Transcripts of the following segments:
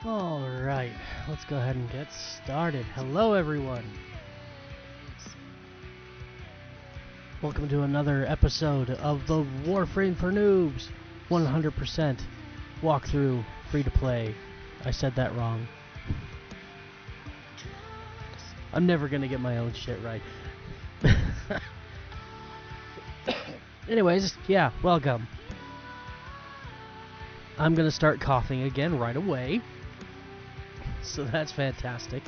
Alright, let's go ahead and get started. Hello everyone! Welcome to another episode of the Warframe for Noobs! 100% walkthrough, free to play. I said that wrong. I'm never gonna get my own shit right. Anyways, yeah, welcome. I'm gonna start coughing again right away. So that's fantastic.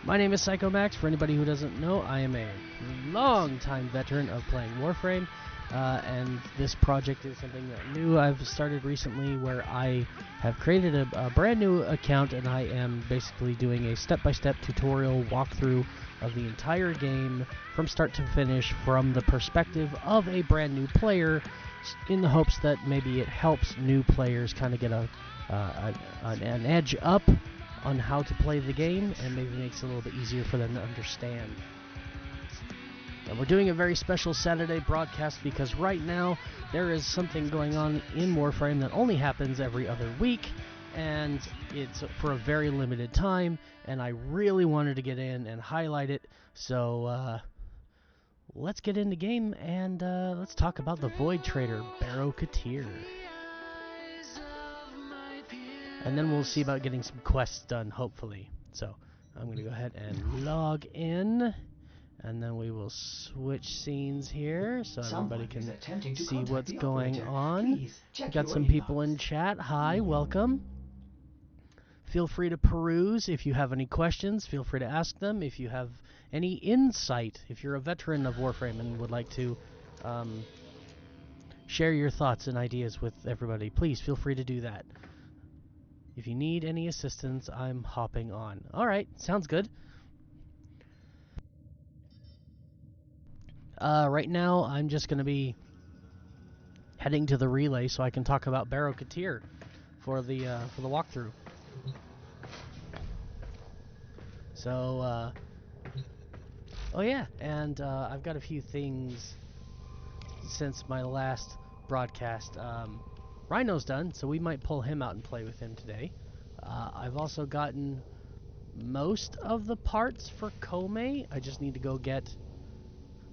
My name is Psycho Max. For anybody who doesn't know, I am a long-time veteran of playing Warframe, and this project is something new I've started recently, where I have created a brand new account, and I am basically doing a step-by-step tutorial walkthrough of the entire game from start to finish from the perspective of a brand new player, in the hopes that maybe it helps new players kind of get an edge up on how to play the game, and maybe makes it a little bit easier for them to understand. And we're doing a very special Saturday broadcast because right now there is something going on in Warframe that only happens every other week, and it's for a very limited time, and I really wanted to get in and highlight it, so let's get in the game and let's talk about the Void Trader, Barrow Katir. And then we'll see about getting some quests done, hopefully. So I'm going to go ahead and log in, and then we will switch scenes here so everybody can see what's going on. Got some people in chat. Hi, welcome. Feel free to peruse. If you have any questions, feel free to ask them. If you have any insight. If you're a veteran of Warframe and would like to share your thoughts and ideas with everybody, please feel free to do that. If you need any assistance, I'm hopping on. Alright, sounds good. Right now, I'm just going to be heading to the relay so I can talk about Barrow-Katir for the walkthrough. So, oh yeah, and I've got a few things since my last broadcast. Rhino's done, so we might pull him out and play with him today. I've also gotten most of the parts for Kome. I just need to go get...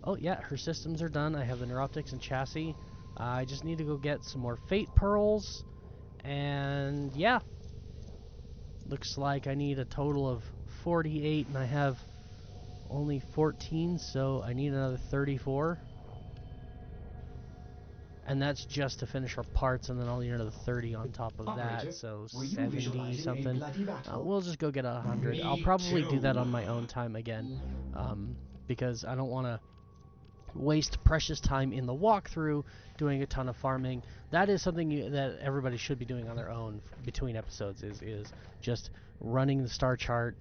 Oh yeah, her systems are done. I have the neuroptics and chassis. I just need to go get some more Fate Pearls. And yeah, looks like I need a total of 48, and I have only 14, so I need another 34. And that's just to finish our parts, and then I'll need another 30 on top of that, so 70 something. We'll just go get 100. I'll probably do that on my own time again, because I don't want to waste precious time in the walkthrough doing a ton of farming. That is something that everybody should be doing on their own between episodes, is just running the star chart,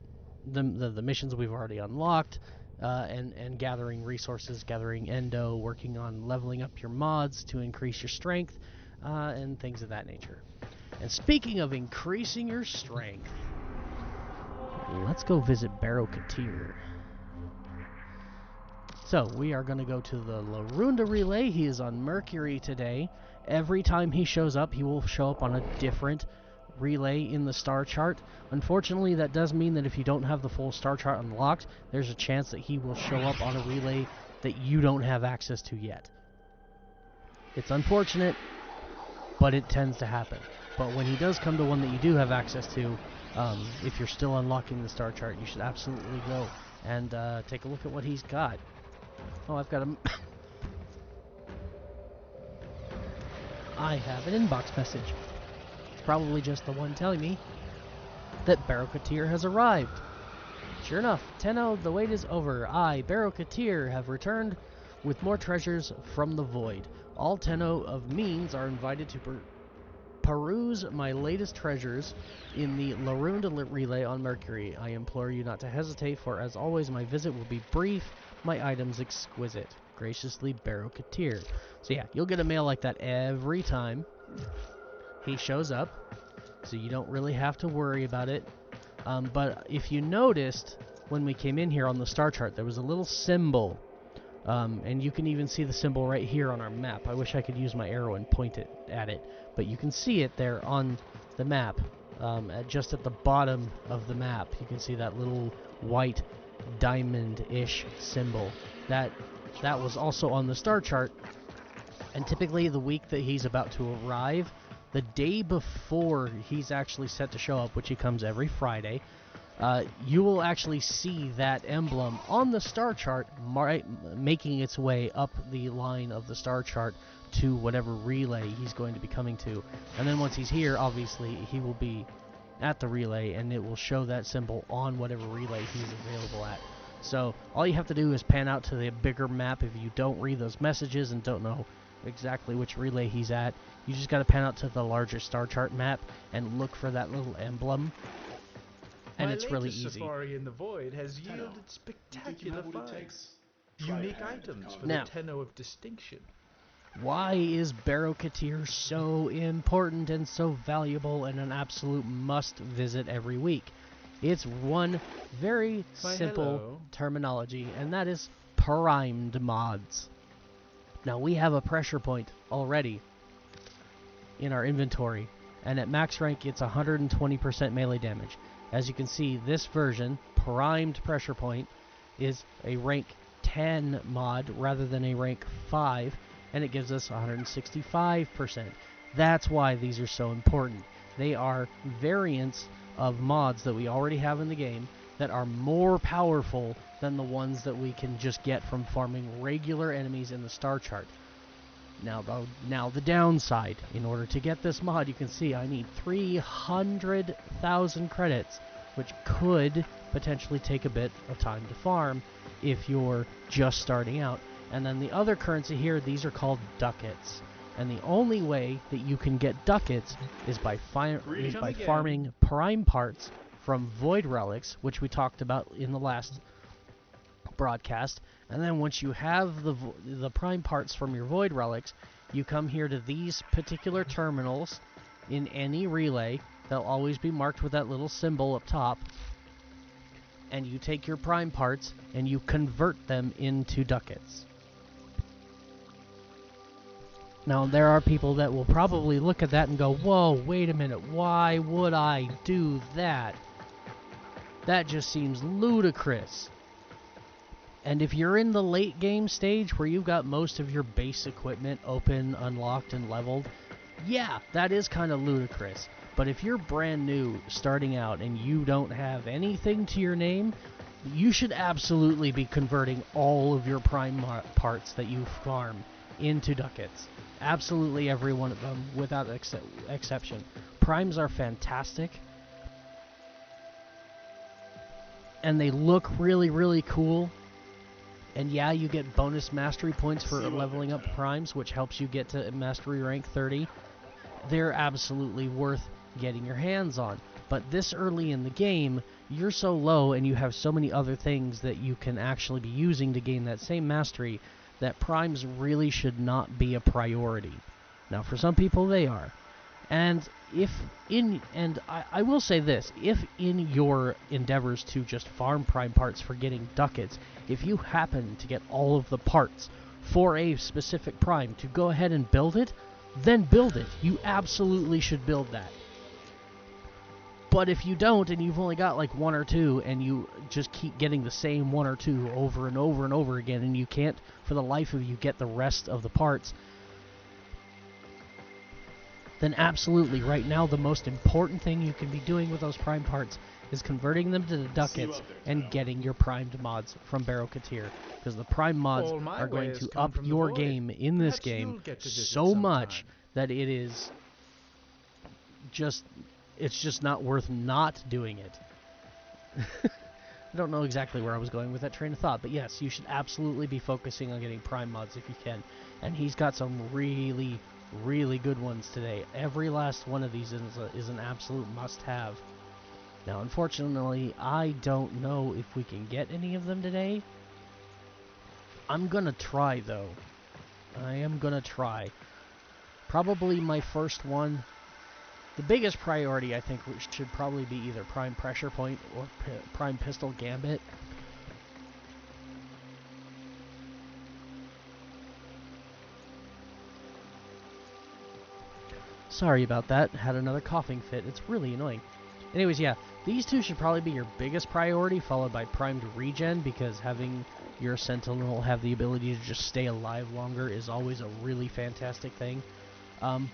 the missions we've already unlocked, and gathering resources, gathering endo, working on leveling up your mods to increase your strength, and things of that nature. And speaking of increasing your strength, let's go visit Barrow-Katir. So, we are going to go to the Larunda relay. He is on Mercury today. Every time he shows up, he will show up on a different relay in the star chart. Unfortunately, that does mean that if you don't have the full star chart unlocked, there's a chance that he will show up on a relay that you don't have access to yet. It's unfortunate, but it tends to happen. But when he does come to one that you do have access to, if you're still unlocking the star chart, you should absolutely go and take a look at what he's got. Oh, I've got a... I have an inbox message. It's probably just the one telling me that Barrow-Katir has arrived. Sure enough, Tenno, the wait is over. I, Barrow-Katir, have returned with more treasures from the void. All Tenno of means are invited to peruse my latest treasures in the Larunda relay on Mercury. I implore you not to hesitate, for as always my visit will be brief, my items exquisite. Graciously, Barrow-Katir. So yeah, you'll get a mail like that every time he shows up, so you don't really have to worry about it. But if you noticed, when we came in here on the star chart, there was a little symbol, and you can even see the symbol right here on our map. I wish I could use my arrow and point it at it, but you can see it there on the map, just at the bottom of the map. You can see that little white diamond-ish symbol. That was also on the star chart, and typically the week that he's about to arrive, the day before he's actually set to show up, which he comes every Friday, you will actually see that emblem on the star chart making its way up the line of the star chart to whatever relay he's going to be coming to. And then once he's here, obviously, he will be at the relay, and it will show that symbol on whatever relay he's available at. So all you have to do is pan out to the bigger map. If you don't read those messages and don't know exactly which relay he's at, you just got to pan out to the larger star chart map and look for that little emblem. And it's really easy. Safari in the void has yielded spectacular finds. Unique items for the Tenno of distinction. Why is Barrow-Katir so important and so valuable and an absolute must-visit every week? It's one very simple terminology, and that is primed mods. Now, we have a pressure point already in our inventory, and at max rank, it's 120% melee damage. As you can see, this version, primed pressure point, is a rank 10 mod rather than a rank 5, and it gives us 165%. That's why these are so important. They are variants of mods that we already have in the game that are more powerful than the ones that we can just get from farming regular enemies in the star chart. Now the downside. In order to get this mod, you can see I need 300,000 credits which could potentially take a bit of time to farm if you're just starting out. And then the other currency here, these are called ducats. And the only way that you can get ducats is by farming prime parts from void relics, which we talked about in the last broadcast. And then once you have the prime parts from your void relics, you come here to these particular terminals in any relay. They'll always be marked with that little symbol up top. And you take your prime parts and you convert them into ducats. Now, there are people that will probably look at that and go, whoa, wait a minute, why would I do that? That just seems ludicrous. And if you're in the late game stage where you've got most of your base equipment open, unlocked, and leveled, yeah, that is kind of ludicrous. But if you're brand new, starting out, and you don't have anything to your name, you should absolutely be converting all of your prime parts that you farm into ducats. Absolutely every one of them, without exception. Primes are fantastic. And they look really, really cool. And yeah, you get bonus mastery points for leveling up primes, which helps you get to mastery rank 30. They're absolutely worth getting your hands on. But this early in the game, you're so low and you have so many other things that you can actually be using to gain that same mastery that primes really should not be a priority. Now, for some people, they are. And I will say this, if in your endeavors to just farm prime parts for getting ducats, if you happen to get all of the parts for a specific prime to go ahead and build it, then build it. You absolutely should build that. But if you don't, and you've only got like one or two, and you just keep getting the same one or two over and over and over again, and you can't, for the life of you, get the rest of the parts, then absolutely, right now, the most important thing you can be doing with those prime parts is converting them to the ducats and getting your primed mods from Barokatir. Because the prime mods are going to up your game in this game so much that it is just... it's just not worth not doing it. I don't know exactly where I was going with that train of thought, but yes, you should absolutely be focusing on getting prime mods if you can. And he's got some really, really good ones today. Every last one of these is an absolute must-have. Now, unfortunately, I don't know if we can get any of them today. I'm gonna try, though. I am gonna try. Probably my first one. The biggest priority, I think, should probably be either Prime Pressure Point or Prime Pistol Gambit. Sorry about that. Had another coughing fit. It's really annoying. Anyways, yeah, these two should probably be your biggest priority, followed by Primed Regen, because having your Sentinel have the ability to just stay alive longer is always a really fantastic thing.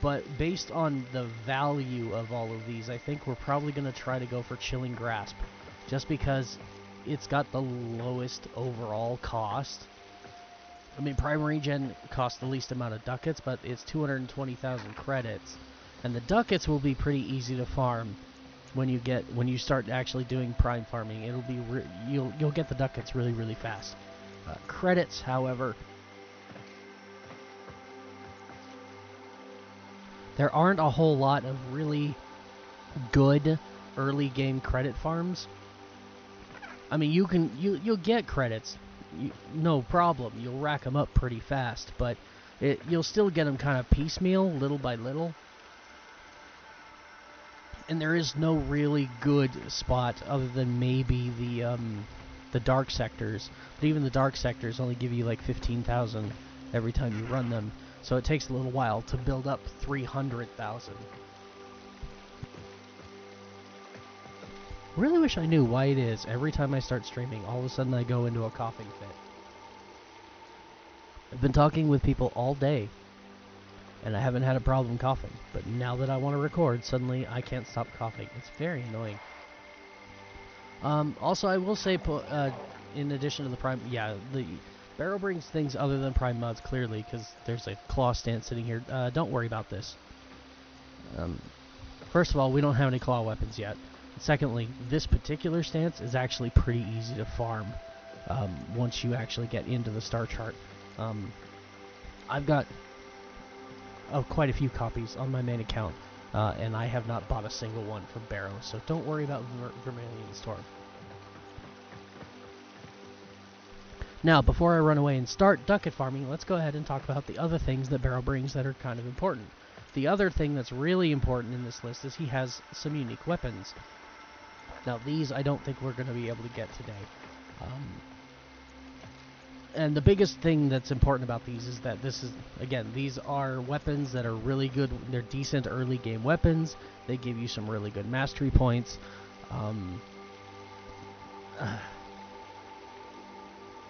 But based on the value of all of these, I think we're probably going to try to go for Chilling Grasp, just because it's got the lowest overall cost. I mean, Prime Regen costs the least amount of ducats, but it's 220,000 credits, and the ducats will be pretty easy to farm when you start actually doing prime farming. It'll be you'll get the ducats really, really fast. Credits, however, there aren't a whole lot of really good early game credit farms. I mean, you'll get credits, no problem. You'll rack them up pretty fast, but you'll still get them kind of piecemeal, little by little. And there is no really good spot other than maybe the dark sectors. But even the dark sectors only give you like 15,000 every time you run them. So it takes a little while to build up 300,000. Really wish I knew why it is every time I start streaming, all of a sudden I go into a coughing fit. I've been talking with people all day, and I haven't had a problem coughing. But now that I want to record, suddenly I can't stop coughing. It's very annoying. Also, I will say, in addition to the prime, yeah, the Barrow brings things other than prime mods, clearly, because there's a claw stance sitting here. Don't worry about this. First of all, we don't have any claw weapons yet. Secondly, this particular stance is actually pretty easy to farm once you actually get into the star chart. I've got quite a few copies on my main account, and I have not bought a single one from Barrow, so don't worry about Vermilion Storm. Now, before I run away and start ducat farming, let's go ahead and talk about the other things that Barrow brings that are kind of important. The other thing that's really important in this list is he has some unique weapons. Now, these I don't think we're going to be able to get today. And the biggest thing that's important about these is that this is, again, these are weapons that are really good. They're decent early game weapons. They give you some really good mastery points.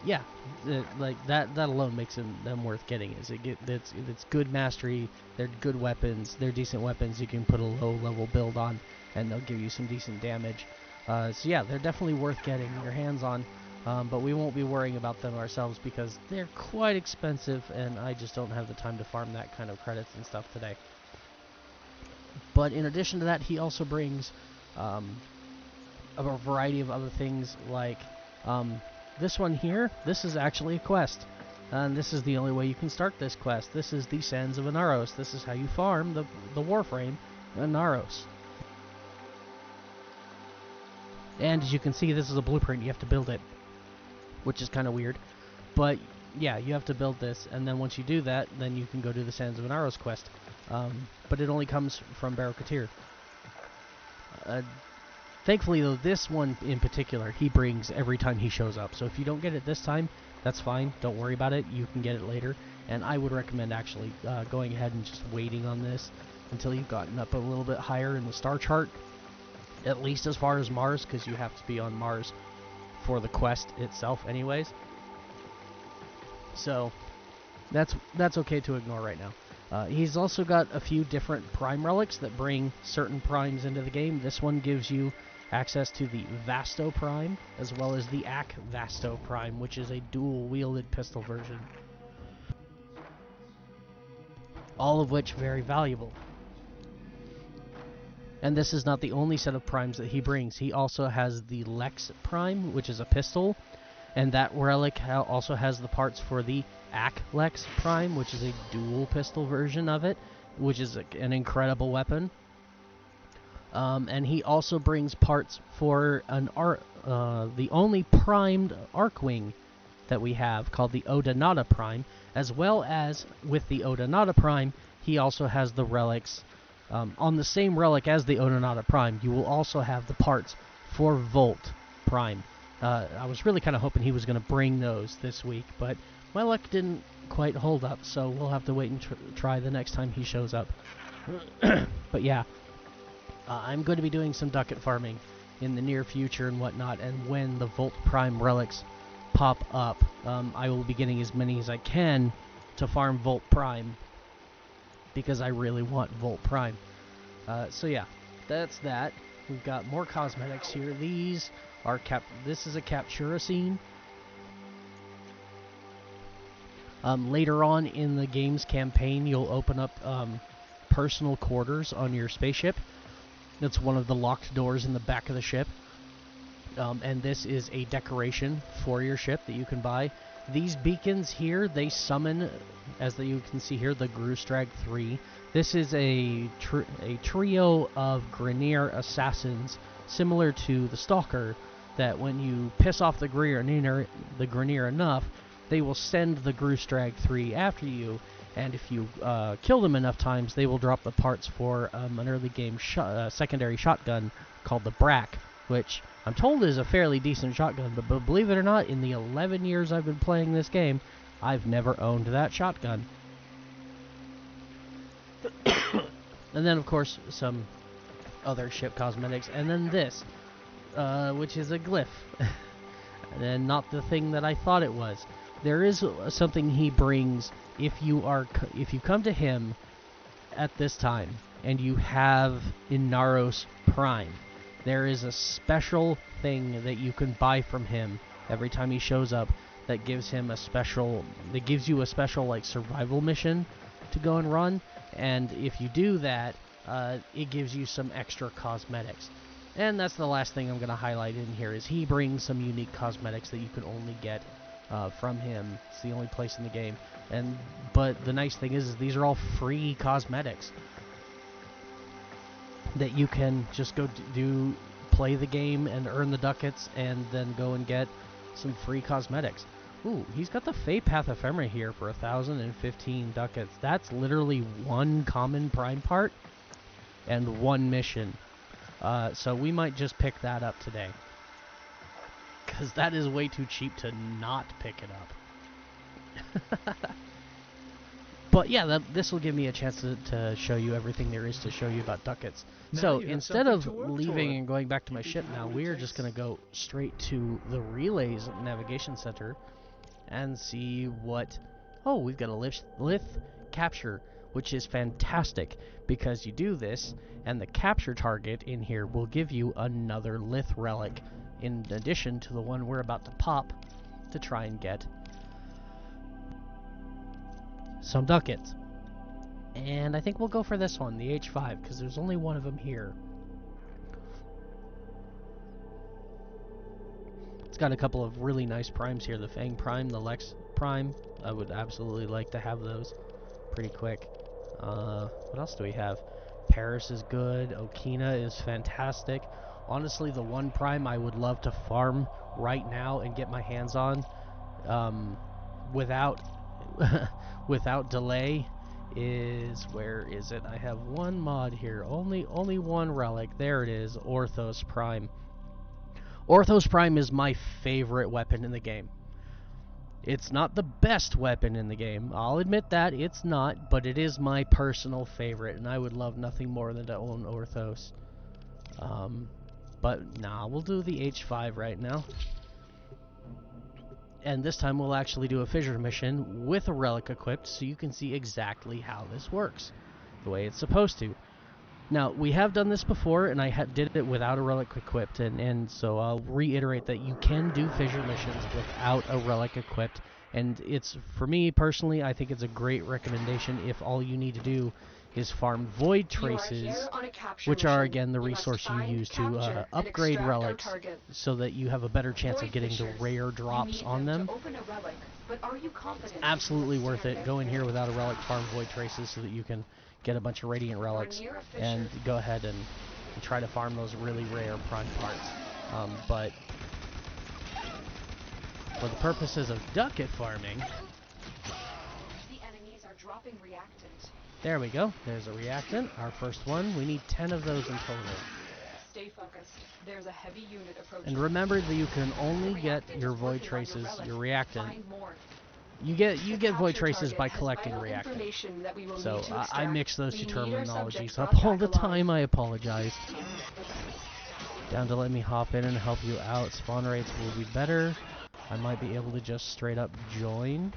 Yeah, like that alone makes them worth getting. It's good mastery. They're good weapons. They're decent weapons. You can put a low level build on, and they'll give you some decent damage. So yeah, they're definitely worth getting your hands on. But we won't be worrying about them ourselves because they're quite expensive, and I just don't have the time to farm that kind of credits and stuff today. But in addition to that, he also brings a variety of other things like this one here. This is actually a quest, and this is the only way you can start this quest. This is the Sands of Inaros. This is how you farm the Warframe Inaros. And as you can see, this is a blueprint. You have to build it, which is kind of weird. But yeah, you have to build this, and then once you do that, then you can go do the Sands of Inaros quest. But it only comes from Barrow Katir. Thankfully, though, this one in particular, he brings every time he shows up. So if you don't get it this time, that's fine. Don't worry about it. You can get it later. And I would recommend actually going ahead and just waiting on this until you've gotten up a little bit higher in the star chart, at least as far as Mars, because you have to be on Mars for the quest itself anyways. So that's okay to ignore right now. He's also got a few different prime relics that bring certain primes into the game. This one gives you access to the Vasto Prime, as well as the Ak Vasto Prime, which is a dual-wielded pistol version. All of which very valuable. And this is not the only set of primes that he brings. He also has the Lex Prime, which is a pistol, and that relic also has the parts for the Ak Lex Prime, which is a dual pistol version of it, which is an incredible weapon. And he also brings parts for the only primed Arcwing that we have, called the Odonata Prime, as well as with the Odonata Prime, he also has the relics. On the same relic as the Odonata Prime, you will also have the parts for Volt Prime. I was really kind of hoping he was going to bring those this week, but my luck didn't quite hold up, so we'll have to wait and try the next time he shows up. But yeah, I'm going to be doing some ducat farming in the near future and whatnot, and when the Volt Prime relics pop up, I will be getting as many as I can to farm Volt Prime, because I really want Volt Prime. So yeah, that's that. We've got more cosmetics here. These are this is a Captura scene. Later on in the game's campaign, you'll open up personal quarters on your spaceship. That's one of the locked doors in the back of the ship. And this is a decoration for your ship that you can buy. These beacons here, they summon, as you can see here, the Grustrag 3. This is a trio of Grineer assassins, similar to the Stalker, that when you piss off the Grineer enough, they will send the Grustrag 3 after you, and if you kill them enough times, they will drop the parts for an early game secondary shotgun called the Brack, which I'm told is a fairly decent shotgun, but believe it or not, in the 11 years I've been playing this game, I've never owned that shotgun. And then, of course, some other ship cosmetics, and then this, which is a glyph, and not the thing that I thought it was. There is something he brings if you come to him at this time, and you have Inaros Prime. There is a special thing that you can buy from him every time he shows up that gives you a special like survival mission to go and run, and if you do that, it gives you some extra cosmetics. And that's the last thing I'm going to highlight in here, is he brings some unique cosmetics that you can only get from him. It's the only place in the game. But the nice thing is these are all free cosmetics that you can just go play the game and earn the ducats and then go and get some free cosmetics. Ooh, he's got the Fey Path Ephemera here for 1,015 ducats. That's literally one common prime part and one mission. So we might just pick that up today, because that is way too cheap to not pick it up. But yeah, this will give me a chance to show you everything there is to show you about ducats. So instead of leaving and going back to my ship now, we're just going to go straight to the Relays Navigation Center and see what... Oh, we've got a lith capture, which is fantastic, because you do this, and the capture target in here will give you another lith relic, in addition to the one we're about to pop to try and get some ducats. And I think we'll go for this one, the H5, because there's only one of them here. It's got a couple of really nice primes here, the Fang Prime, the Lex Prime. I would absolutely like to have those pretty quick. What else do we have? Paris is good. Okina is fantastic. Honestly, the one prime I would love to farm right now and get my hands on without without delay is... Where is it? I have one mod here. Only one relic. There it is. Orthos Prime. Orthos Prime is my favorite weapon in the game. It's not the best weapon in the game, I'll admit that, it's not, but it is my personal favorite, and I would love nothing more than to own Orthos. But nah, we'll do the H5 right now. And this time we'll actually do a fissure mission with a relic equipped, so you can see exactly how this works, the way it's supposed to. Now, we have done this before, and I did it without a relic equipped, and so I'll reiterate that you can do fissure missions without a relic equipped, and it's, for me personally, I think it's a great recommendation if all you need to do is farm void traces, which are, again, the resource you use to upgrade relics, so that you have a better chance of getting the rare drops on them. Absolutely worth it. Go in here without a relic, farm void traces, so that you can get a bunch of radiant relics and go ahead and try to farm those really rare prime parts. But for the purposes of ducat farming, the enemies are dropping reactant. There we go. There's a reactant, our first one. We need 10 of those in total. Stay focused. There's a heavy unit approaching. And remember that you can only get your void traces, your reactant. You get void traces by collecting reactant. So I mix those two terminologies up all the time. I apologize. Down to let me hop in and help you out. Spawn rates will be better. I might be able to just straight up join.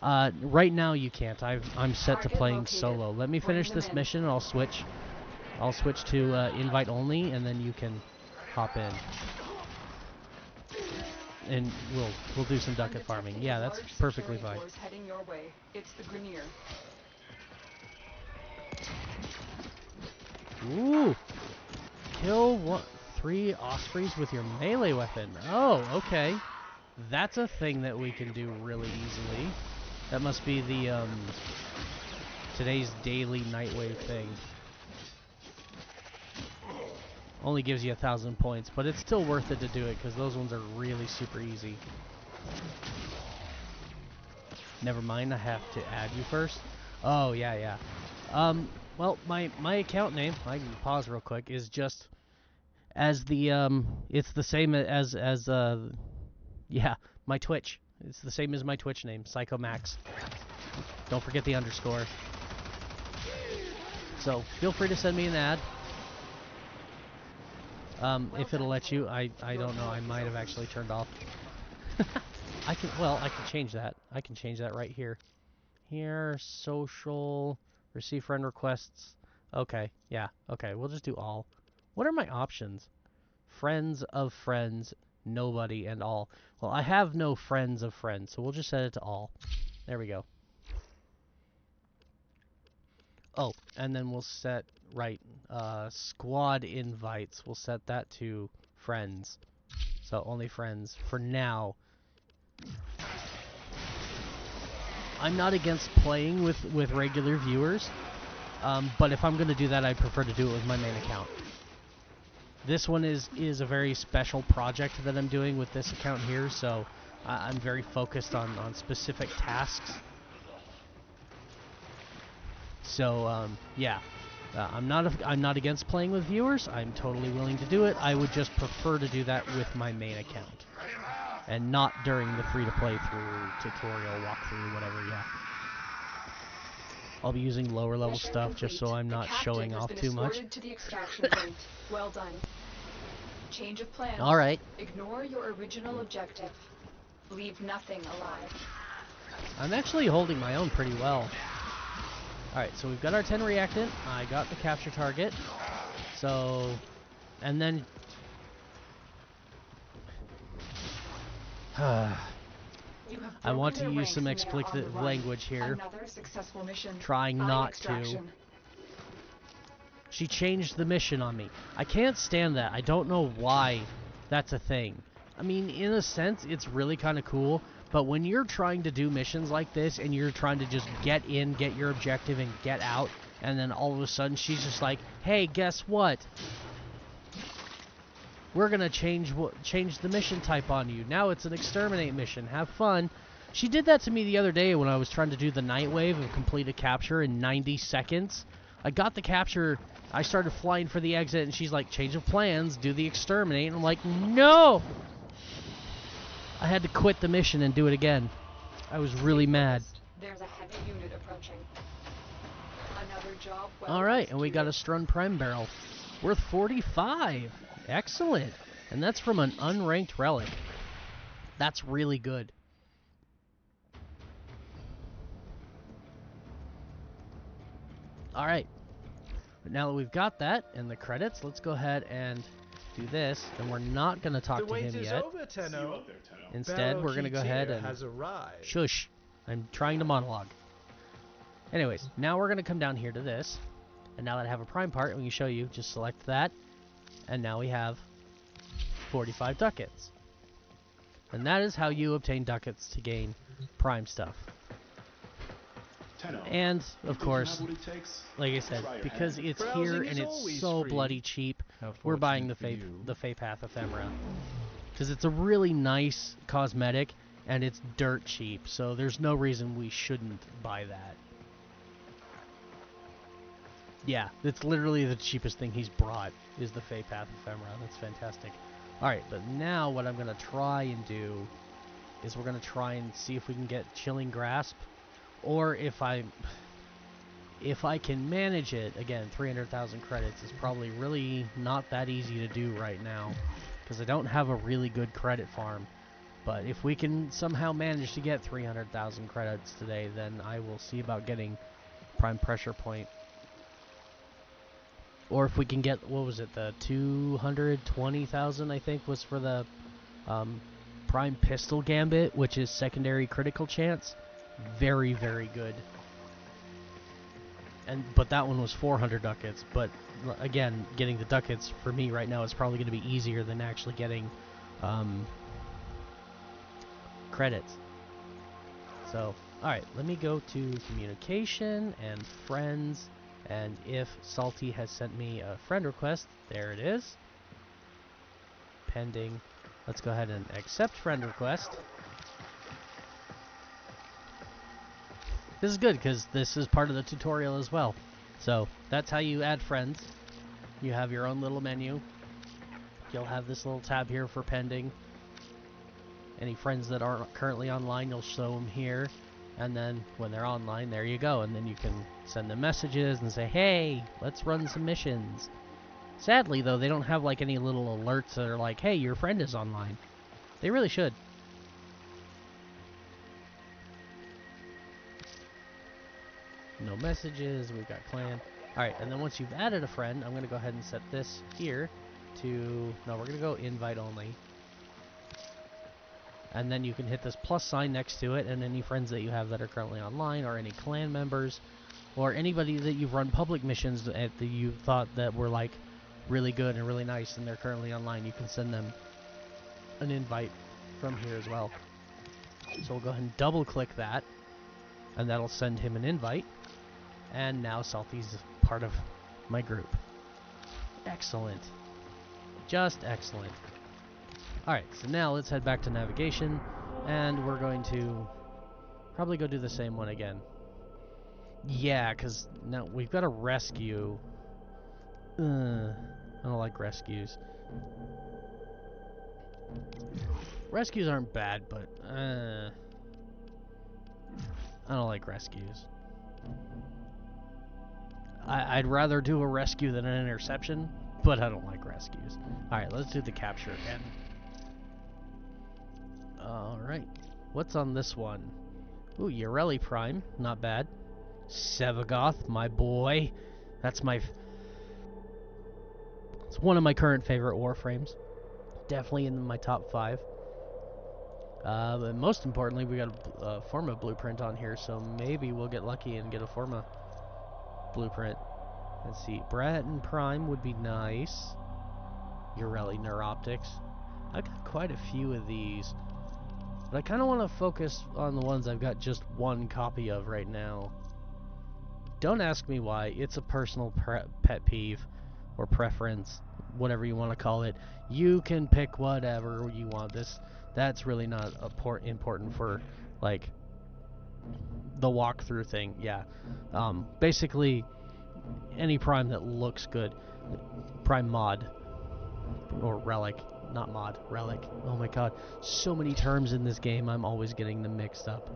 Right now you can't. I'm set to playing solo. Let me finish this mission and I'll switch to invite only, and then you can hop in. And we'll do some ducat farming. Yeah, that's perfectly fine. Heading your way. It's the Grenier. Ooh! Kill 3 ospreys with your melee weapon. Oh, okay. That's a thing that we can do really easily. That must be the today's daily Nightwave thing. Only gives you 1,000 points, but it's still worth it to do it, because those ones are really super easy. Never mind, I have to add you first. Oh, yeah. Well, my account name, I can pause real quick, is just as the, it's the same as yeah, my Twitch. It's the same as my Twitch name, PsychoMax. Don't forget the underscore. So, feel free to send me an ad. If it'll let you, I don't know, I might have actually turned off. I can change that. I can change that right here. Here, social, receive friend requests. Okay, yeah, okay, we'll just do all. What are my options? Friends of friends, nobody, and all. Well, I have no friends of friends, so we'll just set it to all. There we go. Oh, and then we'll set, right, squad invites. We'll set that to friends. So only friends for now. I'm not against playing with regular viewers, but if I'm going to do that, I prefer to do it with my main account. This one is a very special project that I'm doing with this account here, so I'm very focused on specific tasks. So yeah, I'm not against playing with viewers. I'm totally willing to do it. I would just prefer to do that with my main account, and not during the free-to-play through tutorial walkthrough, whatever. Yeah, I'll be using lower level stuff just so I'm not showing off too much. To the extraction point. Well done. Change of plans. All right. Ignore your original objective. Leave nothing alive. I'm actually holding my own pretty well. Alright, so we've got our 10 reactant. I got the capture target. So, and then... I want to use some explicit language here. Trying not to. She changed the mission on me. I can't stand that. I don't know why that's a thing. I mean, in a sense, it's really kind of cool. But when you're trying to do missions like this, and you're trying to just get in, get your objective, and get out, and then all of a sudden she's just like, hey, guess what? We're gonna change the mission type on you. Now it's an exterminate mission. Have fun. She did that to me the other day when I was trying to do the night wave and complete a capture in 90 seconds. I got the capture, I started flying for the exit, and she's like, change of plans, do the exterminate, and I'm like, no! I had to quit the mission and do it again. I was really mad. There's a heavy unit approaching. Another job well Alright, and we got a Strun Prime Barrel. Worth 45. Excellent. And that's from an unranked relic. That's really good. Alright. Now that we've got that and the credits, let's go ahead and do this. And we're not going to talk to him yet. Over, Tenno. Instead, we're going to go ahead and... Shush. I'm trying to monologue. Anyways, now we're going to come down here to this. And now that I have a prime part, we can show you. Just select that. And now we have 45 ducats. And that is how you obtain ducats to gain prime stuff. And, of course, like I said, because it's here and it's so bloody cheap, we're buying the Fey Path Ephemera. Because it's a really nice cosmetic, and it's dirt cheap, so there's no reason we shouldn't buy that. Yeah, it's literally the cheapest thing he's brought, is the Fey Path Ephemera. That's fantastic. Alright, but now what I'm going to try and do is we're going to try and see if we can get Chilling Grasp. Or if I can manage it, again, 300,000 credits is probably really not that easy to do right now, because I don't have a really good credit farm. But if we can somehow manage to get 300,000 credits today, then I will see about getting Prime Pressure Point. Or if we can get, what was it, the 220,000, I think, was for the Prime Pistol Gambit, which is secondary critical chance. Very, very good. But that one was 400 ducats. But again, getting the ducats for me right now is probably going to be easier than actually getting credits. So, alright, let me go to communication and friends. And if Salty has sent me a friend request, there it is. Pending. Let's go ahead and accept friend request. This is good, because this is part of the tutorial as well. So, that's how you add friends. You have your own little menu. You'll have this little tab here for pending. Any friends that aren't currently online, you'll show them here. And then, when they're online, there you go. And then you can send them messages and say, hey, let's run some missions. Sadly, though, they don't have, like, any little alerts that are like, hey, your friend is online. They really should. No messages, we've got clan. Alright, and then once you've added a friend, I'm going to go ahead and set this here to... No, we're going to go invite only. And then you can hit this plus sign next to it, and any friends that you have that are currently online, or any clan members, or anybody that you've run public missions at that you thought that were like really good and really nice and they're currently online, you can send them an invite from here as well. So we'll go ahead and double click that, and that'll send him an invite. And now Salty's part of my group. Excellent. Just excellent. Alright, so now let's head back to navigation, and we're going to probably go do the same one again. Yeah, because now we've got a rescue. I don't like rescues. Rescues aren't bad, but I don't like rescues. I'd rather do a rescue than an interception, but I don't like rescues. Alright, let's do the capture again. Alright, what's on this one? Ooh, Ureli Prime, not bad. Sevagoth, my boy. That's my... It's one of my current favorite Warframes. Definitely in my top 5. But most importantly, we got a Forma blueprint on here, so maybe we'll get lucky and get a Forma blueprint. Let's see, Bratton Prime would be nice. Ureli Neuroptics. I've got quite a few of these, but I kind of want to focus on the ones I've got just one copy of right now. Don't ask me why. It's a personal pet peeve or preference, whatever you want to call it. You can pick whatever you want. That's really not important for like the walkthrough thing. Yeah, basically any prime that looks good, prime mod or relic, not mod, relic. Oh my god, so many terms in this game. I'm always getting them mixed up.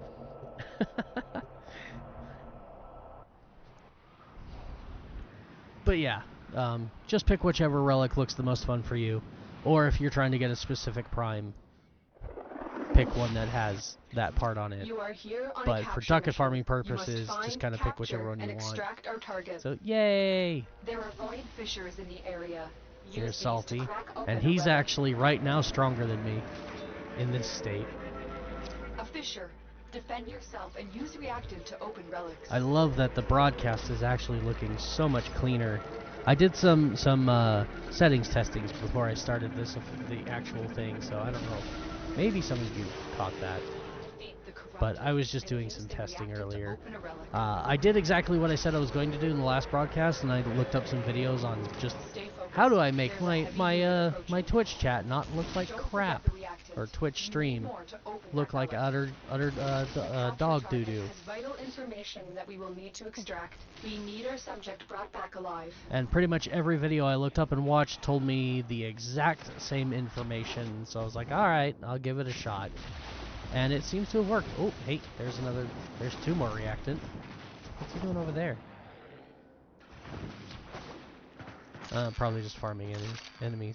But yeah, just pick whichever relic looks the most fun for you, or if you're trying to get a specific prime, pick one that has that part on it. But for ducat farming purposes, just kind of pick whichever one you want. So yay! There are void fissures in the area. Here's Salty, and he's actually right now stronger than me in this state. A fissure. Defend yourself and use reactive to open relics. I love that the broadcast is actually looking so much cleaner. I did some settings testings before I started the actual thing, so I don't know. Maybe some of you caught that. But I was just doing some testing earlier. I did exactly what I said I was going to do in the last broadcast, and I looked up some videos on just how do I make my Twitch chat not look like crap, or Twitch stream look like utter dog doo-doo. Vital information that we will need to extract. We need our subject brought back alive. And pretty much every video I looked up and watched told me the exact same information, so I was like, alright, I'll give it a shot. And it seems to have worked. Oh, hey, there's 2 more reactant. What's he doing over there? Probably just farming enemies.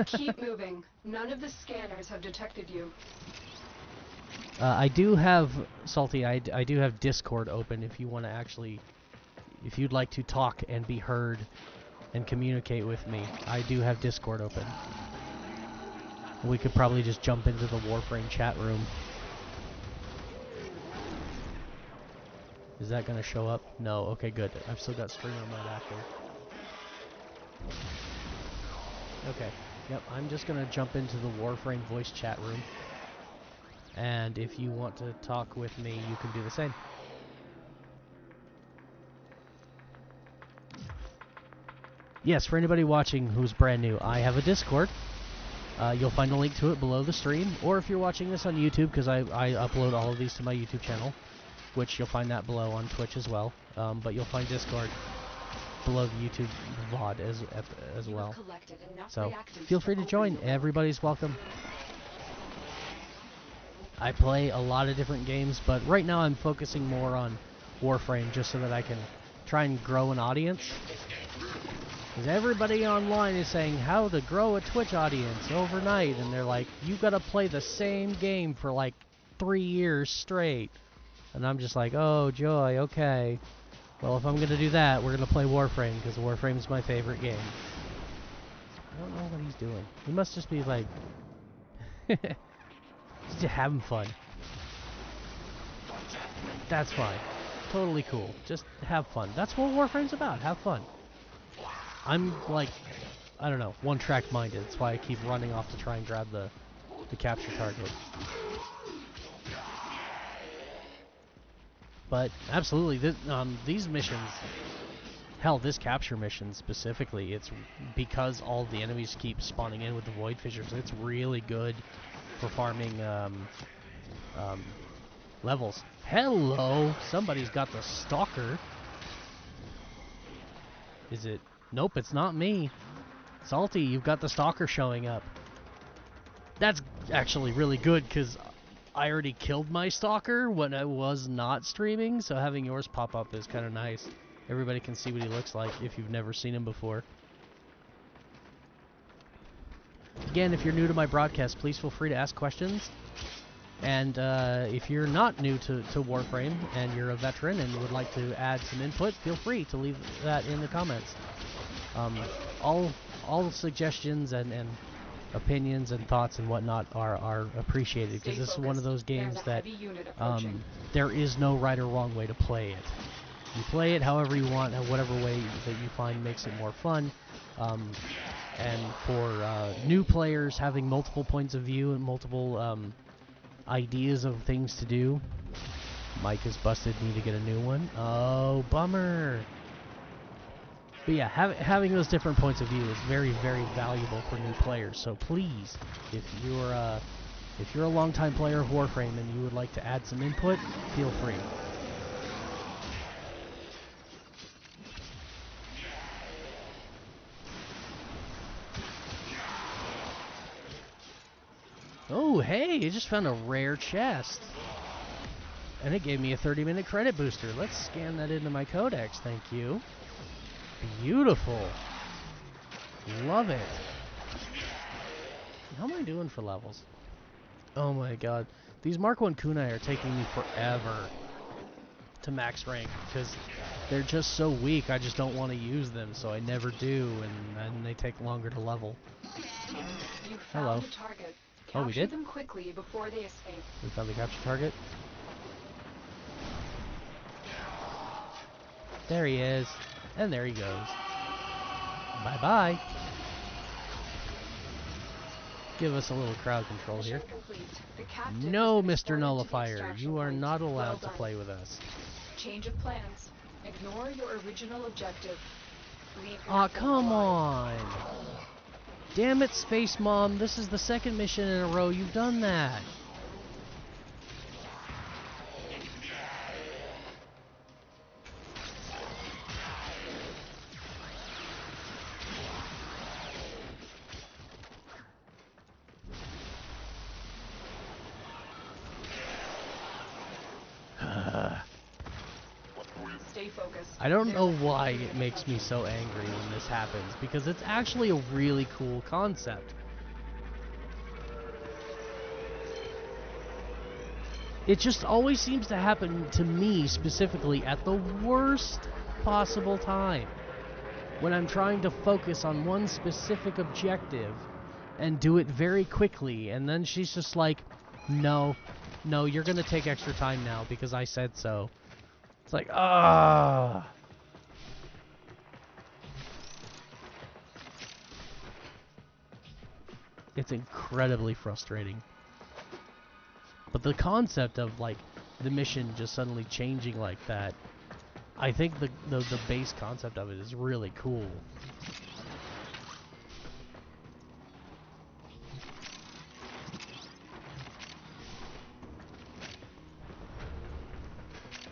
Keep moving. None of the scanners have detected you. I do have, Salty, I do have Discord open if you want to actually, if you'd like to talk and be heard and communicate with me. I do have Discord open. We could probably just jump into the Warframe chat room. Is that going to show up? No. Okay, good. I've still got streamer mode active. Okay. Yep, I'm just going to jump into the Warframe voice chat room. And if you want to talk with me, you can do the same. Yes, for anybody watching who's brand new, I have a Discord. You'll find a link to it below the stream, or if you're watching this on YouTube, because I upload all of these to my YouTube channel, which you'll find that below on Twitch as well. But you'll find Discord below the YouTube VOD as well. So feel free to join. Everybody's welcome. I play a lot of different games, but right now I'm focusing more on Warframe just so that I can try and grow an audience. Because everybody online is saying how to grow a Twitch audience overnight, and they're like, you gotta play the same game for like 3 years straight. And I'm just like, oh joy, okay. Well, if I'm gonna do that, we're gonna play Warframe, because Warframe is my favorite game. I don't know what he's doing. He must just be like, just having fun. That's fine. totally cool. Just have fun. That's what Warframe's about. Have fun. I'm like, I don't know, one-track minded. That's why I keep running off to try and grab the capture target. But absolutely, these missions, hell, this capture mission specifically, it's because all the enemies keep spawning in with the void fissures. It's really good for farming levels. Hello, somebody's got the stalker. Is it? Nope, it's not me. Salty, you've got the stalker showing up. That's actually really good because I already killed my stalker when I was not streaming, so having yours pop up is kind of nice. Everybody can see what he looks like if you've never seen him before. Again, if you're new to my broadcast, please feel free to ask questions. And if you're not new to Warframe and you're a veteran and would like to add some input, feel free to leave that in the comments. All suggestions and opinions and thoughts and whatnot are appreciated, because this is one of those games that there is no right or wrong way to play it. You play it however you want, whatever way that you find makes it more fun. And for new players, having multiple points of view and multiple ideas of things to do. Mic is busted, need to get a new one. Oh, bummer. But yeah, having those different points of view is very, very valuable for new players. So please, if you're a long-time player of Warframe and you would like to add some input, feel free. Oh, hey, I just found a rare chest. And it gave me a 30-minute credit booster. Let's scan that into my codex, thank you. Beautiful. Love it. How am I doing for levels? Oh my god. These Mark 1 kunai are taking me forever to max rank because they're just so weak. I just don't want to use them, so I never do, and they take longer to level. You Hello. found the target. Oh, we did? Capture them quickly before they escape. We found the capture target. There he is. And there he goes. Bye-bye. Give us a little crowd control here. No, Mr. Nullifier. You are not allowed to play with us. Change of plans. Ignore your original objective. Aw, come on. Damn it, Space Mom. This is the second mission in a row you've done that. Stay focused. I don't know why it makes me so angry when this happens, because it's actually a really cool concept. It just always seems to happen to me specifically at the worst possible time. When I'm trying to focus on one specific objective and do it very quickly, and then she's just like, no, you're gonna take extra time now because I said so. It's like, ah. It's incredibly frustrating. But the concept of, like, the mission just suddenly changing like that, I think the base concept of it is really cool.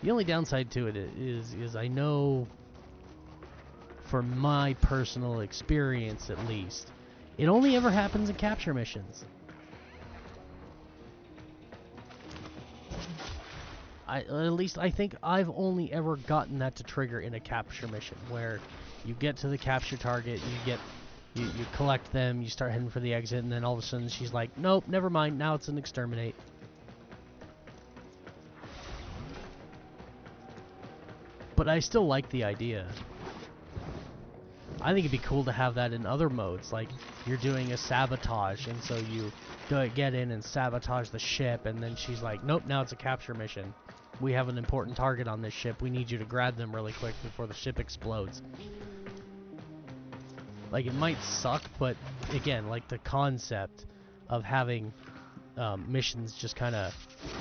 The only downside to it is I know, from my personal experience at least, it only ever happens in capture missions. At least I think I've only ever gotten that to trigger in a capture mission, where you get to the capture target, you collect them, you start heading for the exit, and then all of a sudden she's like, nope, never mind, now it's an exterminate. But I still like the idea. I think it'd be cool to have that in other modes, like you're doing a sabotage, and so you get in and sabotage the ship, and then she's like, nope, now it's a capture mission. we have an important target on this ship. We need you to grab them really quick before the ship explodes. Like, it might suck, but again, like the concept of having missions just kind of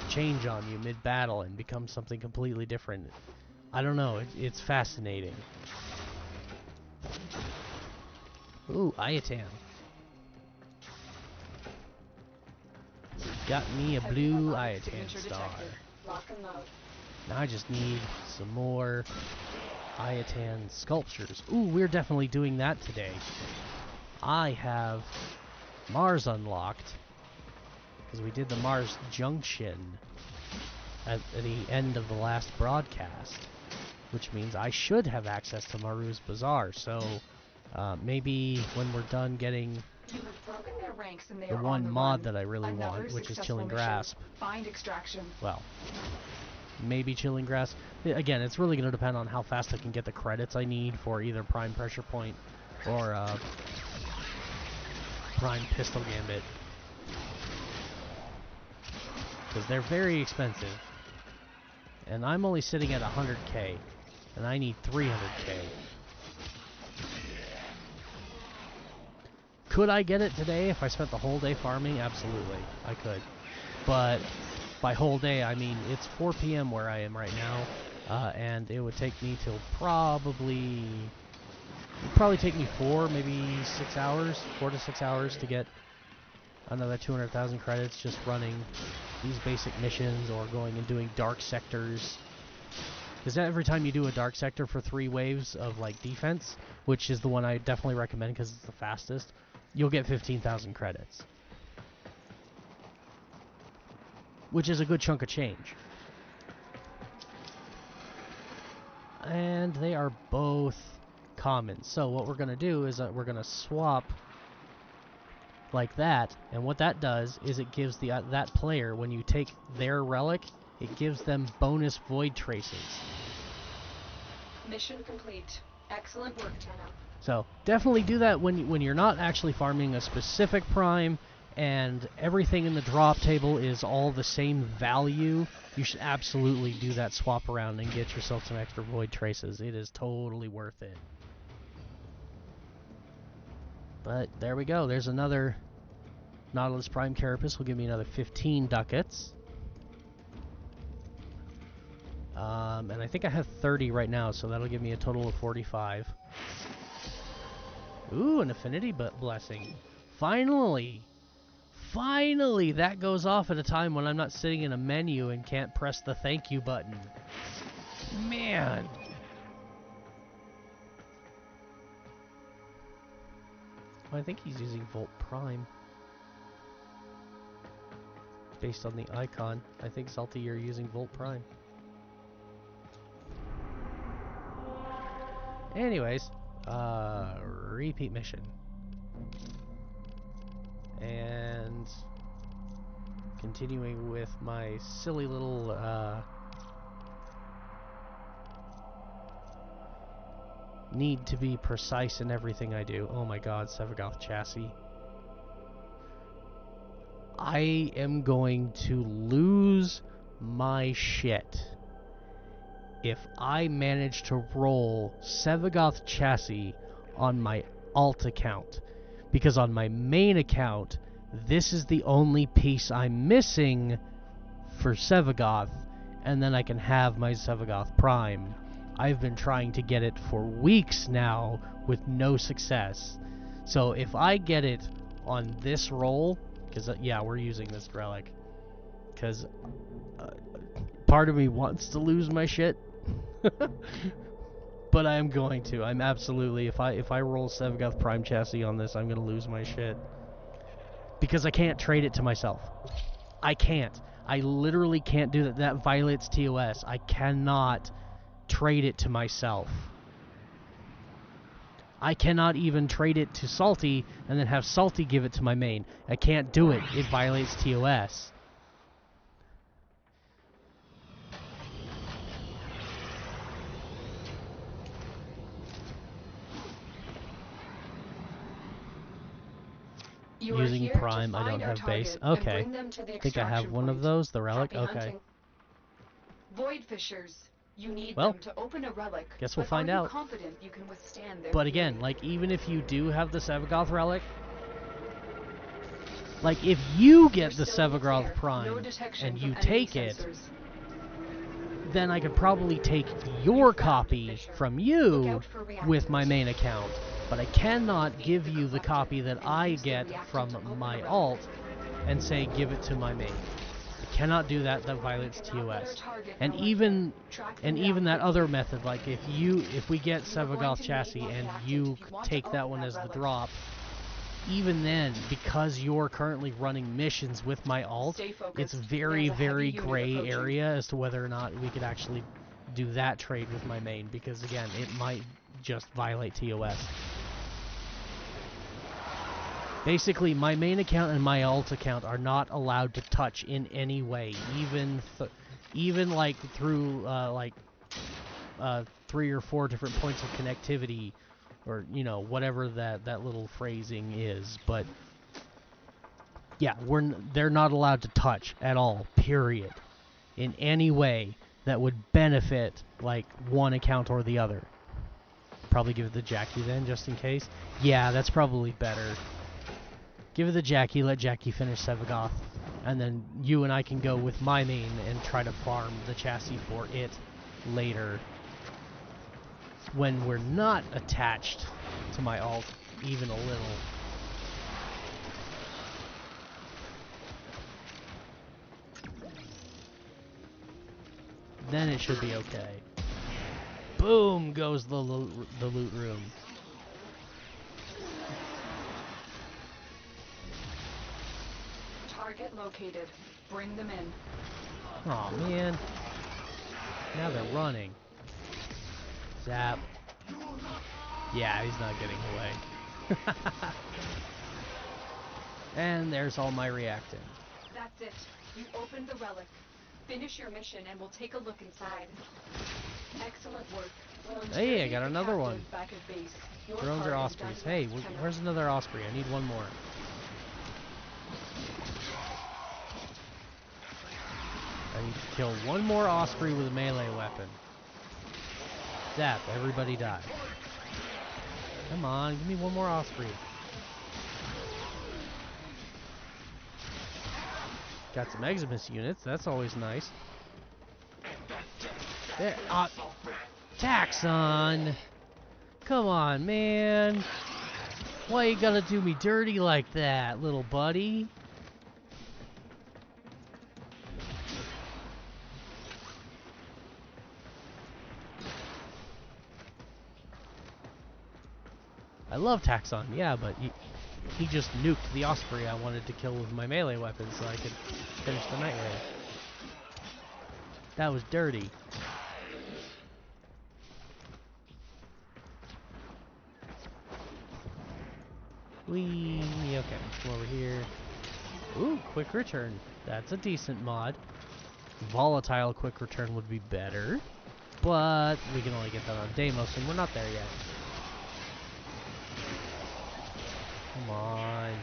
change on you mid-battle and become something completely different. I don't know, it's fascinating. Ooh, Iatan. Got me a blue Iatan star. Now I just need some more Iatan sculptures. Ooh, we're definitely doing that today. I have Mars unlocked, because we did the Mars Junction at the end of the last broadcast, which means I should have access to Maru's Bazaar, so maybe when we're done getting the one mod that I really want, which is Chilling Grasp. Find extraction. Well, maybe Chilling Grasp. Again, it's really going to depend on how fast I can get the credits I need for either Prime Pressure Point or Prime Pistol Gambit. Because they're very expensive. And I'm only sitting at 100k. And I need 300k. Could I get it today if I spent the whole day farming? Absolutely, I could. But by whole day, I mean it's 4 p.m. where I am right now, and it would take me till probably take me 4 to 6 hours to get another 200,000 credits just running these basic missions or going and doing dark sectors. Because every time you do a dark sector for 3 waves of like defense, which is the one I definitely recommend because it's the fastest, you'll get 15,000 credits. Which is a good chunk of change. And they are both common. So what we're going to do is we're going to swap like that. And what that does is it gives that player, when you take their relic, it gives them bonus void traces. Mission complete. Excellent work, Tenno. So definitely do that when you're not actually farming a specific prime and everything in the drop table is all the same value. You should absolutely do that swap around and get yourself some extra void traces. It is totally worth it. But there we go. There's another Nautilus Prime Carapace. Will give me another 15 ducats. And I think I have 30 right now, so that'll give me a total of 45. Ooh, an Affinity Blessing. Finally! Finally! That goes off at a time when I'm not sitting in a menu and can't press the thank you button. Man! I think he's using Volt Prime. Based on the icon, I think, Salty, you're using Volt Prime. Anyways, repeat mission. And continuing with my silly little need to be precise in everything I do. Oh my god, Sevagoth chassis. I am going to lose my shit if I manage to roll Sevagoth chassis on my alt account. Because on my main account, this is the only piece I'm missing for Sevagoth, and then I can have my Sevagoth Prime. I've been trying to get it for weeks now with no success. So if I get it on this roll, because yeah, we're using this relic, because part of me wants to lose my shit, but I am going to. I'm absolutely, if I roll Sevagoth Prime chassis on this, I'm gonna lose my shit, because I can't trade it to myself. I can't. I literally can't do that. That violates TOS. I cannot trade it to myself. I cannot even trade it to Salty and then have Salty give it to my main. I can't do it. It violates TOS. Using Prime, I don't have base. Okay. I think I have one of those, the relic. Okay. Void fissures. You need Well, them to open a relic. guess we'll but find are you out. confident you can withstand their But again, fury? like, even if you do have the Sevagoth relic, like, if you get the Sevagoth Prime and you take it, then I could probably take your copy from you with my main account. But I cannot give you the copy that I get from my alt and say give it to my main. I cannot do that. That violates TOS. And even that other method, like if we get Sevagoth chassis and you take that one as the drop, even then, because you're currently running missions with my alt, it's very, very gray area as to whether or not we could actually do that trade with my main, because again, it might just violate TOS. Basically, my main account and my alt account are not allowed to touch in any way, even like through 3 or 4 different points of connectivity, or you know, whatever that little phrasing is. But yeah, they're not allowed to touch at all, period, in any way that would benefit like one account or the other. Probably give it to Jackie then, just in case. Yeah, that's probably better. Give it to Jackie, let Jackie finish Sevagoth, and then you and I can go with my main and try to farm the chassis for it later, when we're not attached to my alt even a little. Then it should be okay. Boom goes the loot room. Target located. Bring them in. Aw, man. Now they're running. Zap. Yeah, he's not getting away. And there's all my reacting. That's it. You opened the relic. Finish your mission and we'll take a look inside. Excellent work. Hey, I got another one. Back at base. Drones are ospreys. Hey, where's another osprey? I need one more. I need to kill one more osprey with a melee weapon. Zap, everybody die. Come on, give me one more osprey. Got some Eximus units, that's always nice. There, Taxon! Come on, man. Why you gotta do me dirty like that, little buddy? I love Taxon, yeah, but he just nuked the Osprey I wanted to kill with my melee weapon so I could finish the Night Raid. That was dirty. Whee! Okay, come over here. Ooh, quick return. That's a decent mod. Volatile quick return would be better, but we can only get that on Deimos, and we're not there yet. Come on.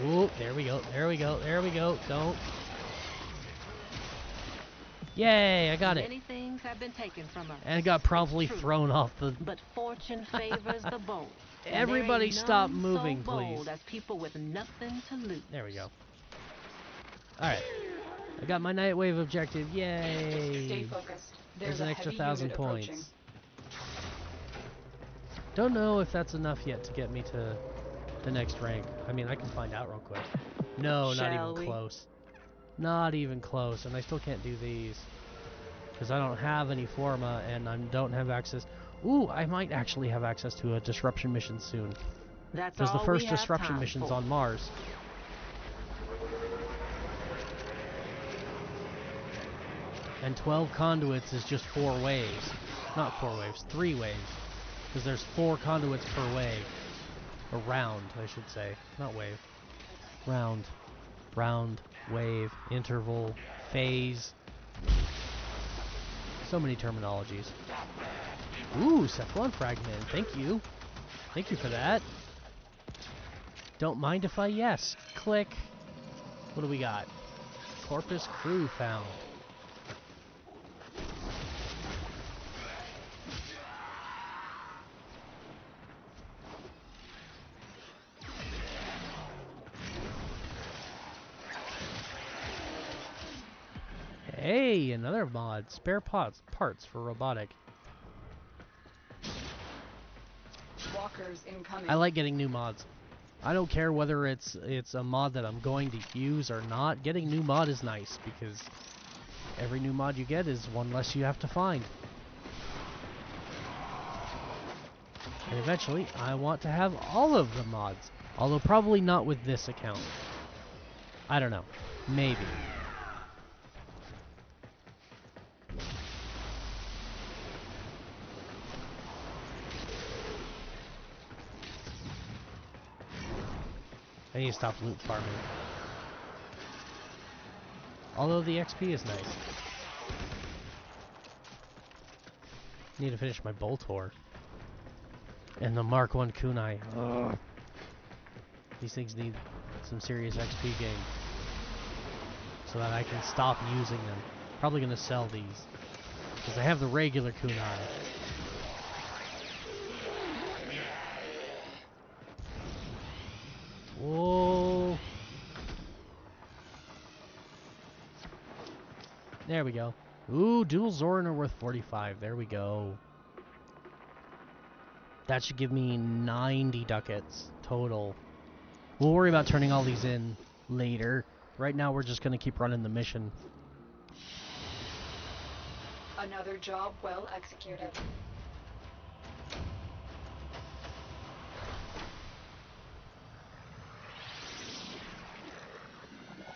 Ooh, there we go, there we go, there we go. Don't. Yay, I got it. Many things have been taken from us. And it got promptly thrown off the... But fortune favors the bold. Everybody stop moving, so bold please. As people with nothing to lose. There we go. Alright. I got my Night Wave objective. Yay! Stay focused. There's an extra 1,000 points. Approaching. Don't know if that's enough yet to get me to the next rank. I mean, I can find out real quick. No, not even close. Not even close, and I still can't do these. Because I don't have any Forma, and I don't have access... Ooh, I might actually have access to a disruption mission soon. Because the first disruption mission's on Mars. And 12 conduits is just 4 waves. Not 4 waves, 3 waves. Because there's 4 conduits per wave. Or round, I should say. Not wave. Round. Round, wave, interval, phase. So many terminologies. Ooh, Cephalon Fragment. Thank you. Thank you for that. Don't mind if I yes. Click. What do we got? Corpus Crew found. Hey, another mod. Spare parts for robotic. Walkers incoming. I like getting new mods. I don't care whether it's a mod that I'm going to use or not. Getting new mod is nice because every new mod you get is one less you have to find. And eventually, I want to have all of the mods. Although probably not with this account. I don't know. Maybe. I need to stop loot farming. Although the XP is nice. Need to finish my Boltor. And the Mark 1 Kunai. Ugh. These things need some serious XP gain. So that I can stop using them. Probably going to sell these. Because I have the regular Kunai. Whoa. There we go. Ooh, dual Zorin are worth 45. There we go. That should give me 90 ducats total. We'll worry about turning all these in later. Right now, we're just going to keep running the mission. Another job well executed.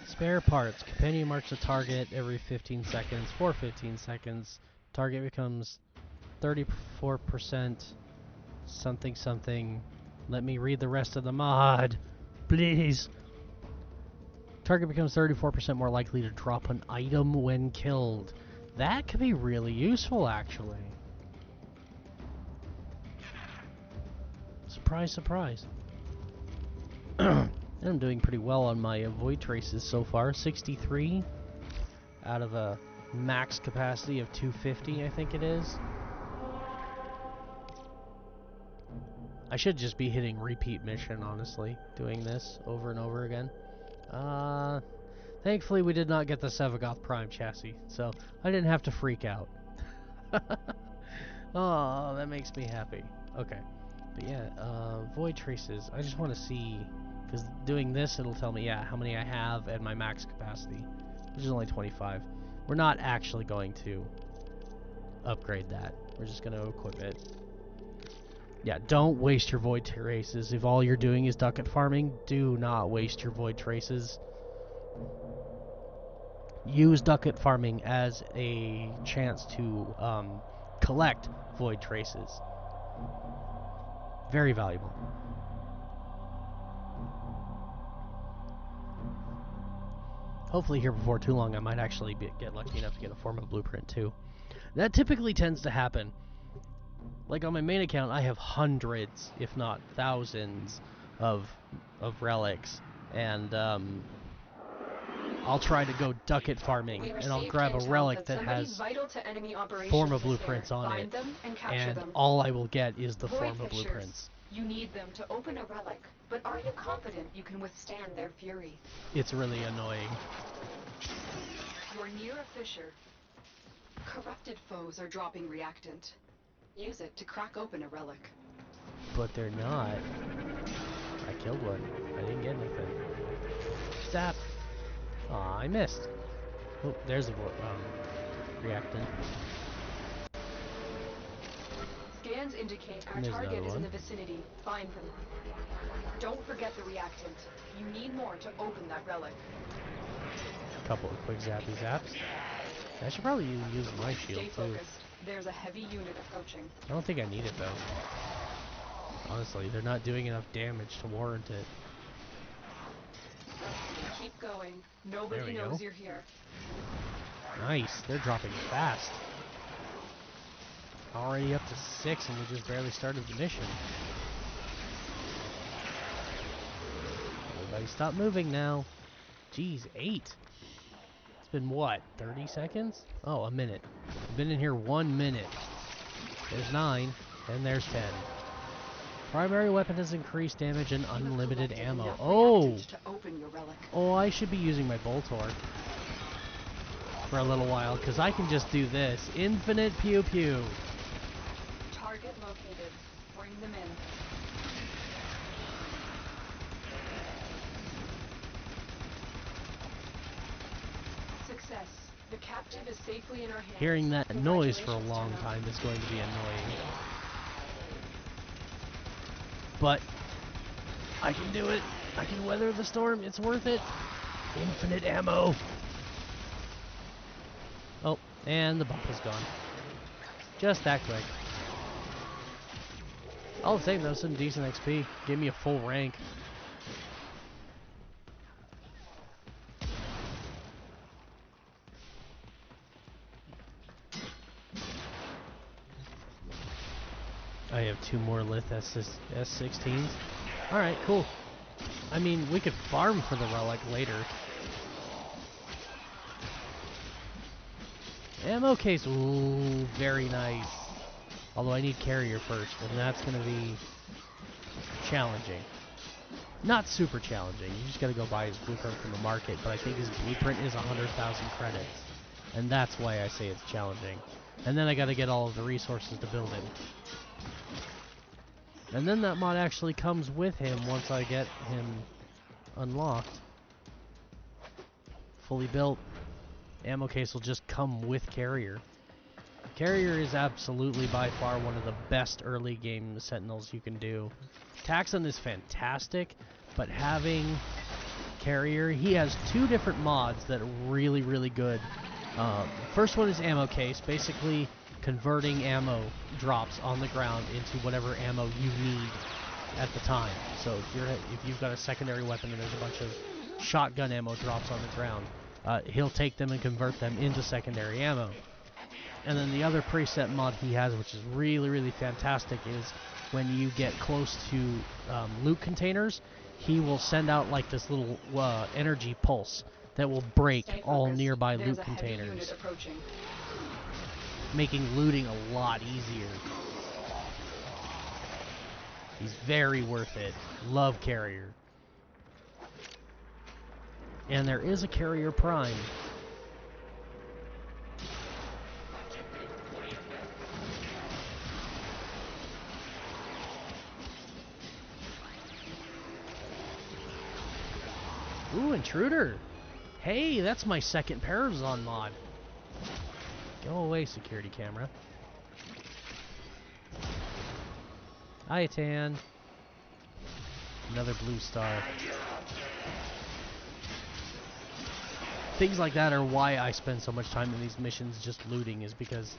Spare parts. Companion marks the target every 15 seconds. For 15 seconds, target becomes 34% something something. Let me read the rest of the mod, please. Target becomes 34% more likely to drop an item when killed. That could be really useful, actually. Surprise, surprise. I'm doing pretty well on my void traces so far. 63 out of a max capacity of 250, I think it is. I should just be hitting repeat mission, honestly, doing this over and over again. Thankfully we did not get the Sevagoth Prime chassis, so I didn't have to freak out. Oh, that makes me happy. Okay. But yeah, void traces, I just want to see, because doing this, it'll tell me, yeah, how many I have and my max capacity, which is only 25. We're not actually going to upgrade that. We're just going to equip it. Yeah, don't waste your void traces. If all you're doing is ducat farming, do not waste your void traces. Use ducat farming as a chance to collect void traces. Very valuable. Hopefully here before too long I might actually get lucky enough to get a form of blueprint too. That typically tends to happen. Like on my main account, I have hundreds, if not thousands, of relics, and I'll try to go ducat farming, and I'll grab a relic that has form of blueprints on it, and all I will get is the form of blueprints. You need them to open a relic, but are you confident you can withstand their fury? It's really annoying. You're near a fissure. Corrupted foes are dropping reactant. Use it to crack open a relic. But they're not. I killed one. I didn't get anything. Zap! Aw, I missed. Oh, there's a reactant. Scans indicate our target is in the vicinity. Find them. Don't forget the reactant. You need more to open that relic. A couple of quick zappy zaps. I should probably use my shield Stay too. focused. There's a heavy unit approaching. I don't think I need it though. Honestly, they're not doing enough damage to warrant it. Keep going. Nobody knows you're here. Nice. They're dropping fast. Already up to 6 and we just barely started the mission. Everybody stop moving now. Jeez, 8. It's been what, 30 seconds? Oh, a minute. I've been in here 1 minute. There's 9, and there's 10. Primary weapon has increased damage and unlimited ammo. Oh! Oh, I should be using my Boltor for a little while, because I can just do this. Infinite pew pew. Target located. Bring them in. Success. The captive is safely in our hands. Hearing that noise for a long time is going to be annoying. But I can do it. I can weather the storm. It's worth it. Infinite ammo. Oh, and the bump is gone. Just that quick. All the same, though, some decent XP. Gave me a full rank. I have 2 more Lith S16s. Alright, cool. I mean, we could farm for the relic later. Ammo case, ooh, very nice. Although I need carrier first, and that's going to be challenging. Not super challenging. You just got to go buy his blueprint from the market, but I think his blueprint is 100,000 credits. And that's why I say it's challenging. And then I got to get all of the resources to build him. And then that mod actually comes with him once I get him unlocked. Fully built. Ammo case will just come with carrier. Carrier is absolutely by far one of the best early game sentinels you can do. Taxon is fantastic, but having carrier, he has 2 different mods that are really, really good. First one is ammo case, basically converting ammo drops on the ground into whatever ammo you need at the time. So if you've got a secondary weapon and there's a bunch of shotgun ammo drops on the ground, he'll take them and convert them into secondary ammo. And then the other preset mod he has, which is really, really fantastic, is when you get close to loot containers, he will send out like this little energy pulse that will break all nearby loot containers, making looting a lot easier. He's very worth it. Love carrier. And there is a carrier prime. Ooh, intruder. Hey, that's my second Parazon mod. Go away, security camera. Iatan. Another blue star. Things like that are why I spend so much time in these missions just looting, is because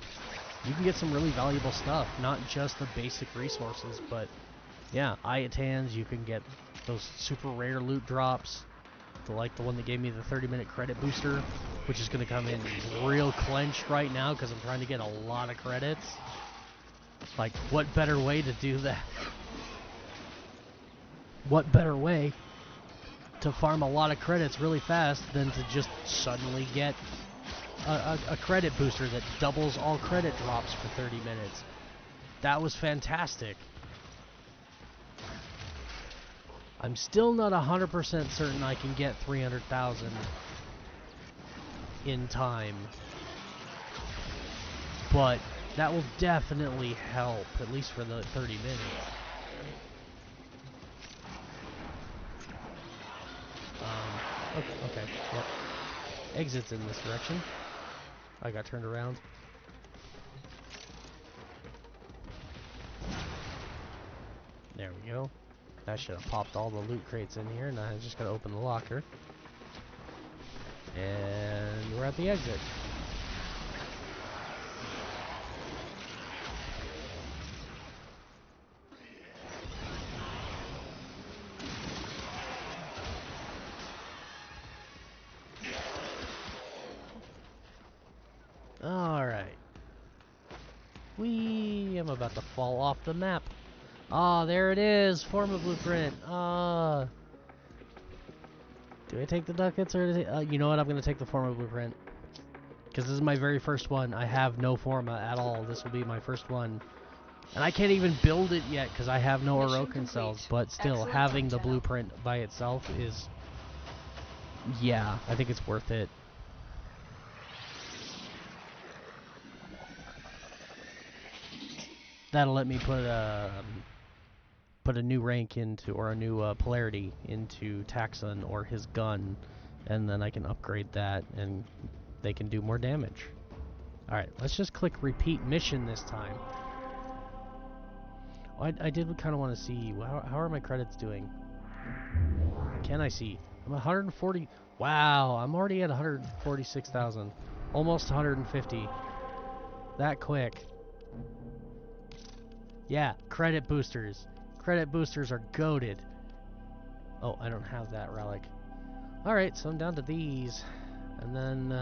you can get some really valuable stuff. Not just the basic resources, but yeah, Iatans, you can get those super rare loot drops. Like the one that gave me the 30-minute credit booster, which is going to come in real clenched right now because I'm trying to get a lot of credits. Like, what better way to do that? What better way to farm a lot of credits really fast than to just suddenly get a credit booster that doubles all credit drops for 30 minutes? That was fantastic. I'm still not 100% certain I can get 300,000 in time, but that will definitely help, at least for the 30 minutes. Okay, yep. Exit's in this direction. I got turned around. There we go. That should have popped all the loot crates in here, and I just gotta open the locker. And we're at the exit. Alright. Whee! I'm about to fall off the map. Ah, there it is. Forma blueprint. Ah. Do I take the ducats or you know what? I'm gonna take the Forma blueprint because this is my very first one. I have no Forma at all. This will be my first one, and I can't even build it yet because I have no Orokin cells. But still, having the blueprint by itself is, yeah, I think it's worth it. That'll let me put a new rank into, or a new polarity into Taxon or his gun, and then I can upgrade that, and they can do more damage. Alright, let's just click repeat mission this time. Oh, I did kind of want to see, how are my credits doing? Can I see? I'm 140, wow, I'm already at 146,000. Almost 150. That quick. Yeah, credit boosters. Credit boosters are goated. Oh, I don't have that relic. Alright, so I'm down to these. And then,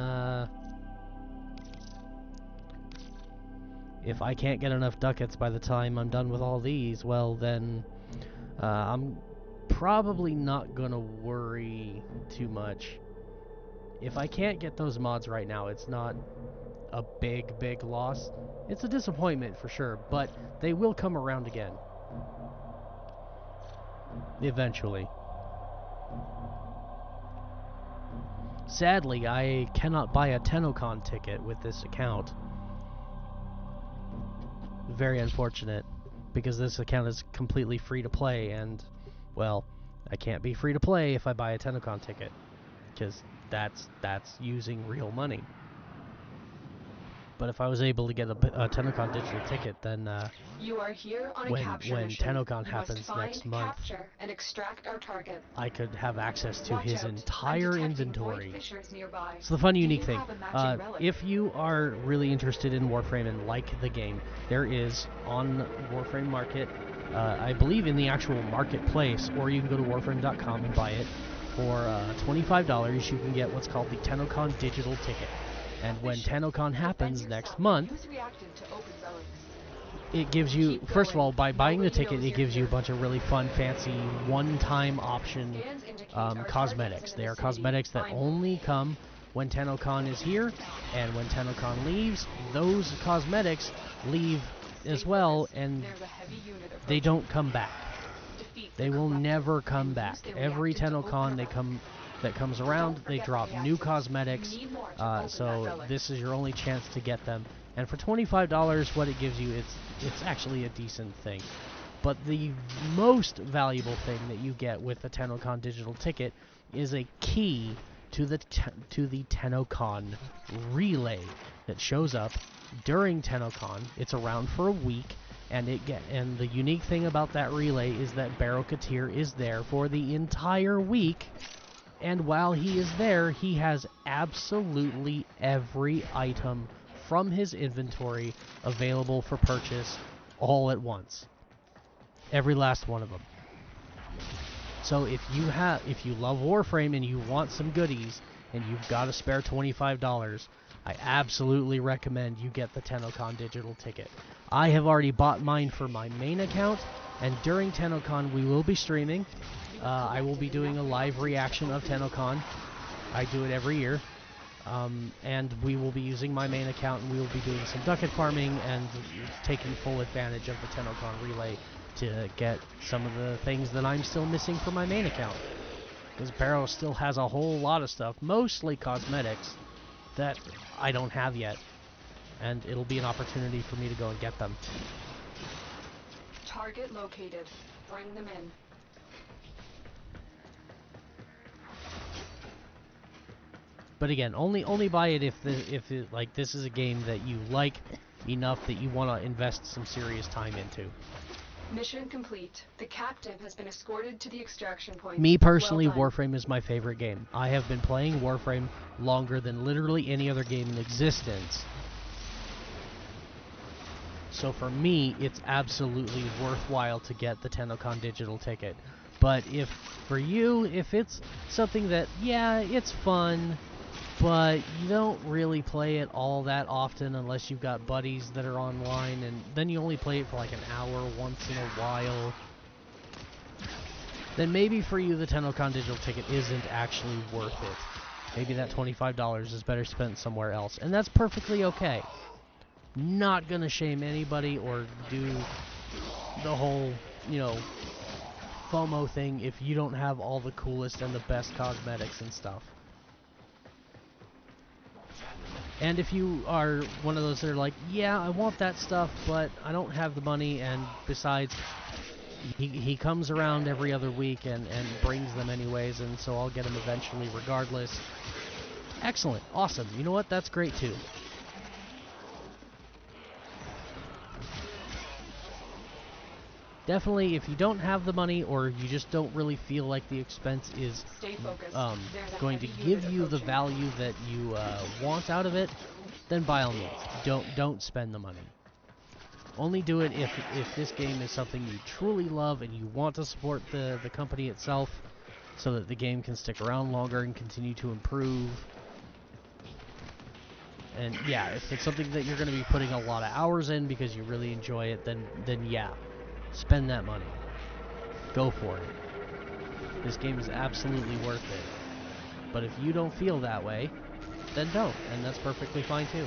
if I can't get enough ducats by the time I'm done with all these, well then, I'm probably not gonna worry too much. If I can't get those mods right now, it's not a big loss. It's a disappointment for sure, but they will come around again. Eventually. Sadly, I cannot buy a TennoCon ticket with this account. Very unfortunate, because this account is completely free to play, and, well, I can't be free to play if I buy a TennoCon ticket, because that's using real money. But if I was able to get a TennoCon digital ticket, then you are here on a when mission. TennoCon happens next month, and extract our target. I could have access to Watch his out. entire I'm inventory. Nearby. So the fun, unique thing, have a matching relic? if you are really interested in Warframe and like the game, there is on Warframe Market, I believe in the actual marketplace, or you can go to warframe.com and buy it for $25. You can get what's called the TennoCon digital ticket. And when TennoCon happens next month, it gives you, first of all, by buying the ticket, it gives you a bunch of really fun, fancy, one-time option cosmetics. They are cosmetics that only come when TennoCon is here, and when TennoCon leaves, those cosmetics leave as well, and they don't come back. They will never come back. Every TennoCon that comes around, they drop new cosmetics, so this is your only chance to get them. And for $25, what it gives you, it's actually a decent thing. But the most valuable thing that you get with the TennoCon digital ticket is a key to the TennoCon relay that shows up during TennoCon. It's around for a week, and the unique thing about that relay is that Barrow-Katir is there for the entire week. And while he is there, he has absolutely every item from his inventory available for purchase all at once. Every last one of them. So if you love Warframe and you want some goodies and you've got a spare $25, I absolutely recommend you get the TennoCon digital ticket. I have already bought mine for my main account, and during TennoCon we will be streaming. I will be doing a live reaction of TennoCon. I do it every year. And we will be using my main account, and we will be doing some ducat farming and taking full advantage of the TennoCon relay to get some of the things that I'm still missing for my main account. Because Barrow still has a whole lot of stuff, mostly cosmetics, that I don't have yet. And it'll be an opportunity for me to go and get them. Target located. Bring them in. But again, only buy it if like this is a game that you like enough that you want to invest some serious time into. Mission complete. The captain has been escorted to the extraction point. Me personally, Warframe is my favorite game. I have been playing Warframe longer than literally any other game in existence. So for me, it's absolutely worthwhile to get the TennoCon digital ticket. But if for you, if it's something that, yeah, it's fun, but you don't really play it all that often unless you've got buddies that are online, and then you only play it for like an hour once in a while. Then maybe for you the TennoCon digital ticket isn't actually worth it. Maybe that $25 is better spent somewhere else, and that's perfectly okay. Not gonna shame anybody or do the whole, FOMO thing if you don't have all the coolest and the best cosmetics and stuff. And if you are one of those that are like, yeah, I want that stuff, but I don't have the money, and besides, he comes around every other week and brings them anyways, and so I'll get them eventually regardless. Excellent. Awesome. You know what? That's great too. Definitely, if you don't have the money or you just don't really feel like the expense is going to give you the value that you want out of it, then by all means, don't spend the money. Only do it if this game is something you truly love and you want to support the company itself so that the game can stick around longer and continue to improve. And yeah, if it's something that you're going to be putting a lot of hours in because you really enjoy it, then yeah. Spend that money. Go for it. This game is absolutely worth it. But if you don't feel that way, then don't, and that's perfectly fine too.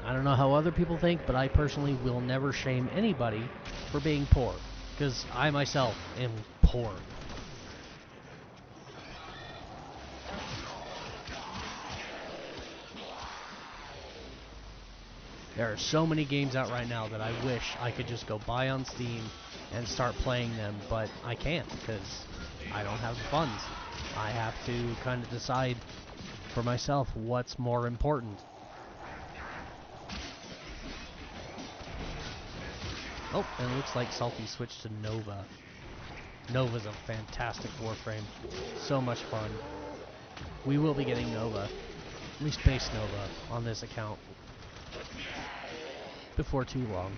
I don't know how other people think, but I personally will never shame anybody for being poor, because I myself am poor. There are so many games out right now that I wish I could just go buy on Steam and start playing them, but I can't because I don't have the funds. I have to kind of decide for myself what's more important. Oh, and it looks like Salty switched to Nova. Nova's a fantastic Warframe. So much fun. We will be getting Nova, at least base Nova, on this account before too long.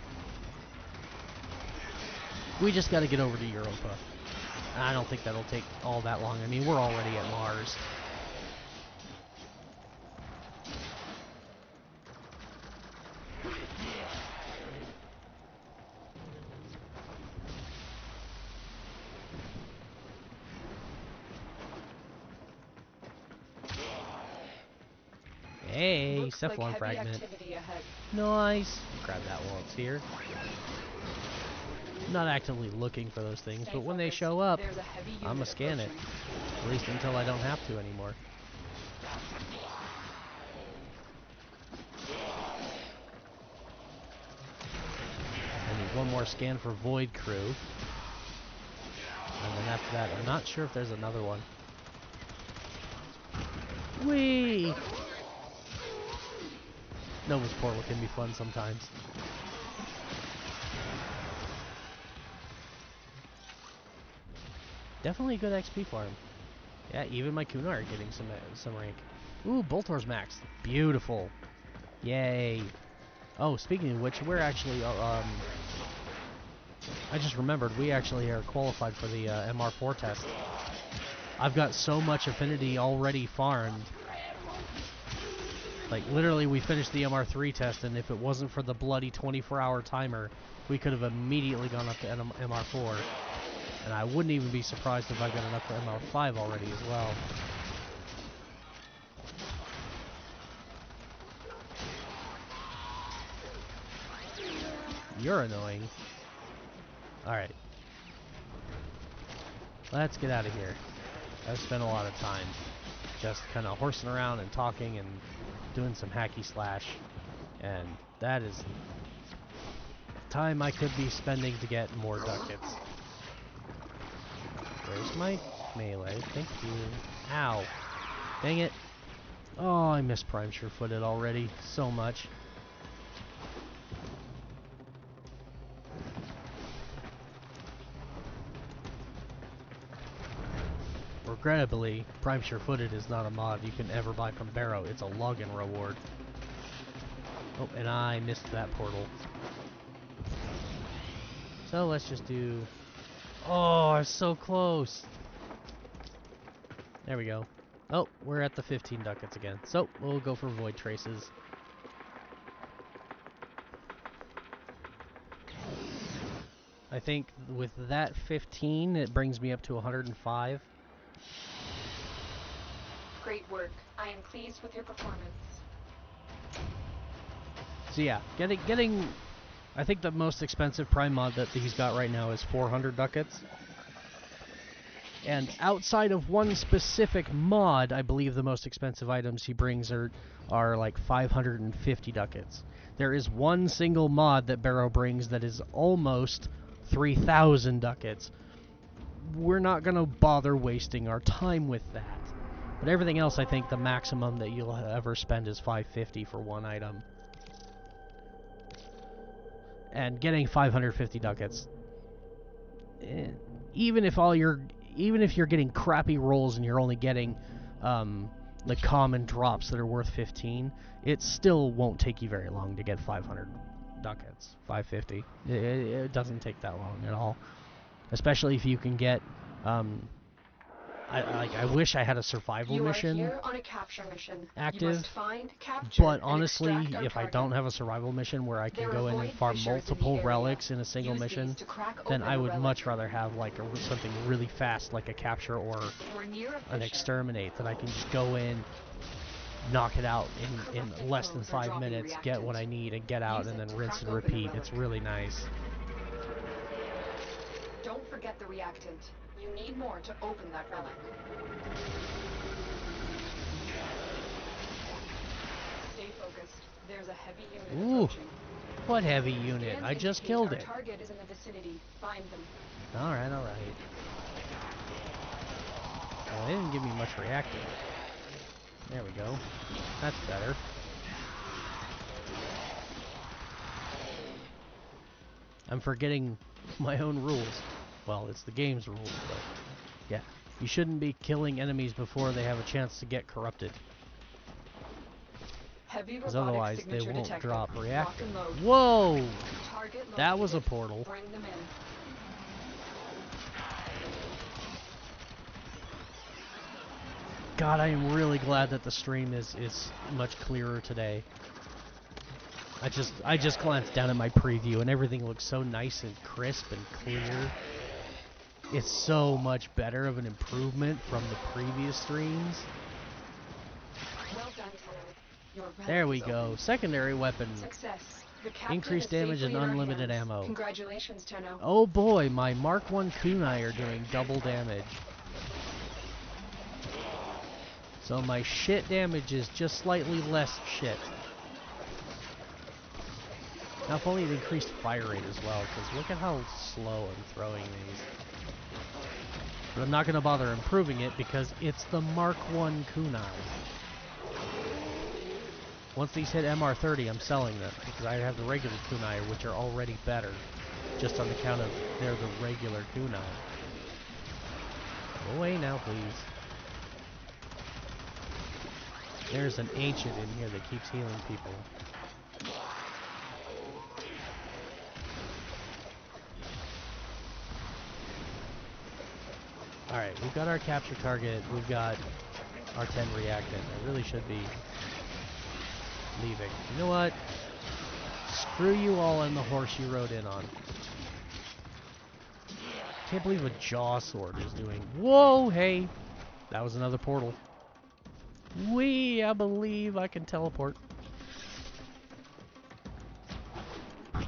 We just got to get over to Europa. I don't think that'll take all that long. I mean, we're already at Mars. Hey, Cephalon fragment. Nice. Grab that while it's here. I'm not actively looking for those things, but when they show up, I'm gonna scan it. At least until I don't have to anymore. I need one more scan for Void Crew. And then after that, I'm not sure if there's another one. Whee! Nova's portal can be fun sometimes. Definitely a good XP farm. Yeah, even my Kunar are getting some rank. Ooh, Boltor's max. Beautiful. Yay. Oh, speaking of which, we're actually, I just remembered, we actually are qualified for the MR4 test. I've got so much affinity already farmed. Like, literally, we finished the MR3 test, and if it wasn't for the bloody 24-hour timer, we could have immediately gone up to MR4. And I wouldn't even be surprised if I got it up to MR5 already as well. You're annoying. Alright. Let's get out of here. I've spent a lot of time just kind of horsing around and talking and doing some hacky slash, and that is time I could be spending to get more ducats. Where's my melee? Thank you. Ow. Dang it. Oh, I missed Prime Sure-Footed already so much. Regrettably, Prime Sure-Footed is not a mod you can ever buy from Barrow. It's a login reward. Oh, and I missed that portal. So let's just do... Oh, I'm so close. There we go. Oh, we're at the 15 ducats again. So, we'll go for void traces. I think with that 15, it brings me up to 105. Great work. I am pleased with your performance. So yeah, getting I think the most expensive prime mod that he's got right now is 400 ducats. And outside of one specific mod, I believe the most expensive items he brings are like 550 ducats. There is one single mod that Barrow brings that is almost 3,000 ducats. We're not going to bother wasting our time with that. But everything else, I think the maximum that you'll ever spend is 550 for one item. And getting 550 ducats, even if you're getting crappy rolls and you're only getting the common drops that are worth 15, it still won't take you very long to get 500 ducats. 550. It doesn't take that long at all. Especially if you can get I wish I had a survival mission here on a capture mission. active, you must find, capture, but honestly, if I don't have a survival mission where I can go in and farm multiple relics in a single mission, then I would much rather have like something really fast like a capture or an exterminate that I can just go in, knock it out in less than 5 minutes, get what I need, and get out, and then rinse and repeat. It's really nice. Don't forget the reactant. You need more to open that relic. Stay focused. There's a heavy unit approaching. What heavy unit? I just killed it. Target is in the vicinity. Find them. Alright. Well, they didn't give me much reactant. There we go. That's better. I'm forgetting my own rules. Well, it's the game's rules, but yeah. You shouldn't be killing enemies before they have a chance to get corrupted. Because otherwise they won't drop reactant. Whoa! That was a portal. Bring them in. God, I am really glad that the stream is much clearer today. I just glanced down at my preview and everything looks so nice and crisp and clear. It's so much better of an improvement from the previous streams. Well done, Your there we go. Secondary weapon. Success. Increased damage and unlimited ammo. Congratulations, Tenno. Oh boy, my Mark 1 kunai are doing double damage. So my shit damage is just slightly less shit. Now if only it increased fire rate as well, because look at how slow I'm throwing these. But I'm not going to bother improving it because it's the Mark 1 kunai. Once these hit MR30, I'm selling them, because I have the regular kunai, which are already better, just on account of they're the regular kunai. Go away now, please. There's an ancient in here that keeps healing people. Alright, we've got our capture target, we've got our 10 reactant. I really should be leaving. You know what? Screw you all and the horse you rode in on. Can't believe a jaw sword is doing. Whoa, hey! That was another portal. Whee! I believe I can teleport.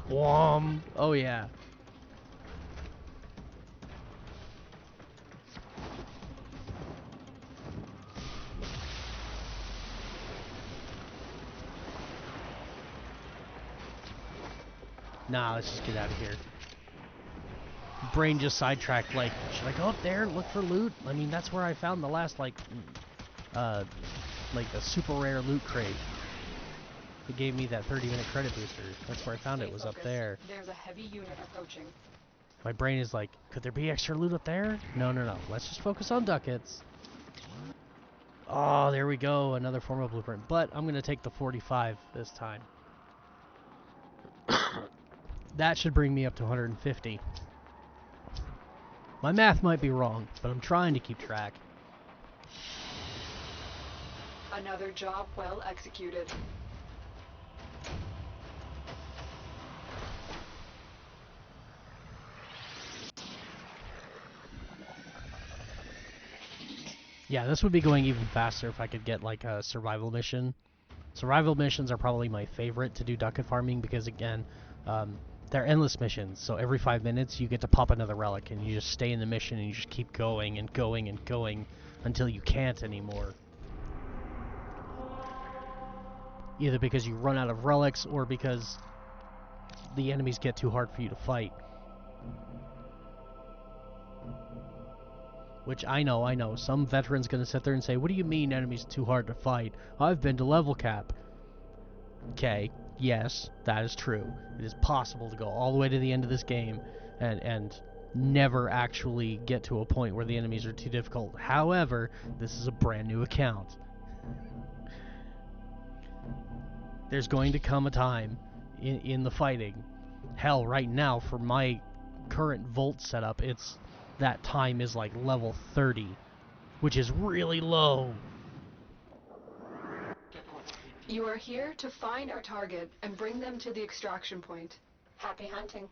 Whom! Oh yeah. Nah, let's just get out of here. Brain just sidetracked, like, should I go up there and look for loot? I mean, that's where I found the last, like the super rare loot crate. It gave me that 30-minute credit booster. That's where I found it, was up there. There's a heavy unit approaching. My brain is like, could there be extra loot up there? No. Let's just focus on ducats. Oh, there we go. Another form of blueprint. But I'm going to take the 45 this time. That should bring me up to 150. My math might be wrong, but I'm trying to keep track. Another job well executed. Yeah, this would be going even faster if I could get like a survival mission. Survival missions are probably my favorite to do ducat farming because, again, they're endless missions. So every 5 minutes you get to pop another relic and you just stay in the mission and you just keep going and going and going until you can't anymore. Either because you run out of relics or because the enemies get too hard for you to fight. Which I know. Some veteran's gonna sit there and say, what do you mean enemies too hard to fight? I've been to level cap. Okay, yes, that is true. It is possible to go all the way to the end of this game and never actually get to a point where the enemies are too difficult. However, this is a brand new account. There's going to come a time in the fighting. Hell, right now, for my current Volt setup, that time is like level 30, which is really low. You are here to find our target and bring them to the extraction point. Happy hunting.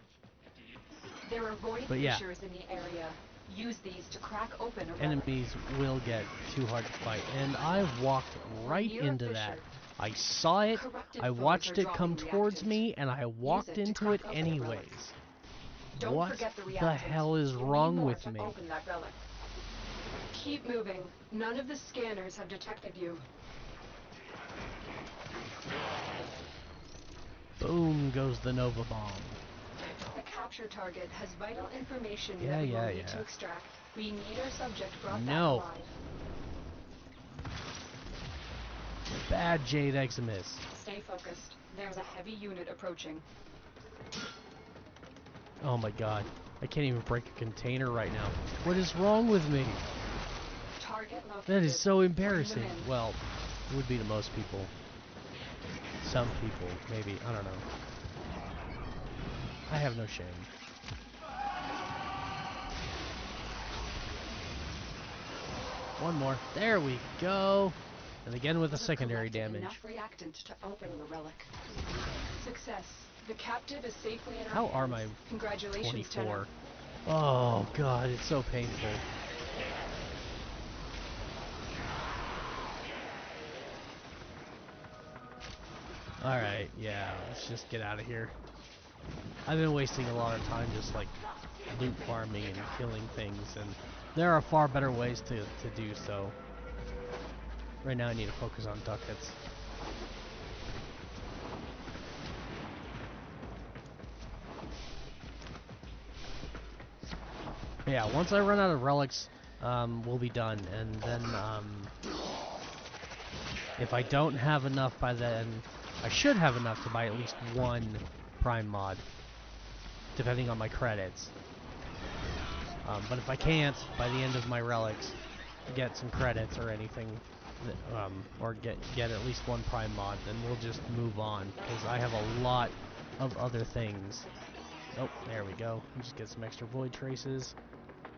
There are void fissures in the area. Use these to crack open a relic. Enemies will get too hard to fight, and I walked right into that. I saw it, I watched it come towards me, and I walked into it anyways. What the hell is wrong with me? Keep moving. None of the scanners have detected you. Boom goes the Nova Bomb. The capture target has vital information Yeah, that we yeah, will need yeah. to extract. We need our subject brought back No. alive. Bad Jade Eximus. Stay focused. There's a heavy unit approaching. Oh my god. I can't even break a container right now. What is wrong with me? Target located. That is so embarrassing. Well, it would be to most people. Some people, maybe. I don't know. I have no shame. One more. There we go. And again with the secondary damage. Enough reactant to open the relic. Success. The captive is safely in our How hands. are my Congratulations, 24? Tenor. Oh god, it's so painful. Alright, yeah, let's just get out of here. I've been wasting a lot of time just like loot farming and killing things, and there are far better ways to do so. Right now I need to focus on ducats. Yeah, once I run out of relics, we'll be done, and then if I don't have enough by then, I should have enough to buy at least one Prime mod, depending on my credits. But if I can't, by the end of my relics, get some credits or anything, or get at least one Prime mod, then we'll just move on, because I have a lot of other things. Oh, there we go. Just get some extra void traces.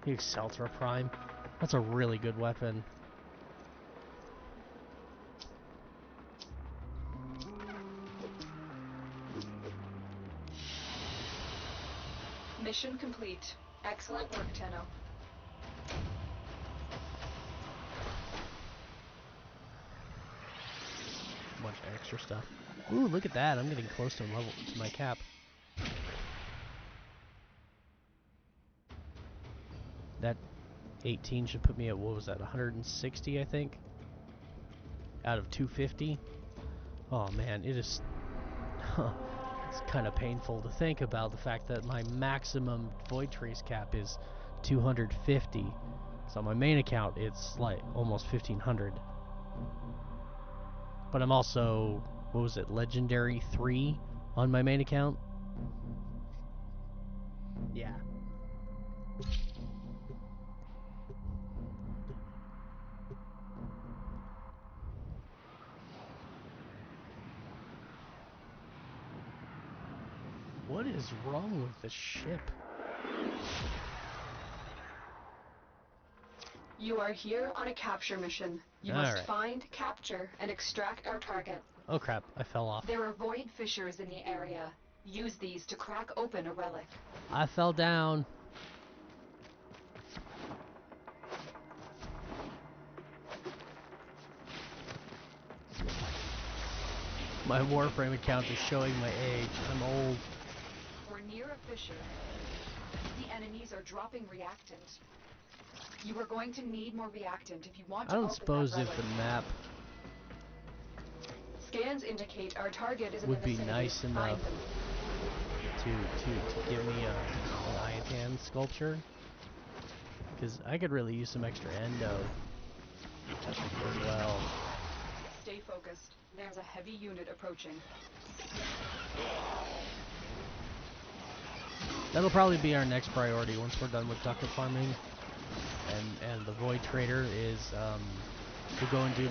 The Exceltra Prime. That's a really good weapon. Mission complete. Excellent work, Tenno. Bunch of extra stuff. Ooh, look at that. I'm getting close to my cap. That 18 should put me at, what was that, 160, I think? Out of 250? Oh man, it is... it's kind of painful to think about the fact that my maximum void trace cap is 250. So on my main account, it's like almost 1500. But I'm also, what was it, Legendary 3 on my main account? Yeah. What is wrong with the ship? You are here on a capture mission. You must find, capture, and extract our target. Oh crap, I fell off. There are void fissures in the area. Use these to crack open a relic. I fell down. My Warframe account is showing my age. I'm old. We're near a fissure. The enemies are dropping reactant. You are going to need more reactant if you want to I don't suppose if the map scans indicate our target is in would the be nice enough to give me an Iatan sculpture, because I could really use some extra endo as well. Stay focused. There's a heavy unit approaching. That'll probably be our next priority once we're done with ducat farming, and the Void Trader is to go and do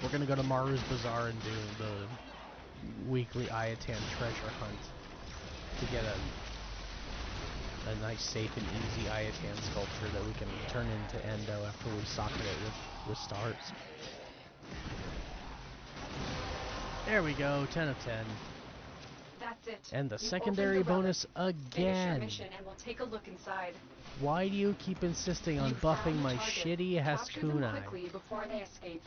we're gonna go to Maru's Bazaar and do the weekly Iatan treasure hunt to get a nice, safe and easy Iatan sculpture that we can turn into endo after we socket it with stars. There we go, 10 of 10. That's it. And the secondary bonus again. Finish your mission and we'll take a look inside. Why do you keep insisting on buffing my shitty Haskuni? Quickly before they escape.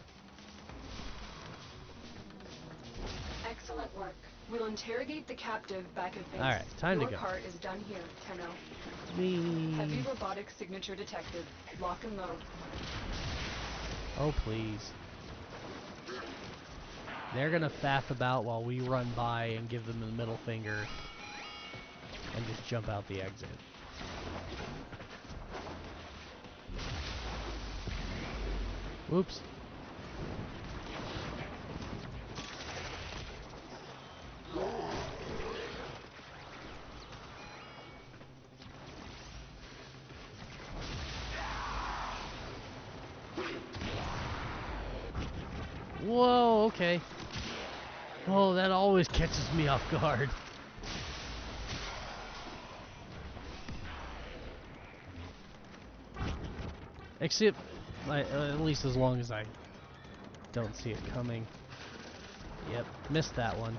Excellent work. We'll interrogate the captive back at base. Alright, time to go. Your part is done here, Tenno. Whee. Heavy robotic signature detected. Lock and load. Oh, please. They're gonna faff about while we run by and give them the middle finger and just jump out the exit. Whoops. Whoa, okay. Oh, that always catches me off guard. Except, at least as long as I don't see it coming. Yep, missed that one.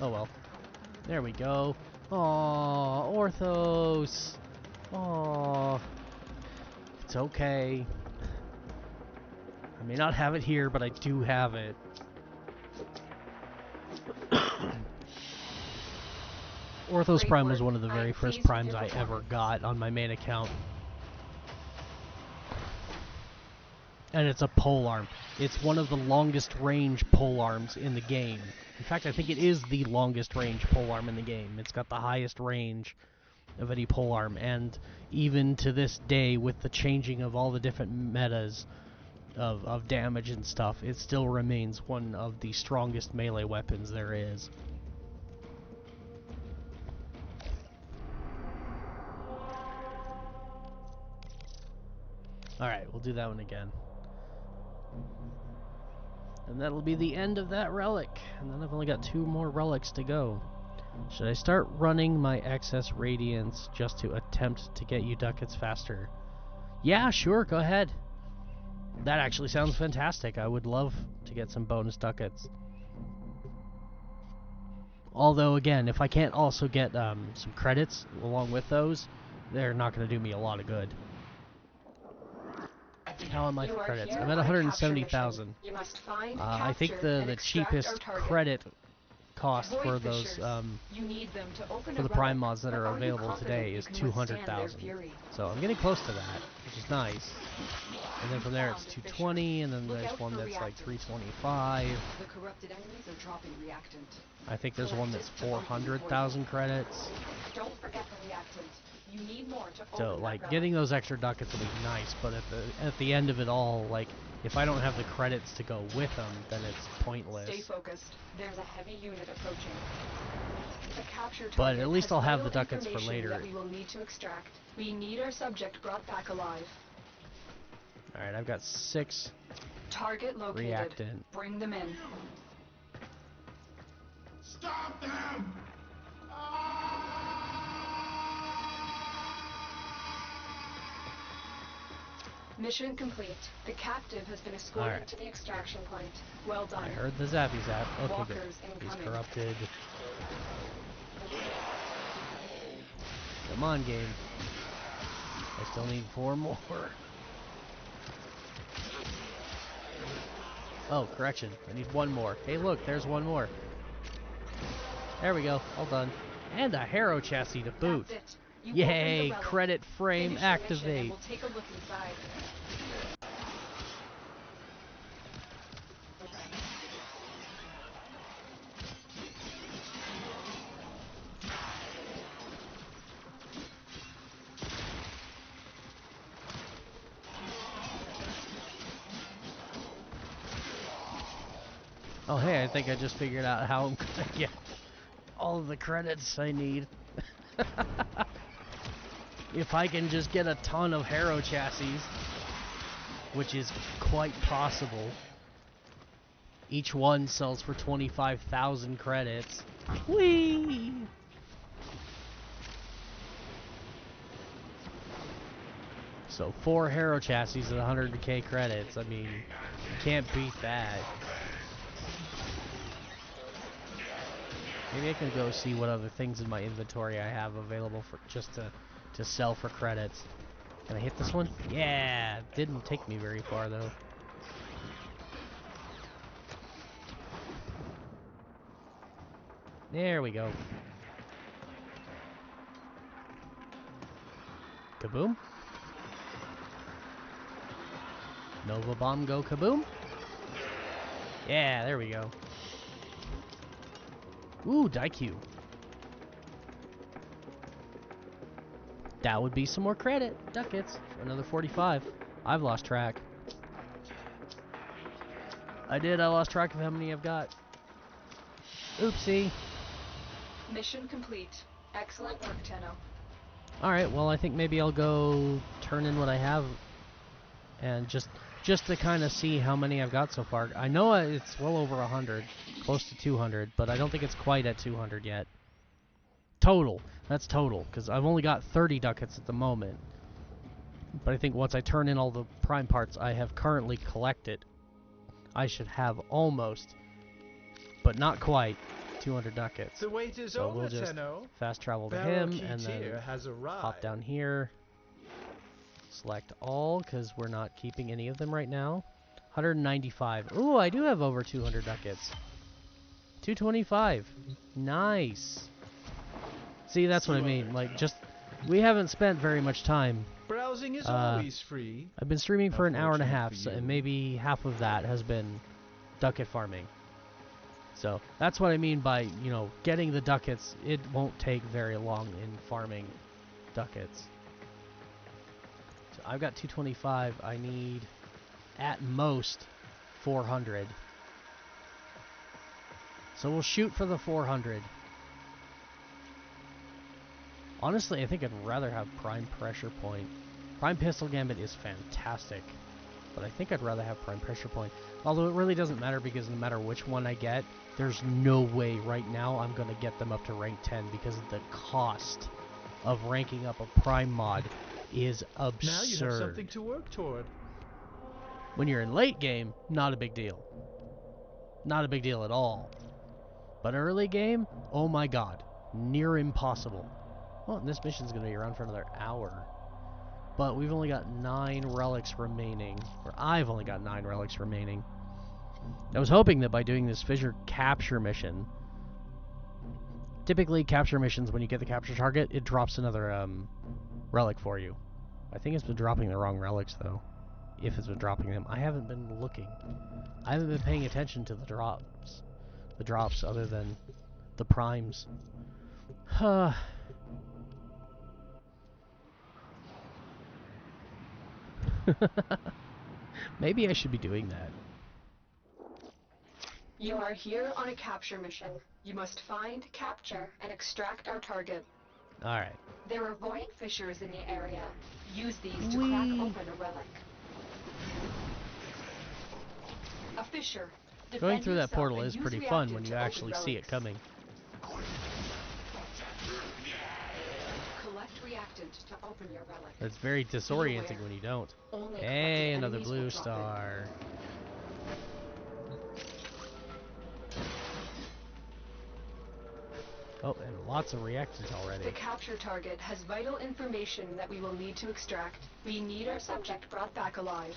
Oh well. There we go. Aww, Orthos. Aww. It's okay. I may not have it here, but I do have it. Orthos Prime was one of the very first primes I ever got on my main account. And it's a polearm. It's one of the longest range polearms in the game. In fact, I think it is the longest range polearm in the game. It's got the highest range of any polearm, and even to this day, with the changing of all the different metas of damage and stuff, it still remains one of the strongest melee weapons there is. Alright, we'll do that one again. And that'll be the end of that relic. And then I've only got 2 more relics to go. Should I start running my excess radiance just to attempt to get you ducats faster? Yeah, sure, go ahead. That actually sounds fantastic. I would love to get some bonus ducats. Although, again, if I can't also get some credits along with those, they're not going to do me a lot of good. How am I for credits? I'm at 170,000. I think the cheapest credit cost for those for the prime mods that are available today is 200,000. So I'm getting close to that, which is nice. And then from there it's 220, and then there's one that's like 325. The corrupted enemies are dropping reactant. I think there's one that's 400,000 credits. Don't forget the reactant. You need more to So like getting those extra ducats will be nice, but at the end of it all, like if I don't have the credits to go with them, then it's pointless. Stay focused. There's a heavy unit approaching. The capture but at least I'll have the ducats for later. That we will need to extract. We need our subject brought back alive. All right, I've got 6 target located. Reactant. Bring them in. Stop them! Mission complete. The captive has been escorted to the extraction point. Well done. I heard the zappy zap. Okay, Walkers good. He's incoming. corrupted. Come on, game. I still need 4 more. Oh, correction. I need 1 more. Hey, look, there's 1 more. There we go. All done. And a Harrow chassis to boot. That's it. You Yay! opened the relic. Credit frame Finish your mission activate. and we'll take a look inside. Oh, hey, I think I just figured out how I'm gonna get all of the credits I need. If I can just get a ton of Harrow chassis, which is quite possible. Each one sells for 25,000 credits. Whee! So 4 Harrow chassis at 100k credits. I mean, you can't beat that. Maybe I can go see what other things in my inventory I have available for just to sell for credits. Can I hit this one? Yeah, didn't take me very far though. There we go. Kaboom. Nova Bomb go kaboom. Yeah, there we go. Ooh, Daikyu. That would be some more credit. Ducats. Another 45. I've lost track. I lost track of how many I've got. Oopsie. Mission complete. Excellent work, Tenno. Alright, well I think maybe I'll go turn in what I have and just to kind of see how many I've got so far. I know it's well over 100, close to 200, but I don't think it's quite at 200 yet. Total. That's total, because I've only got 30 ducats at the moment. But I think once I turn in all the prime parts I have currently collected, I should have almost, but not quite, 200 ducats. The wait is So over, we'll just Tenno. fast travel to Barrel him key and then tier has arrived. hop down here. Select all, because we're not keeping any of them right now. 195. Ooh, I do have over 200 ducats. 225. Nice. See, that's what I mean. Like, just, we haven't spent very much time. Browsing is always free. I've been streaming for an hour and a half, so, and maybe half of that has been ducat farming. So, that's what I mean by, you know, getting the ducats. It won't take very long in farming ducats. So I've got 225. I need, at most, 400. So we'll shoot for the 400. Honestly, I think I'd rather have Prime Pressure Point. Prime Pistol Gambit is fantastic, but I think I'd rather have Prime Pressure Point. Although it really doesn't matter, because no matter which one I get, there's no way right now I'm going to get them up to rank 10, because the cost of ranking up a Prime mod is absurd. Now you have something to work toward. When you're in late game, not a big deal. Not a big deal at all. But early game, oh my god, near impossible. Well, this mission's going to be around for another hour. But we've only got 9 relics remaining. Or I've only got 9 relics remaining. I was hoping that by doing this fissure capture mission... Typically, capture missions, when you get the capture target, it drops another relic for you. I think it's been dropping the wrong relics, though. If it's been dropping them. I haven't been looking. I haven't been paying attention to the drops. The drops, other than the primes. Huh. Maybe I should be doing that. You are here on a capture mission. You must find, capture, and extract our target. Alright. There are void fissures in the area. Use these to crack open a relic. A fissure. Going through that portal is pretty fun when you actually see it coming. Collect reactants reactant to open your relic. It's very disorienting when you don't. Only Hey, corrupted another enemies blue will drop star. Oh, and lots of reactants already. The capture target has vital information that we will need to extract. We need our subject brought back alive.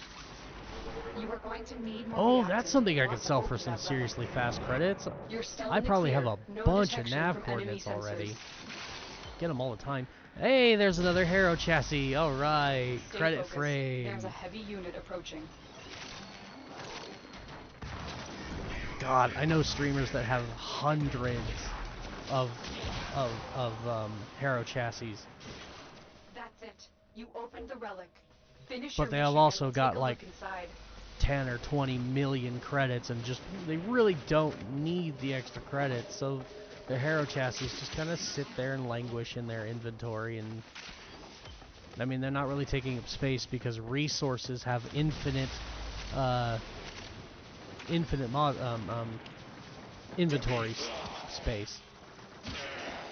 You are going to need more Oh, reactants that's something if I you could want to sell open for some that relic. seriously fast credits. You're still I in the probably have clear. a No bunch of detection nav from enemy coordinates already. sensors. Get them all the time. Hey, there's another Harrow chassis. All right, Stay credit focused. frame. There's a heavy unit approaching. God, I know streamers that have hundreds of Harrow chassis. That's it. You opened the relic. Finish But your they mission have and also we'll got take a like look inside. 10 or 20 million credits, and just they really don't need the extra credits, so the Harrow chassis just kind of sit there and languish in their inventory. And I mean, they're not really taking up space because resources have infinite inventory space.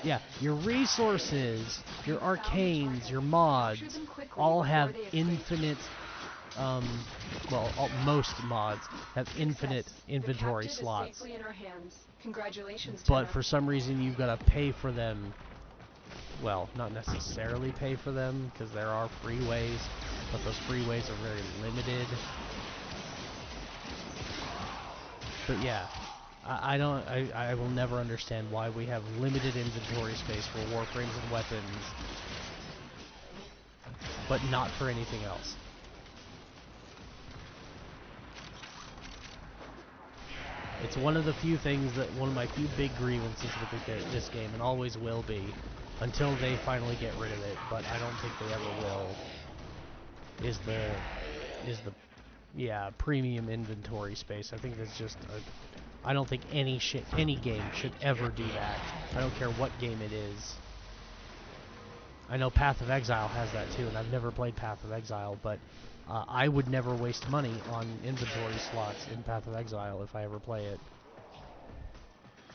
Yeah, your resources, your arcanes, your mods all have infinite well, most mods have infinite inventory slots. But for some reason you've got to pay for them. Well, not necessarily pay for them, because there are freeways, but those freeways are very limited. But yeah, I will never understand why we have limited inventory space for warframes and weapons, but not for anything else. It's one of the few things that, one of my few big grievances with this game, and always will be, until they finally get rid of it, but I don't think they ever will, is the premium inventory space. I think that's just I don't think any game should ever do that. I don't care what game it is. I know Path of Exile has that too, and I've never played Path of Exile, but I would never waste money on inventory slots in Path of Exile if I ever play it.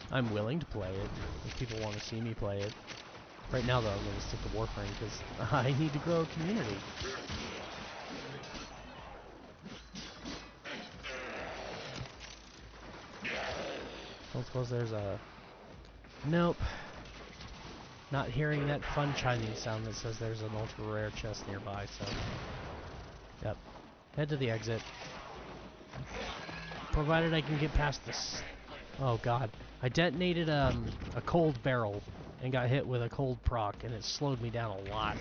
I'm willing to play it if people want to see me play it. Right now, though, I'm going to stick to Warframe because I need to grow a community. I don't suppose there's a... Nope. Not hearing that fun chiming sound that says there's an ultra rare chest nearby, so... Yep. Head to the exit. Provided I can get past this... Oh god. I detonated a cold barrel and got hit with a cold proc, and it slowed me down a lot.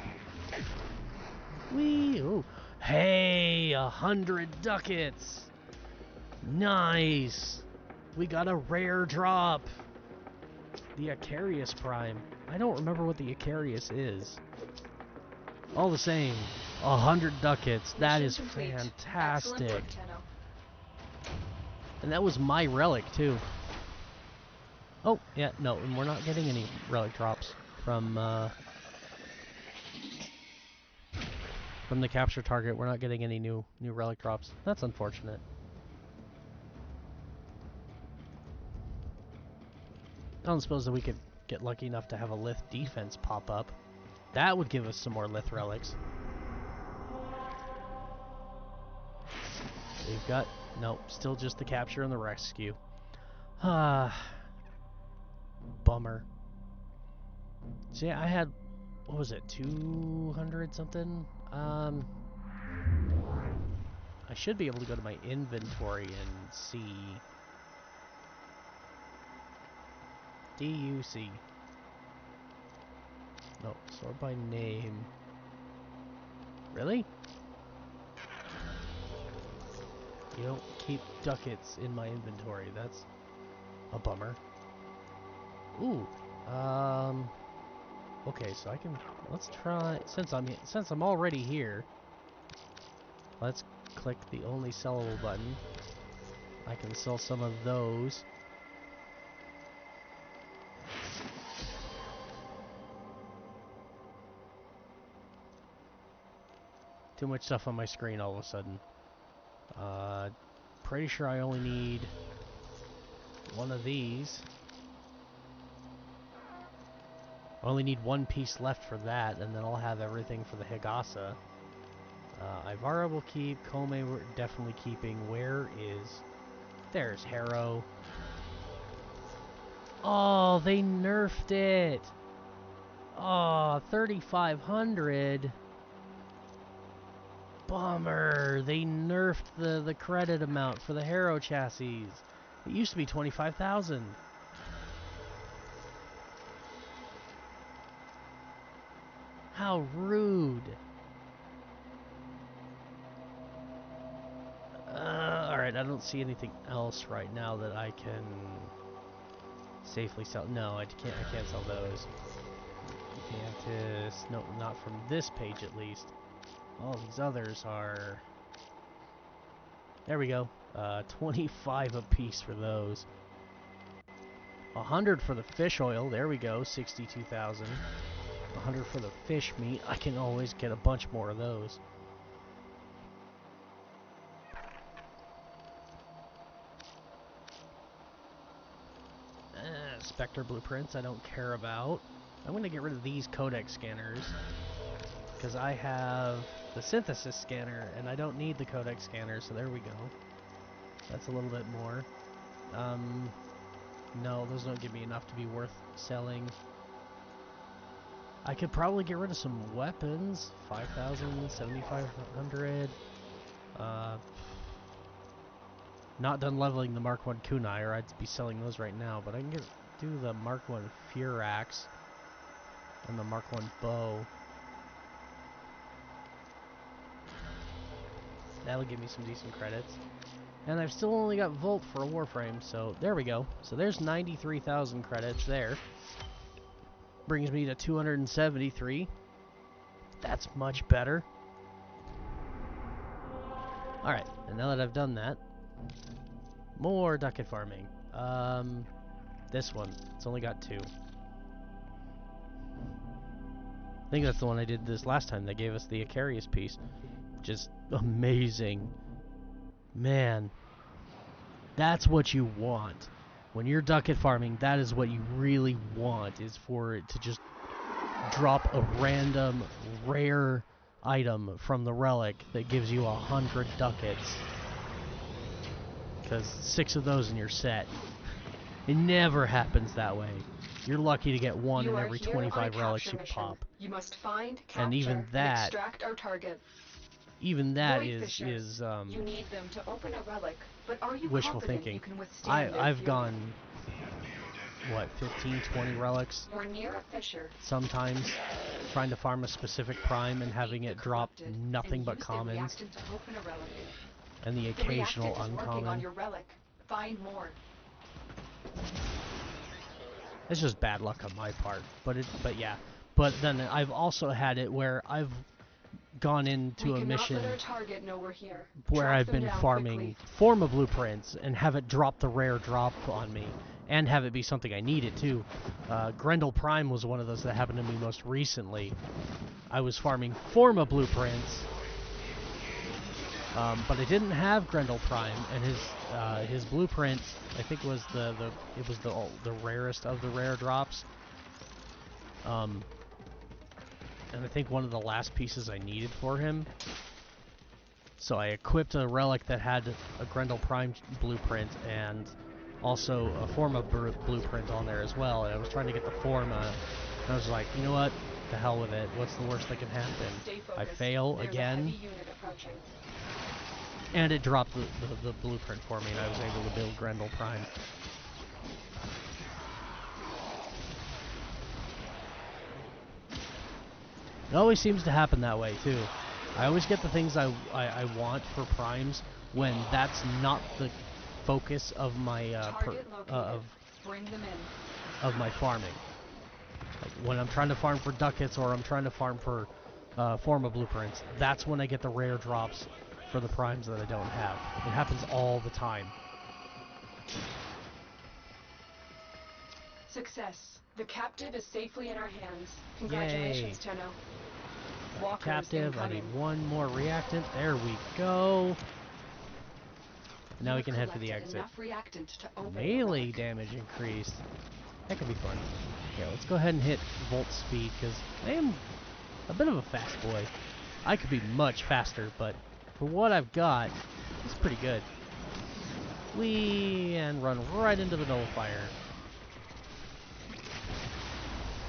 Whee! Ooh. Hey! 100 ducats! Nice! We got a rare drop! The Icarius Prime. I don't remember what the Icarius is. All the same, 100 ducats. That is fantastic. And that was my relic, too. Oh, yeah, no, and we're not getting any relic drops from the capture target. We're not getting any new relic drops. That's unfortunate. I don't suppose that we could get lucky enough to have a Lith defense pop up. That would give us some more Lith relics. We've got... Nope, still just the capture and the rescue. Ah... Bummer. See, I had... What was it? 200 something? I should be able to go to my inventory and see... DUC. No, sort by name. Really? You don't keep ducats in my inventory. That's a bummer. Ooh. Okay, so I can... Let's try... Since I'm already here, let's click the only sellable button. I can sell some of those. Too much stuff on my screen all of a sudden. Pretty sure I only need one of these. I only need one piece left for that, and then I'll have everything for the Higasa. Ivara will keep. Kome we're definitely keeping. Where is... There's Harrow. Oh, they nerfed it. Oh, 3,500. Bummer. They nerfed the credit amount for the Harrow chassis. It used to be 25,000. How rude. Alright, I don't see anything else right now that I can safely sell. No, I can't sell those. Mantis, no, not from this page at least. All these others are... There we go. 25 a piece for those. 100 for the fish oil. There we go. 62,000. 100 for the fish meat. I can always get a bunch more of those. Spectre blueprints I don't care about. I'm going to get rid of these codex scanners because I have the synthesis scanner and I don't need the codex scanner, so there we go. That's a little bit more. No, those don't give me enough to be worth selling. I could probably get rid of some weapons. 5,000, 7,500. Not done leveling the Mark 1 kunai, or I'd be selling those right now, but I can do the Mark 1 Furax and the Mark 1 bow. That'll give me some decent credits. And I've still only got Volt for a Warframe, so there we go. So there's 93,000 credits there. Brings me to 273. That's much better. Alright, and now that I've done that, more ducat farming. This one. It's only got 2. I think that's the one I did this last time. They gave us the Icarius piece. Just amazing. Man. That's what you want. When you're ducat farming, that is what you really want, is for it to just drop a random rare item from the relic that gives you 100 ducats. Because 6 of those in your set. It never happens that way. You're lucky to get 1 in every 25 relics you pop. You must find, capture, and even that, extract our target. Even that Void is fishers. You need them to open a relic, but are you wishful confident thinking. You can withstand their I've fury? gone, what, 15, 20 relics? You're near a fisher. Sometimes trying to farm a specific prime and having it drop nothing but commons. To open a relic. And the occasional the uncommon. On your relic. Find more. It's just bad luck on my part, but yeah. But then I've also had it where I've gone into a mission where I've been farming Forma blueprints and have it drop the rare drop on me, and have it be something I needed too. Grendel Prime was one of those that happened to me most recently. I was farming Forma blueprints, but I didn't have Grendel Prime, and his blueprint, I think, was the rarest of the rare drops. And I think one of the last pieces I needed for him. So I equipped a relic that had a Grendel Prime blueprint and also a Forma blueprint on there as well. And I was trying to get the Forma, and I was like, you know what? The hell with it. What's the worst that can happen? I fail again. And it dropped the blueprint for me, and I was able to build Grendel Prime. It always seems to happen that way, too. I always get the things I want for primes when that's not the focus of my of my farming. Like when I'm trying to farm for ducats or I'm trying to farm for Forma blueprints, that's when I get the rare drops for the primes that I don't have. It happens all the time. Success. The captive is safely in our hands. Congratulations, Tenno. Captive, I need one more reactant. There we go. Now we can head for the exit. Melee damage increased. That could be fun. Yeah, let's go ahead and hit Volt speed, because I am a bit of a fast boy. I could be much faster, but for what I've got, it's pretty good. Whee! And run right into the nullifier.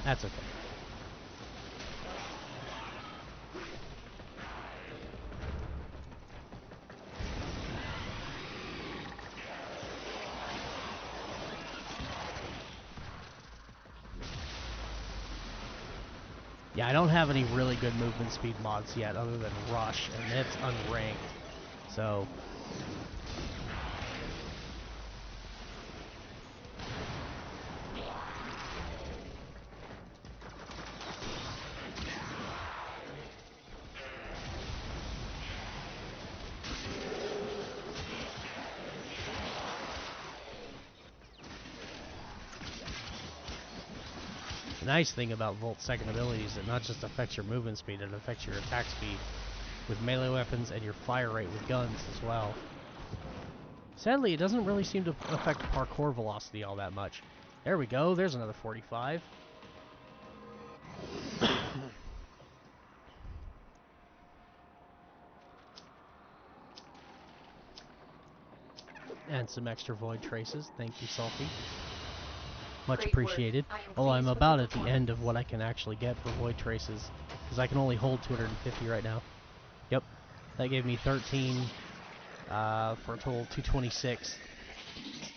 That's okay. Yeah, I don't have any really good movement speed mods yet other than Rush, and it's unranked. So the nice thing about Volt's second ability is it not just affects your movement speed, it affects your attack speed with melee weapons and your fire rate with guns as well. Sadly, it doesn't really seem to affect parkour velocity all that much. There we go, there's another 45. And some extra void traces. Thank you, Salty. Much appreciated. Although I'm about at the end of what I can actually get for void traces, because I can only hold 250 right now. Yep, that gave me 13 for a total of 226.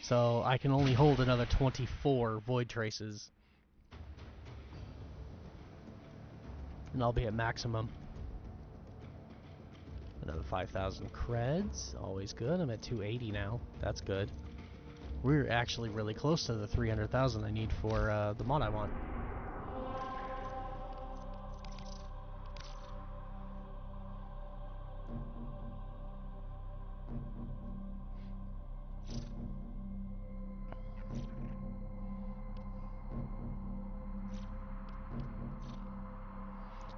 So I can only hold another 24 void traces, and I'll be at maximum. Another 5,000 creds, always good. I'm at 280 now. That's good. We're actually really close to the 300,000 I need for the mod I want.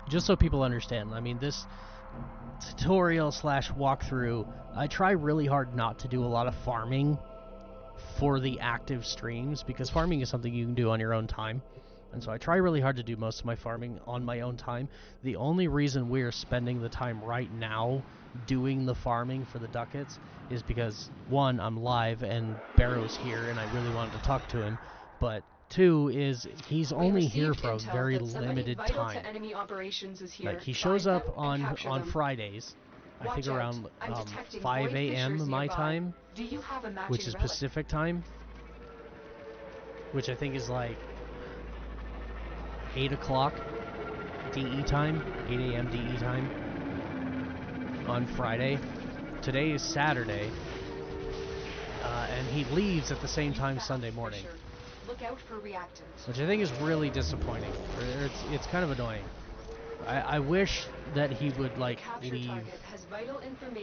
Just so people understand, I mean, this tutorial slash walkthrough, I try really hard not to do a lot of farming for the active streams, because farming is something you can do on your own time. And so I try really hard to do most of my farming on my own time. The only reason we're spending the time right now doing the farming for the ducats is because, one, I'm live and Barrow's here and I really wanted to talk to him, but two is he's only here for a very limited time. Like, he shows up on Fridays, I think around 5 a.m. my time, which is Pacific time, which I think is like 8 o'clock DE time, 8 a.m. DE time on Friday. Today is Saturday, and he leaves at the same time Sunday morning, which I think is really disappointing. It's kind of annoying. I wish that he would like leave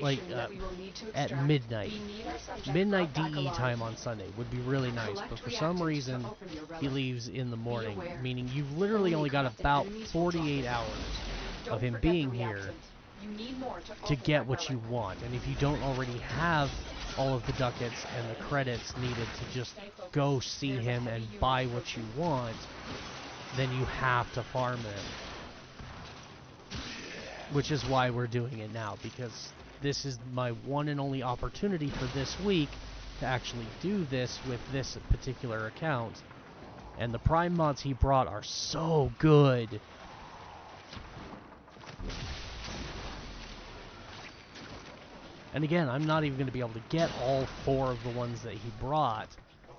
like at midnight. Midnight DE time on Sunday would be really nice, but for some reason he leaves in the morning, meaning you've literally only got about 48 hours of him being here to get what you want. And if you don't already have all of the ducats and the credits needed to just go see him and buy what you want, then you have to farm them. Which is why we're doing it now, because this is my one and only opportunity for this week to actually do this with this particular account. And the Prime mods he brought are so good. And again, I'm not even going to be able to get all 4 of the ones that he brought.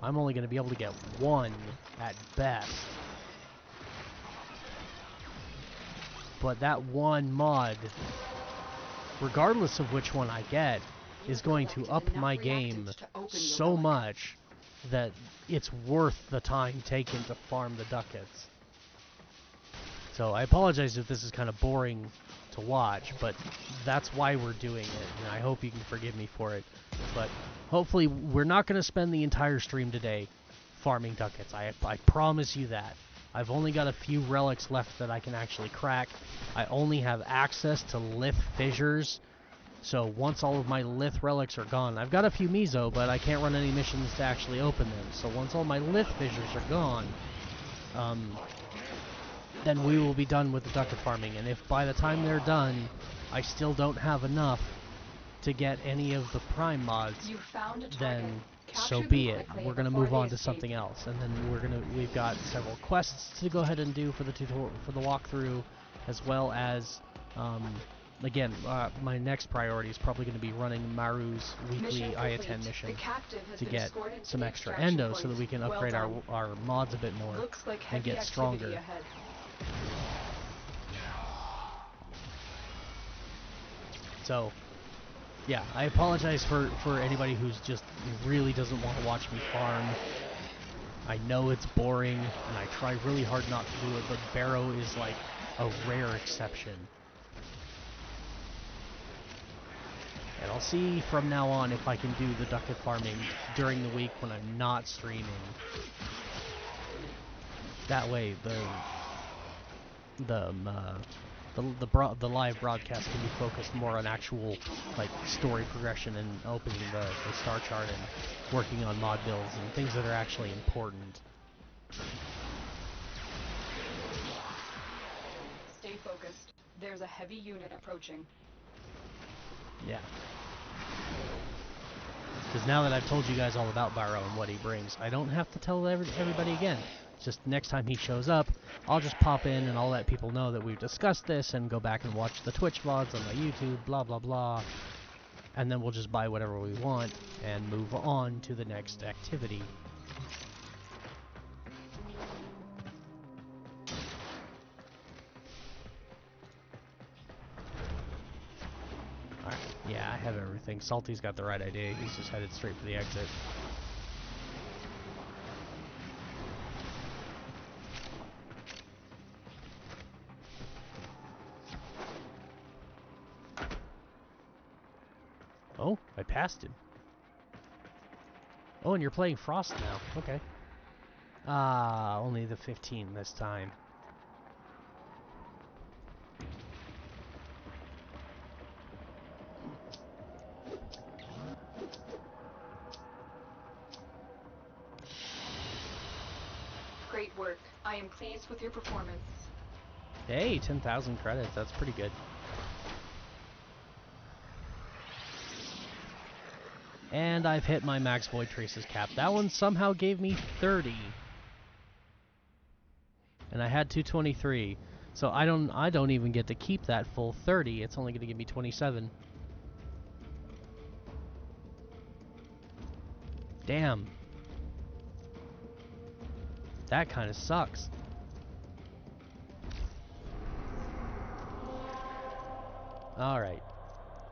I'm only going to be able to get 1 at best. But that one mod, regardless of which one I get, is going to up my game so much that it's worth the time taken to farm the ducats. So I apologize if this is kind of boring to watch, but that's why we're doing it, and I hope you can forgive me for it. But hopefully we're not going to spend the entire stream today farming ducats. I promise you that. I've only got a few relics left that I can actually crack. I only have access to lith fissures, So once all of my Lith relics are gone, I've got a few Mizo, but I can't run any missions to actually open them. So once all my Lith fissures are gone, then we will be done with the ducat farming. And if by the time they're done, I still don't have enough to get any of the prime mods, then so be it. We're gonna move on to something else, and then we've got several quests to go ahead and do for the walkthrough, as well as again, my next priority is probably going to be running Maru's weekly IA-10 mission to get some extra endo so that we can upgrade our mods a bit more and get stronger. So, yeah, I apologize for anybody who's just really doesn't want to watch me farm. I know it's boring, and I try really hard not to do it, but Barrow is like a rare exception. And I'll see from now on if I can do the ducat farming during the week when I'm not streaming. That way, the live broadcast can be focused more on actual like story progression and opening the star chart and working on mod builds and things that are actually important. Stay focused. There's a heavy unit approaching. Yeah. Because now that I've told you guys all about Barrow and what he brings, I don't have to tell everybody again. Just next time he shows up, I'll just pop in and I'll let people know that we've discussed this and go back and watch the Twitch VODs on my YouTube, blah blah blah. And then we'll just buy whatever we want and move on to the next activity. Alright, yeah, I have everything. Salty's got the right idea. He's just headed straight for the exit. Oh, I passed him. Oh, and you're playing Frost now. Okay. Ah, only the 15 this time. Great work. I am pleased with your performance. Hey, 10,000 credits. That's pretty good. And I've hit my max void traces cap. That one somehow gave me 30. And I had 223. So I don't even get to keep that full 30. It's only going to give me 27. Damn. That kind of sucks. Alright.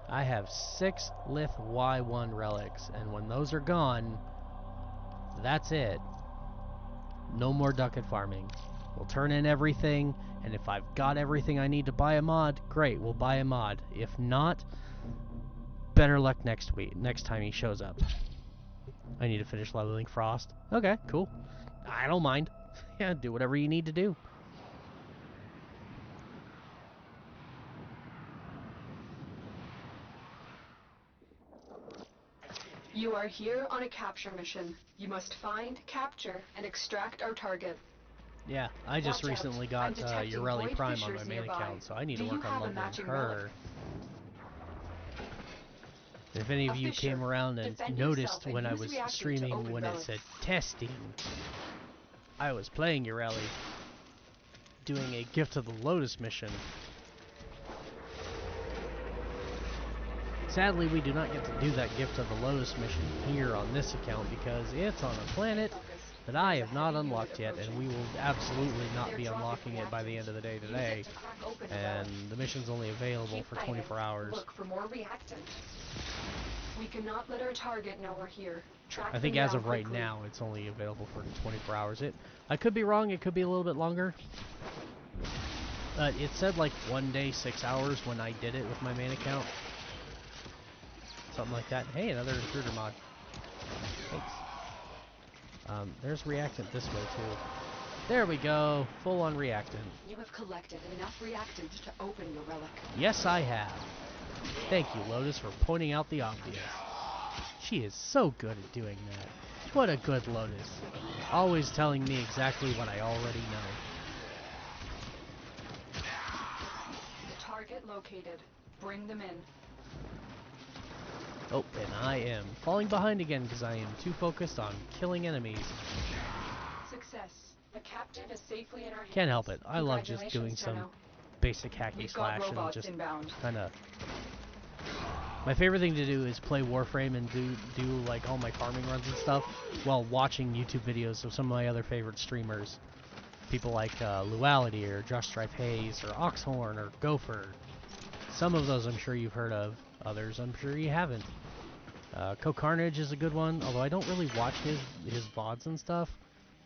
I have 6 Lith Y1 relics, and when those are gone, that's it. No more ducat farming. We'll turn in everything, and if I've got everything I need to buy a mod, great, we'll buy a mod. If not, better luck next time he shows up. I need to finish leveling Frost. Okay, cool. I don't mind. Yeah, do whatever you need to do. You are here on a capture mission. You must find, capture, and extract our target. Yeah, I just recently got Ureli Prime on my main account, so I need to work on leveling her. If any of you came around and noticed when I was streaming when it said testing, I was playing Ureli, doing a Gift of the Lotus mission. Sadly, we do not get to do that Gift of the Lotus mission here on this account because it's on a planet that I have not unlocked yet, and we will absolutely not be unlocking it by the end of the day today. And the mission's only available for 24 hours. Look for more reactant. We cannot let our target know we're here. I think as of right now, it's only available for 24 hours. I could be wrong. It could be a little bit longer. It said like 1 day, 6 hours when I did it with my main account. Something like that. Hey, another intruder mod. Thanks. There's reactant this way too. There we go. Full on reactant. You have collected enough reactant to open your relic. Yes, I have. Thank you, Lotus, for pointing out the obvious. She is so good at doing that. What a good Lotus. Always telling me exactly what I already know. Target located. Bring them in. Oh, and I am falling behind again because I am too focused on killing enemies. Success. The captain is safely in our hands. Can't help it. I love just doing some basic hacky slash and just kind of... My favorite thing to do is play Warframe and do like all my farming runs and stuff while watching YouTube videos of some of my other favorite streamers. People like Luality or Josh Strife Hayes or Oxhorn or Gopher. Some of those I'm sure you've heard of. Others I'm sure you haven't. Co-Carnage is a good one, although I don't really watch his VODs and stuff.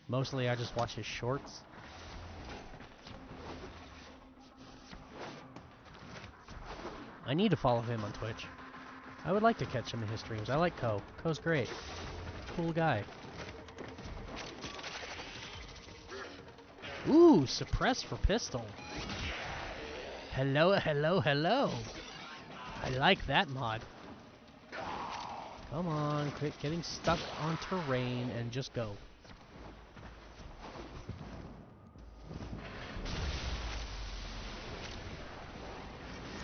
Mostly I just watch his shorts. I need to follow him on Twitch. I would like to catch some of his streams. I like Co. Co's great. Cool guy. Ooh, suppress for pistol. Hello, hello, hello. I like that mod. Come on, quit getting stuck on terrain and just go.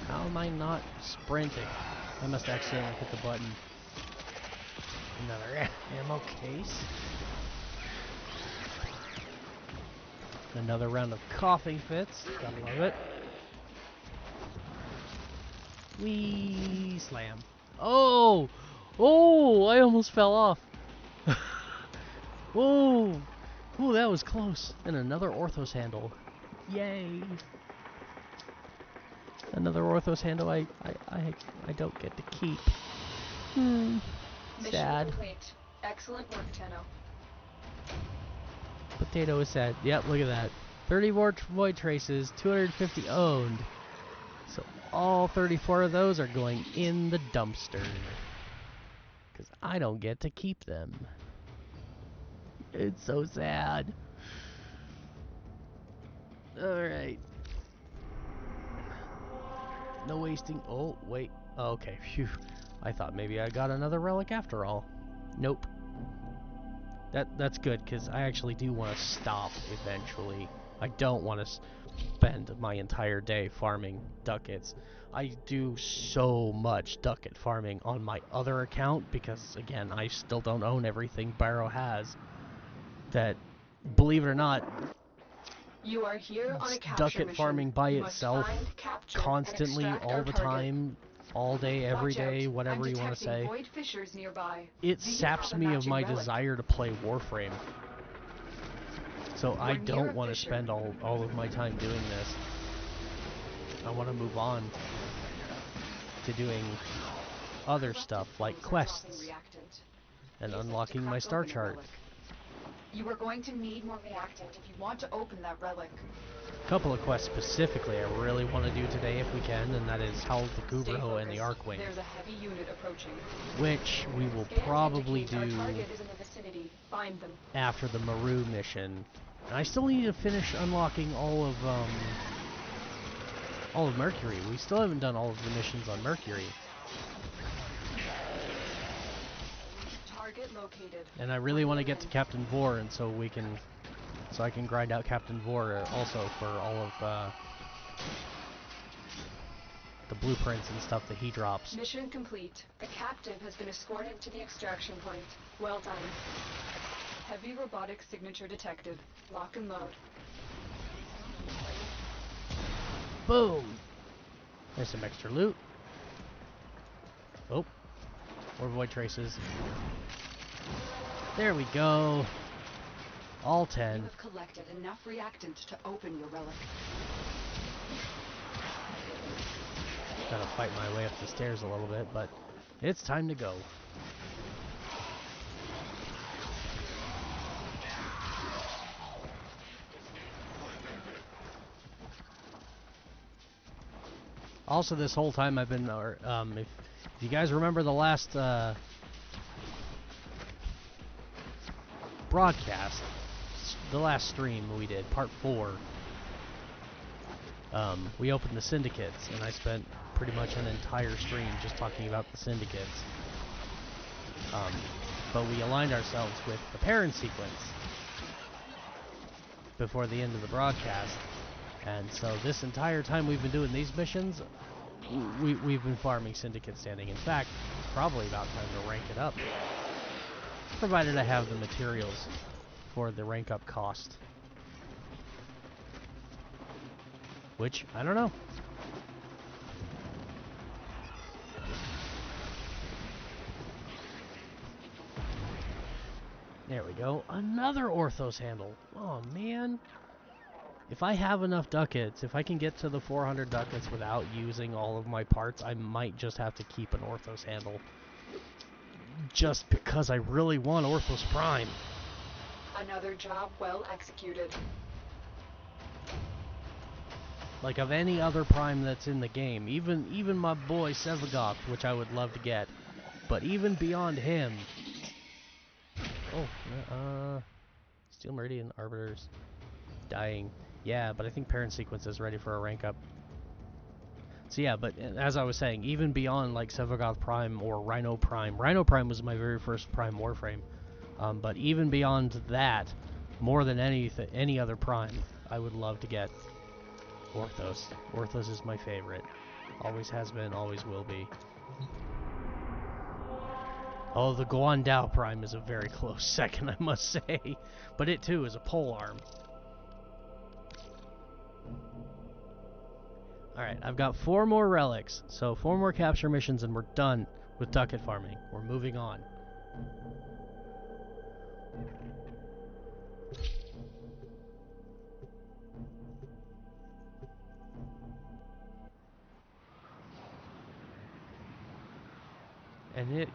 How am I not sprinting? I must accidentally hit the button. Another ammo case. Another round of coughing fits. Gotta love it. Wee slam. Oh! Oh! I almost fell off. Whoa! Ooh, that was close. And another Orthos handle. Yay! Another Orthos handle I don't get to keep. Sad. Complete. Excellent work, Tenno. Potato is sad. Yep, look at that. 30 more void traces, 250 owned. So all 34 of those are going in the dumpster. Because I don't get to keep them. It's so sad. Alright. No wasting. Oh, wait. Oh, okay. Phew. I thought maybe I got another relic after all. Nope. That's good, because I actually do want to stop eventually. I don't want to spend my entire day farming ducats. I do so much ducat farming on my other account, because, again, I still don't own everything Barrow has. That, believe it or not, you are here on a ducat farming by itself, constantly, all the time, all day, every day, whatever you want to say, it saps me of my desire to play Warframe. So I don't want to spend all of my time doing this. I want to move on to doing other stuff like quests and unlocking my star chart. You are going to need more reactant if you want to open that relic. A couple of quests specifically I really want to do today if we can, and that is Howl the Gubro and the Arcwing. There's a heavy unit approaching. Which we will probably do after the Maru mission. And I still need to finish unlocking all of Mercury. We still haven't done all of the missions on Mercury. Target located. And I really want to get to Captain Vor, and so I can grind out Captain Vor also for all of the blueprints and stuff that he drops. Mission complete. The captive has been escorted to the extraction point. Well done. Heavy robotic signature detected. Lock and load. Boom! There's some extra loot. Oh, more void traces. There we go. All 10. You have collected enough reactant to open your relic. Gotta fight my way up the stairs a little bit, but it's time to go. Also, this whole time I've been, if you guys remember the last broadcast, the last stream we did, part 4, we opened the syndicates, and I spent pretty much an entire stream just talking about the syndicates. But we aligned ourselves with the parent sequence before the end of the broadcast. And so this entire time we've been doing these missions, we've been farming syndicate standing. In fact, it's probably about time to rank it up. Provided I have the materials for the rank up cost. Which, I don't know. There we go. Another Orthos handle. Oh, man. If I have enough ducats, if I can get to the 400 ducats without using all of my parts, I might just have to keep an Orthos handle. Just because I really want Orthos Prime. Another job well executed. Like of any other Prime that's in the game, even my boy Sevagoth, which I would love to get, but even beyond him. Oh, Steel Meridian Arbiters dying. Yeah, but I think Parent Sequence is ready for a rank up. So yeah, but as I was saying, even beyond like Sevagoth Prime or Rhino Prime was my very first Prime Warframe. But even beyond that, more than any other Prime, I would love to get Orthos. Orthos is my favorite. Always has been, always will be. Oh, the Guandao Prime is a very close second, I must say. But it too is a pole arm. Alright, I've got 4 more relics, so 4 more capture missions and we're done with ducat farming. We're moving on. And it...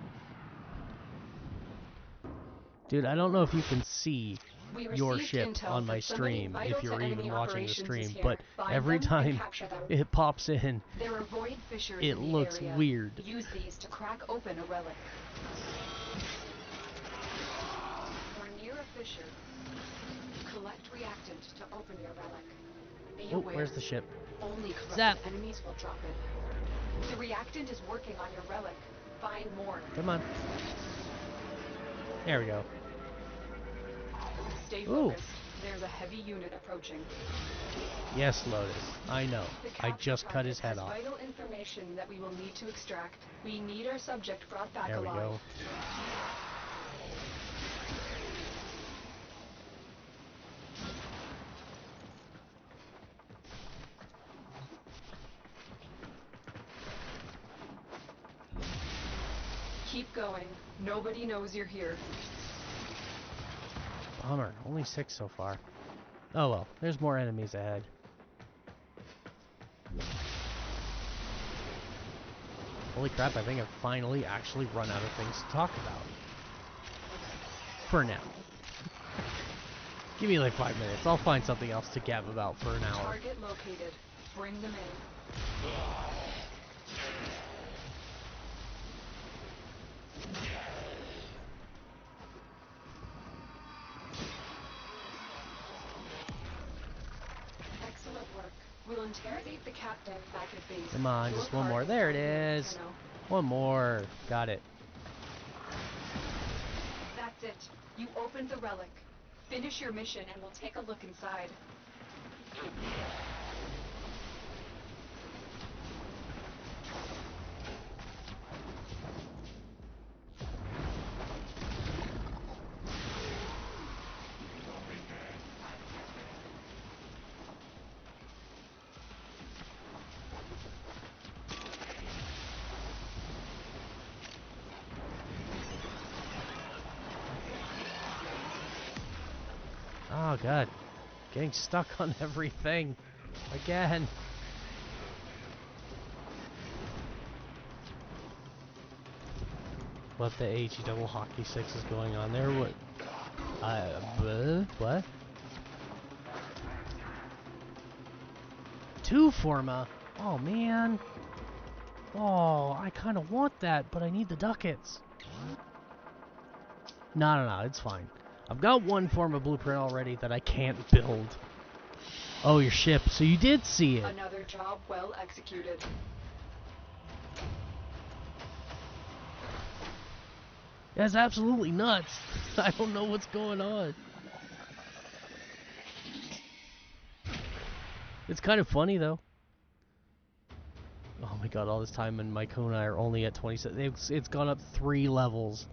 Dude, I don't know if you can see your ship on my stream, if you're even watching the stream, but every time it pops in, it looks weird. Use these to crack open a relic. We're near a fissure. Collect reactant to open your relic. Be aware. Where's the ship? Only corrupted enemies will drop it. The reactant is working on your relic. Find more. Come on. There we go. Stay focused. There's a heavy unit approaching. Yes, Lotus. I know. I just cut his head off. Vital information that we will need to extract. We need our subject brought back alive. There we go. Keep going. Nobody knows you're here. Bummer. Only 6 so far. Oh well. There's more enemies ahead. Holy crap, I think I've finally actually run out of things to talk about. For now. Give me like 5 minutes. I'll find something else to gab about for an hour. Target located. Bring them in. Excellent work. We'll interrogate the captain back at base. Come on, just one more. There it is. One more. Got it. That's it. You opened the relic. Finish your mission and we'll take a look inside. Oh god. Getting stuck on everything. Again. What the HE double hockey 6 is going on there? What? What? 2 Forma? Oh man. Oh, I kind of want that, but I need the ducats. No, it's fine. I've got 1 Forma blueprint already that I can't build. Oh, your ship. So you did see it. Another job well executed. That's absolutely nuts. I don't know what's going on. It's kind of funny, though. Oh my god, all this time and my kunai are only at 27. It's gone up 3 levels.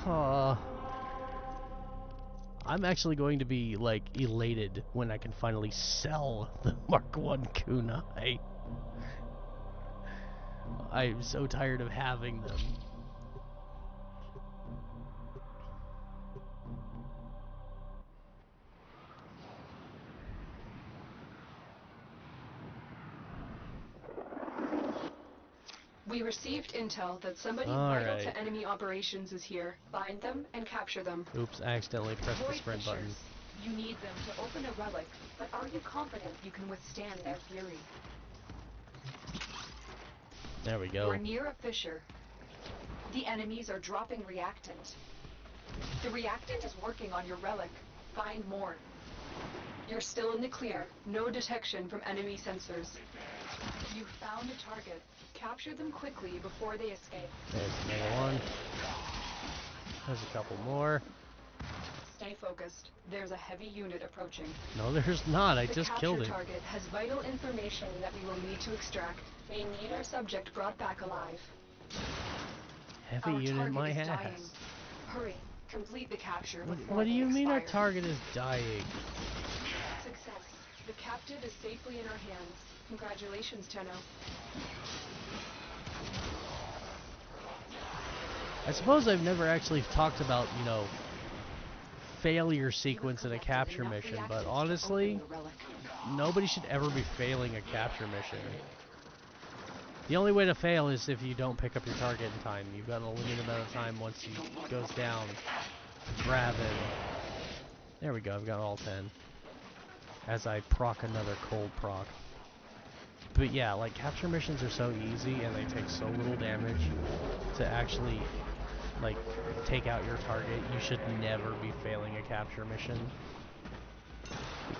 I'm actually going to be, like, elated when I can finally sell the Mark 1 kunai. I'm so tired of having them. We received intel that somebody vital to enemy operations is here. Find them and capture them. Oops, I accidentally pressed the sprint button. You need them to open a relic, but are you confident you can withstand their fury? There we go. You're near a fissure. The enemies are dropping reactant. The reactant is working on your relic. Find more. You're still in the clear. No detection from enemy sensors. You found a target. Capture them quickly before they escape. There's another one. There's a couple more. Stay focused. There's a heavy unit approaching. No, there's not. I just killed it. The capture target has vital information that we will need to extract. We need our subject brought back alive. Heavy unit my ass. Dying. Hurry. Complete the capture. What do you mean our target is dying? Success. The captive is safely in our hands. Congratulations, Tenno. I suppose I've never actually talked about, you know, failure sequence in a capture mission, but honestly, nobody should ever be failing a capture mission. The only way to fail is if you don't pick up your target in time. You've got a limited amount of time once he goes down to grab it. There we go, I've got all 10. As I proc another cold proc. But yeah, like, capture missions are so easy and they take so little damage to actually, like, take out your target. You should never be failing a capture mission.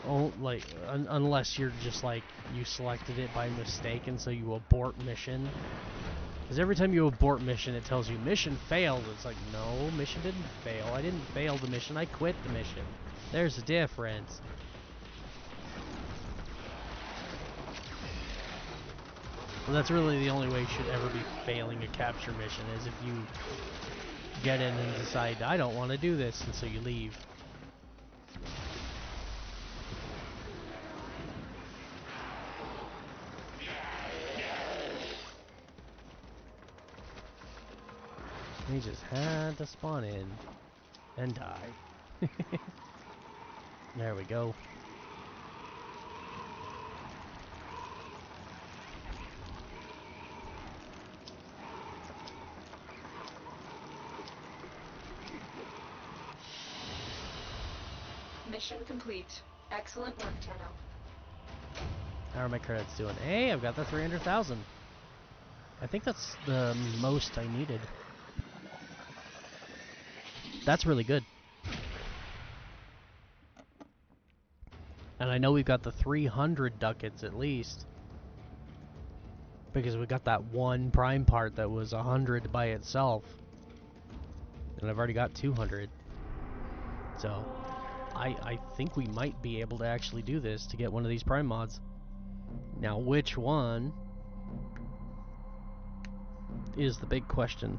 Oh, like, unless you're just like, you selected it by mistake and so you abort mission. Because every time you abort mission, it tells you mission failed. It's like, no, mission didn't fail. I didn't fail the mission. I quit the mission. There's a difference. Well, that's really the only way you should ever be failing a capture mission, is if you get in and decide, I don't want to do this, and so you leave. He just had to spawn in and die. There we go. Mission complete. Excellent work, Tenno. How are my credits doing? Hey, I've got the 300,000. I think that's the most I needed. That's really good. And I know we've got the 300 ducats at least. Because we got that one prime part that was 100 by itself. And I've already got 200. So, I think we might be able to actually do this to get one of these prime mods. Now, which one is the big question.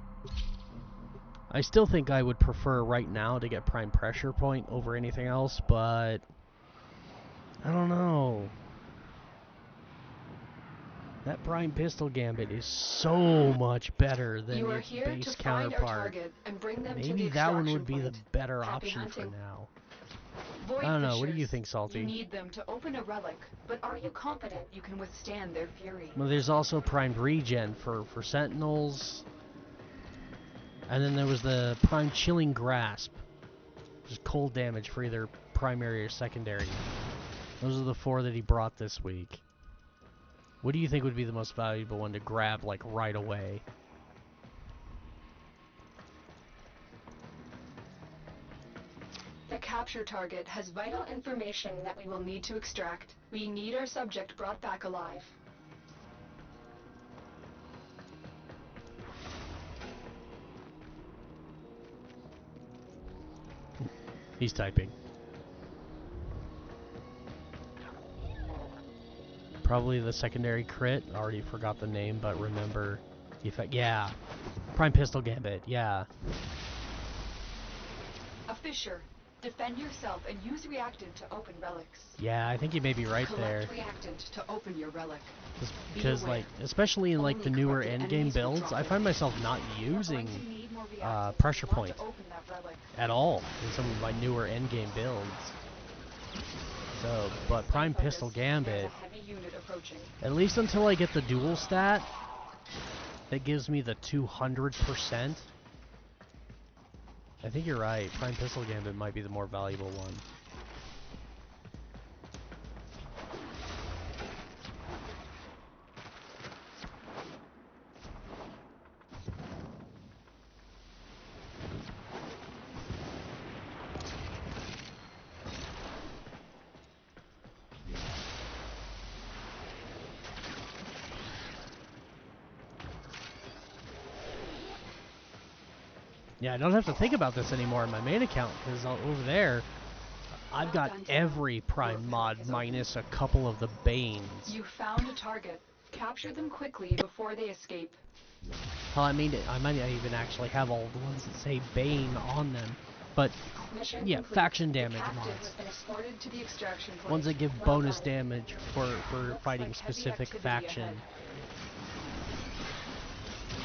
I still think I would prefer right now to get prime pressure point over anything else, but I don't know. That prime pistol gambit is so much better than its base counterpart. Maybe that one would be the better option for now. I don't know. What do you think, Salty? You need them to open a relic, but are you confident you can withstand their fury? Well, there's also primed regen for sentinels. And then there was the prime chilling grasp, which is cold damage for either primary or secondary. Those are the 4 that he brought this week. What do you think would be the most valuable one to grab, like, right away? The capture target has vital information that we will need to extract. We need our subject brought back alive. He's typing. Probably the secondary crit. Already forgot the name, but remember the effect. Yeah. Prime Pistol Gambit. Yeah. A fissure. Defend yourself and use reactant to open relics. Yeah, I think you may be right there. Collect reactant to open your relic. Because, like, especially in, like, the newer endgame builds, I find myself not using pressure points at all in some of my newer endgame builds. So, but Prime Pistol Gambit, at least until I get the dual stat, that gives me the 200%. I think you're right. Prime Pistol Gambit might be the more valuable one. Yeah, I don't have to think about this anymore in my main account, because over there, I've got every Prime mod minus a couple of the Banes. You found a target. Capture them quickly before they escape. Hell, I mean, I might even actually have all the ones that say Bane on them. But, yeah, faction damage mods. Ones that give bonus damage for fighting specific faction.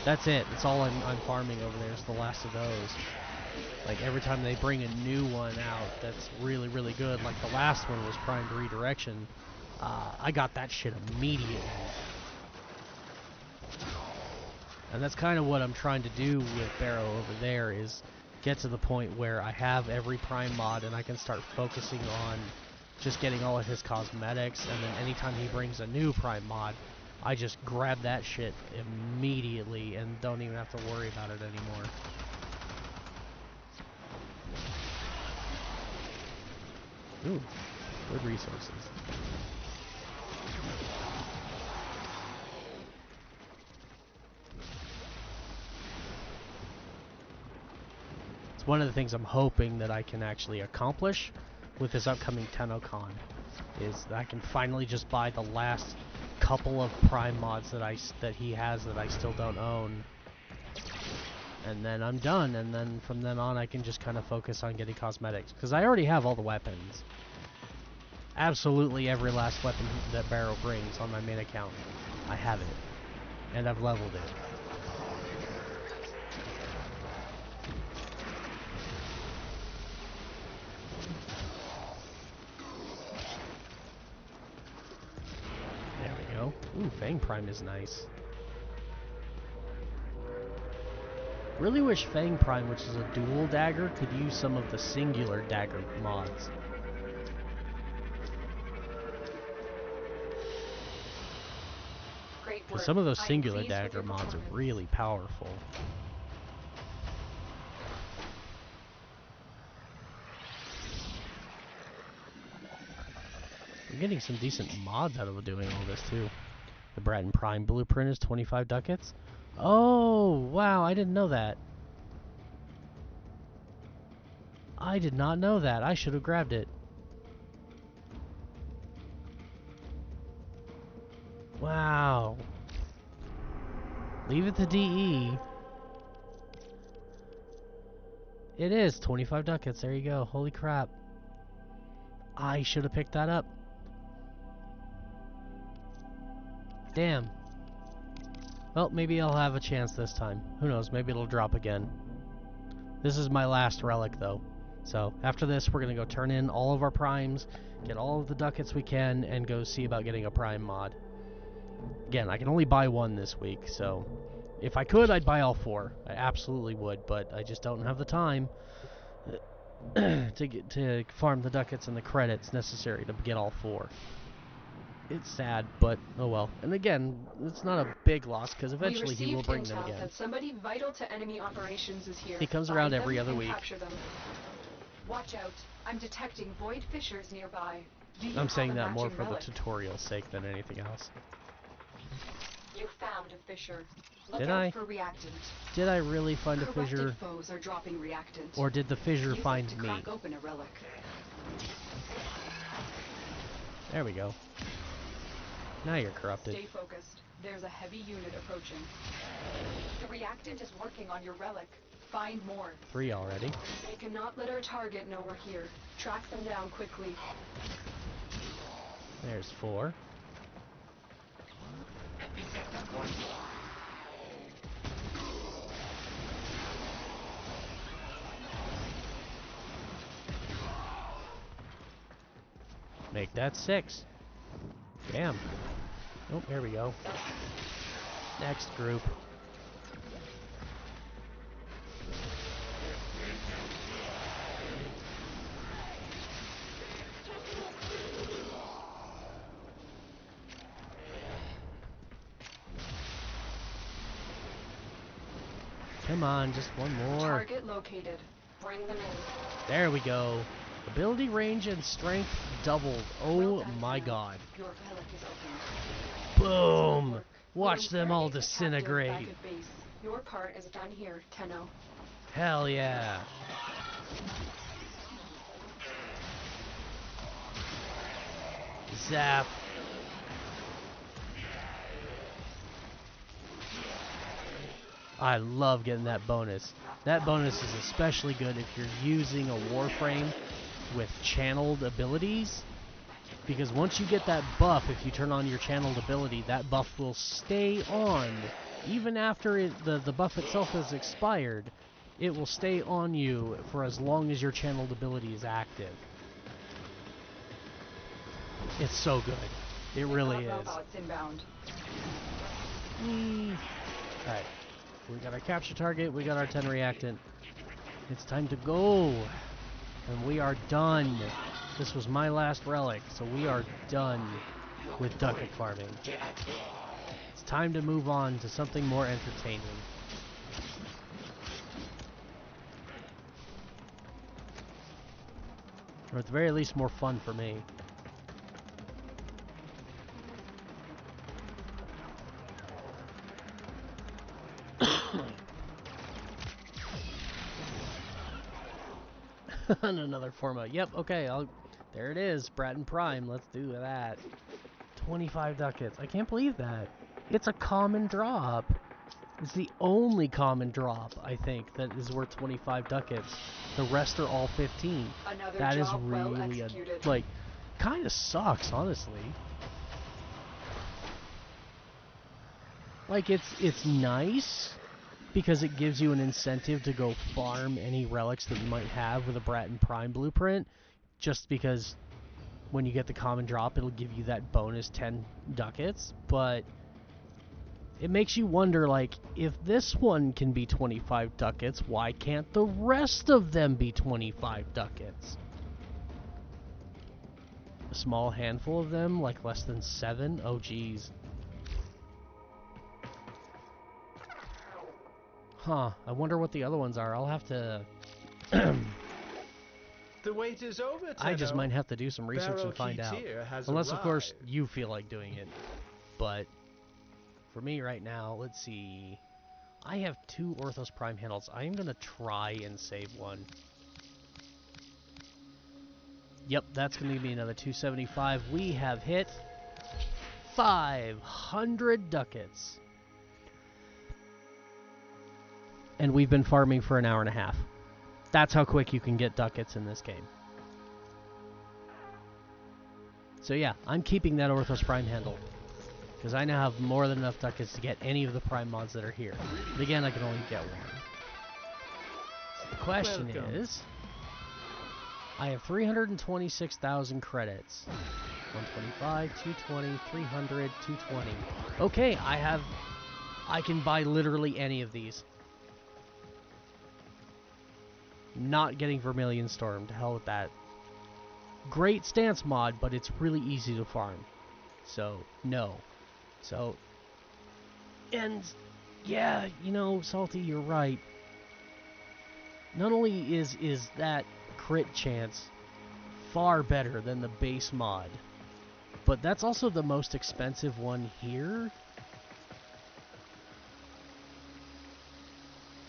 That's it. That's all I'm farming over there is the last of those. Like, every time they bring a new one out that's really, really good, like the last one was Primed Redirection, I got that shit immediately. And that's kind of what I'm trying to do with Barrow over there, is get to the point where I have every Prime mod and I can start focusing on just getting all of his cosmetics, and then anytime he brings a new Prime mod, I just grab that shit immediately and don't even have to worry about it anymore. Ooh, good resources. It's one of the things I'm hoping that I can actually accomplish with this upcoming TennoCon, is that I can finally just buy the last couple of Prime mods that he has that I still don't own, and then I'm done, and then from then on I can just kind of focus on getting cosmetics, because I already have all the weapons. Absolutely every last weapon that Barrow brings on my main account, I have it, and I've leveled it. Ooh, Fang Prime is nice. Really wish Fang Prime, which is a dual dagger, could use some of the singular dagger mods. Because some of those singular dagger mods are really powerful. I'm getting some decent mods out of doing all this too. The Bratton Prime blueprint is 25 ducats. Oh, wow, I didn't know that. I did not know that. I should have grabbed it. Wow. Leave it to DE. It is 25 ducats. There you go. Holy crap. I should have picked that up. Damn. Well, maybe I'll have a chance this time. Who knows, maybe it'll drop again. This is my last relic, though. So, after this, we're going to go turn in all of our primes, get all of the ducats we can, and go see about getting a prime mod. Again, I can only buy one this week, so if I could, I'd buy all four. I absolutely would, but I just don't have the time to farm the ducats and the credits necessary to get all four. It's sad, but oh well. And again, it's not a big loss, because eventually he will bring them again. That somebody vital to enemy operations is here. He comes around every other week. Watch out. I'm detecting void fissures nearby. I'm saying that more for the tutorial's sake than anything else. You found a fissure. Look Did out I? for reactant. Did I really find a Corrupted fissure? foes are dropping reactant. Or did the fissure Use it find to me? crack open a relic. There we go. Now you're corrupted. Stay focused. There's a heavy unit approaching. The reactant is working on your relic. Find more. 3 already. We cannot let our target know we're here. Track them down quickly. There's 4. Make that 6. Damn. Oh, here we go. Next group. Come on, just one more. Target located. Bring them in. There we go. Ability range and strength doubled. Oh Well done, my Tenno. god. Your relic is open. Boom! Work. Watch We'll them all interrogate the captive disintegrate. back at base. Your part is done here, Tenno. Hell yeah. Zap. I love getting that bonus. That bonus is especially good if you're using a Warframe with channeled abilities, because once you get that buff, if you turn on your channeled ability, that buff will stay on. Even after the buff itself has expired, it will stay on you for as long as your channeled ability is active. It's so good. It really is. Robots inbound. Alright. We got our capture target, we got our 10 reactant. It's time to go. And we are done. This was my last relic, so we are done with ducat farming. It's time to move on to something more entertaining. Or at the very least, more fun for me. And another forma. Yep, okay, there it is. Bratton Prime. Let's do that. 25 ducats. I can't believe that. It's a common drop. It's the only common drop, I think, that is worth 25 ducats. The rest are all 15. Another That is job well really, executed. like, kind of sucks, honestly. Like, it's nice, because it gives you an incentive to go farm any relics that you might have with a Bratton Prime blueprint, just because when you get the common drop, it'll give you that bonus 10 ducats, but it makes you wonder, like, if this one can be 25 ducats, why can't the rest of them be 25 ducats? A small handful of them, like less than 7? Oh, geez. Huh, I wonder what the other ones are. I'll have to... The wait is over, Tenno. I just might have to do some research and find out. Unless, of course, you feel like doing it. But for me right now, let's see. I have 2 Orthos Prime handles. I am going to try and save one. Yep, that's going to be another 275. We have hit 500 ducats. And we've been farming for an hour and a half. That's how quick you can get ducats in this game. So yeah, I'm keeping that Orthos Prime handle, because I now have more than enough ducats to get any of the Prime mods that are here. But again, I can only get one. So the question is, I have 326,000 credits. 125, 220, 300, 220. Okay, I can buy literally any of these. Not getting Vermilion Storm, to hell with that. Great stance mod, but it's really easy to farm. So, no. So, and, yeah, you know, Salty, you're right. Not only is that crit chance far better than the base mod, but that's also the most expensive one here.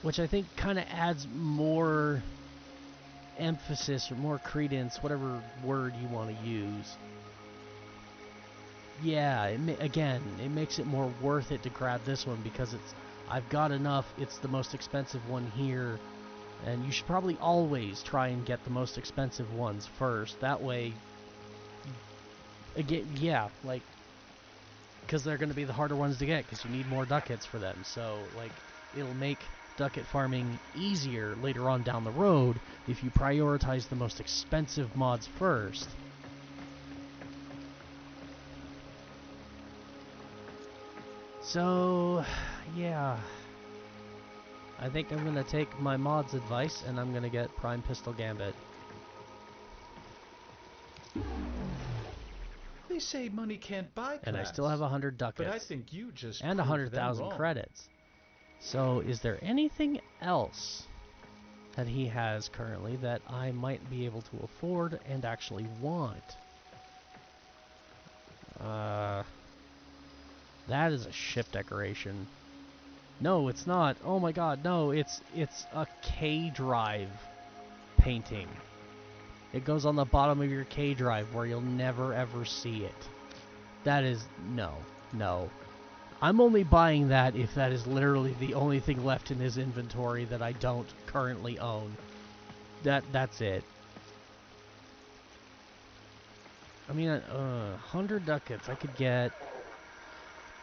which I think kind of adds more emphasis or more credence, whatever word you want to use. Yeah, again, it makes it more worth it to grab this one because I've got enough. It's the most expensive one here, and you should probably always try and get the most expensive ones first. That way, again, yeah, like, because they're going to be the harder ones to get because you need more ducats for them. So, like, it'll make ducat farming easier later on down the road if you prioritize the most expensive mods first. So, yeah, I think I'm going to take my mod's advice and I'm going to get Prime Pistol Gambit. They say money can't buy class. And I still have 100 ducats. But I think you just and 100,000 credits. So, is there anything else that he has currently that I might be able to afford and actually want? That is a ship decoration. No, it's not. Oh my god, no, it's a K drive painting. It goes on the bottom of your K drive where you'll never ever see it. That is no. I'm only buying that if that is literally the only thing left in his inventory that I don't currently own. That's it. I mean, 100 ducats I could get.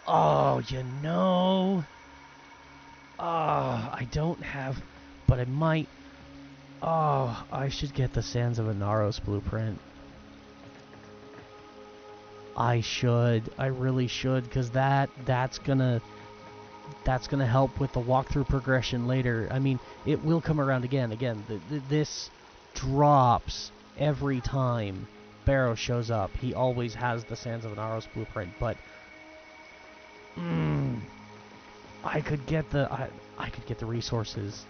Oh, you know. I don't have, but I might. Oh, I should get the Sands of Inaros blueprint. I should. I really should, because that's gonna help with the walkthrough progression later. I mean, it will come around again. This drops every time Barrow shows up. He always has the Sands of Inaros blueprint, but I could get the resources.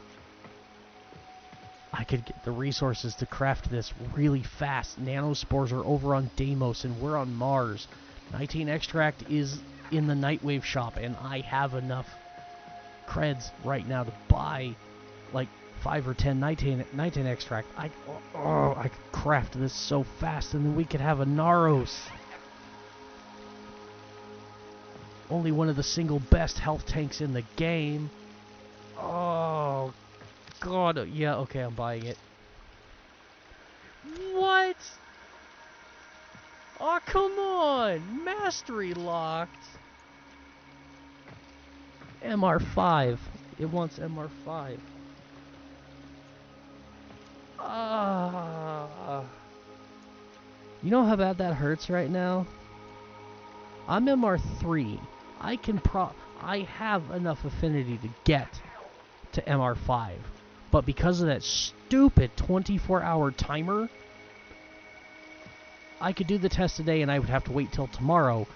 I could get the resources to craft this really fast. Nanospores are over on Deimos and we're on Mars. 19 extract is in the Nightwave shop and I have enough creds right now to buy like 5 or 10 19 extract. I could craft this so fast and then we could have a Naros. Only one of the single best health tanks in the game. Oh, God. Yeah, okay, I'm buying it. What? Oh, come on. Mastery locked. MR5. It wants MR5. You know how bad that hurts right now? I'm MR3. I have enough affinity to get to MR5. But because of that stupid 24-hour timer, I could do the test today and I would have to wait till tomorrow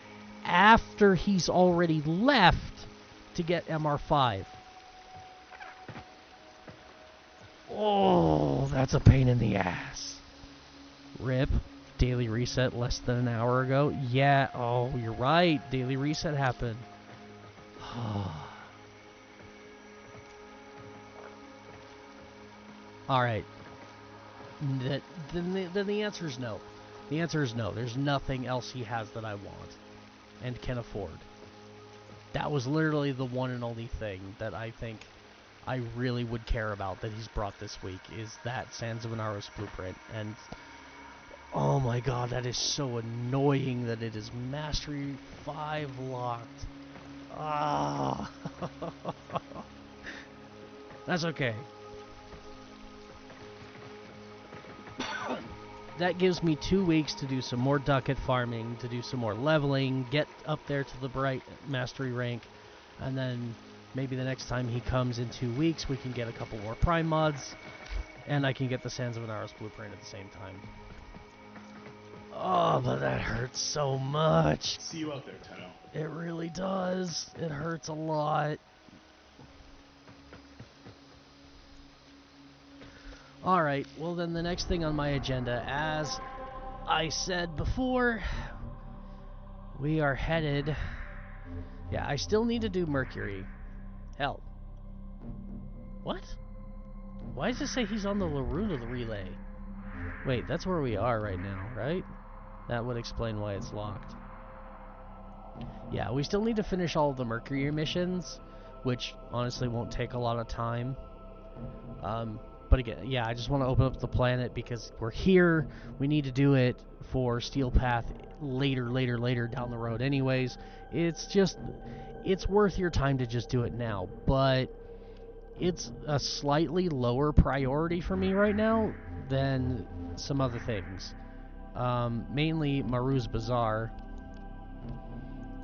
after he's already left to get MR5. Oh, that's a pain in the ass. RIP. Daily reset less than an hour ago. Yeah, oh, you're right. Daily reset happened. Alright. Then the answer is no. The answer is no. There's nothing else he has that I want and can afford. That was literally the one and only thing that I think I really would care about that he's brought this week is that Sands of Inaros blueprint. And oh my god, that is so annoying that it is Mastery 5 locked. Ah. That's okay. That gives me 2 weeks to do some more ducat farming, to do some more leveling, get up there to the bright Mastery rank, and then maybe the next time he comes in 2 weeks, we can get a couple more Prime mods, and I can get the Sands of Inaros blueprint at the same time. Oh, but that hurts so much. See you out there, Tenno. It really does. It hurts a lot. Alright, well then the next thing on my agenda, as I said before, we are headed... Yeah, I still need to do Mercury. Hell. What? Why does it say he's on the Loruna relay? Wait, that's where we are right now, right? That would explain why it's locked. Yeah, we still need to finish all of the Mercury missions, which honestly won't take a lot of time. But again, yeah, I just want to open up the planet because we're here. We need to do it for Steel Path later down the road anyways. It's worth your time to just do it now, but it's a slightly lower priority for me right now than some other things. Mainly Maru's Bazaar.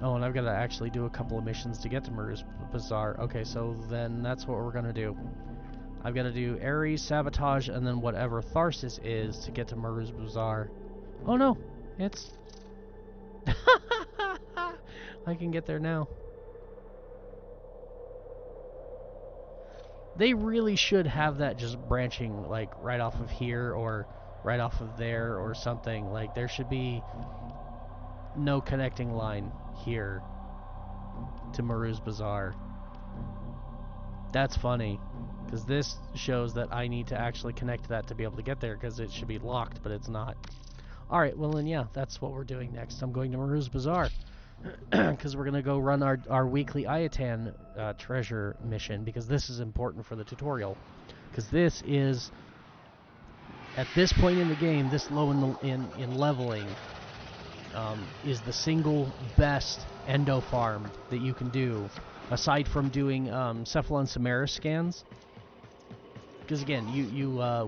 Oh, and I've got to actually do a couple of missions to get to Maru's Bazaar. Okay, so then that's what we're going to do. I've got to do Ares, Sabotage, and then whatever Tharsis is to get to Maru's Bazaar. Oh no, it's... I can get there now. They really should have that just branching, like, right off of here or right off of there or something. Like, there should be no connecting line here to Maru's Bazaar. That's funny, because this shows that I need to actually connect that to be able to get there, because it should be locked, but it's not. Alright, well then yeah, that's what we're doing next. I'm going to Maru's Bazaar, because we're going to go run our weekly Ayatan treasure mission, because this is important for the tutorial. Because this is, at this point in the game, this low in leveling, is the single best endo farm that you can do, aside from doing Cephalon Samaris scans. Because again,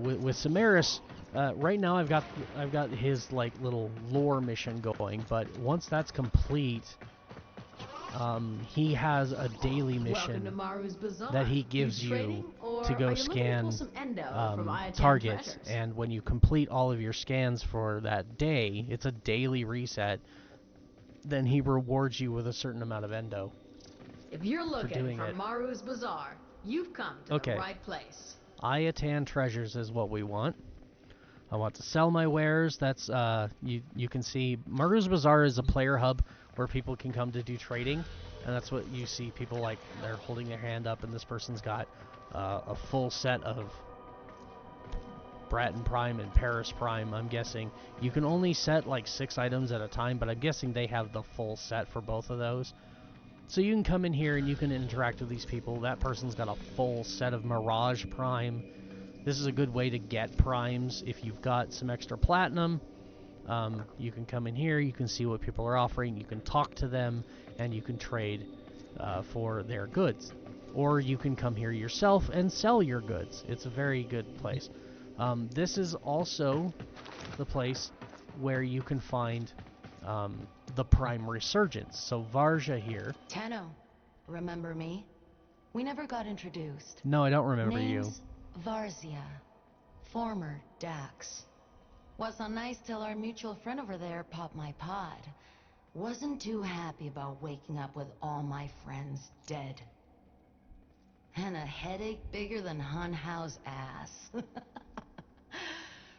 with Samaris, right now I've got his like little lore mission going, but once that's complete, he has a daily mission that he gives you to go scan targets, and when you complete all of your scans for that day, it's a daily reset. Then he rewards you with a certain amount of endo. If you're looking for it. Maru's Bazaar, you've come to the right place. Ayatan treasures is what we want. I want to sell my wares. That's you can see Maru's Bazaar is a player hub where people can come to do trading, and that's what you see. People like they're holding their hand up, and this person's got a full set of Bratton Prime and Paris Prime. I'm guessing you can only set like 6 items at a time, but I'm guessing they have the full set for both of those. So you can come in here and you can interact with these people. That person's got a full set of Mirage Prime. This is a good way to get primes if you've got some extra platinum. You can come in here, you can see what people are offering, you can talk to them, and you can trade for their goods. Or you can come here yourself and sell your goods. It's a very good place. This is also the place where you can find the Prime Resurgence. So Varja here. Tenno, remember me? We never got introduced. No, I don't remember Name's you. Varzia, former Dax. Was so nice till our mutual friend over there popped my pod. Wasn't too happy about waking up with all my friends dead. And a headache bigger than Hun Hao's ass.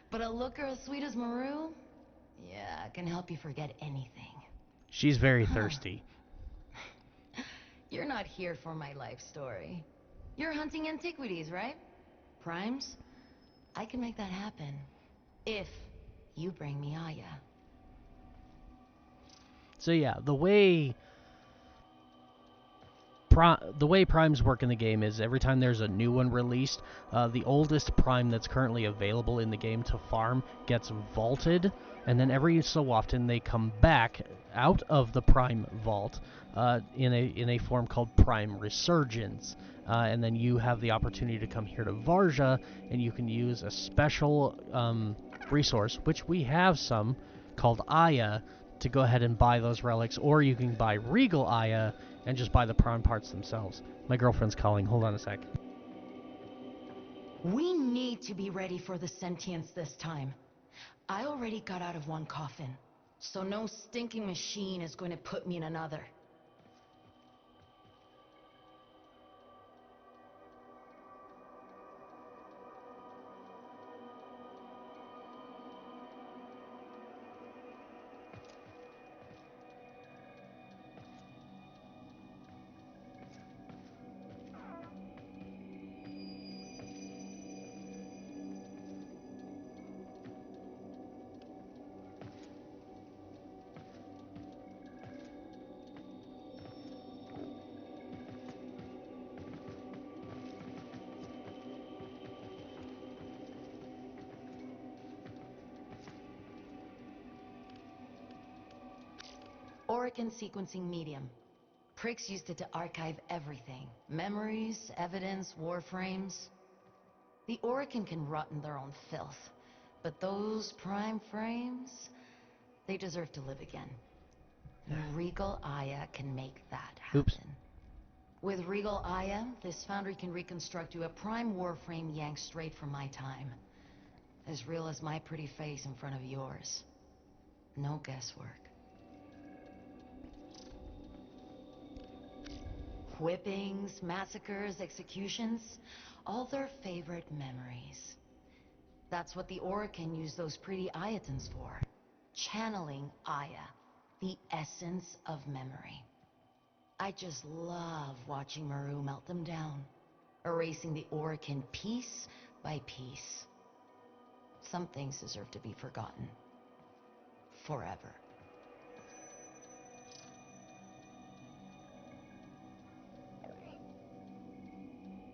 But a looker as sweet as Maru? Yeah, can help you forget anything. She's very thirsty. You're not here for my life story. You're hunting antiquities, right? Primes? I can make that happen. If you bring me Aya. So yeah, the way primes work in the game is every time there's a new one released, the oldest prime that's currently available in the game to farm gets vaulted, and then every so often they come back out of the prime vault in a form called Prime Resurgence, and then you have the opportunity to come here to Varja, and you can use a special resource, which we have some, called Aya, to go ahead and buy those relics, or you can buy Regal Aya and just buy the prime parts themselves. My girlfriend's calling. Hold on a sec. We need to be ready for the sentience this time. I already got out of one coffin, so no stinking machine is going to put me in another. Orokin sequencing medium. Pricks used it to archive everything. Memories, evidence, warframes. The Orokin can rot in their own filth. But those prime frames, they deserve to live again. Regal Aya can make that happen. Oops. With Regal Aya, this foundry can reconstruct you a prime warframe yanked straight from my time. As real as my pretty face in front of yours. No guesswork. Whippings, massacres, executions, all their favorite memories. That's what the Orokin use those pretty Ayatons for. Channeling Aya, the essence of memory. I just love watching Maru melt them down, erasing the Orokin piece by piece. Some things deserve to be forgotten. Forever.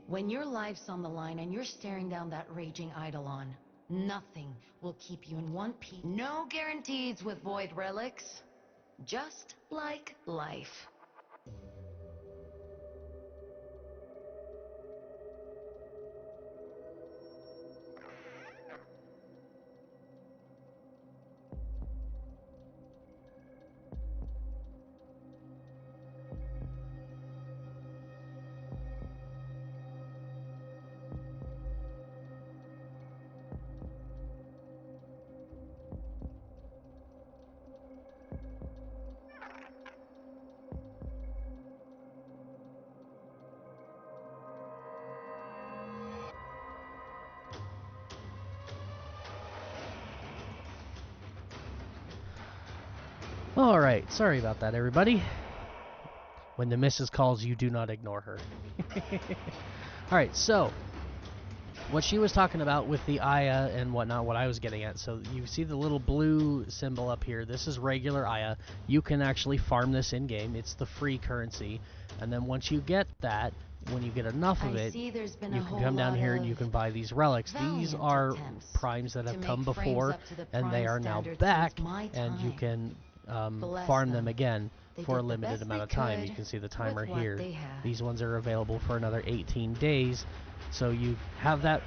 When your life's on the line and you're staring down that raging Eidolon, nothing will keep you in one piece. No guarantees with void relics. Just like life. Alright, sorry about that, everybody. When the missus calls, you do not ignore her. Alright, so, what she was talking about with the Aya and whatnot, what I was getting at, so you see the little blue symbol up here, this is regular Aya. You can actually farm this in-game, it's the free currency, and then once you get that, when you get enough of it, you can come down here and you can buy these relics. These are primes that have come before, and they are now back, and you can farm them again for a limited amount of time. You can see the timer here. These ones are available for another 18 days. So you have that.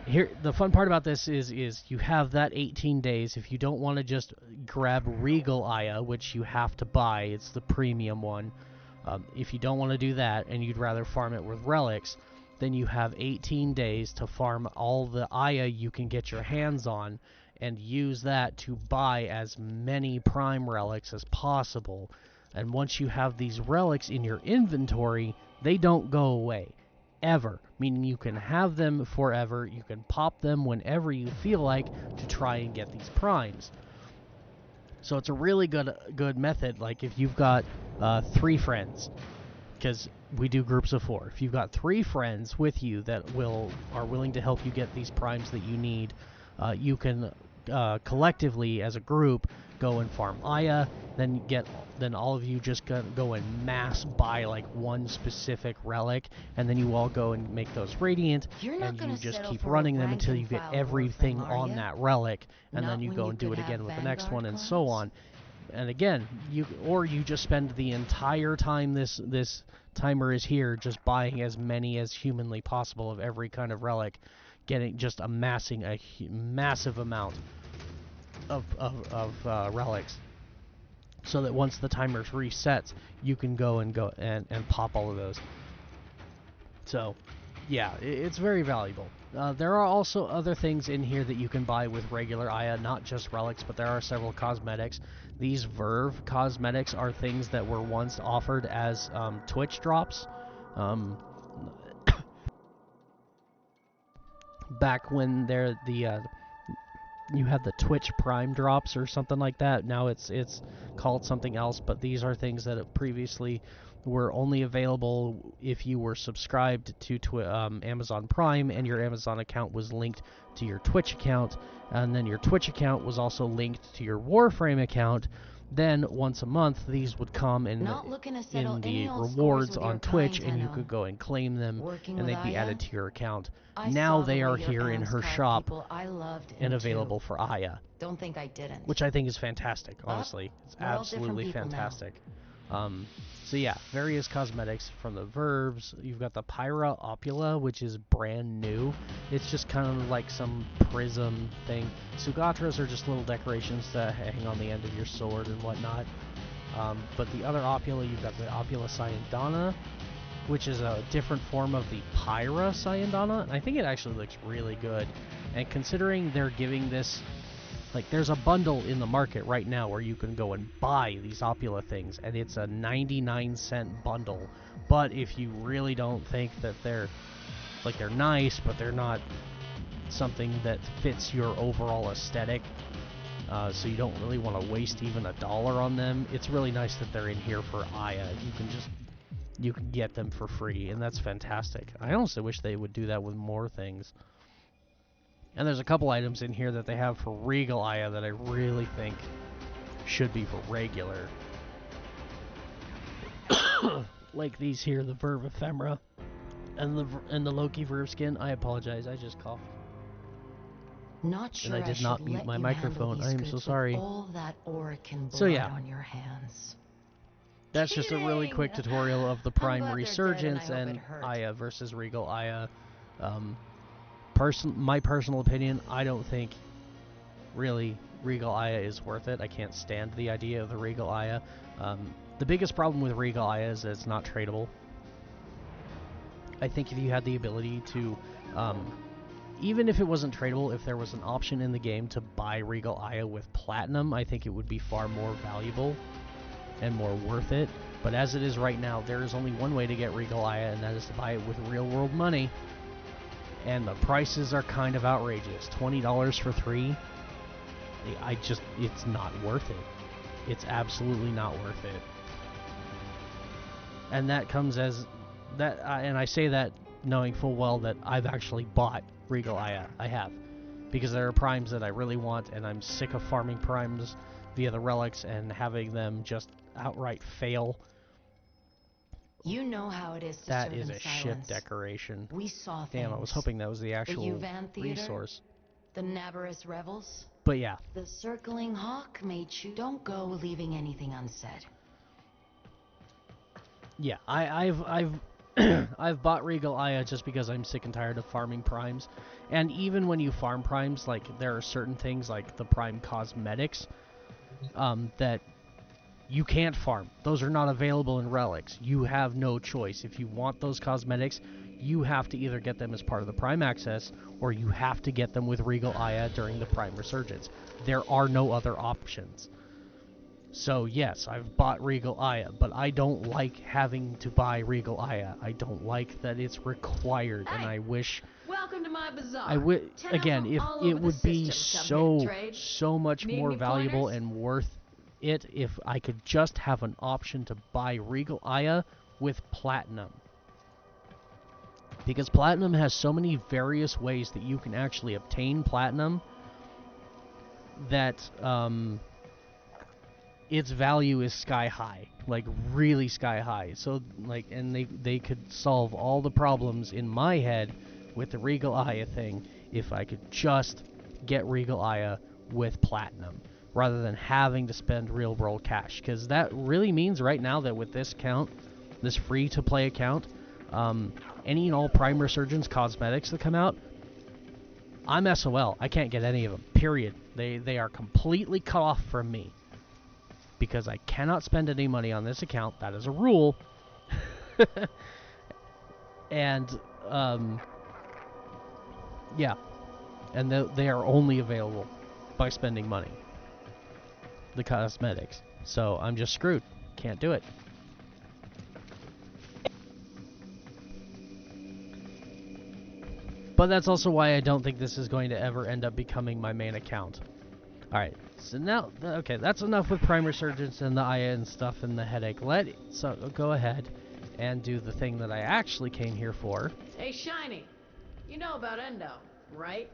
Here, the fun part about this is you have that 18 days. If you don't want to just grab Regal Aya, which you have to buy, it's the premium one. If you don't want to do that and you'd rather farm it with relics, then you have 18 days to farm all the Aya you can get your hands on and use that to buy as many prime relics as possible. And once you have these relics in your inventory, they don't go away. Ever. Meaning you can have them forever. You can pop them whenever you feel like to try and get these primes. So it's a really good method. Like if you've got 3 friends, because we do groups of 4. If you've got 3 friends with you that are willing to help you get these primes that you need, you can collectively as a group go and farm Aya, then all of you just go and mass buy like one specific relic, and then you all go and make those radiant, and you just keep running them until you get everything on that relic, and then you go and do it again with the next one, and so on. And again, you just spend the entire time this timer is here just buying as many as humanly possible of every kind of relic, amassing a massive amount of relics, so that once the timer resets, you can go and pop all of those. So, yeah, it's very valuable. There are also other things in here that you can buy with regular Aya, not just relics, but there are several cosmetics. These Verve cosmetics are things that were once offered as Twitch drops. Back when you had the Twitch Prime drops or something like that. Now it's called something else, but these are things that previously were only available if you were subscribed to Amazon Prime and your Amazon account was linked to your Twitch account, and then your Twitch account was also linked to your Warframe account, Then once a month, these would come in the rewards on Twitch, and you could go and claim them, and they'd be added to your account. Now they are here in her shop and available for Aya. Don't think I didn't. Which I think is fantastic, honestly. It's absolutely fantastic. So yeah, various cosmetics from the verbs. You've got the Pyra Opula, which is brand new. It's just kind of like some prism thing. Sugatras are just little decorations to hang on the end of your sword and whatnot. But the other Opula, you've got the Opula Cyandana, which is a different form of the Pyra Cyandana. And I think it actually looks really good. And considering they're giving this... Like, there's a bundle in the market right now where you can go and buy these Opula things, and it's a 99-cent bundle. But if you really don't think that they're nice, but they're not something that fits your overall aesthetic, so you don't really want to waste even $1 on them, it's really nice that they're in here for Aya. You can get them for free, and that's fantastic. I honestly wish they would do that with more things. And there's a couple items in here that they have for Regal Aya that I really think should be for regular. Like these here, the Verve Ephemera and the Loki Verve skin. I apologize, I just coughed. Not sure and I did not mute my microphone. I am so sorry. All that Orakin so yeah, on your hands. That's just a really quick tutorial of the Prime Resurgence and Aya versus Regal Aya. My personal opinion, I don't think really Regal Aya is worth it. I can't stand the idea of the Regal Aya. The biggest problem with Regal Aya is that it's not tradable. I think if you had the ability to, even if it wasn't tradable, if there was an option in the game to buy Regal Aya with Platinum, I think it would be far more valuable and more worth it. But as it is right now, there is only one way to get Regal Aya, and that is to buy it with real world money. And the prices are kind of outrageous. $20 for 3. It's not worth it. It's absolutely not worth it. And that comes as that, and I say that knowing full well that I've actually bought Regal Aya. I have, because there are primes that I really want, and I'm sick of farming primes via the relics and having them just outright fail. You know how it is to that serve is in a silence. ship decoration. We saw Damn, I was hoping that was the actual resource. The Navarus Revels. But yeah. The circling hawk made you. Don't go leaving anything unsaid. Yeah, I've I've bought Regal Aya just because I'm sick and tired of farming primes. And even when you farm primes, like, there are certain things like the prime cosmetics that you can't farm. Those are not available in relics. You have no choice. If you want those cosmetics, you have to either get them as part of the Prime Access, or you have to get them with Regal Aya during the Prime Resurgence. There are no other options. So yes, I've bought Regal Aya, but I don't like having to buy Regal Aya. I don't like that it's required, and I wish... Welcome to my bazaar. Again, if it would be so much more valuable and worth it if I could just have an option to buy Regal Aya with Platinum. Because Platinum has so many various ways that you can actually obtain Platinum that its value is sky high, like really sky high. So like, and they could solve all the problems in my head with the Regal Aya thing if I could just get Regal Aya with Platinum, rather than having to spend real world cash. Because that really means right now that with this account, this free-to-play account, any and all Prime Resurgence cosmetics that come out, I'm SOL. I can't get any of them, period. They are completely cut off from me. Because I cannot spend any money on this account. That is a rule. And, yeah. And they are only available by spending money. The cosmetics. So I'm just screwed. Can't do it. But that's also why I don't think this is going to ever end up becoming my main account. Alright, so now, okay, that's enough with Prime Resurgence and the Aya and stuff and the headache. So go ahead and do the thing that I actually came here for. Hey, Shiny, you know about Endo, right?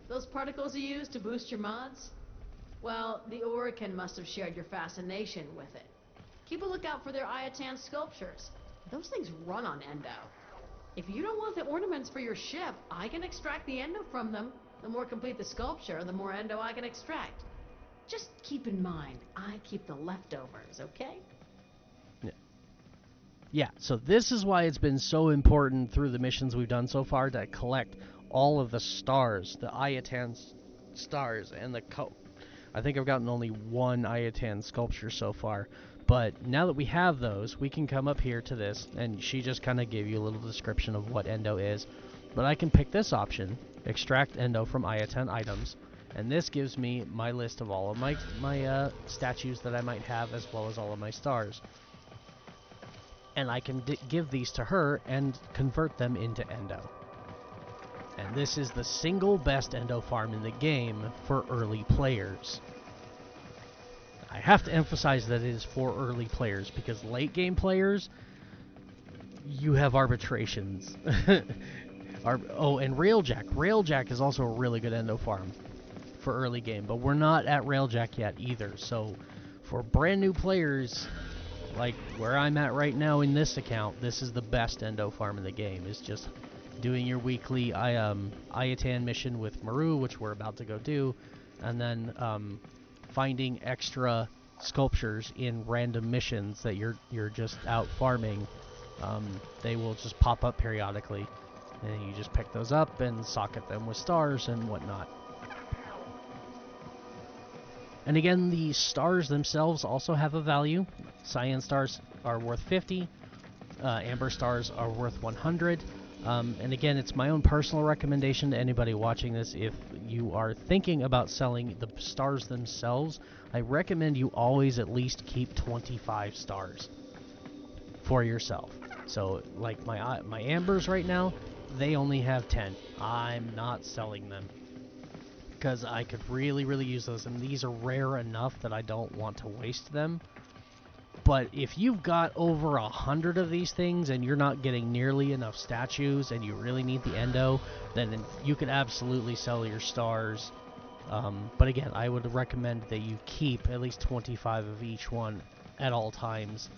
Those particles you use to boost your mods? Well, the Orokin must have shared your fascination with it. Keep a lookout for their Iatan sculptures. Those things run on endo. If you don't want the ornaments for your ship, I can extract the endo from them. The more complete the sculpture, the more endo I can extract. Just keep in mind, I keep the leftovers, okay? Yeah, so this is why it's been so important through the missions we've done so far to collect all of the stars, the Iatan stars, and the I think I've gotten only one Iatan sculpture so far, but now that we have those, we can come up here to this, and she just kind of gave you a little description of what endo is, but I can pick this option, extract endo from Iatan items, and this gives me my list of all of my statues that I might have, as well as all of my stars. And I can give these to her and convert them into endo. And this is the single best endo farm in the game for early players. I have to emphasize that it is for early players, because late game players, you have arbitrations. Oh, and Railjack. Railjack is also a really good endo farm for early game, but we're not at Railjack yet either. So for brand new players, like where I'm at right now in this account, this is the best endo farm in the game. Is just doing your weekly Iatan mission with Maru, which we're about to go do, and then finding extra sculptures in random missions that you're just out farming. They will just pop up periodically, and you just pick those up and socket them with stars and whatnot. And again, the stars themselves also have a value. Cyan stars are worth 50. Amber stars are worth 100. And again, it's my own personal recommendation to anybody watching this. If you are thinking about selling the stars themselves, I recommend you always at least keep 25 stars for yourself. So, like my ambers right now, they only have 10. I'm not selling them, because I could really use those, and these are rare enough that I don't want to waste them. But if you've got over 100 of these things and you're not getting nearly enough statues and you really need the endo, then you could absolutely sell your stars. But again, I would recommend that you keep at least 25 of each one at all times.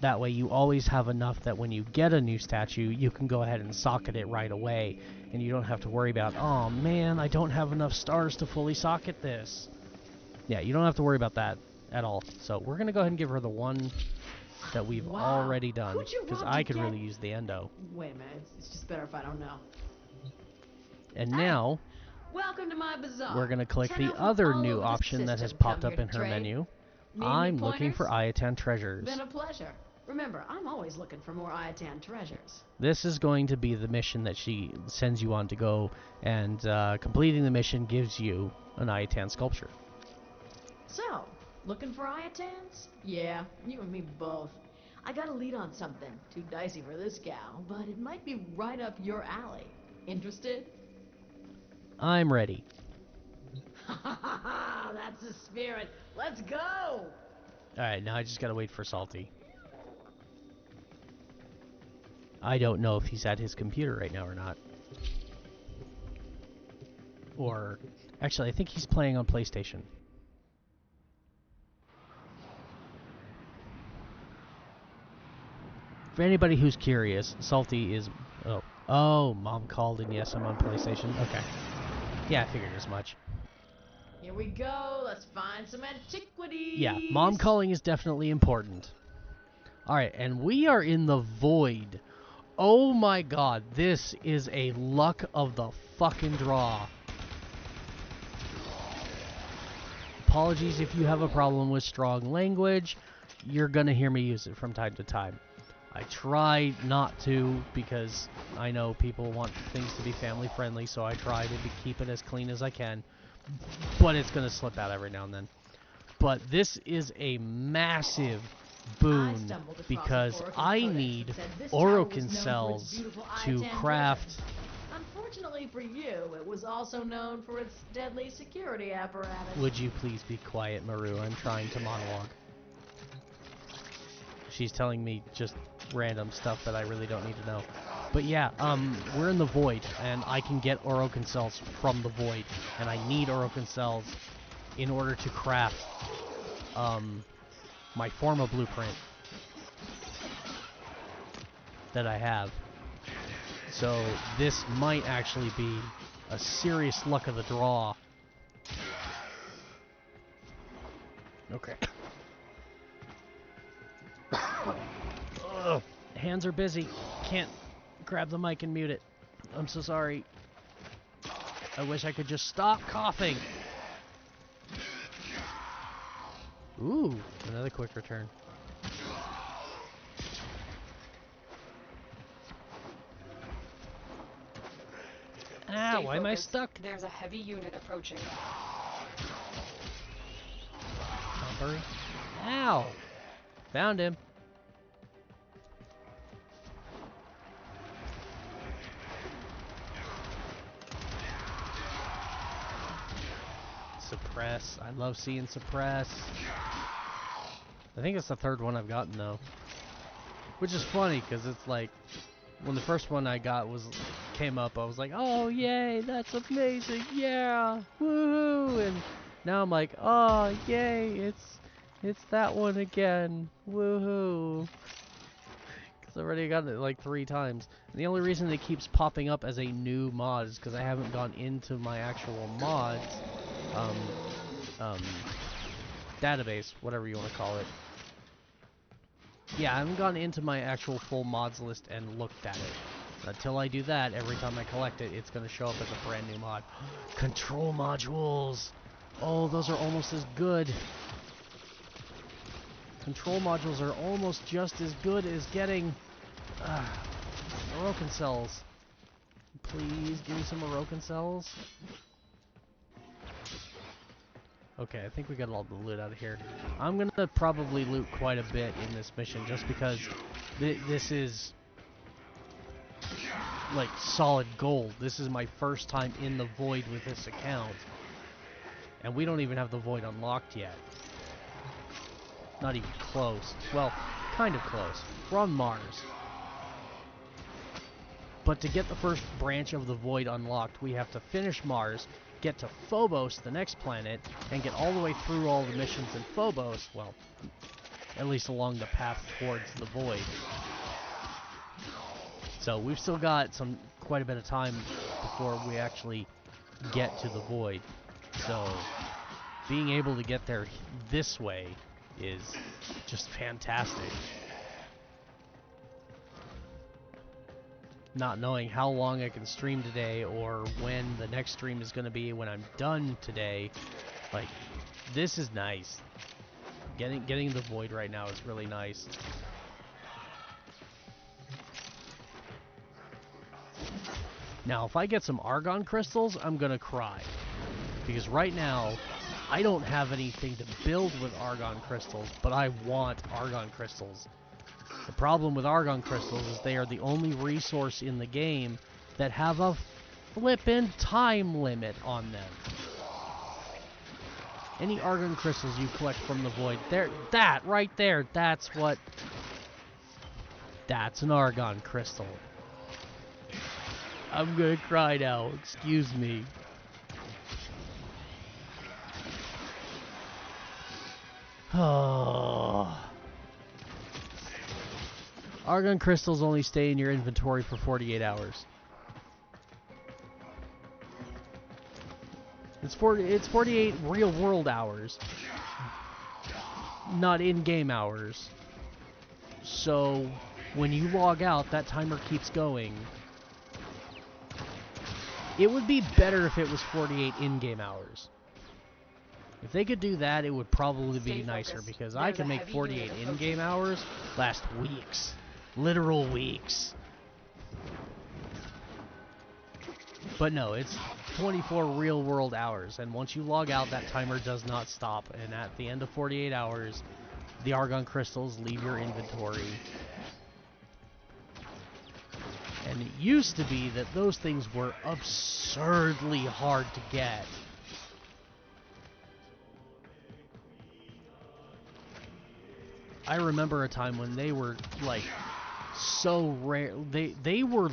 That way you always have enough that when you get a new statue, you can go ahead and socket it right away, and you don't have to worry about, oh man, I don't have enough stars to fully socket this. Yeah, you don't have to worry about that at all. So we're going to go ahead and give her the one that we've already done, because I could really use the endo. Wait a minute, it's just better if I don't know. And now, welcome to my bazaar. We're going to click the other new option that has popped up in her menu. I'm looking for Iatan treasures. Been a pleasure. Remember, I'm always looking for more Iatan treasures. This is going to be the mission that she sends you on to go, and completing the mission gives you an Iatan sculpture. So, looking for Iatans? Yeah, you and me both. I got a lead on something. Too dicey for this gal, but it might be right up your alley. Interested? I'm ready. That's the spirit. Let's go! Alright, now I just gotta wait for Salty. I don't know if he's at his computer right now or not. Or, actually, I think he's playing on PlayStation. For anybody who's curious, Salty is... Oh, Mom called, and yes, I'm on PlayStation. Okay. Yeah, I figured as much. Here we go. Let's find some antiquities. Yeah, Mom calling is definitely important. Alright, and we are in the void. Oh my god, this is a luck of the fucking draw. Apologies if you have a problem with strong language. You're gonna hear me use it from time to time. I try not to, because I know people want things to be family friendly, so I try to keep it as clean as I can. But it's gonna slip out every now and then. But this is a massive boon, because I need Orokin cells to craft. Unfortunately for you, it was also known for its deadly security apparatus. Would you please be quiet, Maru? I'm trying to monologue. She's telling me just random stuff that I really don't need to know. But yeah, we're in the void, and I can get Orokin cells from the void, and I need Orokin cells in order to craft my Forma blueprint that I have. So this might actually be a serious luck of the draw. Okay. Ugh, hands are busy. Can't grab the mic and mute it. I'm so sorry. I wish I could just stop coughing. Ooh, another quick return. Ah, why am I stuck? There's a heavy unit approaching. Hurry. Ow! Found him. Suppress. I love seeing suppress. I think it's the third one I've gotten though. Which is funny because it's like when the first one I got came up, I was like, oh yay, that's amazing, yeah, woohoo! And now I'm like, oh yay, it's that one again, woohoo! Because I already got it like 3 times. And the only reason it keeps popping up as a new mod is because I haven't gone into my actual mods database, whatever you want to call it. Yeah, I haven't gone into my actual full mods list and looked at it. Until I do that, every time I collect it, it's going to show up as a brand new mod. Control modules! Oh, those are almost as good. Control modules are almost just as good as getting Orokin cells. Please give me some Orokin cells. Okay, I think we got all the loot out of here. I'm going to probably loot quite a bit in this mission just because this is like solid gold. This is my first time in the Void with this account. And we don't even have the Void unlocked yet. Not even close. Well, kind of close. We're on Mars. But to get the first branch of the Void unlocked, we have to finish Mars, get to Phobos, the next planet, and get all the way through all the missions in Phobos, well, at least along the path towards the Void. So we've still got quite a bit of time before we actually get to the Void. So being able to get there this way is just fantastic. Not knowing how long I can stream today or when the next stream is going to be when I'm done today, like, this is nice. Getting the Void right now is really nice. Now, if I get some Argon crystals, I'm going to cry. Because right now, I don't have anything to build with Argon crystals, but I want Argon crystals. The problem with Argon crystals is they are the only resource in the game that have a flippin' time limit on them. Any Argon crystals you collect from the Void, that right there, that's an Argon crystal. I'm gonna cry now, excuse me. Oh. Argon crystals only stay in your inventory for 48 hours. It's 48 real world hours, not in-game hours. So when you log out, that timer keeps going. It would be better if it was 48 in-game hours. If they could do that, it would probably be nicer, because I can make 48 in-game hours last weeks. Literal weeks. But no, it's 24 real-world hours, and once you log out, that timer does not stop, and at the end of 48 hours, the Argon crystals leave your inventory. And it used to be that those things were absurdly hard to get. I remember a time when they were, like, so rare. They were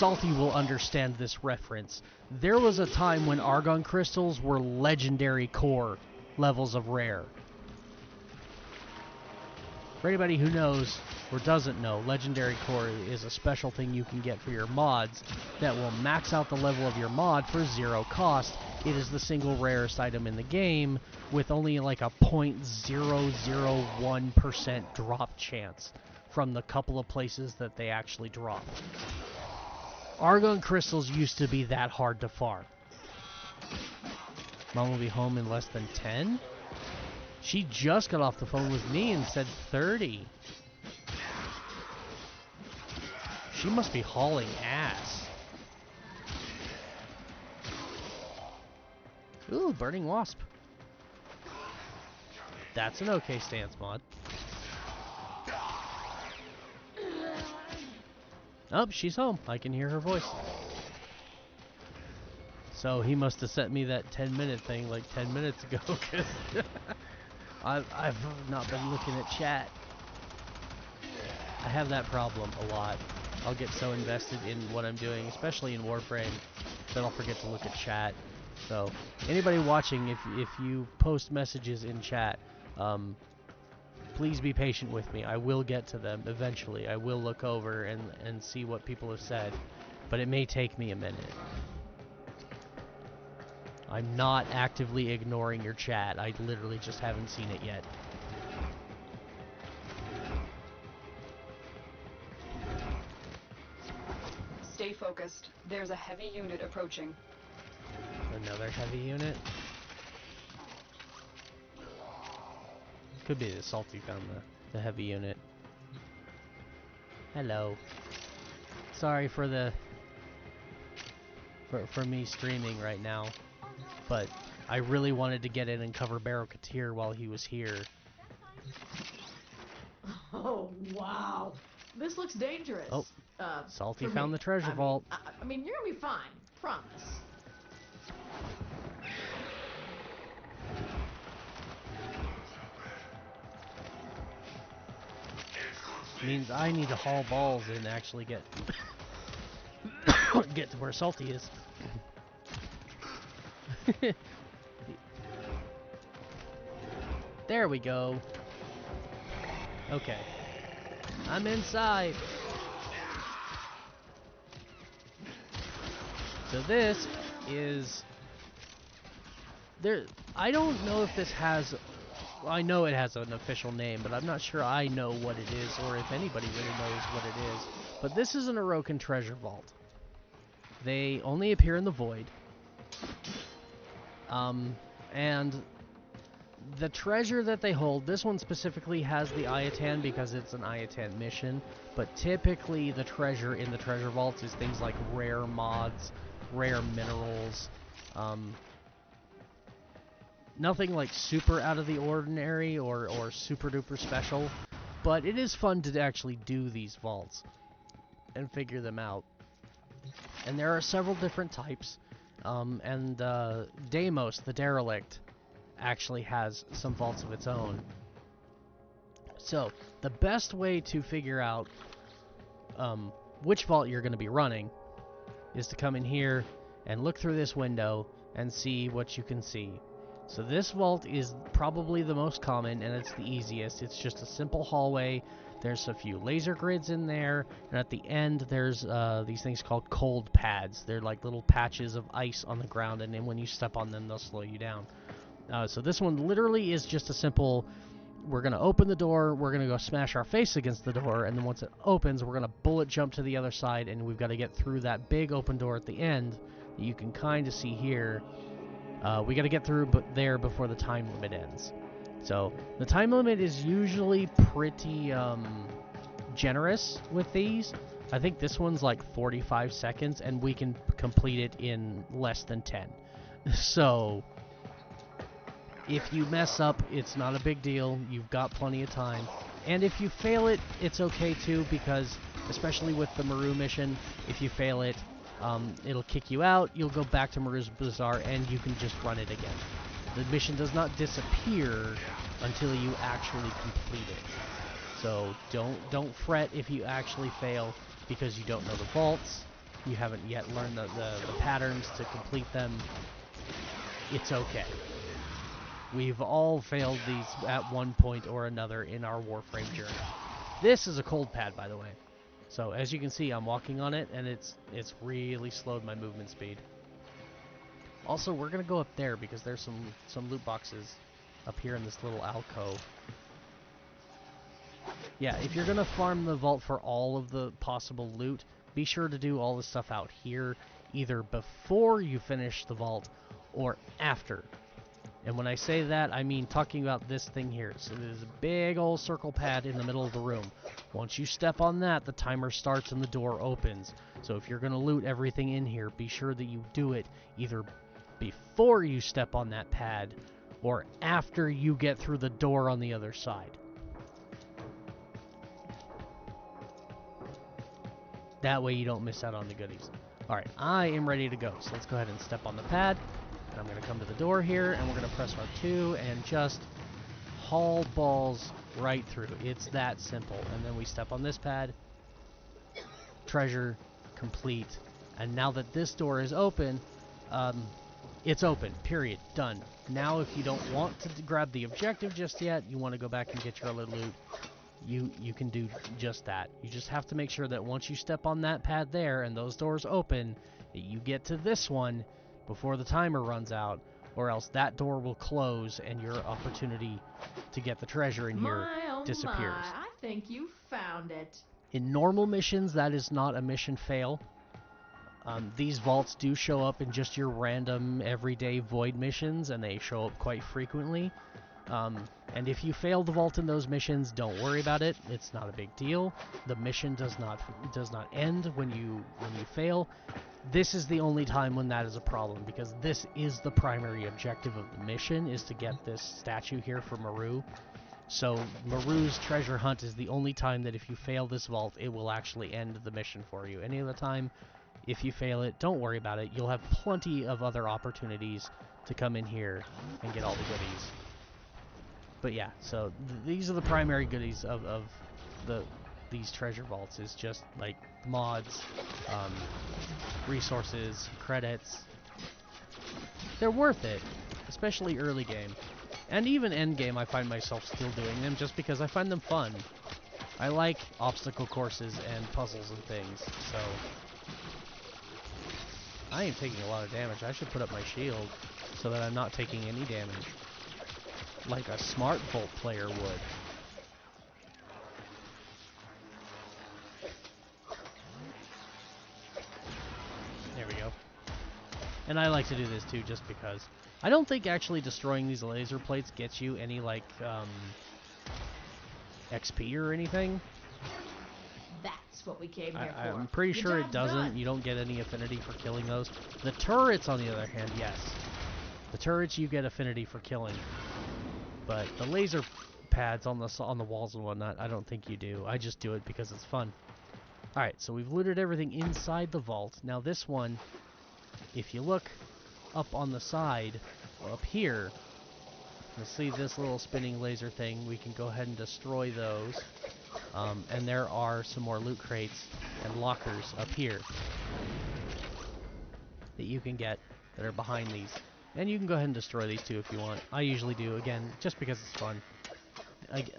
Salty will understand this reference. There was a time when Argon crystals were legendary core levels of rare. For anybody who knows or doesn't know, legendary core is a special thing you can get for your mods that will max out the level of your mod for 0 cost. It is the single rarest item in the game with only like a 0.001% drop chance from the couple of places that they actually drop. Argon crystals used to be that hard to farm. Mom will be home in less than 10? She just got off the phone with me and said 30. She must be hauling ass. Ooh, burning wasp. That's an okay stance mod. Oh, she's home. I can hear her voice. So he must have sent me that 10-minute thing like 10 minutes ago, because I've not been looking at chat. I have that problem a lot. I'll get so invested in what I'm doing, especially in Warframe, that I'll forget to look at chat. So anybody watching, if you post messages in chat, please be patient with me. I will get to them eventually. I will look over and see what people have said, but it may take me a minute. I'm not actively ignoring your chat. I literally just haven't seen it yet. Stay focused. There's a heavy unit approaching. Another heavy unit? Could be the Salty found the heavy unit. Hello. Sorry for the... For me streaming right now. But I really wanted to get in and cover Barokatir while he was here. Oh, wow. This looks dangerous. Oh, Salty found the treasure vault. I mean, you're gonna be fine. Promise. Means I need to haul balls and actually get get to where Salty is. There we go. Okay. I'm inside. So this is... I don't know if this has... I know it has an official name, but I'm not sure I know what it is, or if anybody really knows what it is. But this is an Orokin treasure vault. They only appear in the void. And the treasure that they hold, this one specifically has the Iatan because it's an Iatan mission, but typically the treasure in the treasure vaults is things like rare mods, rare minerals, nothing like super out of the ordinary or super duper special, but it is fun to actually do these vaults and figure them out. And there are several different types. Deimos, the Derelict, actually has some vaults of its own. So, the best way to figure out which vault you're going to be running is to come in here and look through this window and see what you can see. So this vault is probably the most common, and it's the easiest. It's just a simple hallway. There's a few laser grids in there, and at the end there's these things called cold pads. They're like little patches of ice on the ground, and then when you step on them, they'll slow you down. So this one literally is just a simple, we're going to open the door, we're going to go smash our face against the door, and then once it opens, we're going to bullet jump to the other side, and we've got to get through that big open door at the end that you can kind of see here. We got to get through there before the time limit ends. So the time limit is usually pretty generous with these. I think this one's like 45 seconds, and we can complete it in less than 10. So if you mess up, it's not a big deal. You've got plenty of time. And if you fail it, it's okay too, because especially with the Maru mission, if you fail it, it'll kick you out, you'll go back to Maru's Bazaar, and you can just run it again. The mission does not disappear until you actually complete it. So don't fret if you actually fail because you don't know the vaults. you haven't yet learned the patterns to complete them, it's okay. We've all failed these at one point or another in our Warframe journey. This is a cold pad, by the way. So as you can see, I'm walking on it, and it's really slowed my movement speed. Also, we're gonna go up there because there's some loot boxes up here in this little alcove. Yeah, if you're gonna farm the vault for all of the possible loot, be sure to do all the stuff out here either before you finish the vault or after. And when I say that, I mean talking about this thing here. So there's a big old circle pad in the middle of the room. Once you step on that, the timer starts and the door opens. So if you're going to loot everything in here, be sure that you do it either before you step on that pad or after you get through the door on the other side. That way you don't miss out on the goodies. Alright, I am ready to go. So let's go ahead and step on the pad. And I'm going to come to the door here, and we're going to press R2 and just haul balls right through. It's that simple. And then we step on this pad. Treasure complete. And now that this door is open, it's open. Period. Done. Now if you don't want to grab the objective just yet, you want to go back and get your other loot, you can do just that. You just have to make sure that once you step on that pad there and those doors open, that you get to this one before the timer runs out, or else that door will close and your opportunity to get the treasure in here disappears. I think you found it. In normal missions, that is not a mission fail. These vaults do show up in just your random everyday void missions, and they show up quite frequently. And if you fail the vault in those missions, don't worry about it. It's not a big deal. The mission does not end when you fail. This is the only time when that is a problem, because this is the primary objective of the mission, is to get this statue here for Maru. So Maru's treasure hunt is the only time that if you fail this vault, it will actually end the mission for you. Any other time, if you fail it, don't worry about it. You'll have plenty of other opportunities to come in here and get all the goodies. But yeah, so these are the primary goodies of these treasure vaults, is just like mods, resources, credits. They're worth it, especially early game. And even end game, I find myself still doing them just because I find them fun. I like obstacle courses and puzzles and things, so I am taking a lot of damage. I should put up my shield so that I'm not taking any damage, like a smart Volt player would. There we go. And I like to do this too just because. I don't think actually destroying these laser plates gets you any, like, XP or anything. That's what we came here for. I'm pretty sure it doesn't. Done. You don't get any affinity for killing those. The turrets, on the other hand, yes. The turrets you get affinity for killing. But the laser pads on the walls and whatnot, I don't think you do. I just do it because it's fun. Alright, so we've looted everything inside the vault. Now this one, if you look up on the side, or up here, you'll see this little spinning laser thing. We can go ahead and destroy those. And there are some more loot crates and lockers up here that you can get that are behind these. And you can go ahead and destroy these too if you want. I usually do, again, just because it's fun.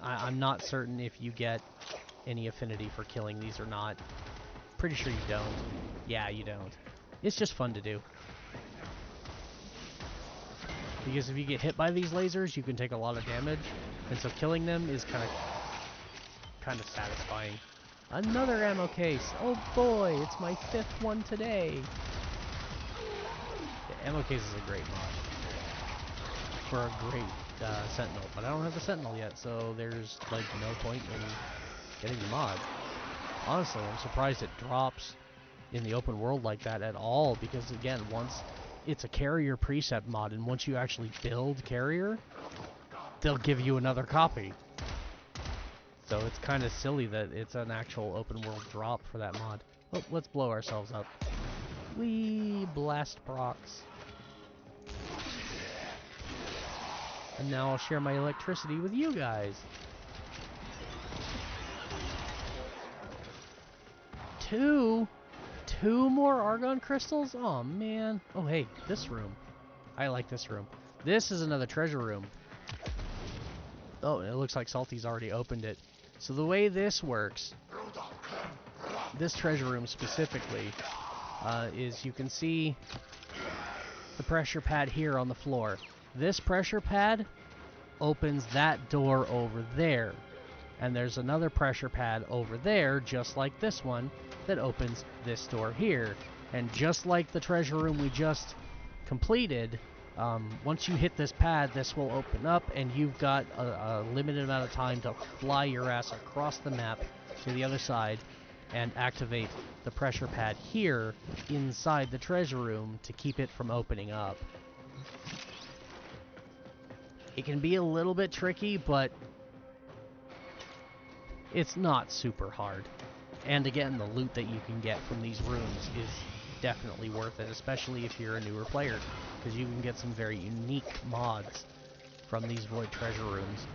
I'm not certain if you get any affinity for killing these or not. Pretty sure you don't. Yeah, you don't. It's just fun to do. Because if you get hit by these lasers, you can take a lot of damage. And so killing them is kind of satisfying. Another ammo case. Oh boy, it's my 5th one today. The ammo case is a great mod for a great Sentinel, but I don't have the Sentinel yet, so there's like no point in getting the mod. Honestly, I'm surprised it drops in the open world like that at all, because again, once it's a carrier precept mod, and once you actually build carrier, they'll give you another copy. So it's kind of silly that it's an actual open world drop for that mod. Oh, let's blow ourselves up. Whee! Blast Brox. And now I'll share my electricity with you guys. Two 2 more argon crystals? Oh, man. Oh, hey, this room. I like this room. This is another treasure room. Oh, it looks like Salty's already opened it. So the way this works, this treasure room specifically, is you can see the pressure pad here on the floor. This pressure pad opens that door over there. And there's another pressure pad over there, just like this one, that opens this door here. And just like the treasure room we just completed, once you hit this pad, this will open up, and you've got a limited amount of time to fly your ass across the map to the other side and activate the pressure pad here inside the treasure room to keep it from opening up. It can be a little bit tricky, but it's not super hard. And again, the loot that you can get from these rooms is definitely worth it, especially if you're a newer player, because you can get some very unique mods from these void treasure rooms.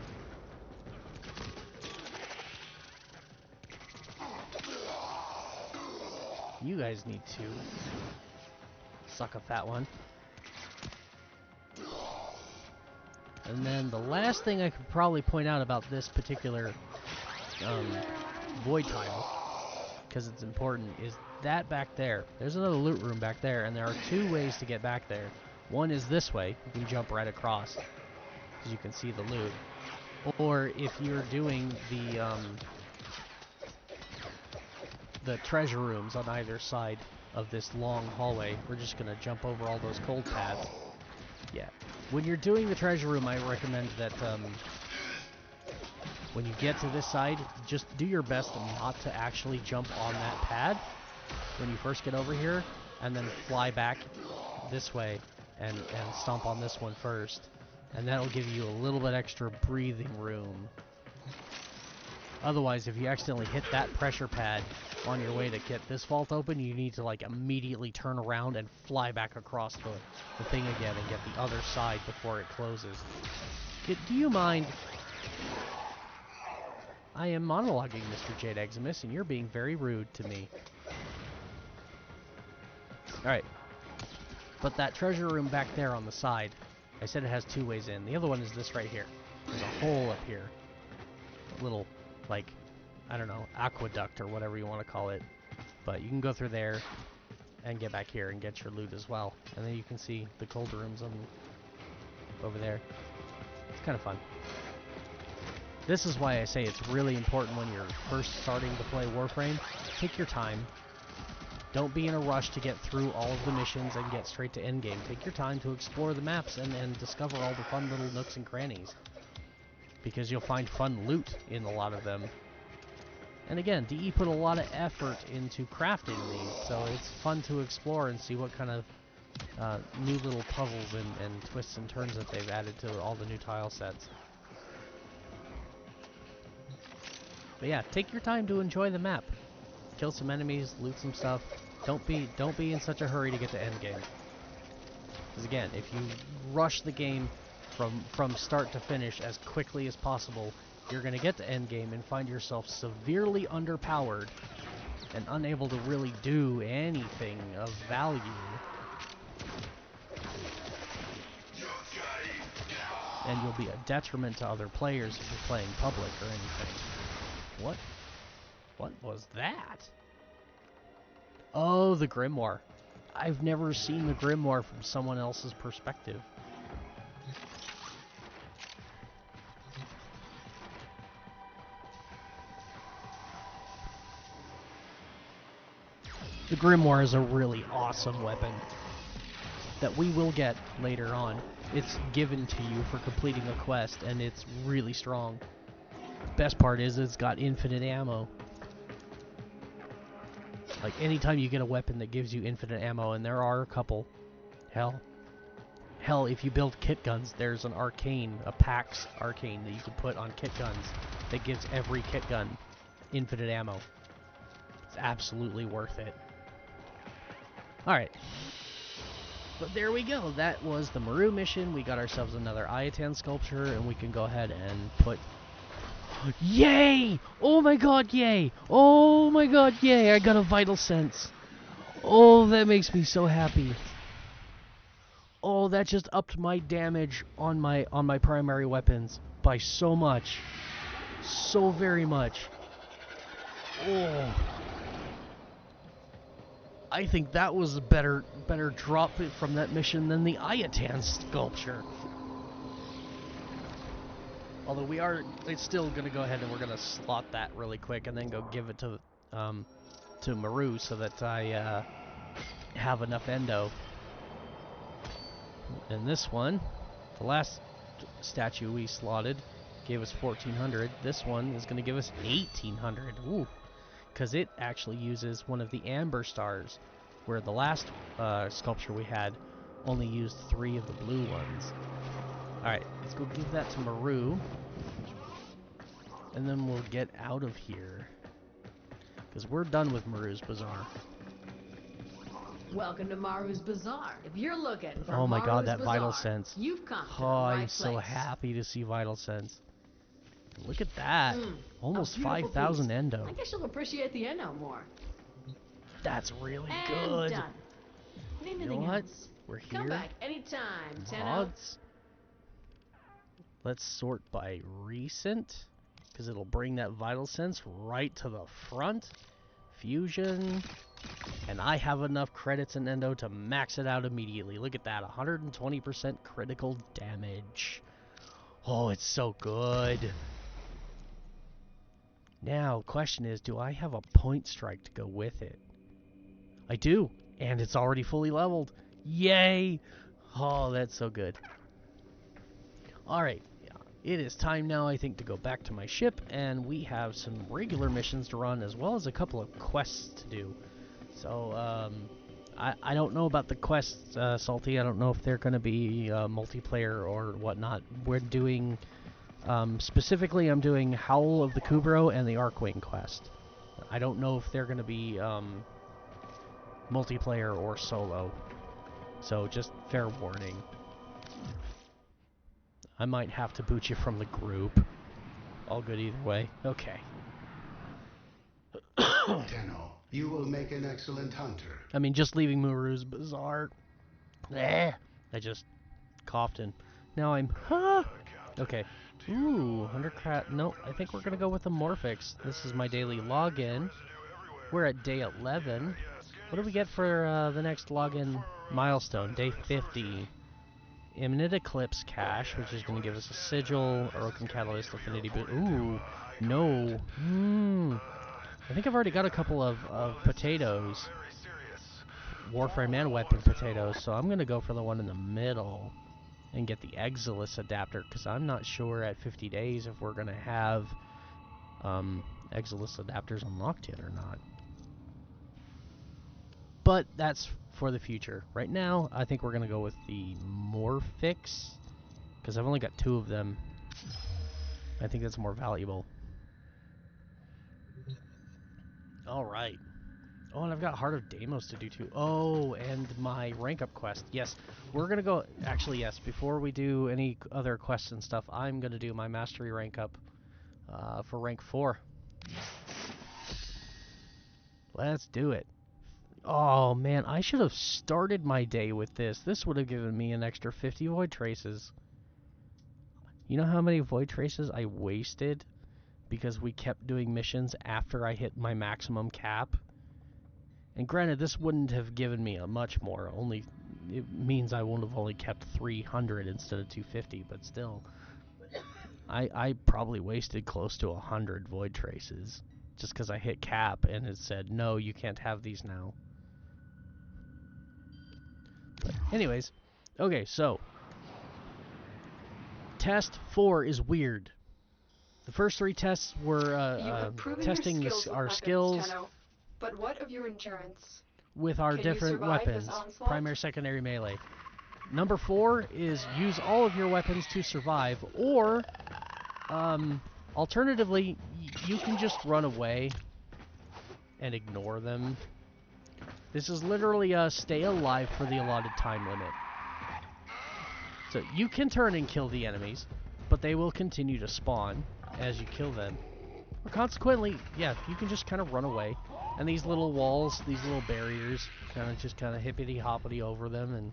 You guys need to suck up that one. And then the last thing I could probably point out about this particular void tile, because it's important, is that back there. There's another loot room back there, and there are 2 ways to get back there. One is this way. You can jump right across, because you can see the loot. Or if you're doing the treasure rooms on either side of this long hallway, we're just going to jump over all those cold pads. Yeah. When you're doing the treasure room, I recommend that when you get to this side, just do your best not to actually jump on that pad when you first get over here, and then fly back this way and stomp on this one first. And that'll give you a little bit extra breathing room. Otherwise, if you accidentally hit that pressure pad on your way to get this vault open, you need to like immediately turn around and fly back across the thing again and get the other side before it closes. Do you mind? I am monologuing, Mr. Jade Eximus, and you're being very rude to me. Alright. But that treasure room back there on the side, I said it has 2 ways in. The other one is this right here. There's a hole up here. A little, like, I don't know, aqueduct or whatever you want to call it. But you can go through there and get back here and get your loot as well. And then you can see the cold rooms over there. It's kind of fun. This is why I say it's really important when you're first starting to play Warframe. Take your time. Don't be in a rush to get through all of the missions and get straight to endgame. Take your time to explore the maps and discover all the fun little nooks and crannies. Because you'll find fun loot in a lot of them. And again, DE put a lot of effort into crafting these, so it's fun to explore and see what kind of new little puzzles and twists and turns that they've added to all the new tile sets. But yeah, take your time to enjoy the map. Kill some enemies, loot some stuff. Don't be in such a hurry to get to endgame. Because again, if you rush the game from start to finish as quickly as possible, you're going to get to endgame and find yourself severely underpowered and unable to really do anything of value. And you'll be a detriment to other players if you're playing public or anything. What was that? Oh, the Grimoire. I've never seen the Grimoire from someone else's perspective. The Grimoire is a really awesome weapon that we will get later on. It's given to you for completing a quest, and it's really strong. Best part is it's got infinite ammo. Like, anytime you get a weapon that gives you infinite ammo, and there are a couple, hell, if you build kit guns, there's an arcane, a PAX arcane that you can put on kit guns that gives every kit gun infinite ammo. It's absolutely worth it. Alright. But there we go. That was the Maru mission. We got ourselves another Ayatan sculpture, and we can go ahead and put... Yay! Oh my god, yay! Oh my god, yay! I got a vital sense. Oh, that makes me so happy. Oh, that just upped my damage on my primary weapons by so much. So very much. Oh. I think that was a better drop from that mission than the Ayatan sculpture. Although it's still gonna go ahead and we're gonna slot that really quick and then go give it to Maru so that I have enough endo. And this one, the last statue we slotted, gave us 1400. This one is gonna give us 1800. Ooh. Because it actually uses one of the amber stars, where the last sculpture we had only used 3 of the blue ones. Alright, let's go give that to Maru, and then we'll get out of here, because we're done with Maru's Bazaar. Welcome to Maru's Bazaar. If you're looking for oh my god, that Bazaar, Vital Sense. You've come to oh, the right I'm so place. happy to see Vital Sense. Look at that. Almost A beautiful 5,000 piece. endo. I guess you'll appreciate the endo more. That's really And good. done. Need You know anything what? else? We're here. Come back anytime, Tenno. Mods. Let's sort by recent, because it'll bring that Vital Sense right to the front. Fusion. And I have enough credits and endo to max it out immediately. Look at that, 120% critical damage. Oh, it's so good. Now, question is, do I have a point strike to go with it? I do, and it's already fully leveled. Yay! Oh, that's so good. Alright, it is time now, I think, to go back to my ship, and we have some regular missions to run, as well as a couple of quests to do. So, I don't know about the quests, Salty. I don't know if they're going to be multiplayer or whatnot. We're doing... specifically, I'm doing Howl of the Kubro and the Arcwing quest. I don't know if they're going to be multiplayer or solo. So just fair warning. I might have to boot you from the group. All good either way. Okay. Tenno, you will make an excellent hunter. I mean, just leaving Maru's Bazaar. I just coughed and now I'm... Okay. Ooh, 100 crap. Nope, I think we're going to go with the Morphix. This is my daily login. We're at day 11. What do we get for the next login milestone? Day 50. Imminent Eclipse Cache, which is going to give us a Sigil, Orokin Catalyst, Affinity Boot. Ooh, no. I think I've already got a couple of potatoes. Warframe and weapon potatoes, so I'm going to go for the one in the middle and get the Exilus adapter, because I'm not sure at 50 days if we're going to have Exilus adapters unlocked yet or not. But that's for the future. Right now, I think we're going to go with the Morphix, because I've only got 2 of them. I think that's more valuable. Alright. Oh, and I've got Heart of Deimos to do too. Oh, and my rank up quest. Yes, we're going to go... Actually, yes, before we do any other quests and stuff, I'm going to do my mastery rank up for rank 4. Let's do it. Oh, man, I should have started my day with this. This would have given me an extra 50 Void Traces. You know how many Void Traces I wasted because we kept doing missions after I hit my maximum cap? And granted, this wouldn't have given me a much more. Only it means I would have only kept 300 instead of 250, but still. I probably wasted close to 100 Void Traces just because I hit cap and it said, no, you can't have these now. But anyways, okay, so Test 4 is weird. The first 3 tests were testing our skills. Tenno. But what of your endurance? With our Can different you survive weapons, this onslaught? primary, secondary, melee. Number 4 is use all of your weapons to survive, or alternatively, you can just run away and ignore them. This is literally a stay alive for the allotted time limit. So you can turn and kill the enemies, but they will continue to spawn as you kill them. Or consequently, yeah, you can just kind of run away And these little walls, these little barriers, kind of hippity hoppity over them, and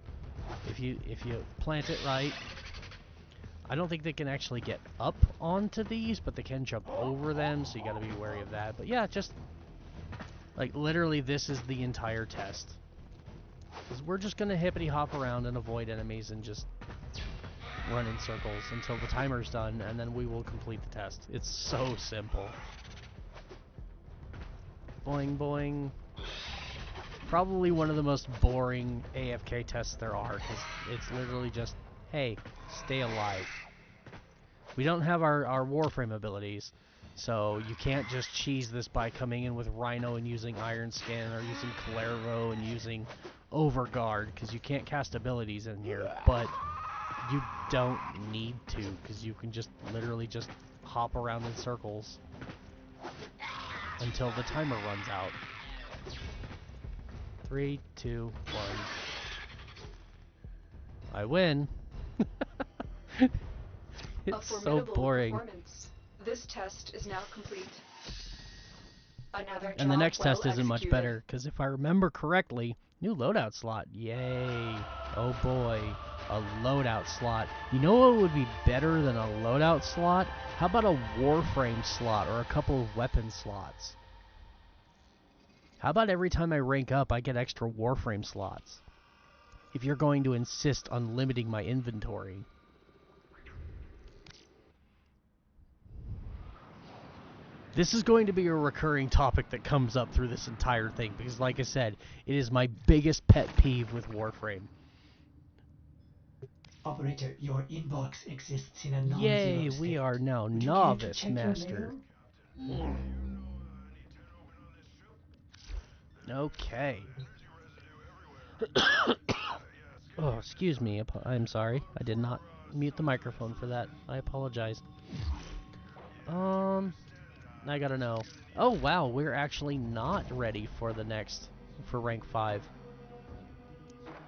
if you plant it right, I don't think they can actually get up onto these, but they can jump over them, so you got to be wary of that. But yeah, just like literally, this is the entire test. 'Cause we're just gonna hippity hop around and avoid enemies and just run in circles until the timer's done, and then we will complete the test. It's so simple. Boing, boing. Probably one of the most boring AFK tests there are, because it's literally just, hey, stay alive. We don't have our Warframe abilities, so you can't just cheese this by coming in with Rhino and using Iron Skin, or using Clairvo and using Overguard, because you can't cast abilities in here, but you don't need to, because you can just literally just hop around in circles until the timer runs out. 3, 2, 1. I win. It's so boring. This test is now complete. Another And the next job well test isn't much executed. better, because if I remember correctly, new loadout slot. Yay. Oh boy. A loadout slot. You know what would be better than a loadout slot? How about a Warframe slot or a couple of weapon slots? How about every time I rank up, I get extra Warframe slots? If you're going to insist on limiting my inventory. This is going to be a recurring topic that comes up through this entire thing, because like I said, it is my biggest pet peeve with Warframe. Operator, your inbox exists in a non-zero Yay, state. we are now Would you care to novice check your master. mail? Okay. Oh, excuse me. I'm sorry. I did not mute the microphone for that. I apologize. I gotta know. Oh, wow. We're actually not ready for the next, for rank 5.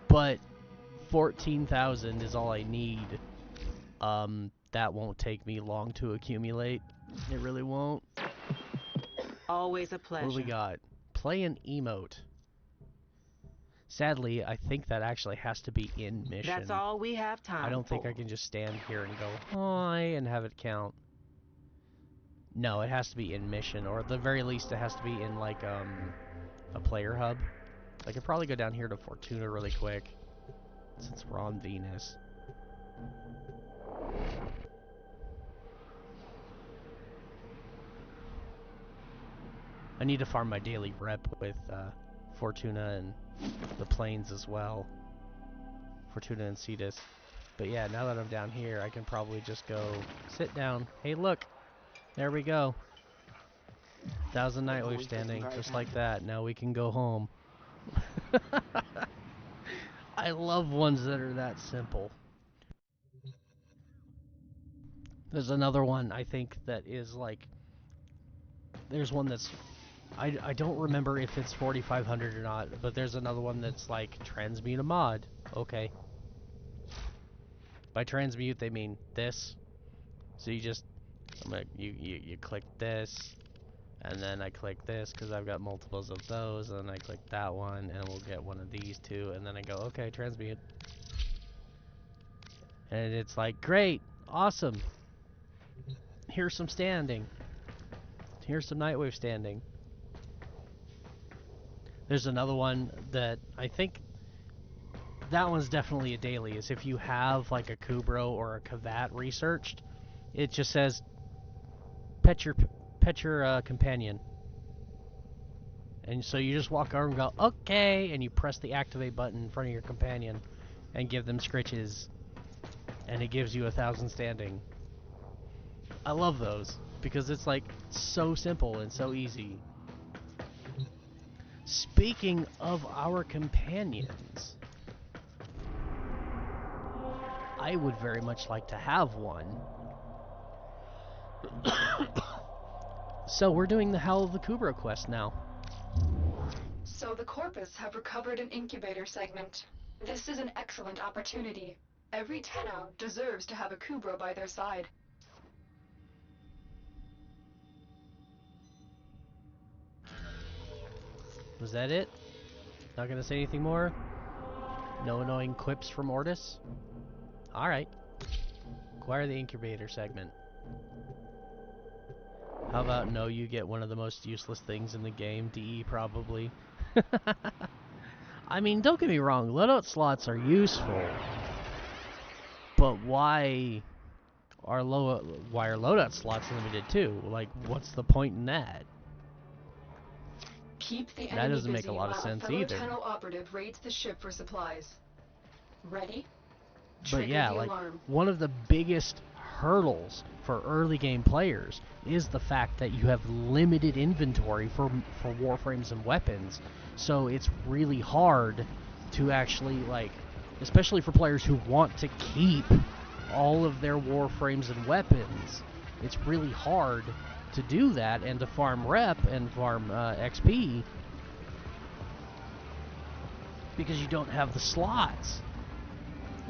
But 14,000 is all I need. That won't take me long to accumulate. It really won't. Always a pleasure. What do we got? Play an emote. Sadly, I think that actually has to be in mission. That's all we have time I don't think for. I can just stand here and go, hi, and have it count. No, it has to be in mission, or at the very least it has to be in, like, a player hub. I could probably go down here to Fortuna really quick, since we're on Venus. I need to farm my daily rep with, Fortuna and the planes as well. Fortuna and Cetus. But yeah, now that I'm down here, I can probably just go sit down. Hey, look! There we go. 1,000 Nightwave standing, just like that. Now we can go home. I love ones that are that simple. There's another one, I think, that is like... There's one that's... I don't remember if it's 4,500 or not, but there's another one that's like, transmute a mod. Okay. By transmute, they mean this. So you just... you click this, and then I click this because I've got multiples of those, and then I click that one, and we'll get one of these two, and then I go, okay, transmute. And it's like, great, awesome. Here's some standing. Here's some Nightwave standing. There's another one that I think that one's definitely a daily, is if you have like a Kubro or a Kavat researched, it just says pet your companion. And so you just walk over and go, okay, and you press the activate button in front of your companion and give them scritches, and it gives you 1,000 standing. I love those because it's like so simple and so easy. Speaking of our companions, I would very much like to have one. So we're doing the Howl of the Kubra quest now. So the Corpus have recovered an incubator segment. This is an excellent opportunity. Every Tenno deserves to have a Kubra by their side. Was that it? Not gonna say anything more? No annoying quips from Ortis? Alright. Acquire the incubator segment. How about no, you get one of the most useless things in the game? DE probably. I mean, don't get me wrong, loadout slots are useful. But why are loadout slots limited too? Like, what's the point in that? Keep the That enemy doesn't make a busy lot of while sense fellow either. tunnel operative raids the ship for supplies. Ready? But Trigger yeah, the like, alarm. one of the biggest hurdles for early game players is the fact that you have limited inventory for warframes and weapons. So it's really hard to actually, like, especially for players who want to keep all of their warframes and weapons, it's really hard to do that and to farm rep and farm XP because you don't have the slots.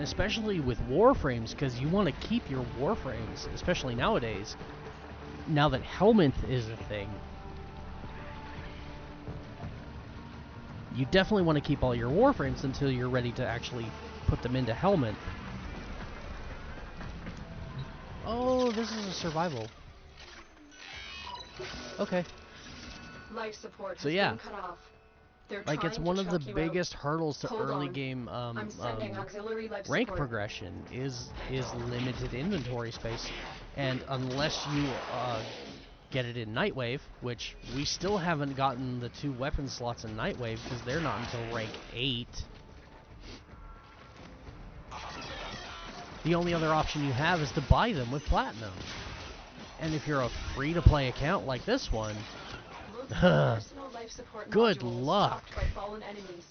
Especially with warframes, because you want to keep your warframes, especially nowadays, now that Helminth is a thing. You definitely want to keep all your warframes until you're ready to actually put them into Helminth. Oh, this is a survival. Okay. Life support So has yeah. been cut off. They're Like, it's trying one to of the chuck you biggest out. hurdles to Hold early on. game I'm sending auxiliary life rank support. progression is limited inventory space, and unless you get it in Nightwave, which we still haven't gotten the 2 weapon slots in Nightwave because they're not until rank 8. The only other option you have is to buy them with Platinum. And if you're a free-to-play account like this one, Life support good modules luck. stocked by fallen enemies.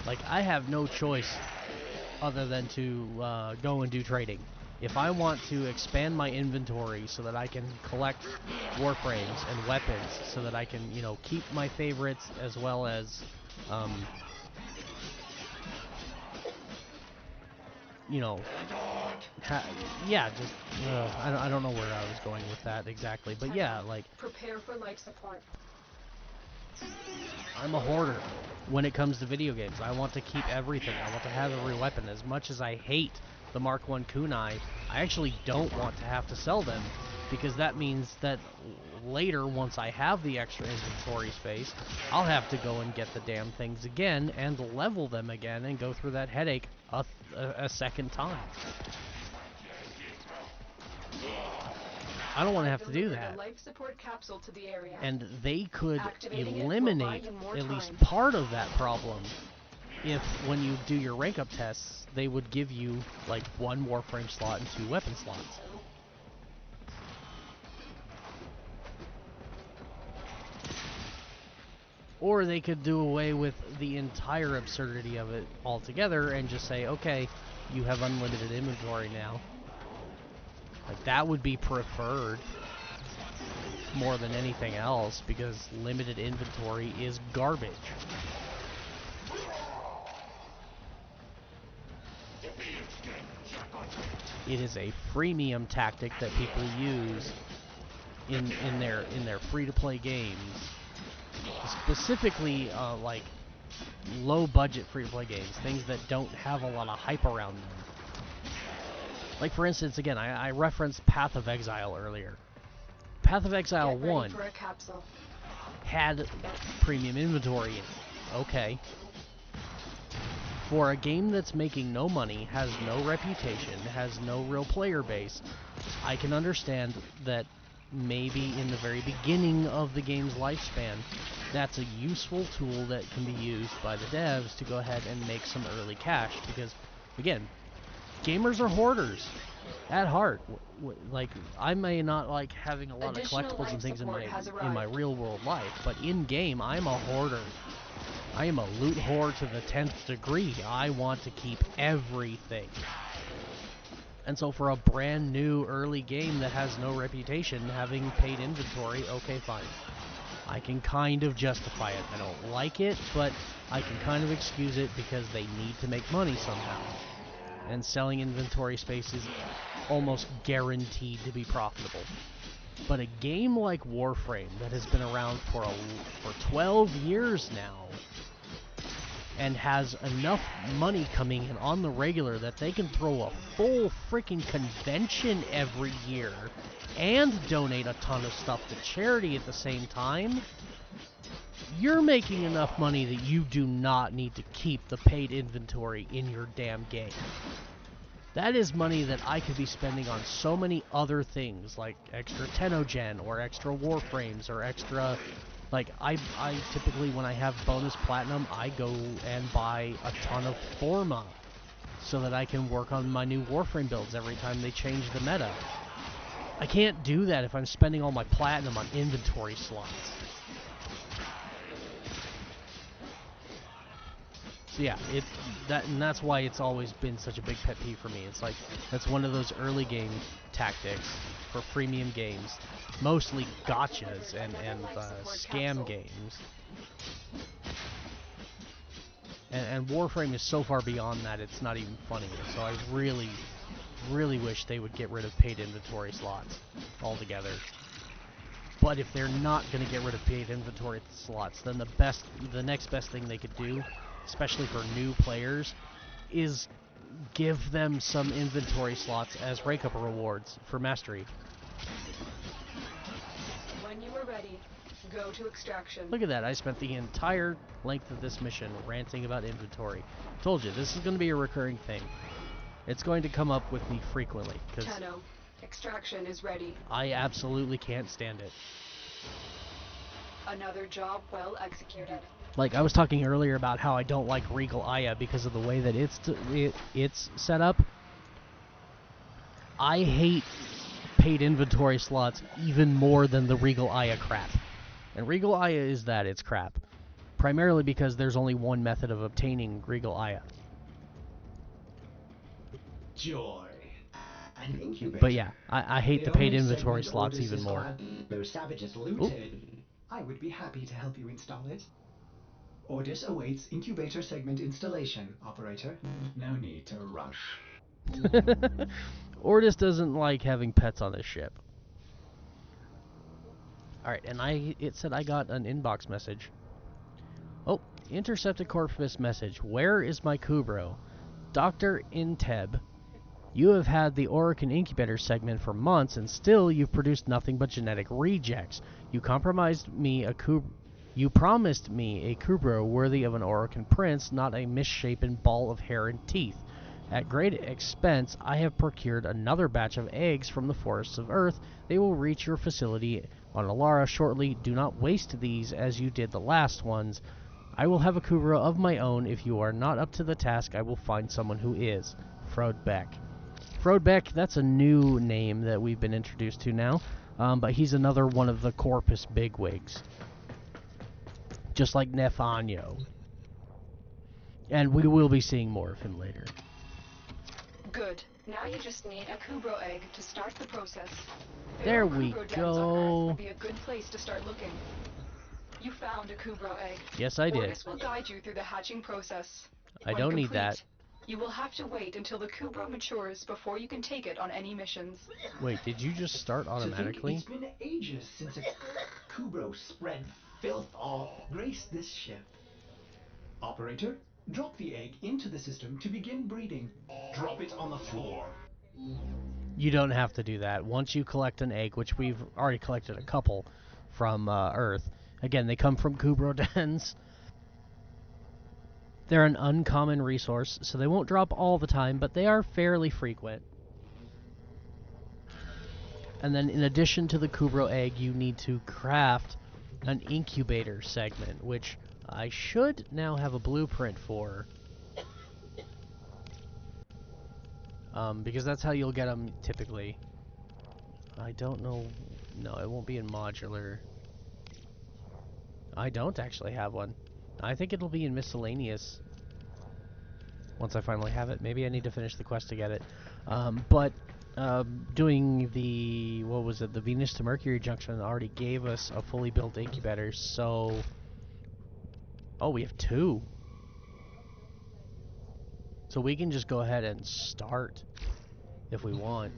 Like, I have no choice other than to go and do trading. If I want to expand my inventory so that I can collect warframes and weapons, so that I can, you know, keep my favorites as well as, you know, yeah, just, I don't know where I was going with that exactly, but yeah, like, Prepare for life support. I'm a hoarder when it comes to video games. I want to keep everything. I want to have every weapon. As much as I hate the Mark I kunai, I actually don't want to have to sell them, because that means that later, once I have the extra inventory space, I'll have to go and get the damn things again and level them again and go through that headache a second time. I don't want to have to do that. Life support capsule to the area. And they could Activating eliminate at least part of that problem if, when you do your rank up tests, they would give you like 1 warframe slot and 2 weapon slots. Or they could do away with the entire absurdity of it altogether and just say, okay, you have unlimited inventory now. Like, that would be preferred more than anything else, because limited inventory is garbage. It is a freemium tactic that people use in their free-to-play games, specifically like low-budget free-to-play games, things that don't have a lot of hype around them. Like, for instance, again, I referenced Path of Exile earlier. Path of Exile 1 had premium inventory in it. Okay. For a game that's making no money, has no reputation, has no real player base, I can understand that maybe in the very beginning of the game's lifespan, that's a useful tool that can be used by the devs to go ahead and make some early cash, because, again, gamers are hoarders at heart. Like, I may not like having a lot of collectibles and things in my real world life, but in game, I'm a hoarder. I am a loot whore to the 10th degree. I want to keep everything. And so for a brand new early game that has no reputation, having paid inventory, okay, fine. I can kind of justify it. I don't like it, but I can kind of excuse it because they need to make money somehow. and selling inventory space is almost guaranteed to be profitable. But a game like Warframe that has been around for 12 years now and has enough money coming in on the regular that they can throw a full freaking convention every year and donate a ton of stuff to charity at the same time, you're making enough money that you do not need to keep the paid inventory in your damn game. That is money that I could be spending on so many other things, like extra Tenogen, or extra Warframes, or extra... Like, I typically, when I have bonus platinum, I go and buy a ton of Forma, so that I can work on my new Warframe builds every time they change the meta. I can't do that if I'm spending all my platinum on inventory slots. So yeah, that's why it's always been such a big pet peeve for me. It's like, that's one of those early game tactics for freemium games, mostly gotchas and scam games. And Warframe is so far beyond that, it's not even funny. So I really, really wish they would get rid of paid inventory slots altogether. But if they're not going to get rid of paid inventory slots, then the next best thing they could do, especially for new players, is give them some inventory slots as rank up rewards for mastery. When you are ready, go to extraction. Look at that, I spent the entire length of this mission ranting about inventory. Told you, this is going to be a recurring thing. It's going to come up with me frequently, because extraction is ready. I absolutely can't stand it. Another job well executed. Like, I was talking earlier about how I don't like Regal Aya because of the way that it's set up. I hate paid inventory slots even more than the Regal Aya crap. And Regal Aya is that, it's crap. Primarily because there's only one method of obtaining Regal Aya. Joy. An incubator. But yeah, I hate the paid inventory slots even more. Those savages looted. I would be happy to help you install it. Orders awaits incubator segment installation, operator. No need to rush. Ordis doesn't like having pets on his ship. Alright, and it said I got an inbox message. Oh, intercepted Corpus message. Where is my Kubro? Dr. Inteb, you have had the Orokin incubator segment for months, and still you've produced nothing but genetic rejects. You promised me a Kubro worthy of an Orokin prince, not a misshapen ball of hair and teeth. At great expense, I have procured another batch of eggs from the forests of Earth. They will reach your facility on Alara shortly. Do not waste these as you did the last ones. I will have a Kubro of my own. If you are not up to the task, I will find someone who is. Frodbeck. Frodbeck, that's a new name that we've been introduced to now, but he's another one of the Corpus bigwigs. Just like Nefanyo. And we will be seeing more of him later. Good. Now you just need a Kubro egg to start the process. There we go. Would be a good place to start looking. You found a Kubro egg. Yes, I did. Ordis will guide you through the hatching process. I don't need that. You will have to wait until the Kubro matures before you can take it on any missions. Wait, did you just start automatically? It's been ages since a Kubro spread filth all graced this ship. Operator, drop the egg into the system to begin breeding. Drop it on the floor. You don't have to do that. Once you collect an egg, which we've already collected a couple from Earth. Again, they come from Kubro dens. They're an uncommon resource, so they won't drop all the time, but they are fairly frequent. And then in addition to the Kubro egg, you need to craft an incubator segment, which I should now have a blueprint for. Because that's how you'll get them typically. I don't know. No, it won't be in modular. I don't actually have one. I think it'll be in miscellaneous once I finally have it. Maybe I need to finish the quest to get it. Doing the, what was it, the Venus to Mercury junction already gave us a fully built incubator, so... Oh, we have two. So we can just go ahead and start if we want.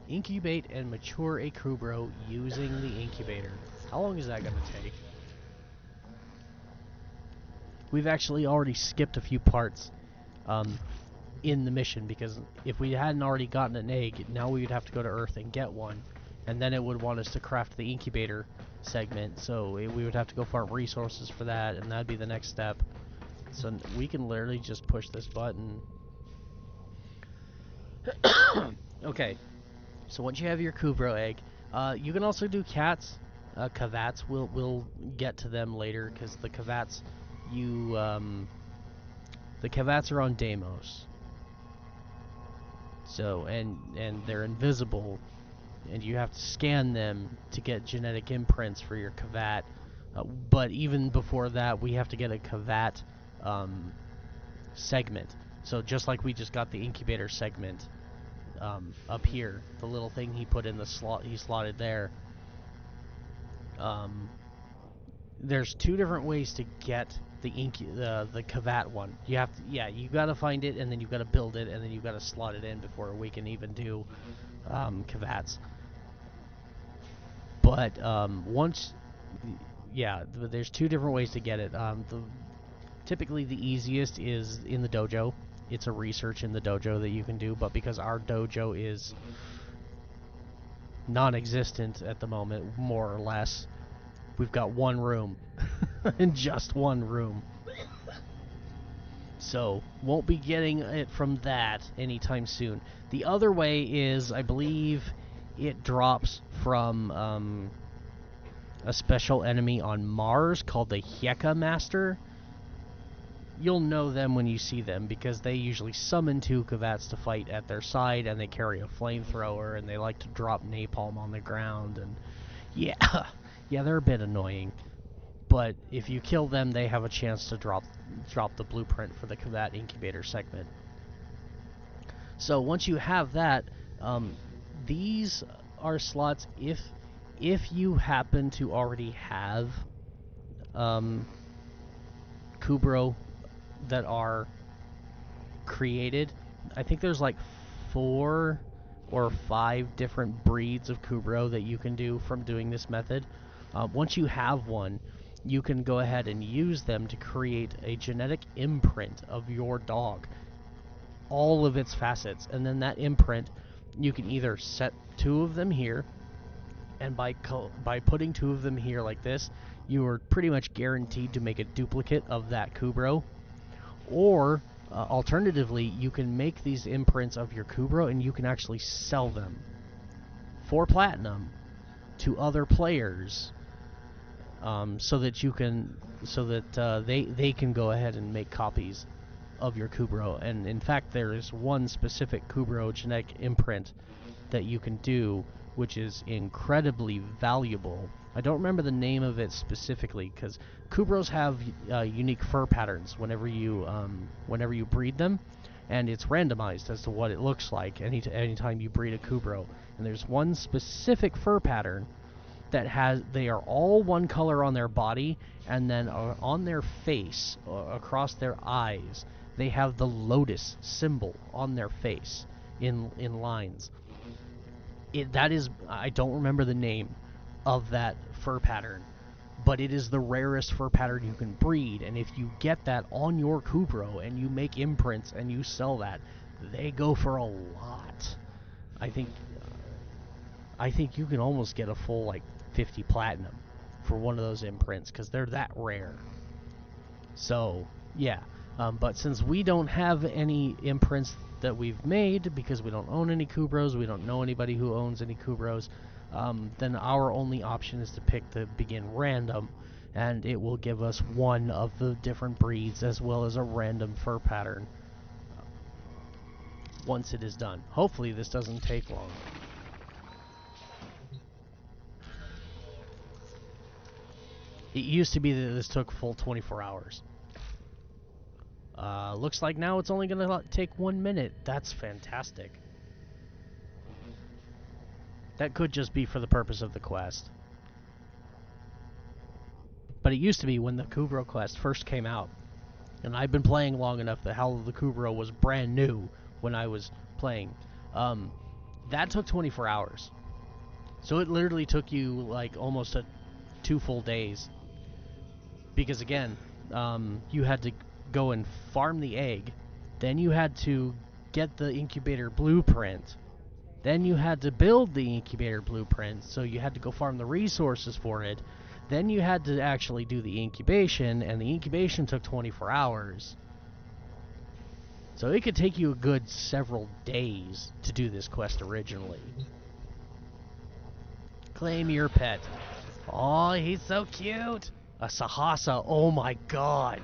Incubate and mature a Kubrow using the incubator. How long is that going to take? We've actually already skipped a few parts in the mission, because if we hadn't already gotten an egg, now we would have to go to Earth and get one, and then it would want us to craft the incubator segment, so we would have to go farm resources for that, and that'd be the next step. So we can literally just push this button. Okay, so once you have your Kubrow egg, you can also do cats, cavats. We'll get to them later, because the cavats, the cavats are on Deimos. So, and they're invisible, and you have to scan them to get genetic imprints for your cavat. But even before that, we have to get a cavat segment. So just like we just got the incubator segment up here, the little thing he put in the slot, he slotted there. There's two different ways to get the cavat one. You have to, you gotta find it, and then you've gotta build it, and then you've gotta slot it in before we can even do cavats. But there's two different ways to get it. Typically the easiest is in the dojo. It's a research in the dojo that you can do, but because our dojo is non-existent at the moment, more or less, we've got one room. And just one room. So, won't be getting it from that anytime soon. The other way is, I believe, it drops from a special enemy on Mars called the Hyeka Master. You'll know them when you see them, because they usually summon two cavats to fight at their side, and they carry a flamethrower, and they like to drop napalm on the ground, and yeah, they're a bit annoying. But if you kill them, they have a chance to drop the blueprint for the cavat incubator segment. So once you have that, these are slots if you happen to already have Kubrow that are created. I think there's like 4 or 5 different breeds of Kubrow that you can do from doing this method. Once you have one, you can go ahead and use them to create a genetic imprint of your dog, all of its facets, and then that imprint, you can either set 2 of them here, and by putting 2 of them here like this, you are pretty much guaranteed to make a duplicate of that Kubrow, or alternatively, you can make these imprints of your Kubrow and you can actually sell them for platinum to other players. So that they can go ahead and make copies of your Kubrow. And in fact, there is one specific Kubrow genetic imprint that you can do, which is incredibly valuable. I don't remember the name of it specifically, because Kubrows have unique fur patterns whenever you breed them, and it's randomized as to what it looks like anytime you breed a Kubrow. And there's one specific fur pattern that they are all one color on their body, and then on their face, across their eyes, they have the lotus symbol on their face in lines. That is, I don't remember the name of that fur pattern, but it is the rarest fur pattern you can breed, and if you get that on your Kubrow and you make imprints and you sell that, they go for a lot. I think you can almost get a full, like, 50 platinum for one of those imprints, because they're that rare. So, yeah. But since we don't have any imprints that we've made, because we don't own any Kubrows, we don't know anybody who owns any Kubrows, then our only option is to pick the begin random, and it will give us one of the different breeds as well as a random fur pattern once it is done. Hopefully this doesn't take long. It used to be that this took full 24 hours. Looks like now it's only going to take 1 minute. That's fantastic. That could just be for the purpose of the quest. But it used to be when the Kubrow quest first came out, And I've been playing long enough that Howl of the Kubrow was brand new when I was playing. That took 24 hours. So it literally took you like almost 2 full days. Because again, you had to go and farm the egg. Then you had to get the incubator blueprint. Then you had to build the incubator blueprint. So you had to go farm the resources for it. Then you had to actually do the incubation, and the incubation took 24 hours. So it could take you a good several days to do this quest originally. Claim your pet. Oh, he's so cute. A Sahasa. Oh my god.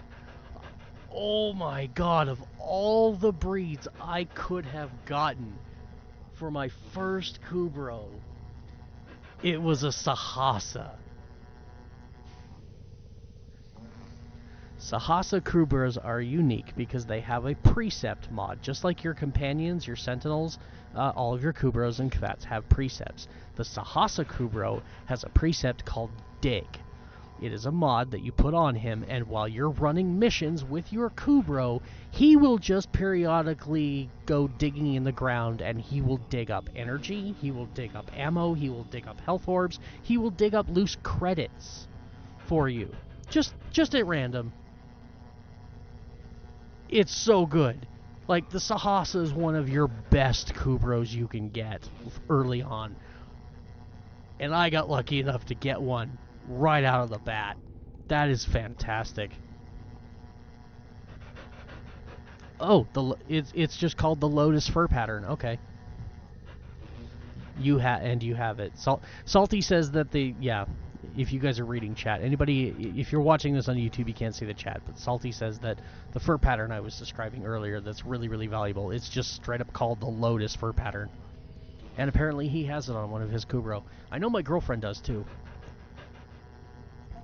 Oh my god. Of all the breeds I could have gotten for my first Kubrow, it was a Sahasa. Sahasa Kubrows are unique because they have a precept mod. Just like your companions, your sentinels, all of your Kubrows and Kvats have precepts. The Sahasa Kubrow has a precept called Dig. It is a mod that you put on him, and while you're running missions with your Kubrow, he will just periodically go digging in the ground, and he will dig up energy, he will dig up ammo, he will dig up health orbs, he will dig up loose credits for you. Just at random. It's so good. Like, the Sahasa is one of your best Kubrows you can get early on. And I got lucky enough to get one right out of the bat. That is fantastic. Oh, it's just called the Lotus Fur Pattern. Okay. You have it. Salty says that if you guys are reading chat, if you're watching this on YouTube, you can't see the chat, but Salty says that the fur pattern I was describing earlier that's really, really valuable, it's just straight up called the Lotus Fur Pattern. And apparently he has it on one of his Kubrow. I know my girlfriend does too.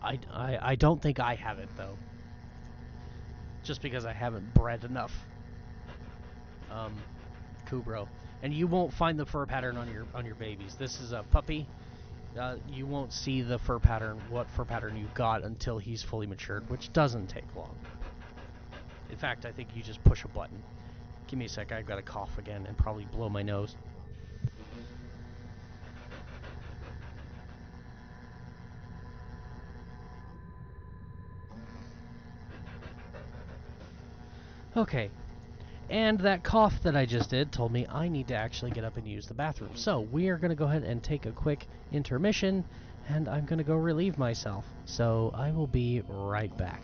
I don't think I have it though. Just because I haven't bred enough Kubrow. And you won't find the fur pattern on your babies. This is a puppy. You won't see the fur pattern, what fur pattern you got, until he's fully matured, which doesn't take long. In fact, I think you just push a button. Give me a sec, I've got to cough again and probably blow my nose. Okay. And that cough that I just did told me I need to actually get up and use the bathroom. So we are going to go ahead and take a quick intermission, and I'm going to go relieve myself. So I will be right back.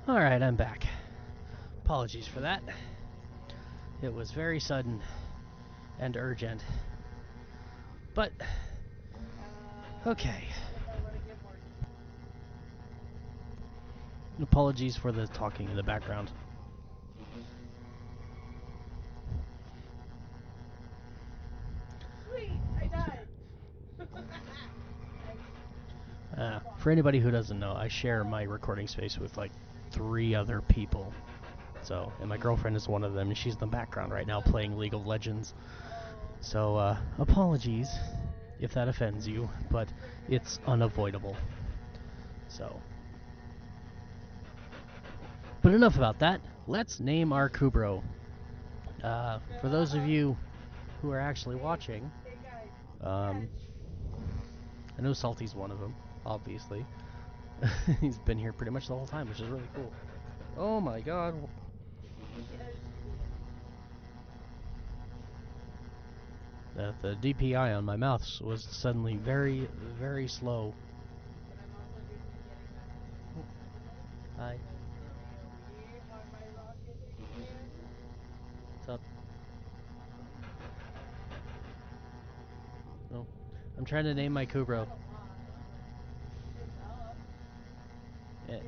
Alright, I'm back. Apologies for that. It was very sudden and urgent. But, okay. Apologies for the talking in the background. Sweet, I died. For anybody who doesn't know, I share my recording space with like 3 other people. So, and my girlfriend is one of them, and she's in the background right now playing League of Legends. So, apologies if that offends you, but it's unavoidable. So, but enough about that. Let's name our Kubro. For those of you who are actually watching, I know Salty's one of them, obviously. He's been here pretty much the whole time, which is really cool. Oh my god. The DPI on my mouse was suddenly very, very slow. Hi. What's up? No. I'm trying to name my Kubro.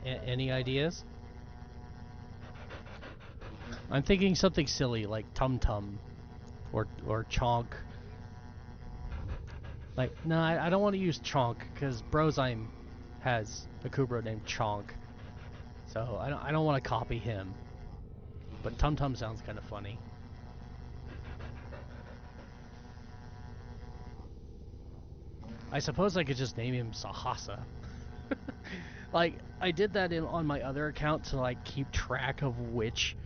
Any ideas? I'm thinking something silly like Tum Tum or Chonk. Like, no, I don't want to use Chonk because Brozyme has a Kubro named Chonk, so I don't want to copy him. But Tum Tum sounds kind of funny. I suppose I could just name him Sahasa. Like, I did that on my other account to like keep track of which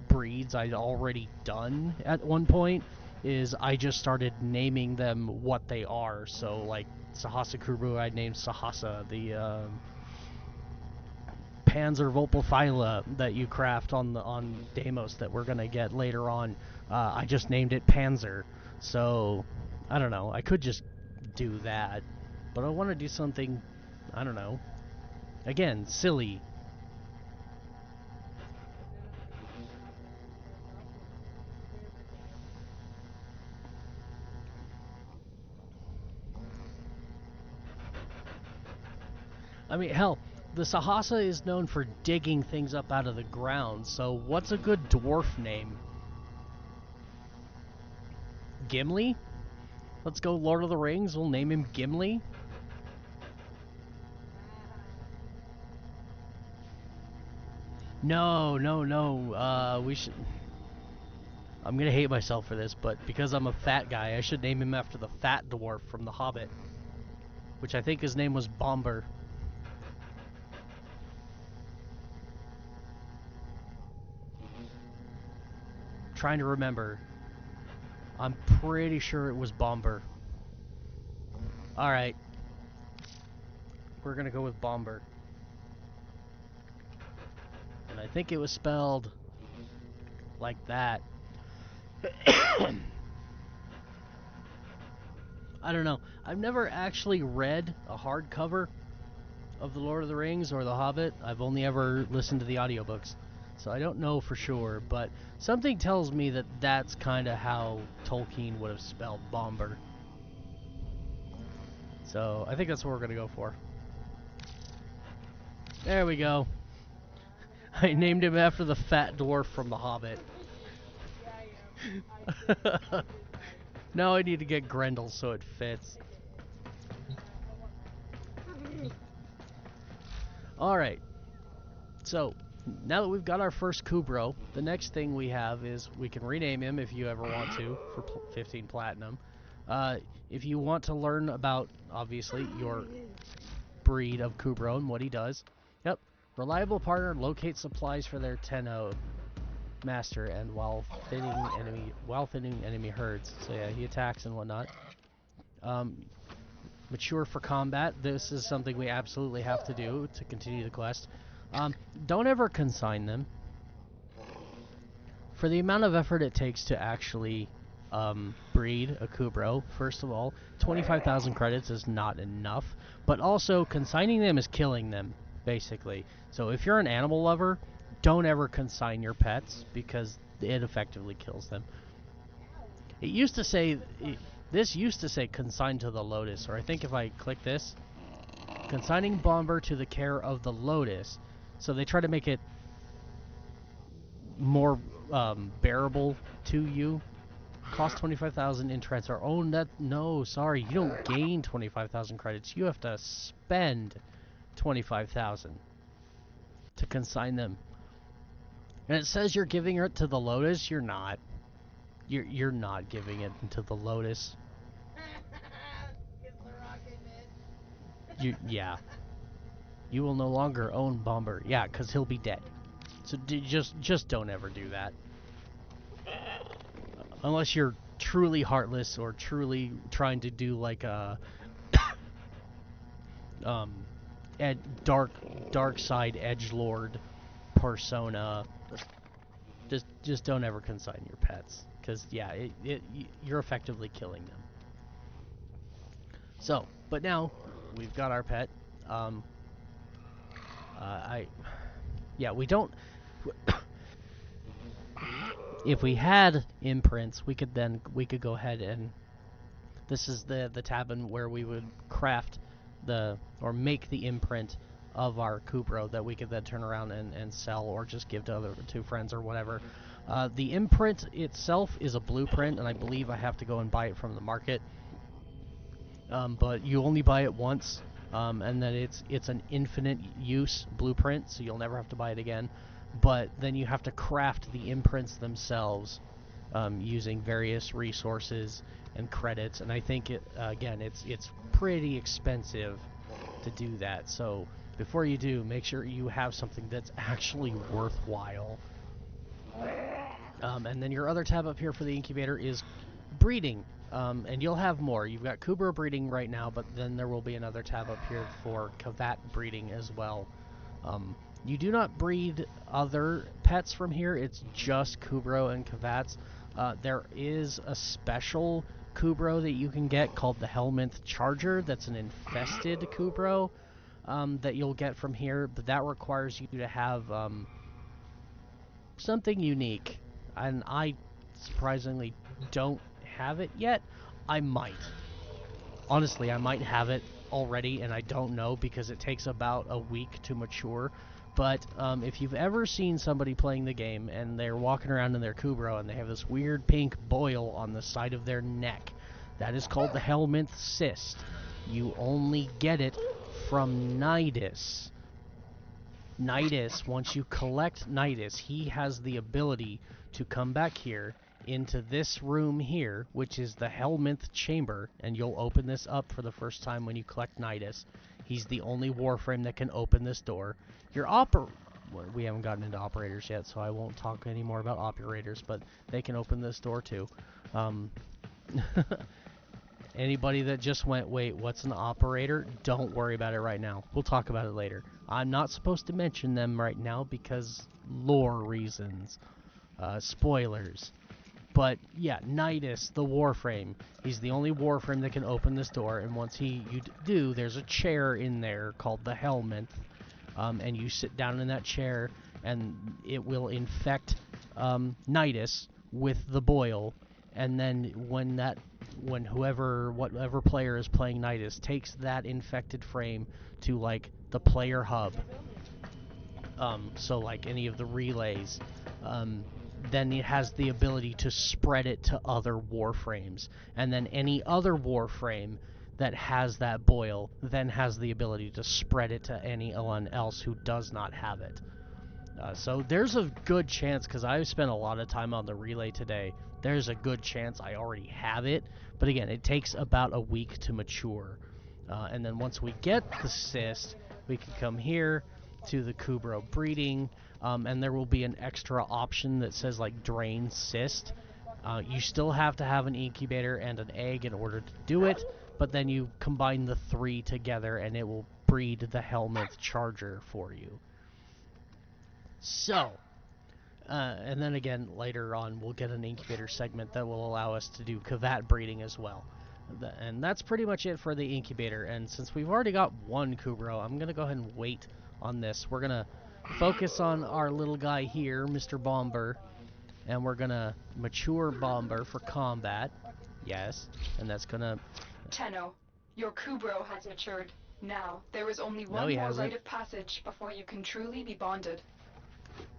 breeds I'd already done at one point. Is I just started naming them what they are. So like Sahasa Kubro, I named Sahasa. The Panzer Volpophyla that you craft on Deimos that we're gonna get later on, I just named it Panzer. So I don't know. I could just do that, but I want to do something. I don't know. Again, silly. I mean, hell, the Sahasa is known for digging things up out of the ground, so what's a good dwarf name? Gimli? Let's go Lord of the Rings, we'll name him Gimli. No, we should... I'm gonna hate myself for this, but because I'm a fat guy, I should name him after the fat dwarf from The Hobbit. Which I think his name was Bomber. Trying to remember. I'm pretty sure it was Bomber. Alright. We're gonna go with Bomber. And I think it was spelled like that. I don't know. I've never actually read a hardcover of The Lord of the Rings or The Hobbit. I've only ever listened to the audiobooks. So I don't know for sure, but something tells me that that's kind of how Tolkien would have spelled Bomber. So I think that's what we're going to go for. There we go. I named him after the fat dwarf from The Hobbit. Now I need to get Grendel so it fits. Alright. So, now that we've got our first Kubro, the next thing we have is we can rename him if you ever want to for 15 platinum. If you want to learn about, obviously, your breed of Kubro and what he does. Yep. Reliable partner locates supplies for their Tenno master and while thinning enemy herds. So yeah, he attacks and whatnot. Mature for combat. This is something we absolutely have to do to continue the quest. Don't ever consign them. For the amount of effort it takes to actually breed a Kubro, first of all, 25,000 credits is not enough. But also, consigning them is killing them, basically. So if you're an animal lover, don't ever consign your pets because it effectively kills them. It used to say, this used to say consigned to the Lotus, or I think if I click this, consigning Bomber to the care of the Lotus. So they try to make it more bearable to you. Cost 25,000 in transfer. Oh, no, sorry, you don't gain 25,000 credits. You have to spend 25,000 to consign them. And it says you're giving it to the Lotus. You're not. You're not giving it to the Lotus. Yeah. You will no longer own Bomber. Yeah, because he'll be dead. So just don't ever do that. Unless you're truly heartless or truly trying to do like a dark side edgelord persona. Just don't ever consign your pets, because yeah, you're effectively killing them. So, but now we've got our pet. We don't. If we had imprints, we could go ahead and this is the tab in where we would craft or make the imprint of our Kubro that we could then turn around and sell or just give to friends or whatever. The imprint itself is a blueprint, and I believe I have to go and buy it from the market. But you only buy it once, and then it's an infinite use blueprint, so you'll never have to buy it again. But then you have to craft the imprints themselves using various resources and credits, and I think it's pretty expensive to do that. So before you do, make sure you have something that's actually worthwhile. And then your other tab up here for the incubator is breeding, and you'll have more. You've got Kubro breeding right now, but then there will be another tab up here for Kavat breeding as well. You do not breed other pets from here. It's just Kubro and Kavats. There is a special Kubro that you can get called the Helminth Charger. That's an infested Kubro that you'll get from here, but that requires you to have something unique. And I surprisingly don't have it yet. I might. Honestly, I might have it already, and I don't know because it takes about a week to mature. But if you've ever seen somebody playing the game and they're walking around in their Kubro and they have this weird pink boil on the side of their neck, that is called the Helminth Cyst. You only get it from Nidus. Nidus, once you collect Nidus, he has the ability to come back here into this room here, which is the Helminth Chamber, and you'll open this up for the first time when you collect Nidus. He's the only Warframe that can open this door. We haven't gotten into operators yet, so I won't talk any more about operators, but they can open this door too. Anybody that just went, wait, what's an operator? Don't worry about it right now. We'll talk about it later. I'm not supposed to mention them right now because lore reasons. Spoilers. But yeah, Nidus, the Warframe. He's the only Warframe that can open this door, and once you do, there's a chair in there called the Helminth, and you sit down in that chair, and it will infect Nidus with the boil, and then whatever player is playing Nidus takes that infected frame to like the player hub, so like any of the relays, then it has the ability to spread it to other Warframes, and then any other Warframe that has that boil then has the ability to spread it to anyone else who does not have it. So there's a good chance, because I've spent a lot of time on the relay today, there's a good chance I already have it, but again, it takes about a week to mature. And then once we get the cyst, we can come here to the Kubro breeding, and there will be an extra option that says like drain cyst. You still have to have an incubator and an egg in order to do it, but then you combine the three together and it will breed the Helminth Charger for you. So, and then again later on we'll get an incubator segment that will allow us to do Kavat breeding as well. And that's pretty much it for the incubator, and since we've already got one Kubro, I'm going to go ahead and wait on this. We're gonna focus on our little guy here, Mr. Bomber, and we're gonna mature Bomber for combat. Yes, and that's gonna... Tenno, your Kubro has matured. Now, there is only one more rite of passage before you can truly be bonded.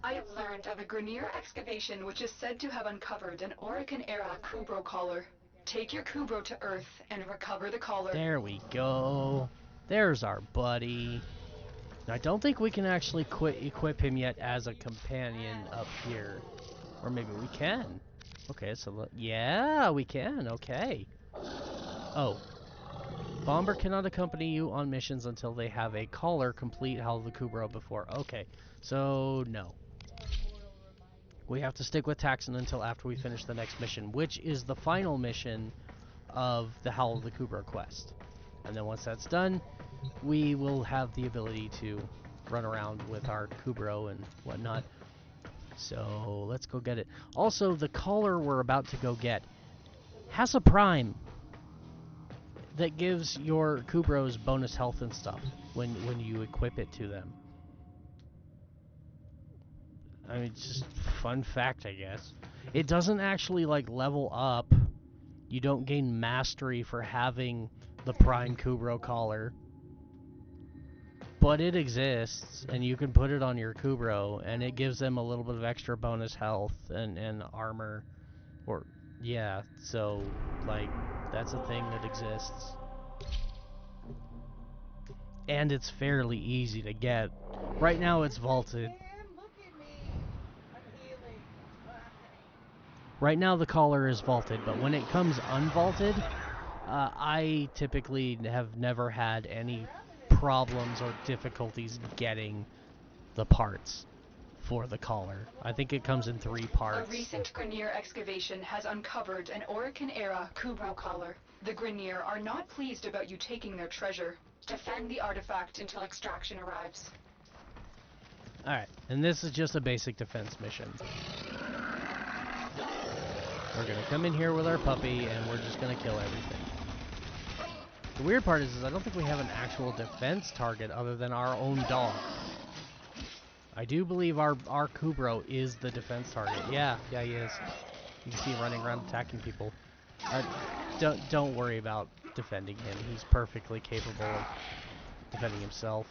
I have learned of a Grineer excavation which is said to have uncovered an Orokin-era Kubro collar. Take your Kubro to Earth and recover the collar. There we go. There's our buddy. I don't think we can actually equip him yet as a companion up here. Or maybe we can. Okay, so yeah, we can. Okay. Oh. Bomber cannot accompany you on missions until they have a collar complete Hell of the Kubro before. Okay, so no. We have to stick with Taxon until after we finish the next mission, which is the final mission of the Howl of the Kubro quest. And then once that's done, we will have the ability to run around with our Kubro and whatnot. So let's go get it. Also, the collar we're about to go get has a prime that gives your Kubros bonus health and stuff when you equip it to them. I mean, it's just fun fact, I guess. It doesn't actually, like, level up. You don't gain mastery for having the Prime Kubro collar. But it exists, and you can put it on your Kubro, and it gives them a little bit of extra bonus health and armor. Or, yeah, so, like, that's a thing that exists. And it's fairly easy to get. Right now it's vaulted. Right now the collar is vaulted, but when it comes unvaulted, I typically have never had any problems or difficulties getting the parts for the collar. I think it comes in 3 parts. A recent Grineer excavation has uncovered an Orokin-era Kubro collar. The Grineer are not pleased about you taking their treasure. Defend the artifact until extraction arrives. Alright, and this is just a basic defense mission. We're gonna come in here with our puppy, and we're just gonna kill everything. The weird part is I don't think we have an actual defense target other than our own dog. I do believe our Kubro is the defense target. Yeah, he is. You can see him running around attacking people. Don't worry about defending him. He's perfectly capable of defending himself.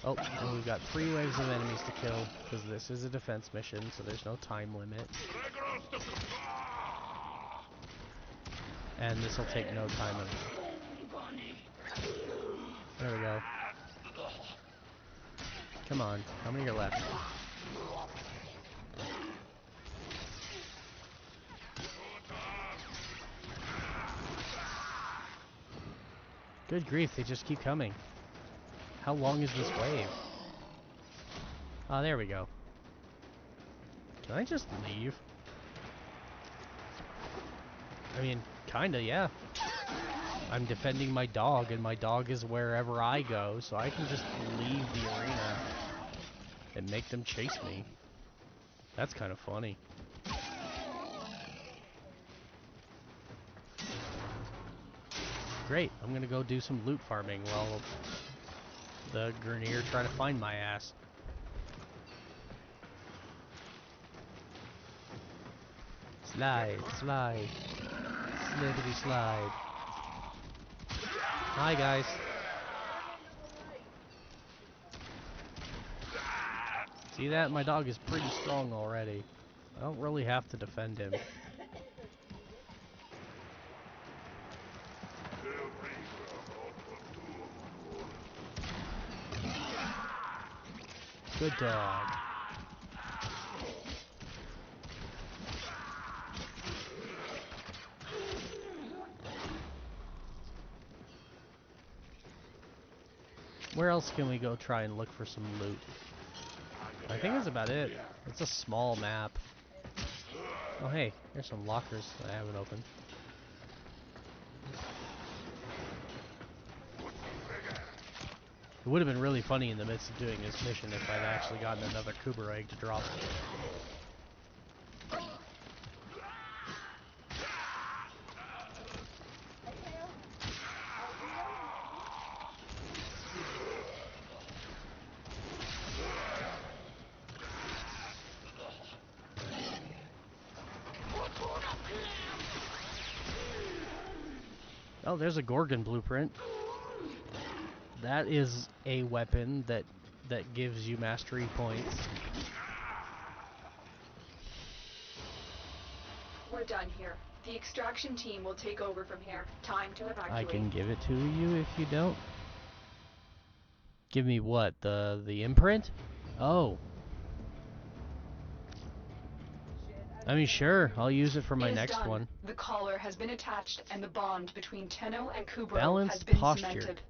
Oh, and we've got 3 waves of enemies to kill, because this is a defense mission, so there's no time limit. And this will take no time at all. There we go. Come on, how many are left? Good grief, they just keep coming. How long is this wave? Oh, there we go. Can I just leave? I mean, kinda, yeah. I'm defending my dog, and my dog is wherever I go, so I can just leave the arena and make them chase me. That's kind of funny. Great, I'm gonna go do some loot farming while the Grineer try to find my ass. Slide, slide. Slippity slide. Hi, guys. See that? My dog is pretty strong already. I don't really have to defend him. Good dog. Where else can we go try and look for some loot? I think that's about it. It's a small map. Oh hey, here's some lockers that I haven't opened. It would have been really funny in the midst of doing this mission if I'd actually gotten another Kubro egg to drop. Oh, there's a Gorgon blueprint. That is a weapon that gives you mastery points. We're done here. The extraction team will take over from here. Time to evacuate. I can give it to you if you don't. Give me what? The imprint? Oh. I mean, sure. I'll use it for my next one. The collar has been attached, and the bond between Tenno and Kubro Balanced has been posture. Cemented.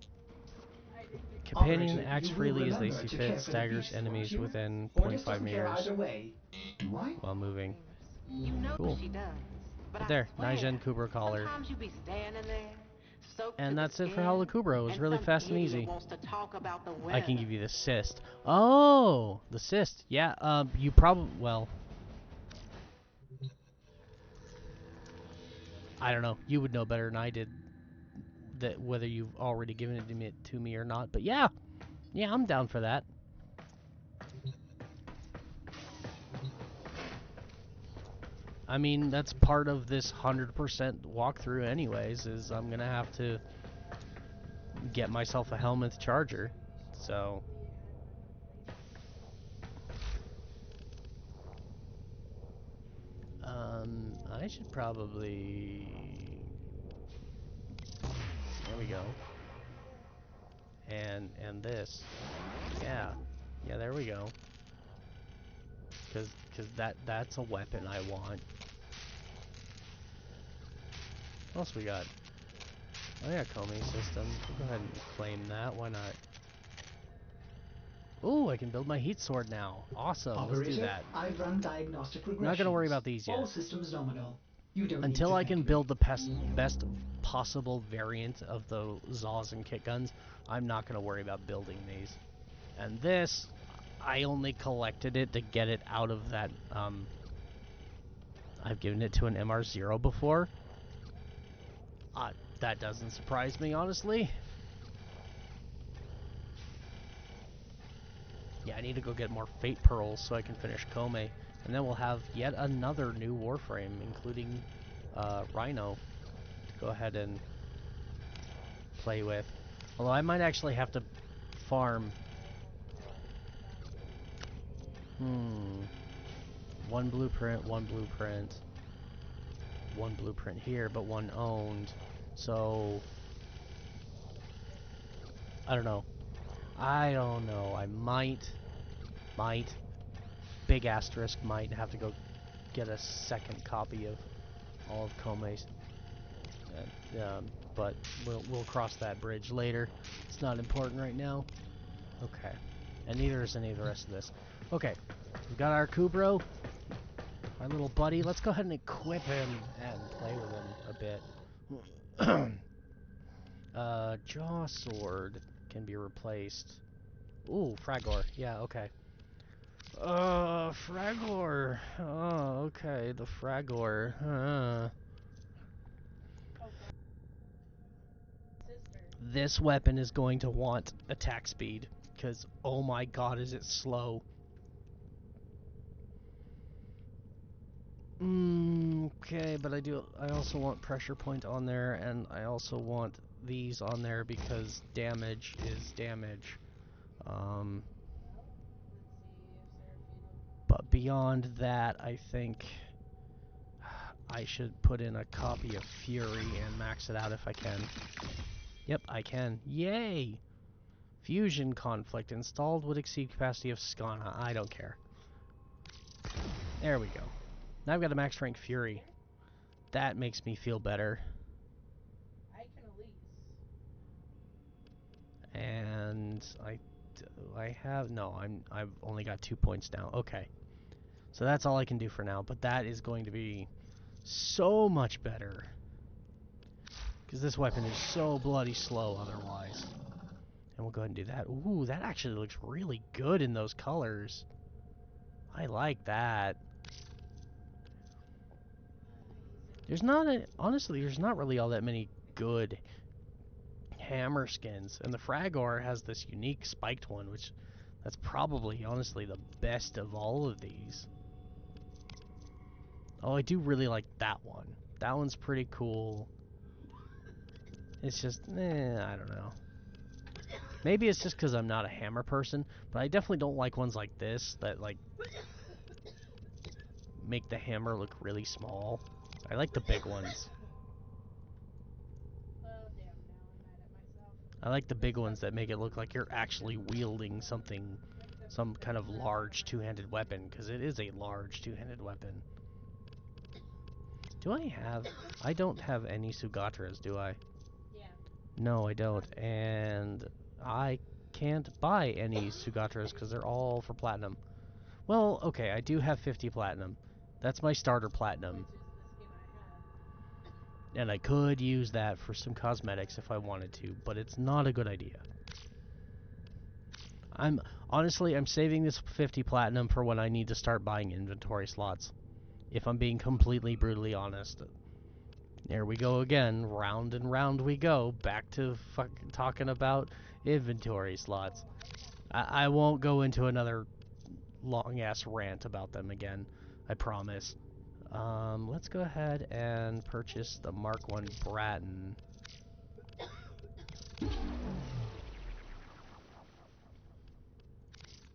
Companion acts freely as they see fit, staggers enemies within 0.5 meters while moving. You know Cool. she does. But There, Naigen Kubro collar. Sometimes you be standing there, soaked And to the that's it for skin, Hala Kubro. It was and really some fast and idiot easy. wants to talk about the I can weather. give you the cyst. Oh, the cyst. Yeah, you probably, well, I don't know. You would know better than I did that whether you've already given it to me or not. But yeah, I'm down for that. I mean, that's part of this 100% walkthrough anyways, is I'm going to have to get myself a Helmuth charger. So I should probably, there we go. And this. Yeah, there we go. Cuz that's a weapon I want. What else we got? Oh yeah, Comey system. We'll go ahead and claim that. Why not? Ooh, I can build my heat sword now. Awesome. Operator, Let's do that. I've run diagnostic regressions. Not gonna worry about these yet. All systems nominal. You don't Until need to I can thank build me. the best possible variant of the Zaws and kit guns, I'm not gonna worry about building these. And this, I only collected it to get it out of that. I've given it to an MR0 before. That doesn't surprise me, honestly. Yeah, I need to go get more Fate Pearls so I can finish Kome. And then we'll have yet another new Warframe, including Rhino, to go ahead and play with. Although I might actually have to farm. One blueprint, one blueprint here, but one owned. So I don't know. I might, big asterisk, might have to go get a second copy of all of Kome's. But we'll cross that bridge later. It's not important right now. Okay. And neither is any of the rest of this. Okay. We've got our Kubro, our little buddy. Let's go ahead and equip him and play with him a bit. Jaw sword can be replaced. Ooh, Fragor. Yeah, okay. Fragor. Oh, okay, the Fragor. This weapon is going to want attack speed, because, oh my god, is it slow. Okay, but I also want pressure point on there, and I also want these on there because damage is damage. But beyond that, I think I should put in a copy of Fury and max it out if I can. Yep, I can. Yay! Fusion conflict installed would exceed capacity of Skana. I don't care. There we go. Now I've got a max rank Fury. That makes me feel better. And I have no. I've only got 2 points now. Okay, so that's all I can do for now. But that is going to be so much better because this weapon is so bloody slow otherwise. And we'll go ahead and do that. Ooh, that actually looks really good in those colors. I like that. Honestly, there's not really all that many good hammer skins, and the Fragor has this unique spiked one, which that's probably honestly the best of all of these. Oh, I do really like that one. That one's pretty cool. It's just, I don't know. Maybe it's just because I'm not a hammer person, but I definitely don't like ones like this that, like, make the hammer look really small. I like the big ones. I like the big ones that make it look like you're actually wielding something, some kind of large two-handed weapon, because it is a large two-handed weapon. Do I have... I don't have any Sugatras, do I? Yeah. No, I don't, and I can't buy any Sugatras because they're all for platinum. Well, okay, I do have 50 platinum. That's my starter platinum. And I could use that for some cosmetics if I wanted to, but it's not a good idea. Honestly, I'm saving this 50 platinum for when I need to start buying inventory slots. If I'm being completely brutally honest. There we go again, round and round we go, back to fucking talking about inventory slots. I won't go into another long-ass rant about them again, I promise. Let's go ahead and purchase the Mark 1 Bratton.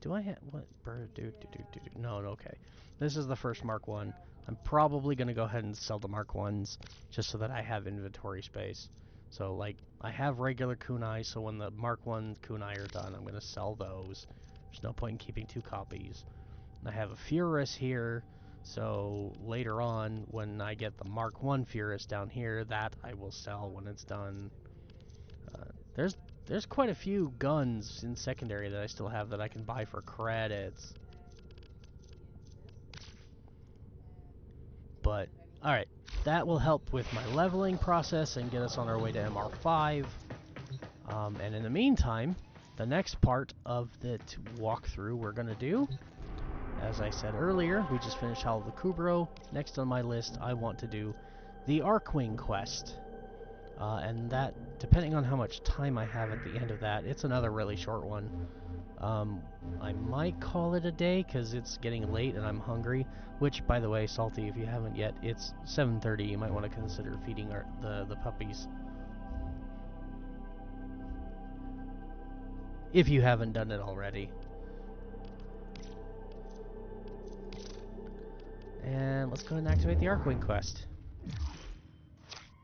Do I have... what? No, okay. This is the first Mark 1. I'm probably going to go ahead and sell the Mark 1s just so that I have inventory space. So, like, I have regular kunai, so when the Mark 1 kunai are done, I'm going to sell those. There's no point in keeping 2 copies. I have a Furus here, so later on, when I get the Mark 1 Furus down here, that I will sell when it's done. There's quite a few guns in secondary that I still have that I can buy for credits. But, alright, that will help with my leveling process and get us on our way to MR5. And in the meantime, the next part of the walkthrough we're going to do, as I said earlier, we just finished Hall of the Kubro. Next on my list, I want to do the Arkwing quest. And that, depending on how much time I have at the end of that, it's another really short one. I might call it a day, because it's getting late and I'm hungry. Which, by the way, Salty, if you haven't yet, it's 7:30. You might want to consider feeding the puppies. If you haven't done it already. And let's go ahead and activate the Arkwing quest.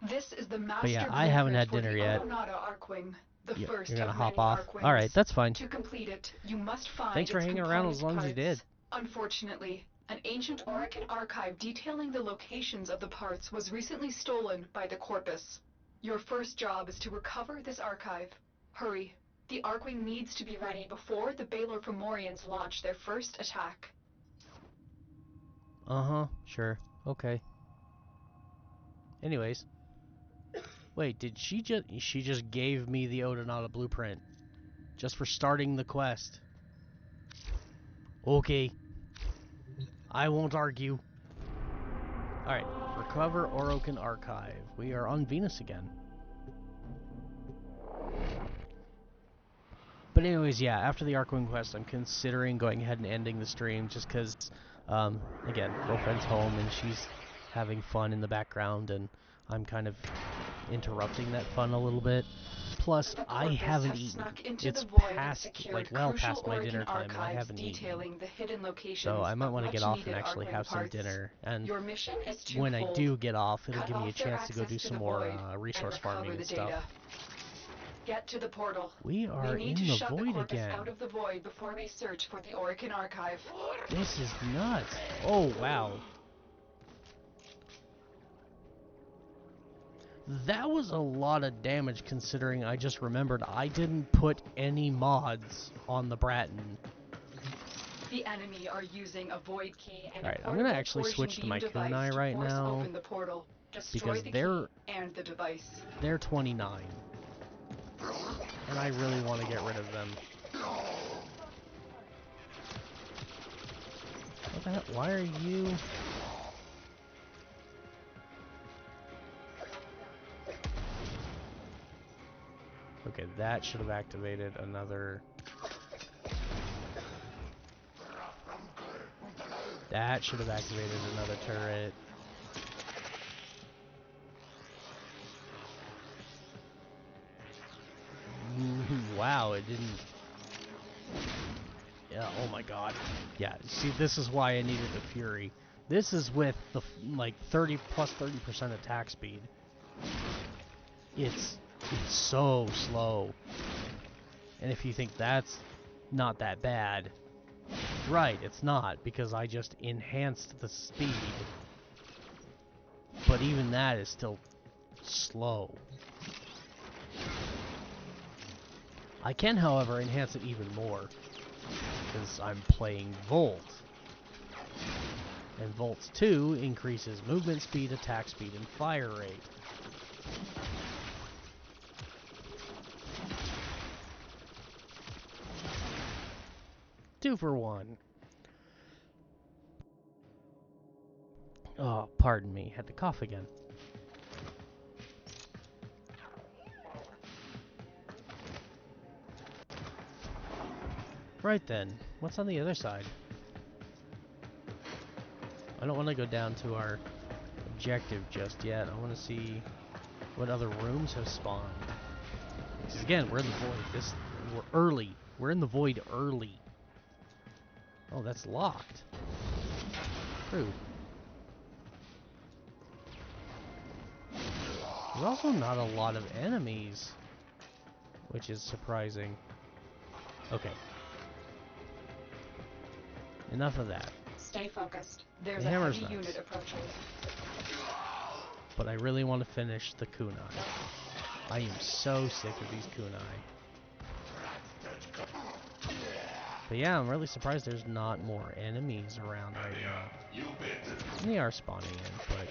This is the master But yeah, I haven't had dinner yet. Arkwing, the first you're gonna of hop many off? Arkwings. Alright, that's fine. To complete it, you must find Thanks for its hanging around as long component as you did. parts. Unfortunately, an ancient Orokin archive detailing the locations of the parts was recently stolen by the Corpus. Your first job is to recover this archive. Hurry. The Arkwing needs to be ready before the Baylor Fomorians launch their first attack. Uh-huh, sure. Okay. Anyways. Wait, did she just gave me the Odonata blueprint. Just for starting the quest. Okay. I won't argue. Alright, recover Orokin Archive. We are on Venus again. But anyways, yeah, after the Arkwing quest, I'm considering going ahead and ending the stream just because, again, girlfriend's home and she's having fun in the background and I'm kind of interrupting that fun a little bit. Plus, I haven't eaten. It's past, like, well past my dinner time and I haven't eaten. So I might want to get off and actually have some dinner. And when I do get off, it'll give me a chance to go do some more resource farming and stuff. Get to the portal. We are in the void again. Out of the void before we search for the Orokin archive. This is nuts. Oh, wow. That was a lot of damage considering I just remembered I didn't put any mods on the Bratton. The enemy are using a void key and Alright, I'm gonna actually switch to my kunai right now because they're 29. And I really want to get rid of them. What the hell? Why are you... Okay, that should have activated another... That should have activated another turret. wow, it didn't... Yeah, oh my god. Yeah, see, this is why I needed the Fury. This is with the, like, 30% attack speed. It's so slow. And if you think that's not that bad, right, it's not, because I just enhanced the speed. But even that is still slow. I can, however, enhance it even more, because I'm playing Volt. And Volt 2 increases movement speed, attack speed, and fire rate. Two for one. Oh, pardon me, had to cough again. Right then, what's on the other side? I don't want to go down to our objective just yet. I want to see what other rooms have spawned. Because again, we're in the void. We're early. We're in the void early. Oh, that's locked. Rude. There's also not a lot of enemies, which is surprising. Okay. Enough of that. Stay focused. There's The a hammer's heavy nice. unit approaching. But I really want to finish the kunai. I am so sick of these kunai. But yeah, I'm really surprised there's not more enemies around right now. And they are spawning in, but...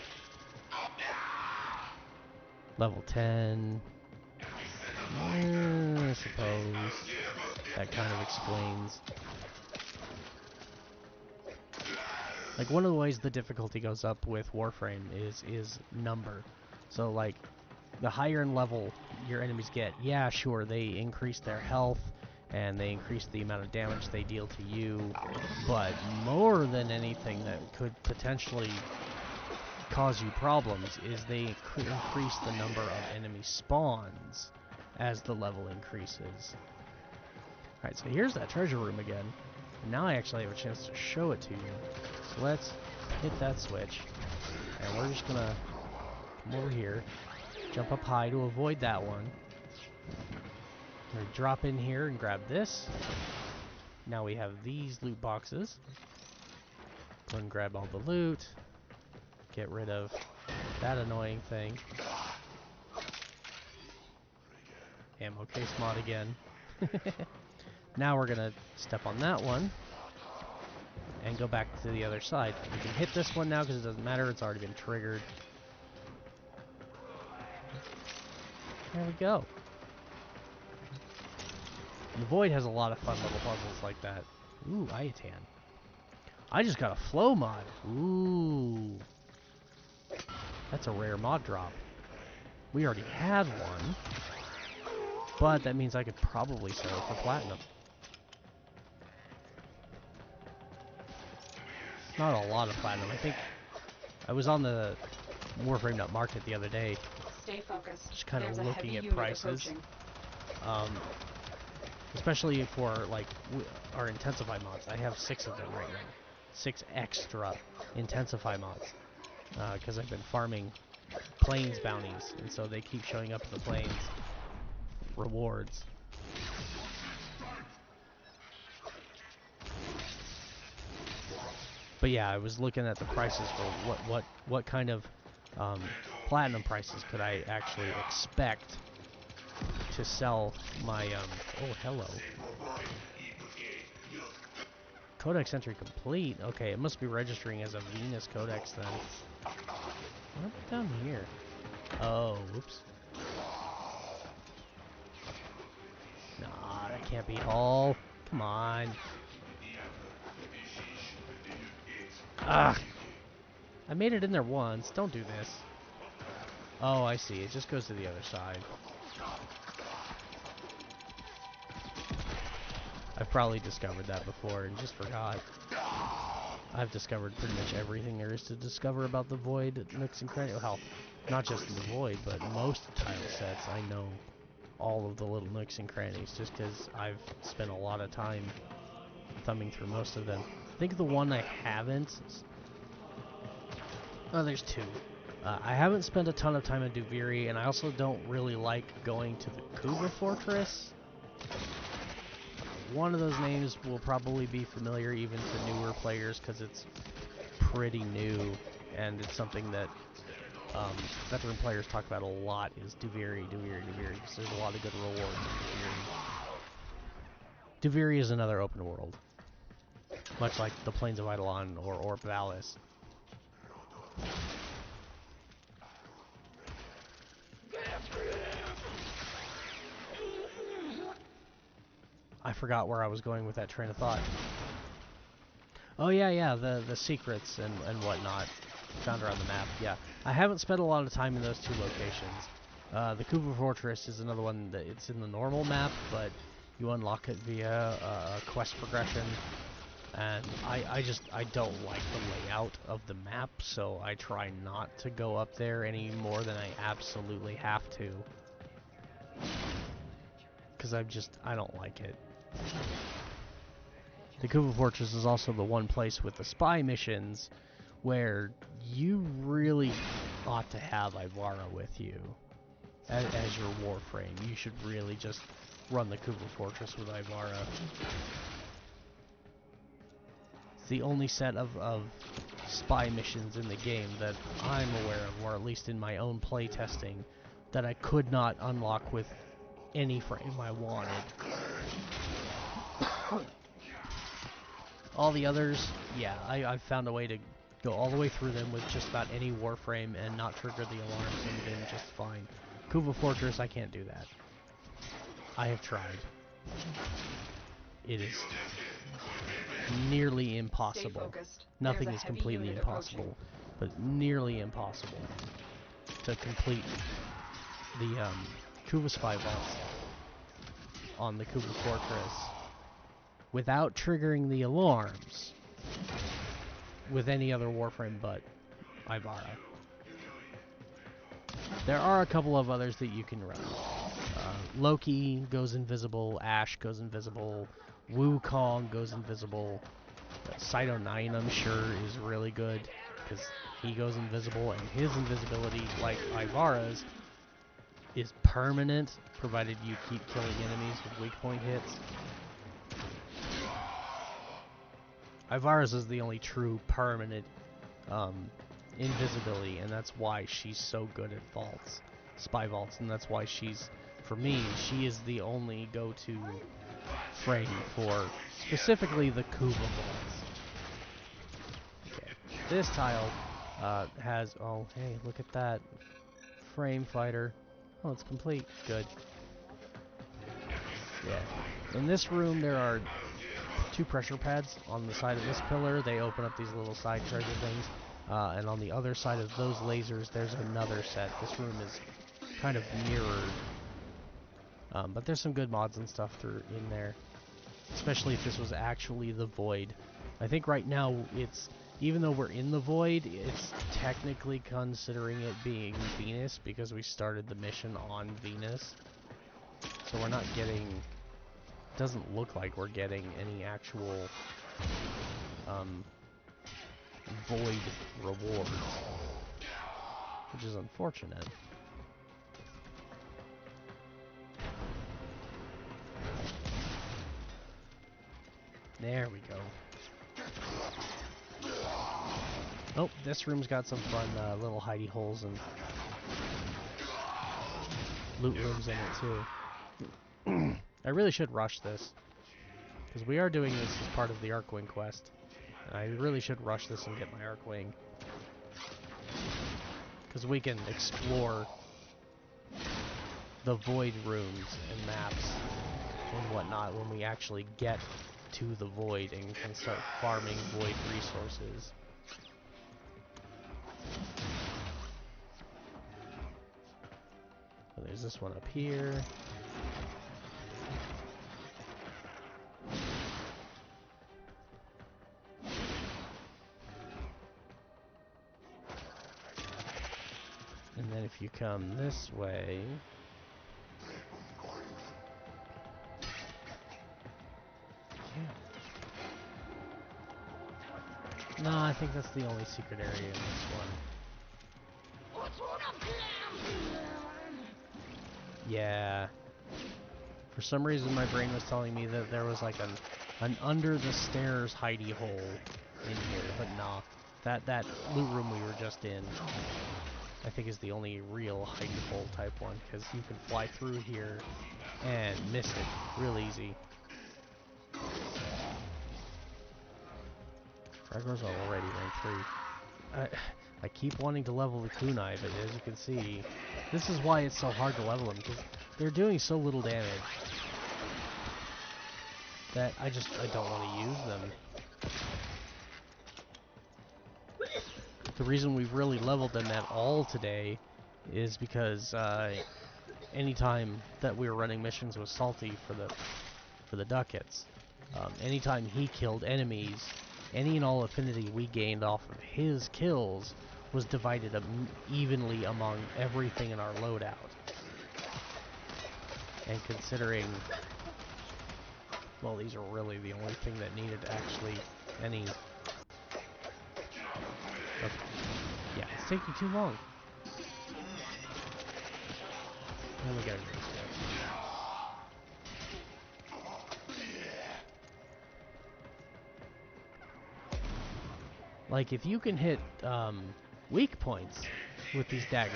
Level 10... I suppose that kind of explains. Like, one of the ways the difficulty goes up with Warframe is number. So, like, the higher in level your enemies get, yeah, sure, they increase their health, and they increase the amount of damage they deal to you, but more than anything that could potentially cause you problems is they increase the number of enemy spawns as the level increases. Alright, so here's that treasure room again. And now I actually have a chance to show it to you. So let's hit that switch. And we're just gonna come over here, jump up high to avoid that one. We're gonna drop in here and grab this. Now we have these loot boxes. Go and grab all the loot. Get rid of that annoying thing. Ammo case mod again. Now we're gonna step on that one and go back to the other side. We can hit this one now because it doesn't matter, it's already been triggered. There we go. The Void has a lot of fun little puzzles like that. Ooh, Ayatan. I just got a flow mod. Ooh. That's a rare mod drop. We already had one. But that means I could probably sell it for platinum. Not a lot of platinum. I think I was on the Warframe market the other day. Stay focused. Just kind of There's a looking heavy at unit prices. approaching. Especially for like our intensify mods. I have 6 of them right now. 6 extra intensify mods. Because I've been farming plains bounties, and so they keep showing up in the plains rewards. But yeah, I was looking at the prices for what kind of platinum prices could I actually expect to sell my oh, hello. Codex entry complete. Okay, it must be registering as a Venus codex then. What about down here? Oh, whoops. Nah, that can't be all. Come on. Ah! I made it in there once. Don't do this. Oh, I see. It just goes to the other side. I've probably discovered that before and just forgot. I've discovered pretty much everything there is to discover about the Void nooks and crannies. Hell, not just the Void, but most tile sets I know all of the little nooks and crannies, just because I've spent a lot of time thumbing through most of them. I think the one I haven't... Oh, there's two. I haven't spent a ton of time in Duviri, and I also don't really like going to the Kuba Fortress. One of those names will probably be familiar even to newer players, because it's pretty new, and it's something that veteran players talk about a lot, is Duviri, because there's a lot of good rewards in Duviri. Duviri is another open world, much like the Plains of Eidolon or Orb Valis. I forgot where I was going with that train of thought. Oh yeah, the secrets and whatnot found around the map. Yeah, I haven't spent a lot of time in those two locations. The Kuba Fortress is another one that it's in the normal map, but you unlock it via quest progression. And I don't like the layout of the map, so I try not to go up there any more than I absolutely have to. Because I don't like it. The Kuba Fortress is also the one place with the spy missions where you really ought to have Ivara with you as your Warframe. You should really just run the Kuba Fortress with Ivara. It's the only set of spy missions in the game that I'm aware of, or at least in my own playtesting, that I could not unlock with any frame I wanted. All the others, yeah, I've found a way to go all the way through them with just about any Warframe and not trigger the alarms and been just fine. Kuba Fortress, I can't do that. I have tried. It is nearly impossible. Nothing is completely impossible, but nearly impossible to complete the Kuba Spy Vaults on the Kuba Fortress without triggering the alarms with any other Warframe but Ivara. There are a couple of others that you can run. Loki goes invisible, Ash goes invisible, Wukong goes invisible, Cyto 9 I'm sure is really good, because he goes invisible, and his invisibility, like Ivara's, is permanent, provided you keep killing enemies with weak point hits. Ivara's is the only true permanent invisibility, and that's why she's so good at vaults, spy vaults, and that's why she's, for me, she is the only go-to frame for specifically the Kuba vaults. Okay, this tile has, oh hey, look at that frame fighter. Oh, it's complete. Good. Yeah. In this room, there are 2 pressure pads on the side of this pillar. They open up these little side treasure things. And on the other side of those lasers, there's another set. This room is kind of mirrored. But there's some good mods and stuff in there. Especially if this was actually the Void. I think right now, it's, even though we're in the Void, it's technically considering it being Venus, because we started the mission on Venus. So we're not getting, doesn't look like we're getting any actual Void rewards, which is unfortunate. There we go. Oh, this room's got some fun little hidey holes and loot rooms in it too. I really should rush this, because we are doing this as part of the Arcwing quest. And I really should rush this and get my Arcwing, because we can explore the Void rooms and maps and whatnot when we actually get to the Void and can start farming Void resources. Oh, there's this one up here. And then if you come this way, No, I think that's the only secret area in this one. Yeah. For some reason, my brain was telling me that there was like an under the stairs hidey hole in here, but nah. That loot room we were just in, I think, is the only real hidey hole type one, because you can fly through here and miss it real easy. Gregor's already rank 3. I keep wanting to level the kunai, but as you can see, this is why it's so hard to level them, because they're doing so little damage that I don't want to use them. The reason we've really leveled them at all today is because anytime that we were running missions with Salty for the ducats, anytime he killed enemies, any and all affinity we gained off of his kills was divided evenly among everything in our loadout. And considering, well, these are really the only thing that needed actually any... Okay. Yeah, it's taking too long. And we gotta go this way. Like, if you can hit weak points with these daggers,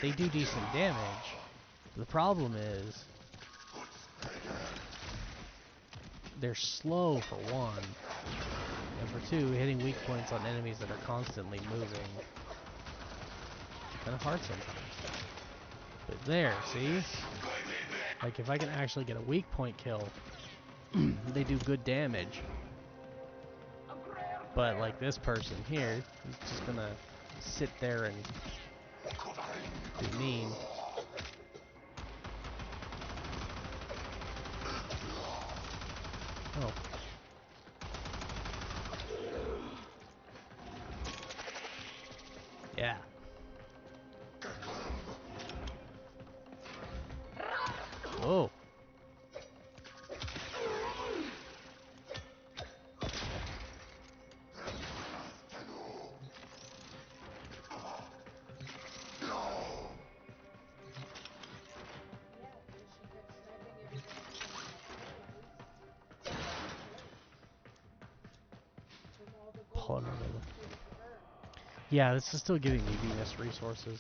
they do decent damage. The problem is they're slow, for one, and for two, hitting weak points on enemies that are constantly moving. Kind of hard sometimes. But there, see? Like, if I can actually get a weak point kill, they do good damage. But like this person here, he's just gonna sit there and be mean. Oh. Yeah. Oh. Yeah, this is still giving me Venus resources.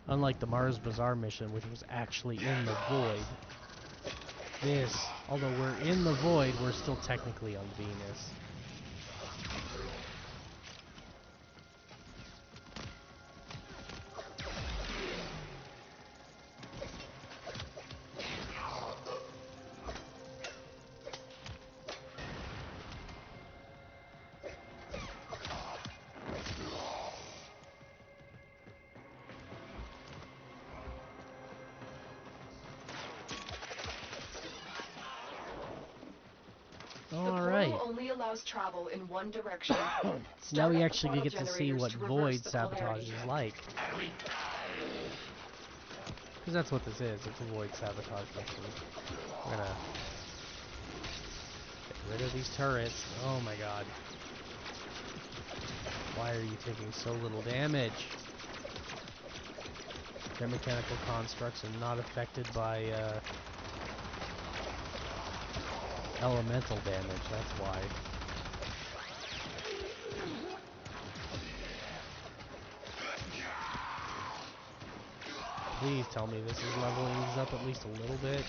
Unlike the Mars Bazaar mission, which was actually in the void. This, although we're in the void, we're still technically on Venus. Only allows travel in one direction. Now we actually get to see what void sabotage is like. Because that's what this is. It's a void sabotage mission. We're gonna get rid of these turrets. Oh my god. Why are you taking so little damage? Their mechanical constructs are not affected by elemental damage, that's why. Please tell me this is leveling these up at least a little bit.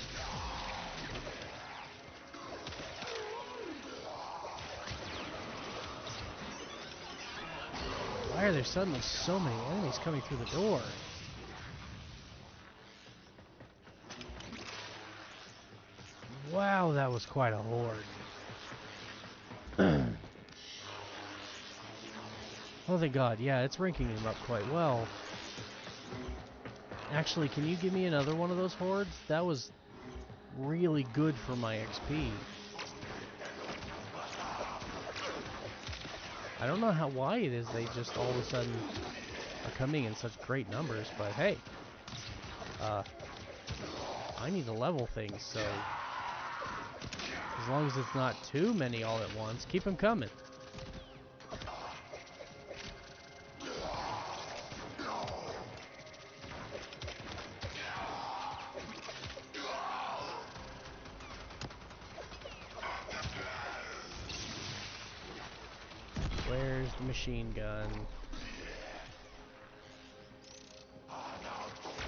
Why are there suddenly so many enemies coming through the door? Wow, that was quite a horde. Oh, thank God. Yeah, it's ranking him up quite well. Actually, can you give me another one of those hordes? That was really good for my XP. I don't know why it is they just all of a sudden are coming in such great numbers, but hey. I need to level things, so... Because As long as it's not too many all at once, keep them coming. Where's the machine gun?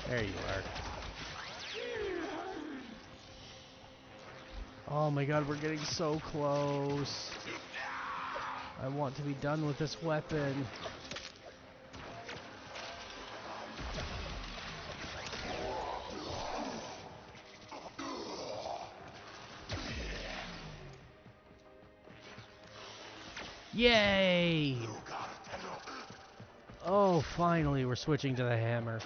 There you are. Oh my god, we're getting so close. I want to be done with this weapon. Yay! Oh, finally, we're switching to the hammer.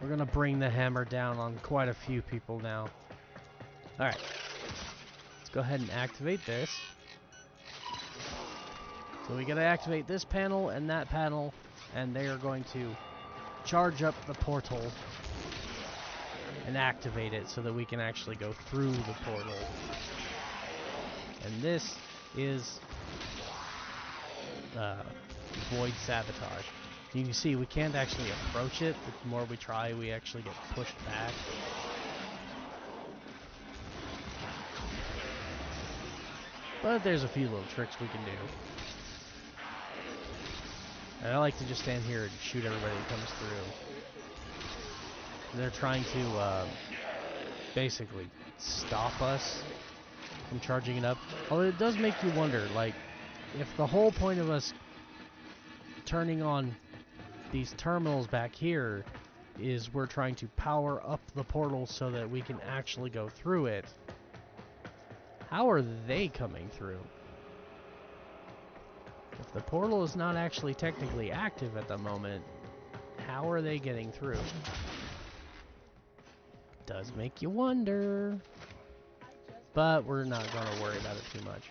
We're gonna bring the hammer down on quite a few people now. Alright. Let's go ahead and activate this. So we gotta activate this panel and that panel, and they are going to charge up the portal and activate it so that we can actually go through the portal. And this is void sabotage. You can see we can't actually approach it. The more we try, we actually get pushed back. But there's a few little tricks we can do. And I like to just stand here and shoot everybody that comes through. They're trying to basically stop us from charging it up. Although it does make you wonder, like, if the whole point of us turning on these terminals back here is we're trying to power up the portal so that we can actually go through it, how are they coming through? If the portal is not actually technically active at the moment, how are they getting through? Does make you wonder. But we're not going to worry about it too much.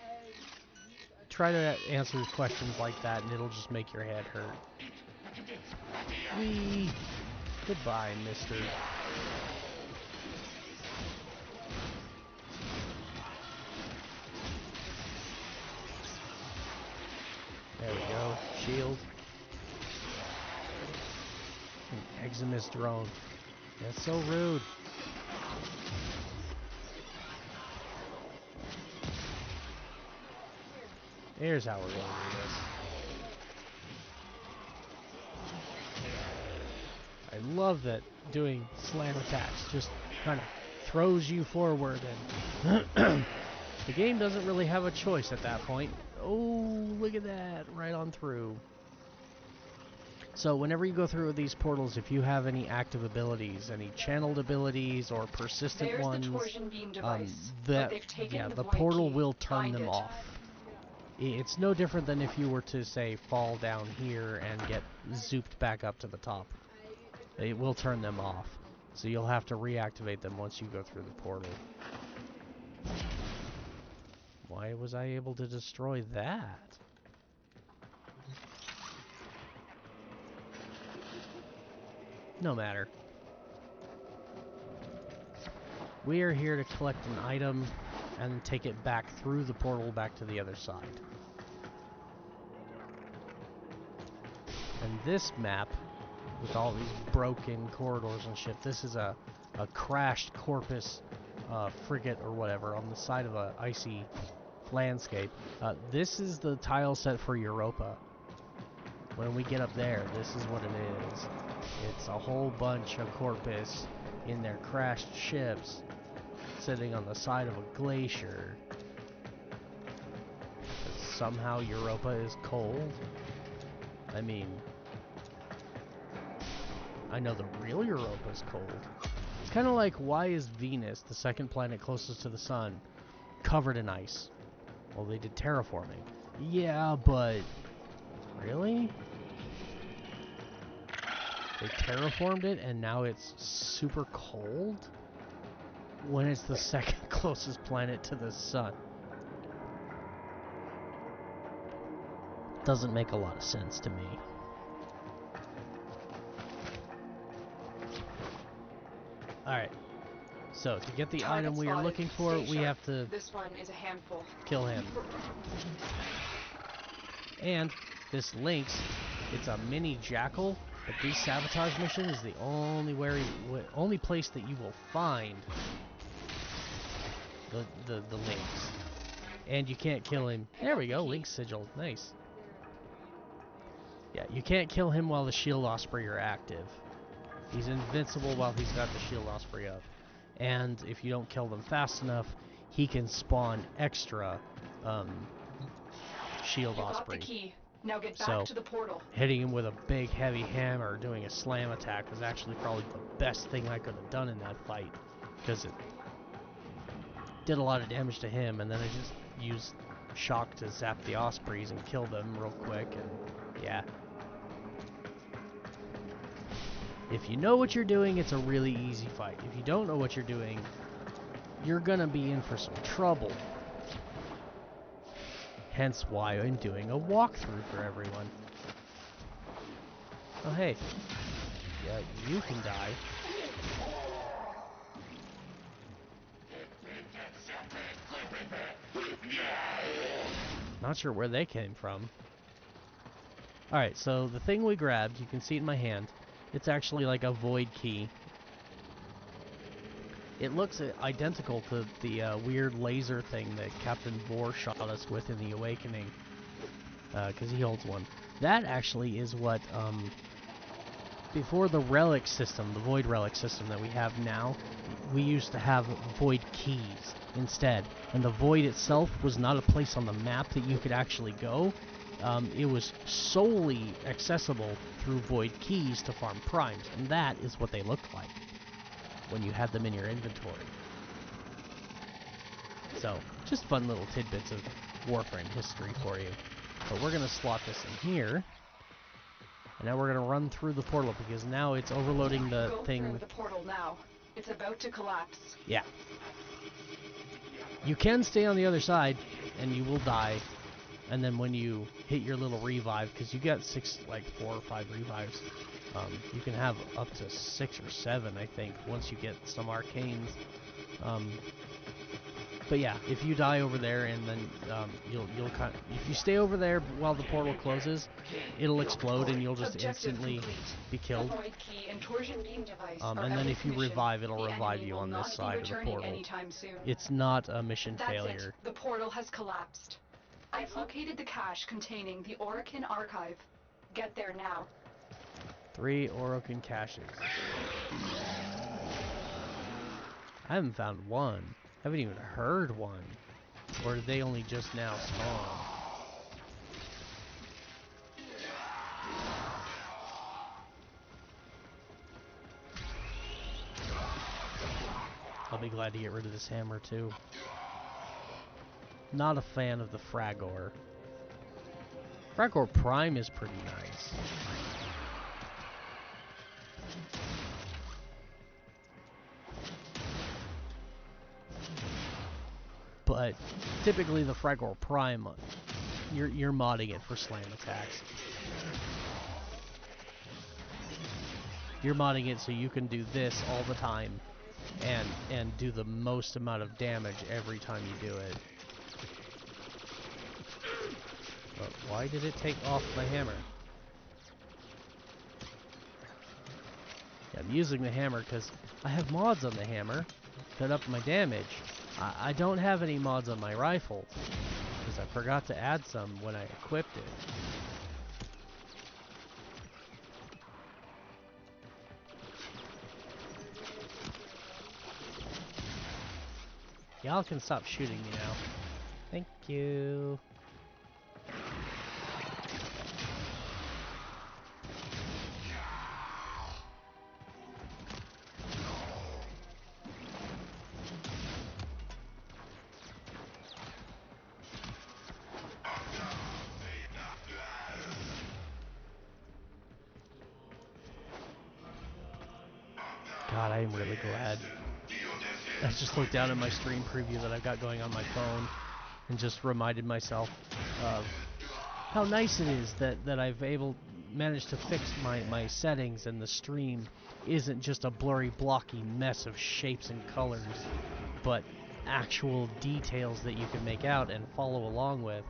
Try to answer questions like that and it'll just make your head hurt. Whee! Goodbye, mister. There we go. Shield. An Eximus drone. That's so rude. Here's how we're going to do this. I love that doing slam attacks just kind of throws you forward, and the game doesn't really have a choice at that point. Oh, look at that, right on through. So whenever you go through these portals, if you have any active abilities, any channeled abilities or persistent ones, the portal will turn them off. It's no different than if you were to, say, fall down here and get zooped back up to the top. It will turn them off. So you'll have to reactivate them once you go through the portal. Why was I able to destroy that? No matter. We are here to collect an item and take it back through the portal back to the other side. And this map, with all these broken corridors and shit, this is a crashed Corpus frigate or whatever on the side of a icy landscape. This is the tile set for Europa. When we get up there, this is what it is. It's a whole bunch of Corpus in their crashed ships sitting on the side of a glacier. Somehow Europa is cold. I mean, I know the real Europa's cold. It's kind of like, why is Venus, the second planet closest to the sun, covered in ice? Well, they did terraforming. Yeah, but really? They terraformed it and now it's super cold? When it's the second closest planet to the sun. Doesn't make a lot of sense to me. Alright. So, to get the Target item we are spotted. looking for, Stay we sharp. have to This one is a handful. kill him. And this Lynx, it's a mini jackal, but this sabotage mission is the only place that you will find the Lynx. And you can't kill him. There we go, Lynx sigil. Nice. Yeah, you can't kill him while the Shield Osprey are active. He's invincible while he's got the Shield Osprey up. And if you don't kill them fast enough, he can spawn extra Shield Osprey. Got the key. Now get back to the portal. Hitting him with a big heavy hammer, doing a slam attack was actually probably the best thing I could have done in that fight, because it did a lot of damage to him, and then I just used shock to zap the Ospreys and kill them real quick, and yeah. If you know what you're doing, it's a really easy fight. If you don't know what you're doing, you're gonna be in for some trouble. Hence why I'm doing a walkthrough for everyone. Oh hey, yeah, you can die. Not sure where they came from. Alright, so the thing we grabbed, you can see it in my hand. It's actually like a void key. It looks identical to the weird laser thing that Captain Vor shot us with in The Awakening. Because he holds one. That actually is what, before the relic system, the void relic system that we have now, we used to have void keys instead. And the void itself was not a place on the map that you could actually go. It was solely accessible through void keys to farm primes, and that is what they looked like when you had them in your inventory. So, just fun little tidbits of Warframe history for you. But we're going to slot this in here, and now we're going to run through the portal, because now it's overloading the thing. Go through the portal now. It's about to collapse. Yeah. You can stay on the other side, and you will die. And then when you hit your little revive, because you got 4 or 5 revives, you can have up to 6 or 7, I think, once you get some arcanes. But yeah, if you die over there, and then you'll if you stay over there while the portal closes, it'll explode, and you'll just instantly be killed. And then if you revive, it'll revive you on this side of the portal. It's not a mission failure. The portal has collapsed. I've located the cache containing the Orokin archive. Get there now. 3 Orokin caches. I haven't found one. Haven't even heard one. Or did they only just now spawn? I'll be glad to get rid of this hammer too. Not a fan of the Fragor. Fragor Prime is pretty nice. But typically the Fragor Prime, you're modding it for slam attacks. You're modding it so you can do this all the time and do the most amount of damage every time you do it. But why did it take off my hammer? Yeah, I'm using the hammer because I have mods on the hammer that up my damage. I don't have any mods on my rifle because I forgot to add some when I equipped it. Y'all can stop shooting me now. Thank you. God, I am really glad. I just looked down at my stream preview that I've got going on my phone and just reminded myself of how nice it is that I've managed to fix my settings, and the stream isn't just a blurry, blocky mess of shapes and colors, but actual details that you can make out and follow along with.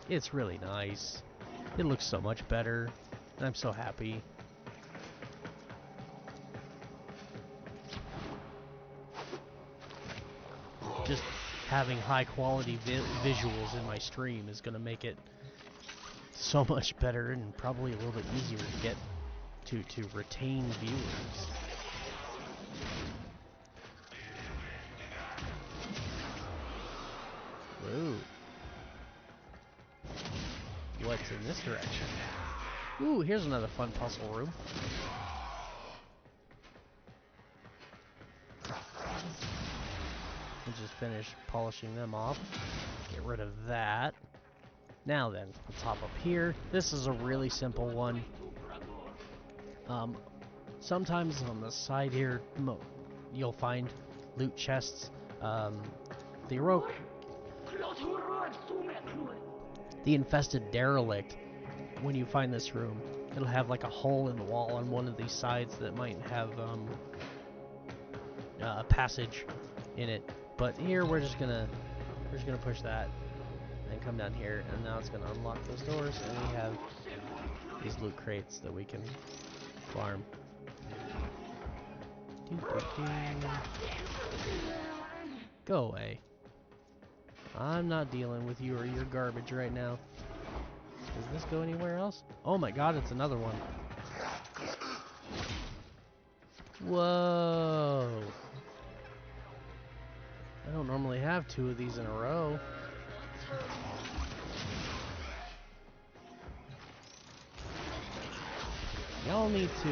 It's really nice. It looks so much better. I'm so happy. Just having high quality visuals in my stream is going to make it so much better and probably a little bit easier to get to retain viewers. Whoa. What's in this direction? Ooh, here's another fun puzzle room. We'll just finish polishing them off. Get rid of that. Now then, let's hop up here. This is a really simple one. Sometimes on the side here, you'll find loot chests. The infested derelict, when you find this room, it'll have like a hole in the wall on one of these sides that might have a passage in it. But here we're just gonna push that and come down here, and now it's gonna unlock those doors, and we have these loot crates that we can farm. Go away. I'm not dealing with you or your garbage right now. Does this go anywhere else? Oh my god, it's another one. Whoa. I don't normally have two of these in a row. Y'all need to,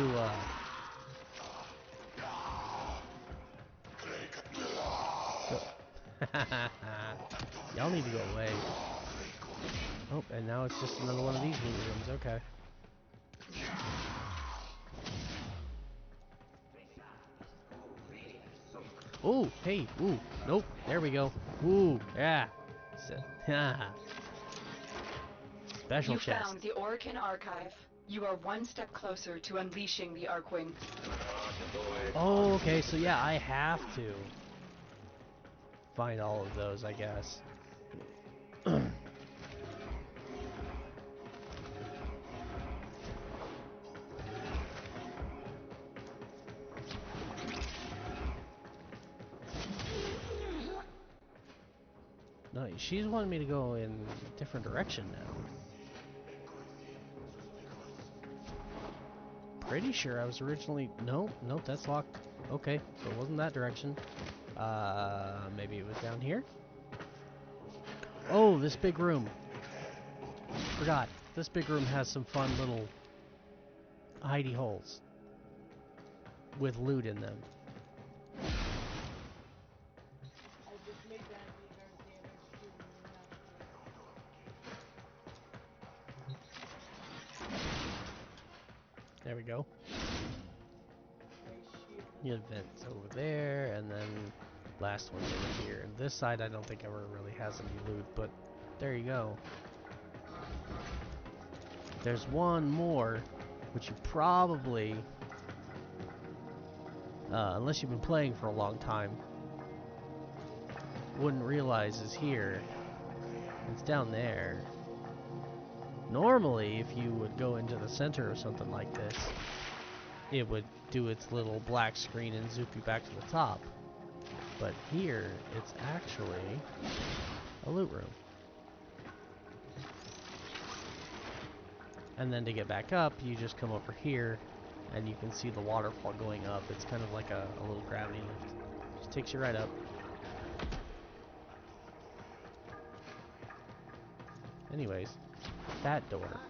y'all need to go away. Oh, and now it's just another one of these loot rooms. Okay. Ooh, hey, ooh, nope, there we go. Ooh, yeah. Special chest. You found the Orokin Archive. You are one step closer to unleashing the Arkwing. Oh, okay, so yeah, I have to find all of those, I guess. No, she's wanting me to go in a different direction now. Pretty sure I was originally... Nope, that's locked. Okay, so it wasn't that direction. Maybe it was down here? Oh, this big room. Forgot. This big room has some fun little hidey holes with loot in them. There we go. You have vents over there, and then last one's over here. And this side I don't think ever really has any loot, but there you go. There's one more, which you probably, unless you've been playing for a long time, wouldn't realize is here. It's down there. Normally, if you would go into the center of something like this, it would do its little black screen and zoop you back to the top. But here, it's actually a loot room. And then to get back up, you just come over here, and you can see the waterfall going up. It's kind of like a little gravity lift. Just takes you right up. Anyways, that door.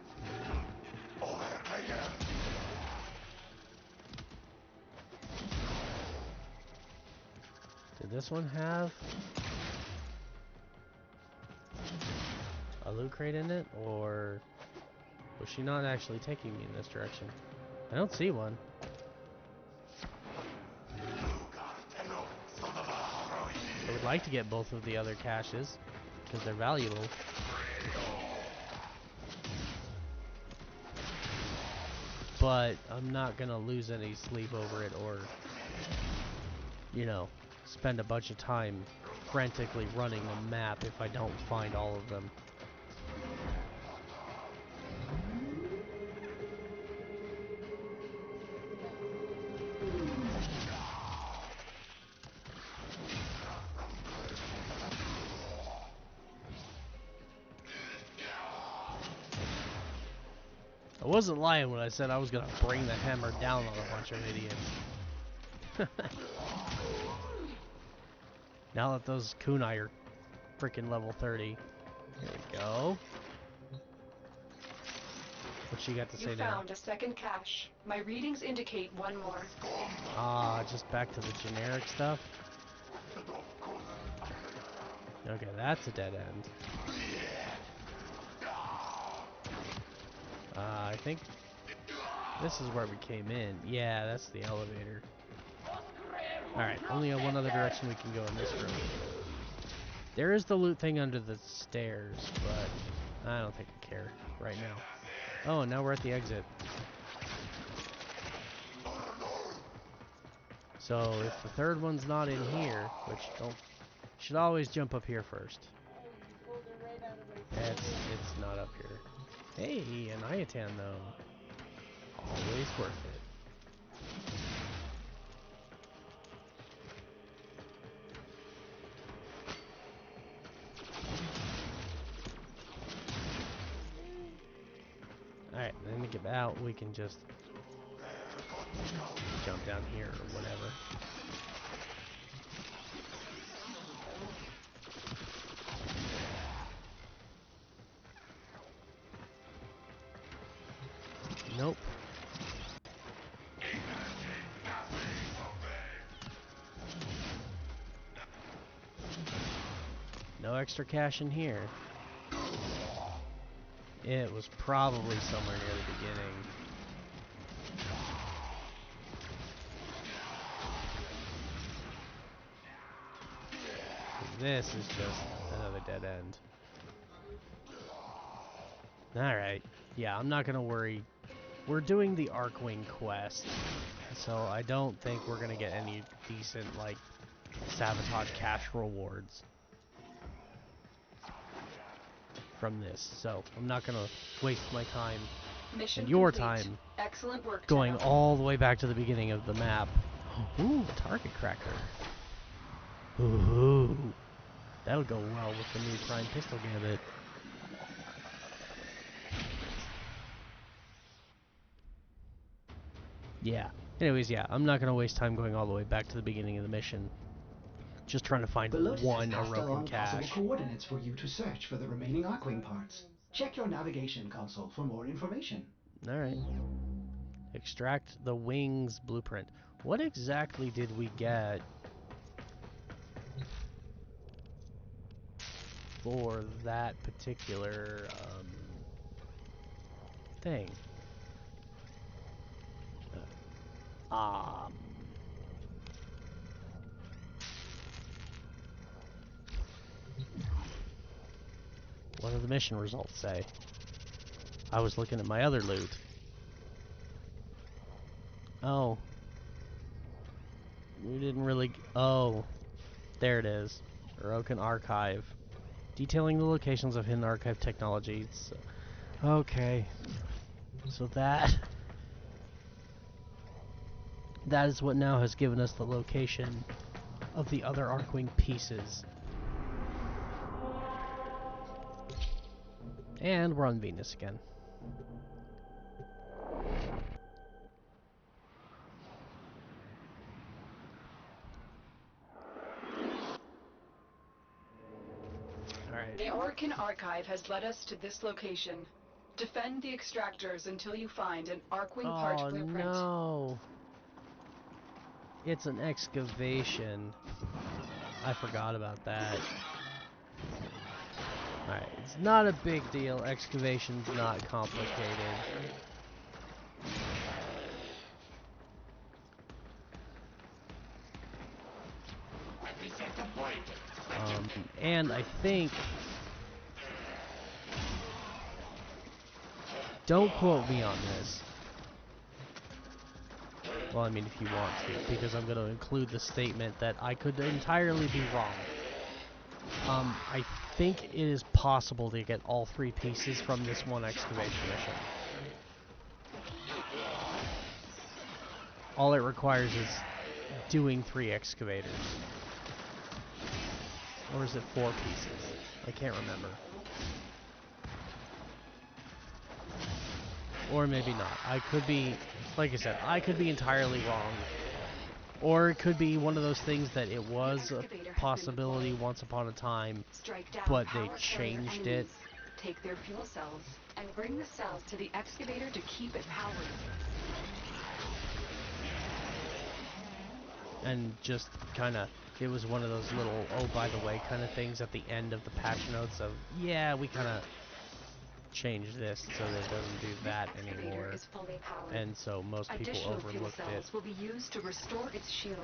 Did this one have a loot crate in it, or was she not actually taking me in this direction? I don't see one. I would like to get both of the other caches, because they're valuable. but I'm not gonna lose any sleep over it or, you know, spend a bunch of time frantically running the map if I don't find all of them. I wasn't lying when I said I was gonna bring the hammer down on a bunch of idiots. Now that those kunai are freaking level 30. Here we go. What you got to say You now? found a second cache. My readings indicate one more. Ah, just back to the generic stuff? Okay, that's a dead end. I think this is where we came in. Yeah, that's the elevator. Alright, only one other direction we can go in this room. There is the loot thing under the stairs, but I don't think I care right now. Oh, and now we're at the exit. So if the third one's not in here, which should always jump up here first. It's not up here. Hey, an Iatan though. Always worth it. Alright, then to get out, we can just jump down here or whatever. Nope. No extra cash in here. It was probably somewhere near the beginning. This is just another dead end. Alright. Yeah, I'm not gonna worry. We're doing the Arcwing quest, so I don't think we're gonna get any decent, like, sabotage cash rewards from this. So I'm not gonna waste my time Mission and your complete. time Excellent work, going Tenno. all the way back to the beginning of the map. Ooh, a target cracker. Ooh, that'll go well with the new Prime Pistol Gambit. Yeah. Anyways, yeah, I'm not gonna waste time going all the way back to the beginning of the mission. Just trying to find The Lotus one has passed Orokin along possible cache. coordinates for you to search for the remaining Arcwing parts. Check your navigation console for more information. Alright. Extract the wings blueprint. What exactly did we get for that particular thing? What do the mission results say? I was looking at my other loot. Oh. We didn't really... Oh. There it is. Orokin Archive. Detailing the locations of hidden archive technologies. Okay. So that is what now has given us the location of the other Arcwing pieces. And we're on Venus again. Alright. The Orokin Archive has led us to this location. Defend the extractors until you find an Arcwing part blueprint. No. It's an excavation. I forgot about that. Alright, it's not a big deal. Excavation's not complicated. And I think... Don't quote me on this. Well, I mean, if you want to, because I'm going to include the statement that I could entirely be wrong. I think it is possible to get all 3 pieces from this one excavation mission. All it requires is doing 3 excavators. Or is it 4 pieces? I can't remember. Or maybe not. I could be, like I said, I could be entirely wrong. Or it could be one of those things that it was a possibility once upon a time, but they changed it. Take their fuel cells and bring the cells to the excavator to keep it powered. And just kind of, it was one of those little, oh, by the way, kind of things at the end of the patch notes of, yeah, we kind of changed this so that it doesn't do that anymore. And so most people overlooked it. Will be used to restore its shield.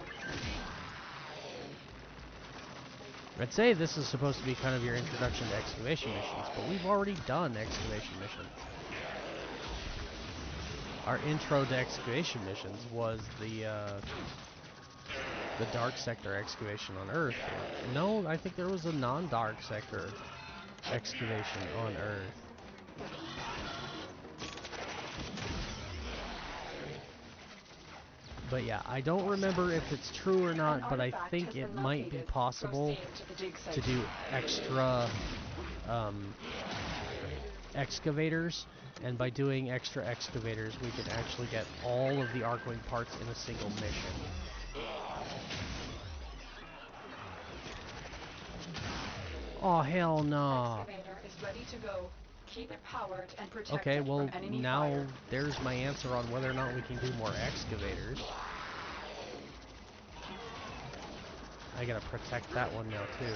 I'd say this is supposed to be kind of your introduction to excavation missions, but we've already done excavation missions. Our intro to excavation missions was the dark sector excavation on Earth. No, I think there was a non-dark sector excavation on Earth. But yeah, I don't remember if it's true or not, but I think it might be possible to do extra excavators, and by doing extra excavators, we can actually get all of the Arcwing parts in a single mission. Oh, hell no. Excavator is ready to go. Keep it powered and protect Okay, it well, from enemy now fire. there's my answer on whether or not we can do more excavators. I gotta protect that one now, too.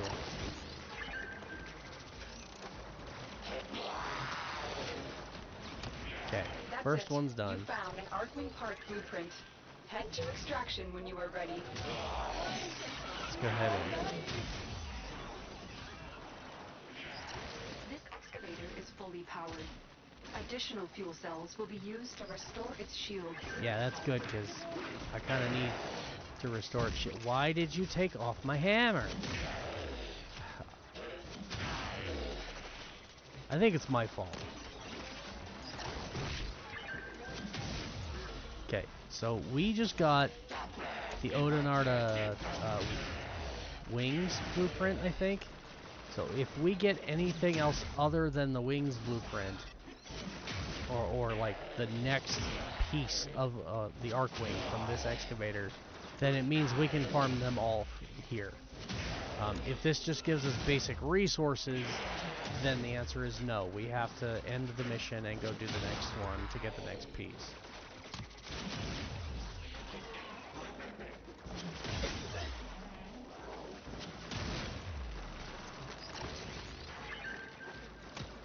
Okay, first one's done. You found an Arcwing part blueprint. Head to extraction when you are ready. Let's go ahead and... This excavator is fully powered. Additional fuel cells will be used to restore its shield. Yeah, that's good, because I kind of need to restore its shield. Why did you take off my hammer? I think it's my fault. Okay, so we just got the Odinarda wings blueprint, I think. So if we get anything else other than the wings blueprint, or like the next piece of the Arcwing from this excavator, then it means we can farm them all here. If this just gives us basic resources, then the answer is no. We have to end the mission and go do the next one to get the next piece.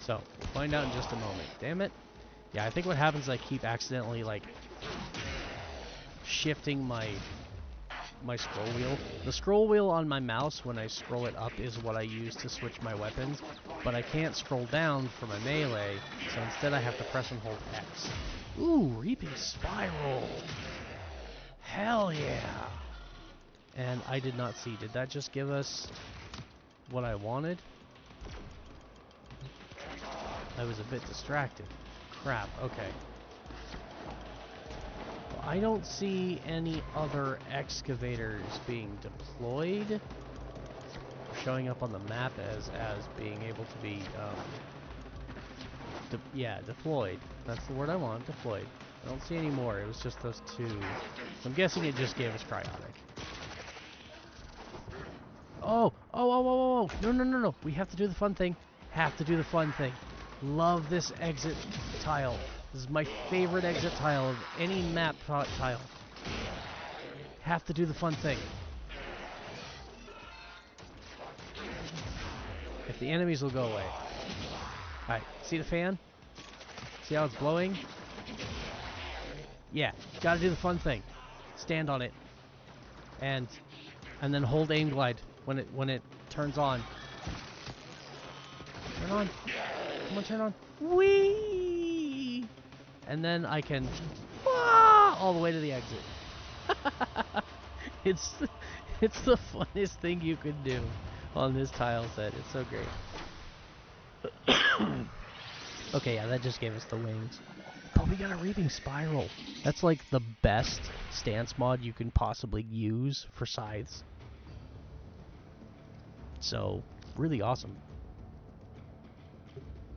So, we'll find out in just a moment. Damn it. Yeah, I think what happens is I keep accidentally, like, shifting my scroll wheel. The scroll wheel on my mouse, when I scroll it up, is what I use to switch my weapons, but I can't scroll down for my melee, so instead I have to press and hold X. Ooh, Reaping Spiral! Hell yeah! And I did not see. Did that just give us what I wanted? I was a bit distracted. Crap, okay. Well, I don't see any other excavators being deployed. Showing up on the map as being able to be, deployed. That's the word I want, deployed. I don't see any more, it was just those two. So I'm guessing it just gave us Cryotic. Oh, no. We have to do the fun thing. Have to do the fun thing. Love this exit tile. This is my favorite exit tile of any map tile. Have to do the fun thing. If the enemies will go away. Alright, see the fan? See how it's blowing? Yeah, gotta do the fun thing. Stand on it. And then hold aim glide when it turns on. Turn on. Come on, turn on. Whee! And then I can all the way to the exit. it's it's the funnest thing you can do on this tile set. It's so great. Okay, yeah, that just gave us the wings. Oh, we got a reaping spiral. That's like the best stance mod you can possibly use for scythes. So, really awesome.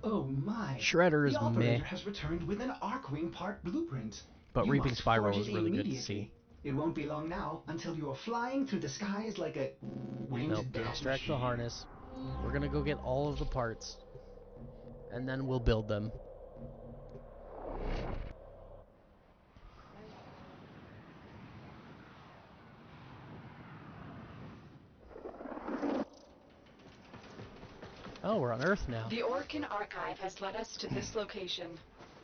Oh my! Shredder is the operator meh, has returned with an Arcwing part blueprint. but You reaping must spiral forge is it really good to see. immediately. It won't be long now until you are flying through the skies like a winged Nope, dove extract the machine. harness. We're gonna go get all of the parts, and then we'll build them. Oh, we're on Earth now. The Orkin Archive has led us to this location.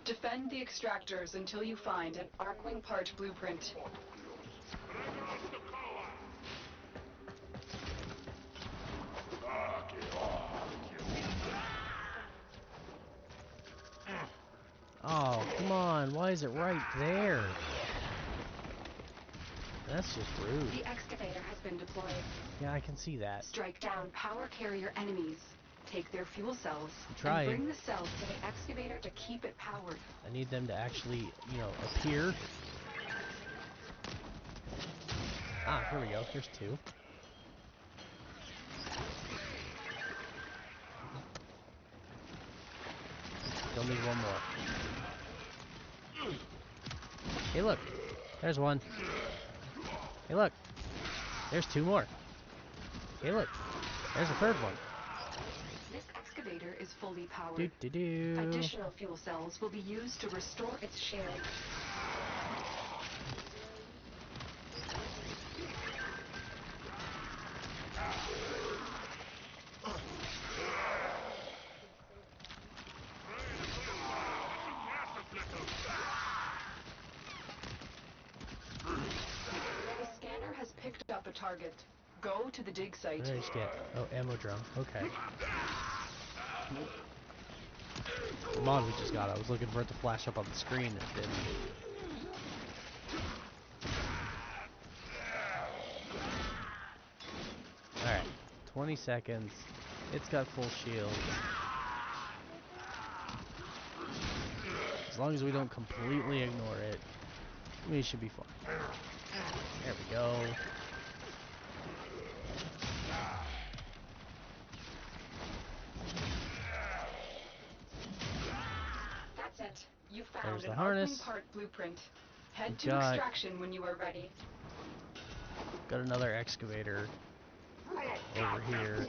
Defend the extractors until you find an Arcwing part blueprint. Oh, come on. Why is it right there? That's just rude. The excavator has been deployed. Yeah, I can see that. Strike down power carrier enemies. Take their fuel cells. I'm trying. And bring the cells to the excavator to keep it powered. I need them to actually, you know, appear. Ah, here we go. There's two. Still need one more. Hey, look. There's one. Hey, look. There's two more. Hey, look. There's a third one. This excavator is fully powered. Do-do-do. Additional fuel cells will be used to restore its sharing. The scanner has picked up a target. Go to the dig site. What did I just get? Oh, ammo drum. Okay. The mod we just got, I was looking for it to flash up on the screen and it didn't. Alright. 20 seconds. It's got full shield. As long as we don't completely ignore it, we should be fine. There we go. That's it. You found There's the an harness. Arcwing part blueprint. Head We've to got- extraction when you are ready. Got another excavator over here.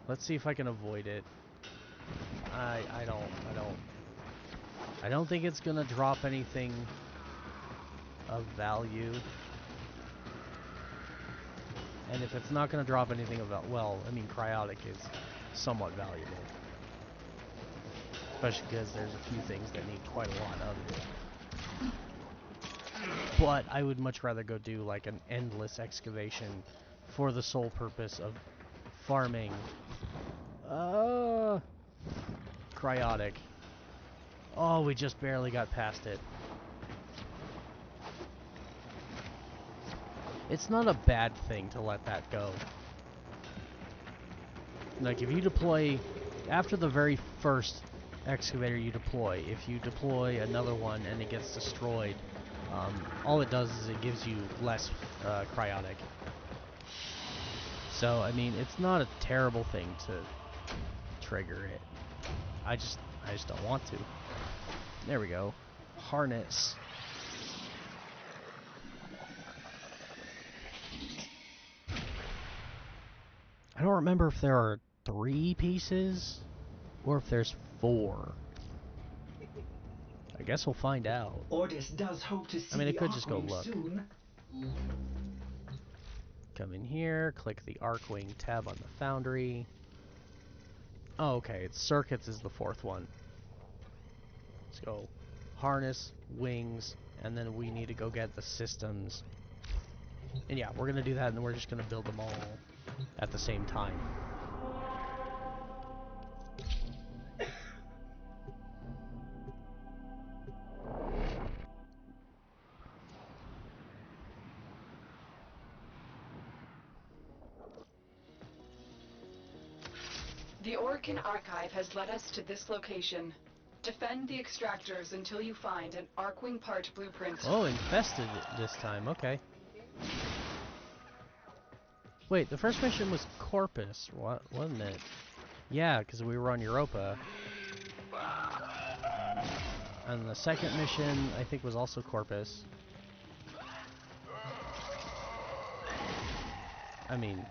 Let's see if I can avoid it. I don't think it's gonna drop anything of value. And if it's not gonna drop anything of value, well, I mean, cryotic is somewhat valuable. Especially because there's a few things that need quite a lot of it. But I would much rather go do like an endless excavation for the sole purpose of farming cryotic. Oh, we just barely got past it. It's not a bad thing to let that go. Like, if you deploy, after the very first excavator you deploy, if you deploy another one and it gets destroyed, all it does is it gives you less cryotic. So, I mean, it's not a terrible thing to trigger it. I just don't want to. There we go. Harness. I don't remember if there are 3 pieces or if there's 4. I guess we'll find out. Ordis does hope to see I mean, it the could just go Arcwing look. soon. Come in here, click the Arcwing tab on the Foundry. Oh, okay, it's circuits is the 4th one. Let's go harness, wings, and then we need to go get the systems. And yeah, we're gonna do that, and then we're just gonna build them all at the same time. The Orkin Archive has led us to this location. Defend the extractors until you find an Arcwing part blueprint. Oh, infested this time. Okay. Wait, the first mission was Corpus, wasn't it? Yeah, because we were on Europa. And the second mission, I think, was also Corpus. I mean,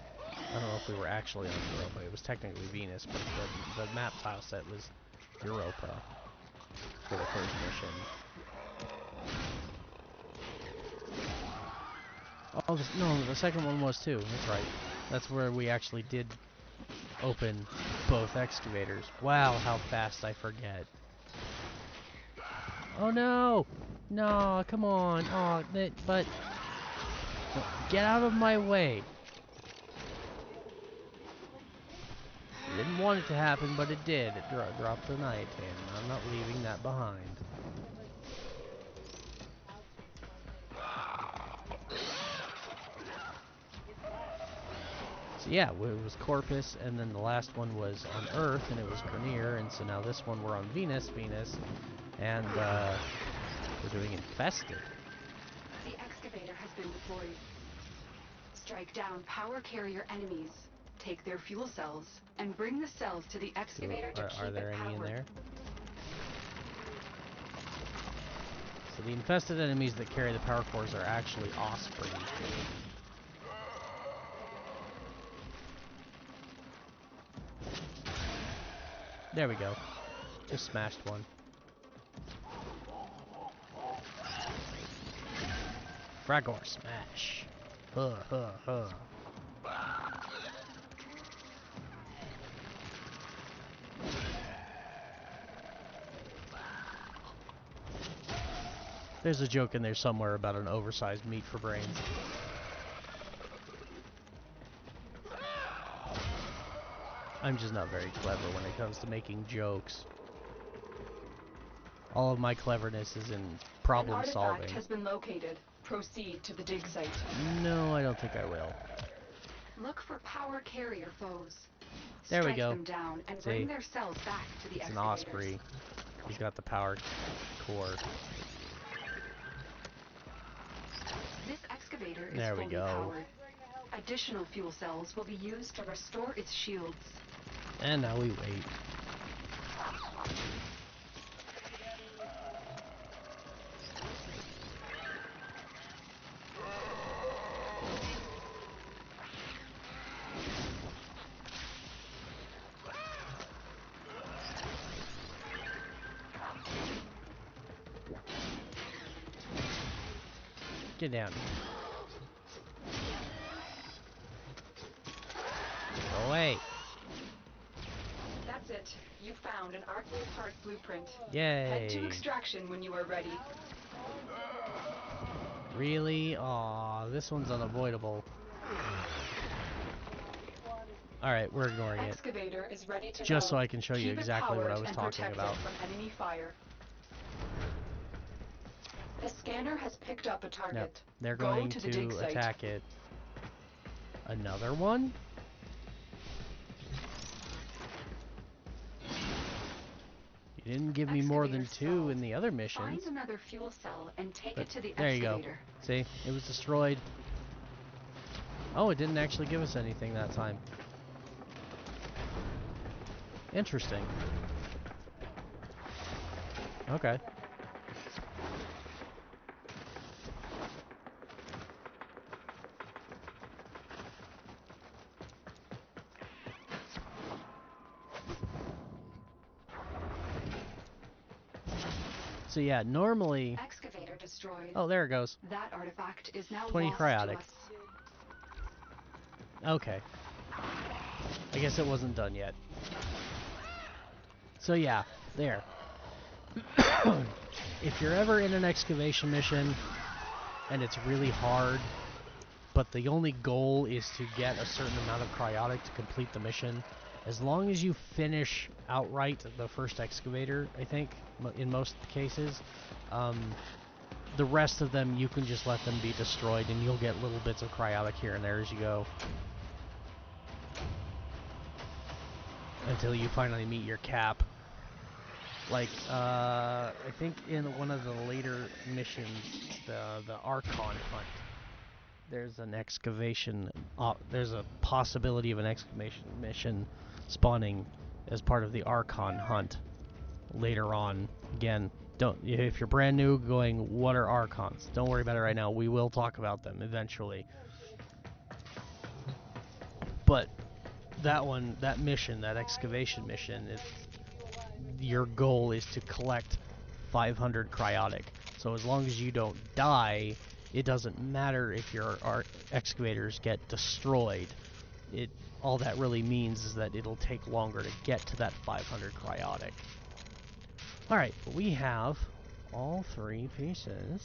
I don't know if we were actually on Europa. It was technically Venus, but the map tile set was Europa for the first mission. Oh, no, the second one was too. That's right. That's where we actually did open both excavators. Wow, how fast I forget. Oh no! No, come on. Oh, but get out of my way. Didn't want it to happen, but it did. It dropped the night, and I'm not leaving that behind. So yeah, it was Corpus, and then the last one was on Earth, and it was Grenier, and so now this one we're on Venus, and we're doing Infested. The excavator has been deployed. Strike down power carrier enemies, take their fuel cells, and bring the cells to the excavator to keep Are there it any in powered. there? So the infested enemies that carry the power cores are actually Osprey. There we go. Just smashed one. Fragor smash. Huh, huh, huh. There's a joke in there somewhere about an oversized meat for brains. I'm just not very clever when it comes to making jokes. All of my cleverness is in problem solving. An artifact has been located. Proceed to the dig site. No, I don't think I will. Look for power carrier foes. There we Strike go. them down and See, bring their cells back to the it's an excavators. Osprey. He's got the power core. This excavator is There we fully go. powered. Additional fuel cells will be used to restore its shields. And now we wait. Get down. Go away. That's it. You found an Arctic part blueprint. Yay. Head to extraction when you are ready. Really? Aw, this one's unavoidable. Alright, we're ignoring it. Excavator is ready to Just go. so I can show you Keep it exactly what I powered was and talking protect about. it from enemy fire. The scanner has picked up a target. Yep, they're Go going to the dig site. attack it. Another one? You didn't give me more than Excavator 2 solved. in the other missions. Find another fuel cell and take But it to the there you go. excavator. See, it was destroyed. Oh, it didn't actually give us anything that time. Interesting. Okay. So yeah, normally... Excavator destroyed. Oh, there it goes. That artifact is now 20 lost cryotic. to us. Okay. I guess it wasn't done yet. So yeah, there. If you're ever in an excavation mission and it's really hard, but the only goal is to get a certain amount of cryotic to complete the mission, as long as you finish outright the first excavator, I think, in most cases, the rest of them you can just let them be destroyed and you'll get little bits of cryotic here and there as you go. until you finally meet your cap. Like, I think in one of the later missions, the Archon hunt, there's an excavation, there's a possibility of an excavation mission spawning as part of the Archon hunt later on. Again, if you're brand new going, what are Archons? Don't worry about it right now. We will talk about them eventually. But that mission, that excavation mission, your goal is to collect 500 cryotic. So as long as you don't die, it doesn't matter if your excavators get destroyed. All that really means is that it'll take longer to get to that 500 cryotic. Alright, we have all 3 pieces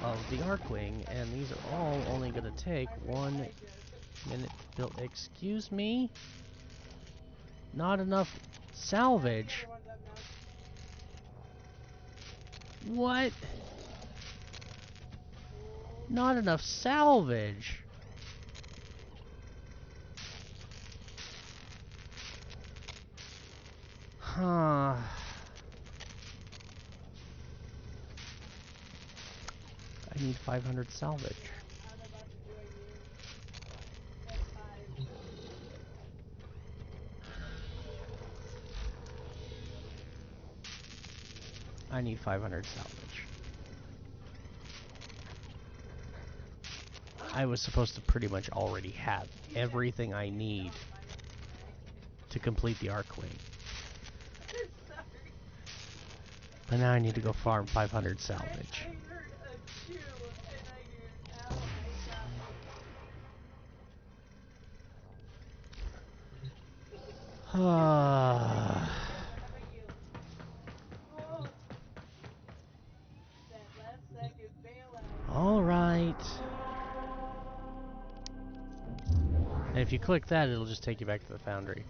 of the Archwing, and these are all only going to take 1 minute to build. Excuse me? Not enough salvage? What? Not enough salvage? Huh. I need 500 salvage. I need 500 salvage. I was supposed to pretty much already have everything I need to complete the Archwing. But now I need to go farm 500 salvage. Alright. And if you click that, it'll just take you back to the foundry.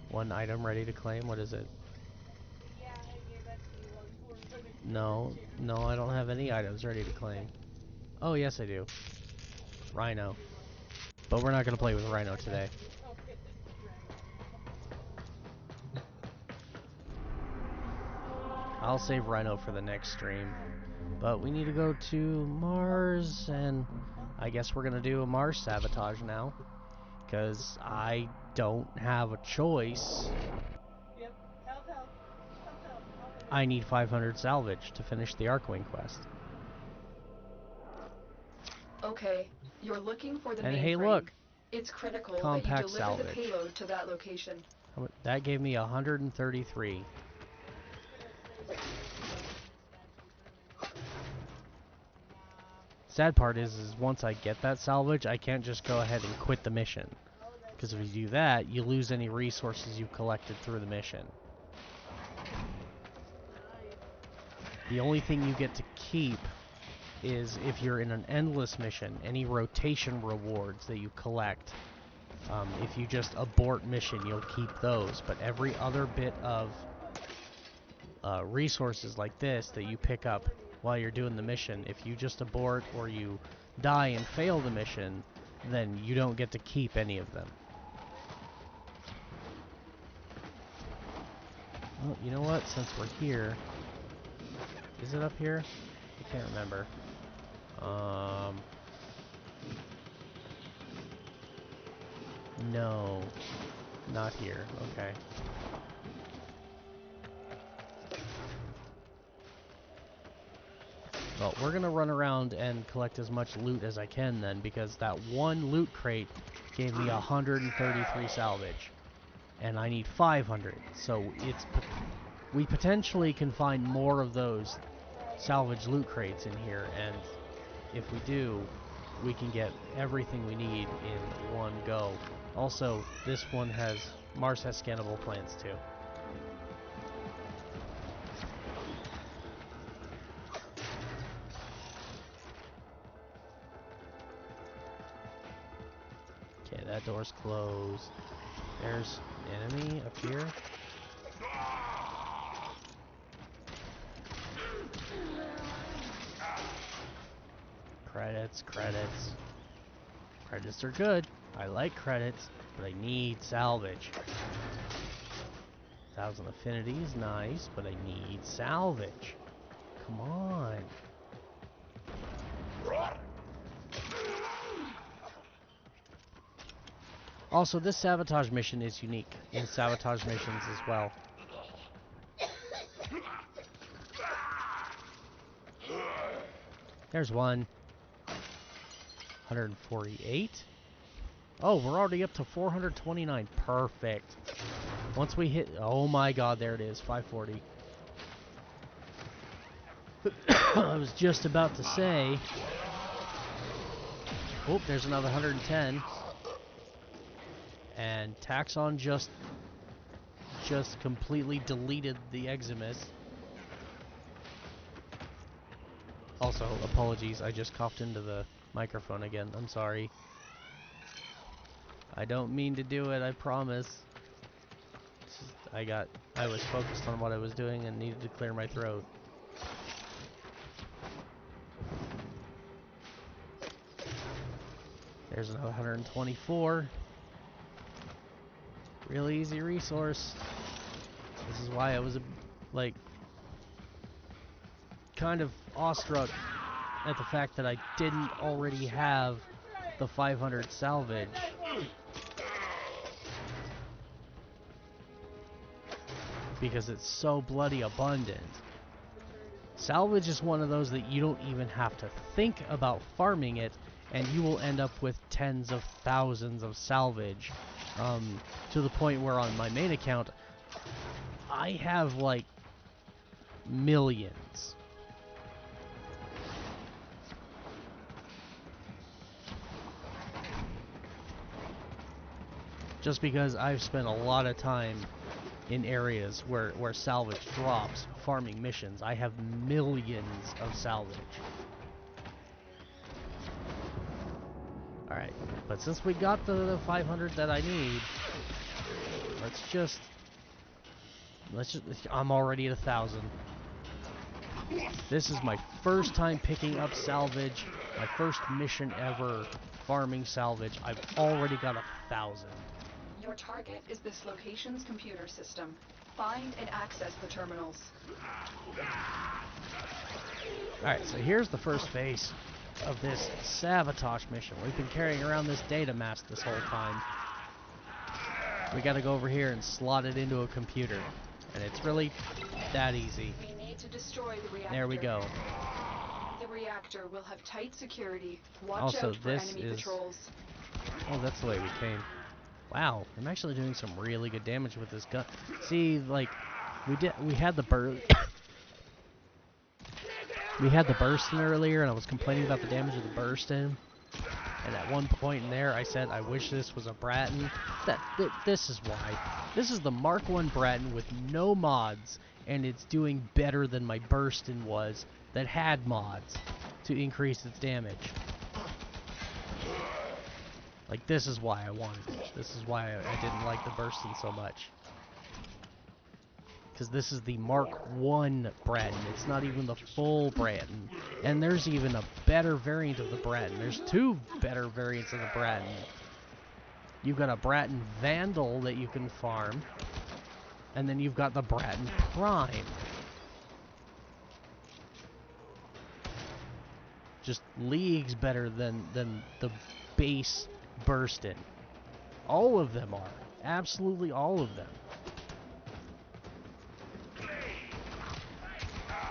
1 item ready to claim. What is it? No, I don't have any items ready to claim. Oh, yes I do. Rhino. But we're not going to play with Rhino today. I'll save Rhino for the next stream. But we need to go to Mars, and I guess we're going to do a Mars sabotage now. Because I don't have a choice. I need 500 salvage to finish the Archwing quest. Okay, you're looking for the And mainframe. hey, look! It's critical Compact that you deliver salvage. the payload to that location. That gave me 133. Sad part is once I get that salvage, I can't just go ahead and quit the mission. Because if you do that, you lose any resources you've collected through the mission. The only thing you get to keep is if you're in an endless mission, any rotation rewards that you collect. If you just abort mission, you'll keep those. But every other bit of resources like this that you pick up while you're doing the mission, if you just abort or you die and fail the mission, then you don't get to keep any of them. Well, you know what? Since we're here, is it up here? I can't remember. No, not here. Okay. Well, we're gonna run around and collect as much loot as I can then, because that 1 loot crate gave me 133 salvage, and I need 500. So we potentially can find more of those salvage loot crates in here, and if we do, we can get everything we need in one go. Also, this one Mars has scannable plants too. Okay, that door's closed. There's an enemy up here. Credits. Credits are good. I like credits, but I need salvage. 1,000 affinity is nice, but I need salvage. Come on. Also, this sabotage mission is unique in sabotage missions as well. There's one. 148. Oh, we're already up to 429. Perfect. Once we hit... Oh my god, there it is. 540. I was just about to say... Oh, there's another 110. And Taxon just completely deleted the Eximus. Also, apologies, I just coughed into the microphone again. I'm sorry. I don't mean to do it, I promise. I was focused on what I was doing and needed to clear my throat. There's another 124. Real easy resource. This is why I was, like, kind of awestruck at the fact that I didn't already have the 500 salvage. Because it's so bloody abundant. Salvage is one of those that you don't even have to think about farming it, and you will end up with tens of thousands of salvage. To the point where on my main account, I have like millions. Just because I've spent a lot of time in areas where salvage drops, farming missions. I have millions of salvage. Alright, but since we got the 500 that I need, let's just, I'm already at 1,000. This is my first time picking up salvage, my first mission ever farming salvage. I've already got 1,000. Your target is this location's computer system. Find and access the terminals. Alright, so here's the first phase of this sabotage mission. We've been carrying around this data mask this whole time. We gotta go over here and slot it into a computer. And it's really that easy. We need to destroy the reactor. There we go. The reactor will have tight security. Watch Also, out for enemy patrols. Oh, that's the way we came. Wow, I'm actually doing some really good damage with this gun. See, like, we had the we had the burst in earlier, and I was complaining about the damage of the burst in. And at one point in there, I said, I wish this was a Bratton. This is why. This is the Mark I Bratton with no mods, and it's doing better than my Burstin was that had mods to increase its damage. Like, this is why I wanted it. This is why I didn't like the Burstin so much. Because this is the Mark I Bratton. It's not even the full Bratton. And there's even a better variant of the Bratton. There's two better variants of the Bratton. You've got a Bratton Vandal that you can farm. And then you've got the Bratton Prime. Just leagues better than the base Burstin. All of them are. Absolutely all of them.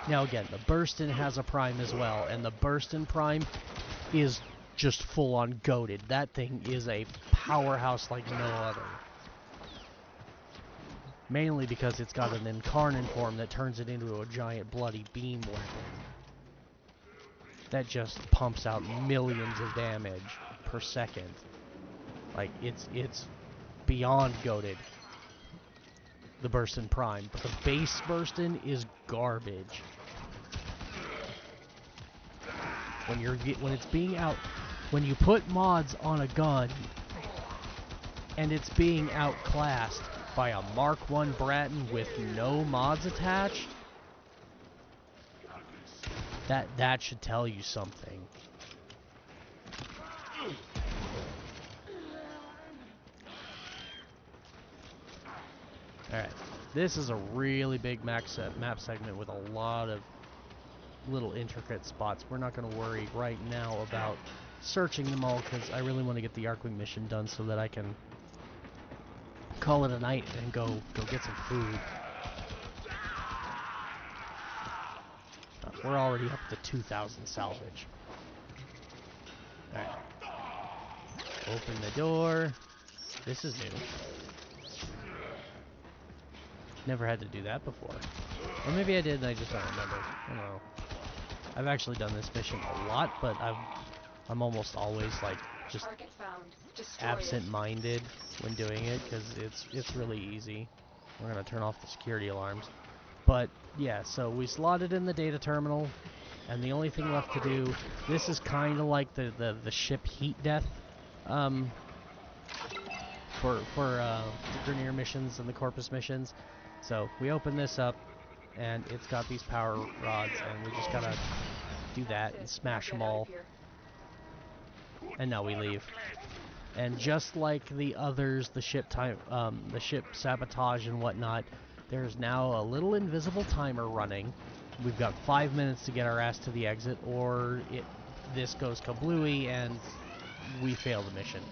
Now again, the Burstin has a Prime as well, and the Burstin Prime is just full-on goated. That thing is a powerhouse like no other. Mainly because it's got an Incarnate form that turns it into a giant bloody beam weapon. That just pumps out millions of damage per second. Like, it's beyond goated. The Burstin Prime, but the base Burstin is garbage. When it's being out, when you put mods on a gun and it's being outclassed by a Mark I Bratton with no mods attached, that should tell you something. Alright, this is a really big map segment with a lot of little intricate spots. We're not going to worry right now about searching them all because I really want to get the Arkwing mission done so that I can call it a night and go get some food. We're already up to 2,000 salvage. Alright. Open the door. This is new. Never had to do that before. Or maybe I did and I just don't remember. I don't know. I've actually done this mission a lot, but I'm almost always like just absent-minded when doing it because it's really easy. We're gonna turn off the security alarms. But yeah, so we slotted in the data terminal, and the only thing left to do. This is kind of like the ship heat death for the Grenier missions and the Corpus missions. So we open this up, and it's got these power rods, and we just gotta do that and smash them all. And now we leave. And just like the others, the ship sabotage and whatnot, there's now a little invisible timer running. We've got 5 minutes to get our ass to the exit, or this goes kablooey and we fail the mission.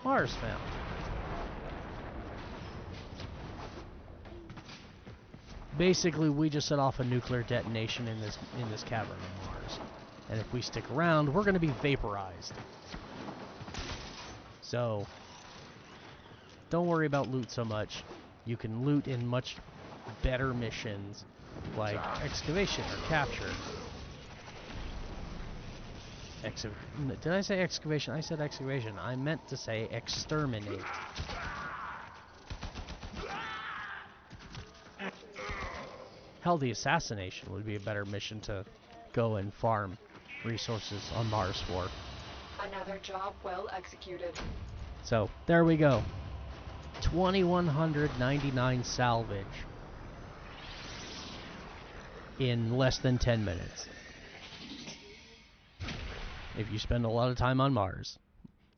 Mars found. Basically, we just set off a nuclear detonation in this cavern on Mars, and if we stick around, we're going to be vaporized. So, don't worry about loot so much. You can loot in much better missions, like excavation or capture. Did I say excavation? I said excavation. I meant to say exterminate. Hell, the assassination would be a better mission to go and farm resources on Mars for. Another job well executed. So, there we go. 2,199 salvage in less than 10 minutes. If you spend a lot of time on Mars.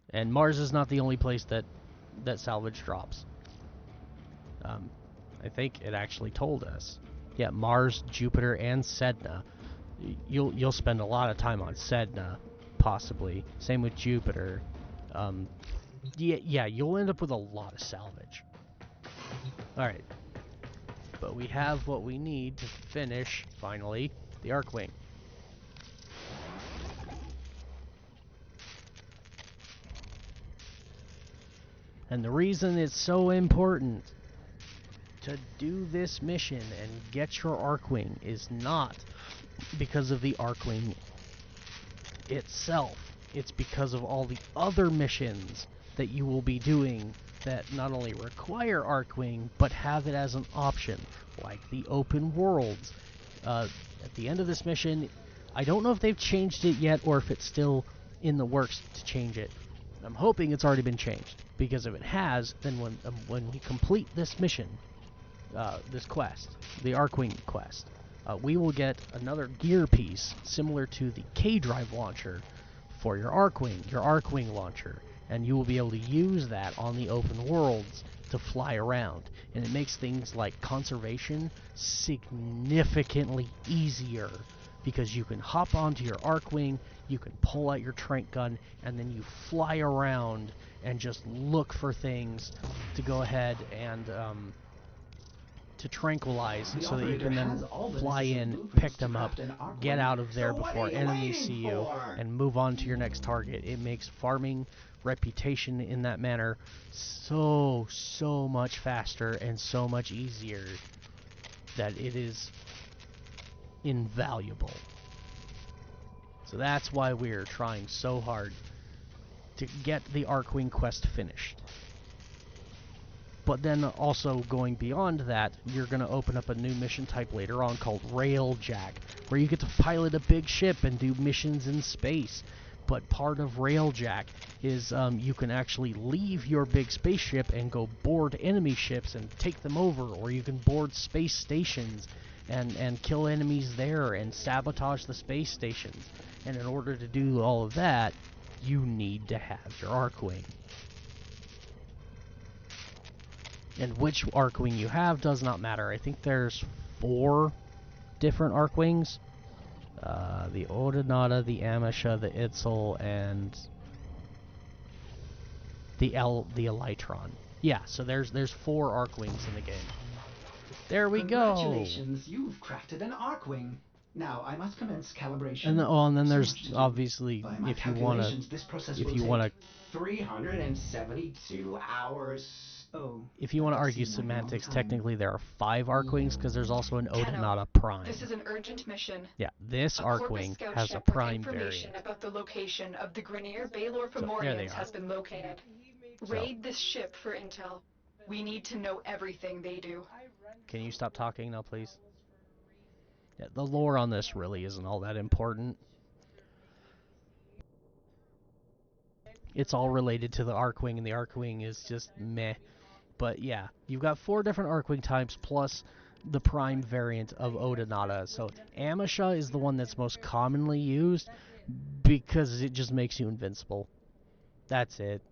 And Mars is not the only place that salvage drops. I think it actually told us. Yeah, Mars, Jupiter, and Sedna. You'll spend a lot of time on Sedna, possibly. Same with Jupiter. Yeah, you'll end up with a lot of salvage. Alright. But we have what we need to finish, finally, the Arkwing. And the reason it's so important to do this mission and get your Arkwing is not because of the Arkwing itself. It's because of all the other missions that you will be doing that not only require Arkwing, but have it as an option, like the open worlds. At the end of this mission, I don't know if they've changed it yet or if it's still in the works to change it. I'm hoping it's already been changed, because if it has, then when we complete this mission, this quest, the Arkwing quest, we will get another gear piece similar to the K-Drive launcher for your Arkwing launcher, and you will be able to use that on the open worlds to fly around, and it makes things like conservation significantly easier, because you can hop onto your Arkwing, you can pull out your trank gun, and then you fly around and just look for things to go ahead and to tranquilize, so that you can then fly in, pick them up, get out of there before enemies see you, and move on to your next target. It makes farming reputation in that manner so much faster and so much easier that it is invaluable. So that's why we're trying so hard to get the Arkwing quest finished. But then also going beyond that, you're going to open up a new mission type later on called Railjack, where you get to pilot a big ship and do missions in space. But part of Railjack is you can actually leave your big spaceship and go board enemy ships and take them over, or you can board space stations and kill enemies there and sabotage the space stations. And in order to do all of that, you need to have your Arkwing. And which Archwing you have does not matter. I think there's 4 different Archwings. The Odonata, the Amisha, the Itzel, and the Elytron. Yeah, so there's 4 Archwings in the game. There we go. Congratulations, you've crafted an Archwing. Now I must commence calibration. And then there's obviously if you want to 372 hours. Oh. If you want to argue semantics, technically there are 5 Archwings because there's also an Odonata Prime. This is an urgent mission. Yeah, this Archwing has a Prime variant. About the location of the Grineer Baylor Fomorians has been located. Raid this ship for intel. We need to know everything they do. Can you stop talking now, please? Yeah, the lore on this really isn't all that important. It's all related to the Archwing, and the Archwing is just meh. But yeah, you've got 4 different Archwing types plus the Prime variant of Odonata. So Amisha is the one that's most commonly used because it just makes you invincible. That's it.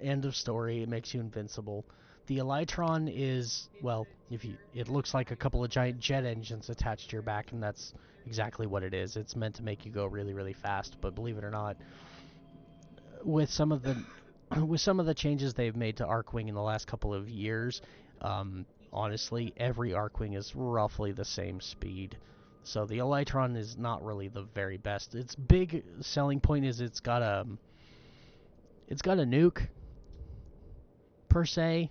End of story. It makes you invincible. The Elytron is, well, it looks like a couple of giant jet engines attached to your back, and that's exactly what it is. It's meant to make you go really, really fast. But believe it or not, with some of the changes they've made to Archwing in the last couple of years, honestly, every Archwing is roughly the same speed. So the Elytron is not really the very best. Its big selling point is it's got a nuke per se.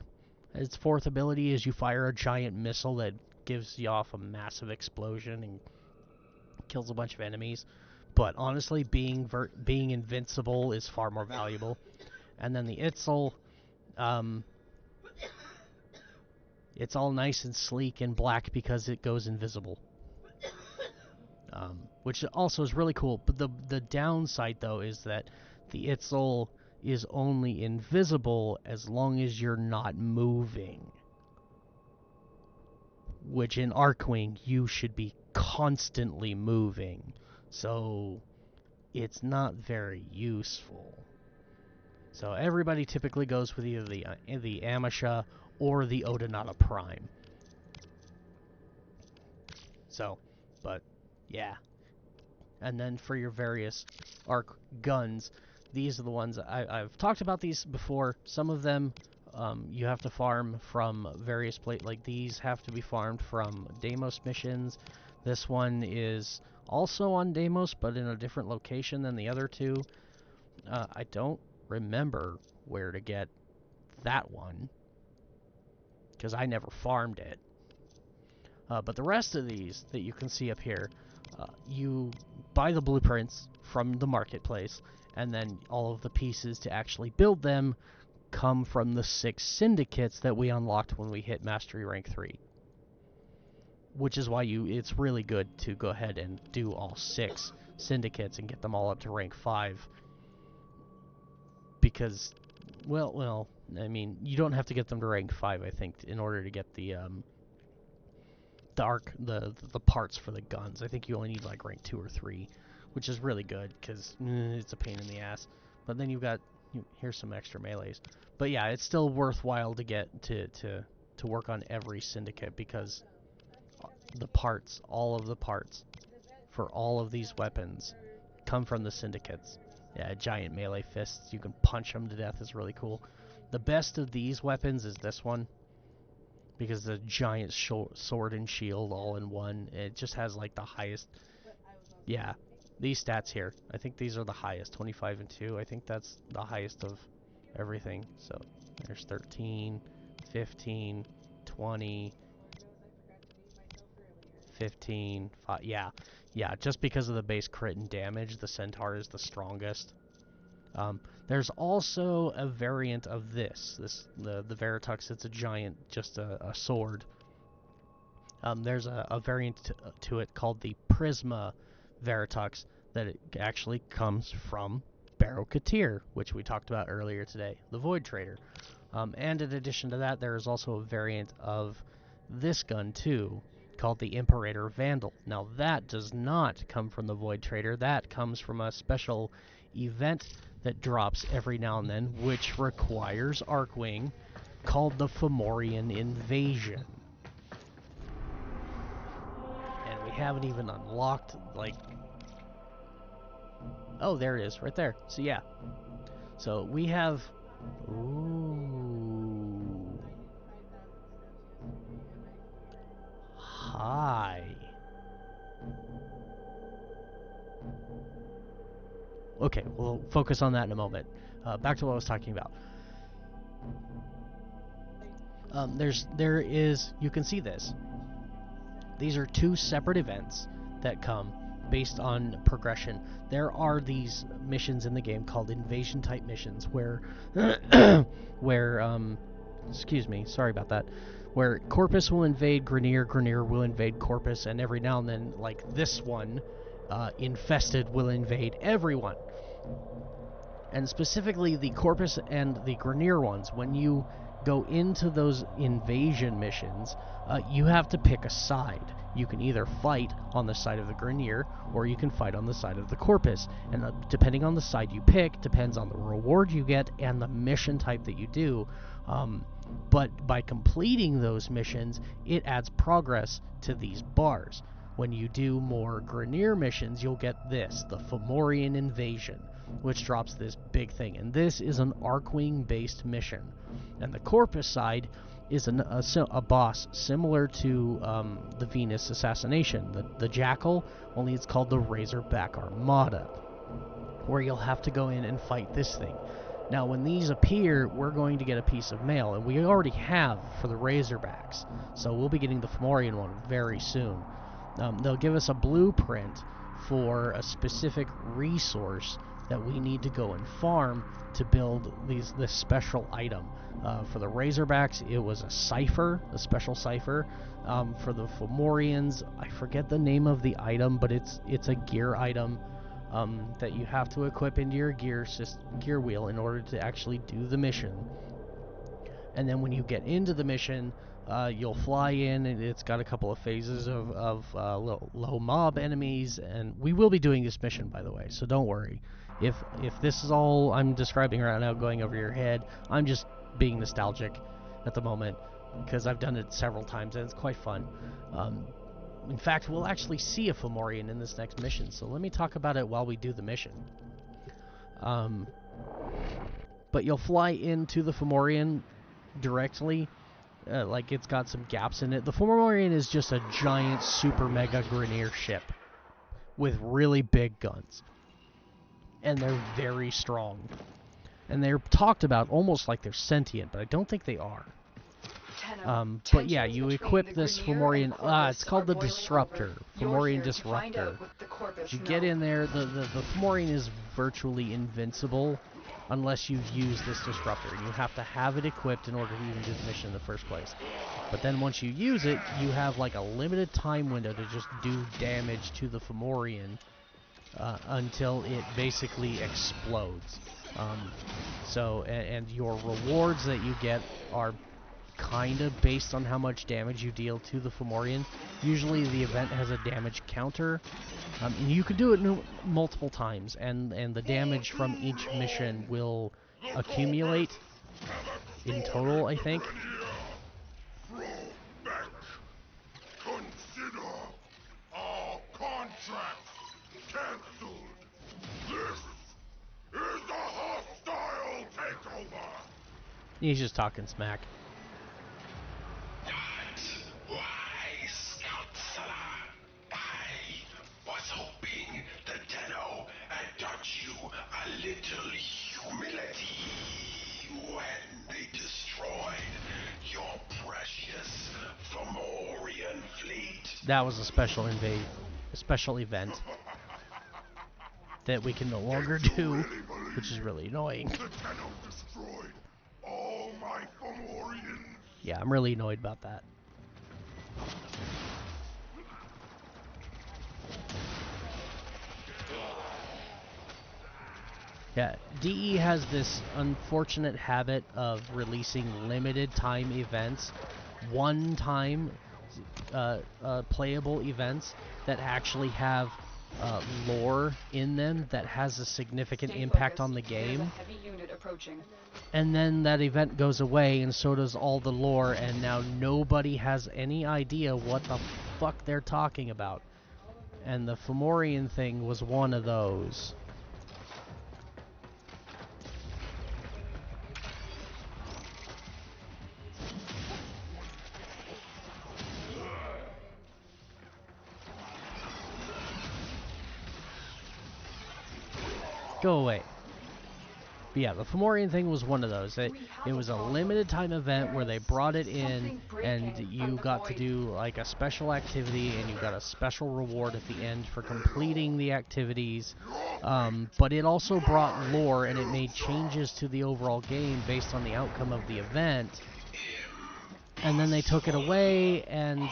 Its 4th ability is you fire a giant missile that gives you off a massive explosion and kills a bunch of enemies. But honestly, being invincible is far more valuable. And then the Itzel, it's all nice and sleek and black because it goes invisible. Which also is really cool. But the downside, though, is that the Itzel is only invisible as long as you're not moving. Which in Archwing, you should be constantly moving. So it's not very useful. So everybody typically goes with either the Amisha or the Odonata Prime. So, but yeah. And then for your various Arc guns, these are the ones I've talked about these before. Some of them you have to farm from various places. Like these have to be farmed from Deimos missions. This one is also on Deimos, but in a different location than the other 2. I don't remember where to get that one because I never farmed it. But the rest of these that you can see up here, you buy the blueprints from the marketplace, and then all of the pieces to actually build them come from the 6 syndicates that we unlocked when we hit Mastery Rank 3. Which is why it's really good to go ahead and do all 6 syndicates and get them all up to rank 5. Because, well, I mean, you don't have to get them to rank 5, I think, in order to get the parts for the guns. I think you only need like rank 2 or 3, which is really good because it's a pain in the ass. But then here's some extra melees. But yeah, it's still worthwhile to get to work on every syndicate because the parts, all of the parts for all of these weapons come from the syndicates. Yeah, giant melee fists, you can punch them to death, is really cool. The best of these weapons is this one, because the giant sword and shield all in one. It just has like the highest, yeah, these stats here. I think these are the highest, 25 and 2. I think that's the highest of everything. So there's 13, 15, 20, 15, 5, yeah, just because of the base crit and damage, the Centaur is the strongest. There's also a variant of the Veritux. It's a giant, just a sword. There's a variant to it called the Prisma Veritux that it actually comes from Baro Katir, which we talked about earlier today, the Void Trader. And in addition to that, there is also a variant of this gun too, called the Imperator Vandal. Now that does not come from the Void Trader. That comes from a special event that drops every now and then, which requires Archwing called the Fomorian Invasion. And we haven't even unlocked, like... Oh, there it is, right there. So yeah. So we have... Ooh. Hi. Okay, we'll focus on that in a moment. Back to what I was talking about. You can see this. These are two separate events that come based on progression. There are these missions in the game called invasion type missions where, excuse me, sorry about that, where Corpus will invade Grenier, Grenier will invade Corpus, and every now and then, like this one, Infested will invade everyone. And specifically the Corpus and the Grenier ones, when you go into those invasion missions, you have to pick a side. You can either fight on the side of the Grenier, or you can fight on the side of the Corpus. And depending on the side you pick, depends on the reward you get and the mission type that you do. But by completing those missions, it adds progress to these bars. When you do more Grenier missions, you'll get this, the Fomorian Invasion, which drops this big thing. And this is an Archwing-based mission. And the Corpus side is a boss similar to the Venus Assassination, the Jackal, only it's called the Razorback Armada, where you'll have to go in and fight this thing. Now, when these appear, we're going to get a piece of mail, and we already have for the Razorbacks, so we'll be getting the Fomorian one very soon. They'll give us a blueprint for a specific resource that we need to go and farm to build this special item. For the Razorbacks, it was a cipher, a special cipher. For the Fomorians, I forget the name of the item, but it's a gear item that you have to equip into your gear wheel in order to actually do the mission. And then when you get into the mission, you'll fly in, and it's got a couple of phases of low mob enemies, and we will be doing this mission, by the way, so don't worry. If this is all I'm describing right now going over your head, I'm just being nostalgic at the moment, because I've done it several times, and it's quite fun. In fact, we'll actually see a Fomorian in this next mission, so let me talk about it while we do the mission. But you'll fly into the Fomorian directly, like it's got some gaps in it. The Fomorian is just a giant super mega Grenier ship with really big guns, and they're very strong, and they're talked about almost like they're sentient, but I don't think they are. But yeah, you equip this Fomorian, it's called the Disruptor, Fomorian Disruptor. You get in there, the Fomorian is virtually invincible unless you use this Disruptor. You have to have it equipped in order to even do the mission in the first place. But then once you use it, you have like a limited time window to just do damage to the Fomorian until it basically explodes. And your rewards that you get are kind of based on how much damage you deal to the Fomorian. Usually the event has a damage counter, and you can do it multiple times, and the damage from each mission will accumulate in total, I think. Consider our contract cancelled. This is a hostile takeover. He's just talking smack. Little humility when they destroyed your precious Fomorian fleet. That was a special event that we can no longer do, which is really annoying. The Tenno destroyed all my Fomorians. Yeah, I'm really annoyed about that. Yeah, DE has this unfortunate habit of releasing limited time events, one-time playable events that actually have lore in them that has a significant Stay impact focused. on the There's a game. heavy unit approaching. And then that event goes away, and so does all the lore, and now nobody has any idea what the fuck they're talking about. And the Fomorian thing was one of those. Go away. But yeah, the Fomorian thing was one of those. It was a limited time event where they brought it in, and you got to do like a special activity, and you got a special reward at the end for completing the activities. But it also brought lore, and it made changes to the overall game based on the outcome of the event. And then they took it away, and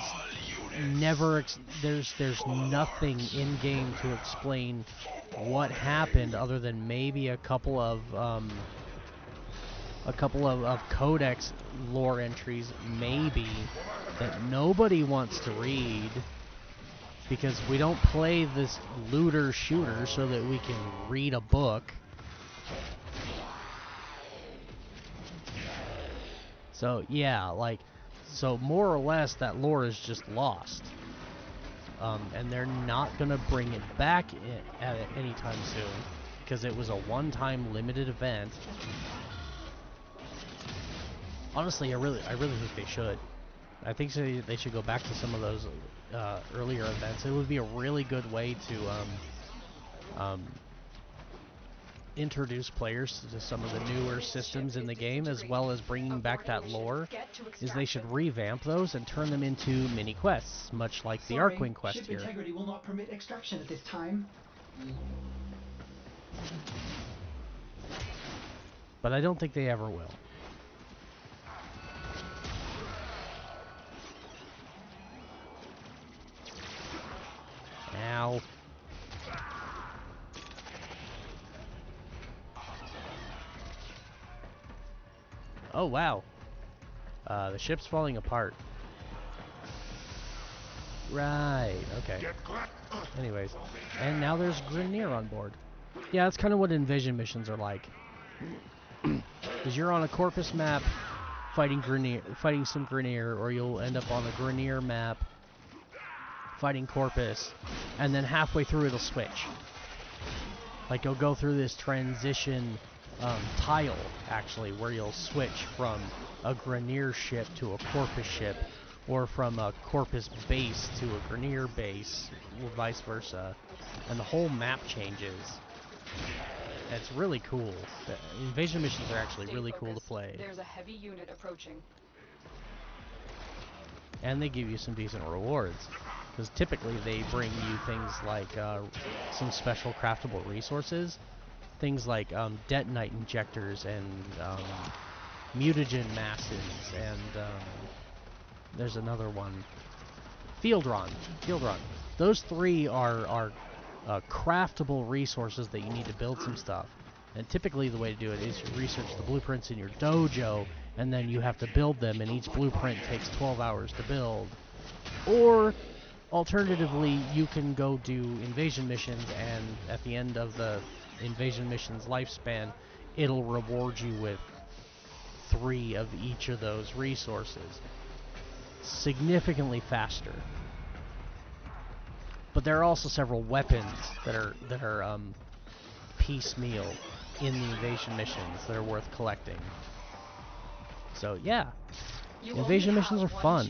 there's nothing in game to explain what happened other than maybe a couple of codex lore entries, maybe, that nobody wants to read because we don't play this looter shooter so that we can read a book. So yeah, so more or less that lore is just lost. And they're not going to bring it back at anytime soon because it was a one-time limited event. Honestly, I really think they should. I think they should go back to some of those earlier events. It would be a really good way to introduce players to some of the newer systems in the game, as well as bringing back that lore. Is they should revamp those and turn them into mini quests, much like the Arkwing quest ship here. integrity will not permit extraction at this time. But I don't think they ever will. Ow. Oh, wow. The ship's falling apart. Right, okay. Anyways, and now there's Grineer on board. Yeah, that's kind of what Invasion missions are like. Because you're on a Corpus map fighting some Grineer, or you'll end up on a Grineer map fighting Corpus, and then halfway through it'll switch. Like, you'll go through this transition tile, actually, where you'll switch from a Grineer ship to a Corpus ship, or from a Corpus base to a Grineer base, or vice versa, and the whole map changes. It's really cool. The invasion missions are actually really cool to play. There's a heavy unit approaching. And they give you some decent rewards, because typically they bring you things like some special craftable resources, things like detonite injectors and mutagen masses, and there's another one, field run. Those three are craftable resources that you need to build some stuff. And typically the way to do it is you research the blueprints in your dojo, and then you have to build them, and each blueprint takes 12 hours to build. Or, alternatively, you can go do invasion missions, and at the end of the invasion mission's lifespan, it'll reward you with 3 of each of those resources. Significantly faster. But there are also several weapons that are piecemeal in the invasion missions that are worth collecting. So yeah, invasion missions are fun.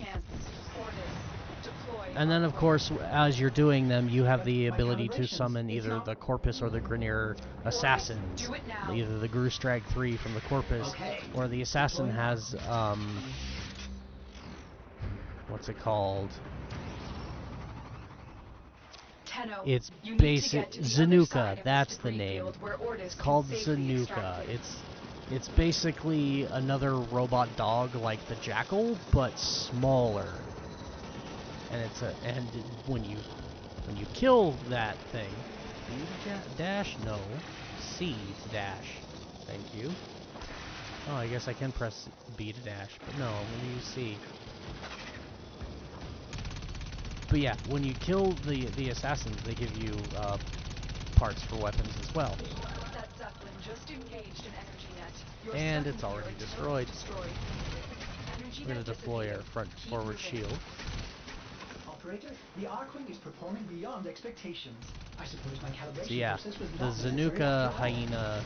And then of course, as you're doing them, you have the ability to summon either the Corpus or the Grineer assassins. Either the Grustrag 3 from the Corpus, or the assassin has what's it called? It's basic Zanuka, that's the name. It's called Zanuka. It's basically another robot dog like the Jackal, but smaller. And when you kill that thing, B to dash? No. C to dash. Thank you. Oh, I guess I can press B to dash, but no, I'm gonna use C. But yeah, when you kill the assassins, they give you parts for weapons as well. That Zeppelin just engaged an energy net. You're And stuck it's in here already until it's destroyed. Energy We're going net to deploy our dissipated. front Keep forward moving. shield. Operator, the Archwing is performing beyond expectations. I suppose my calibration So yeah, process was the not necessary Zanuka after all. hyena,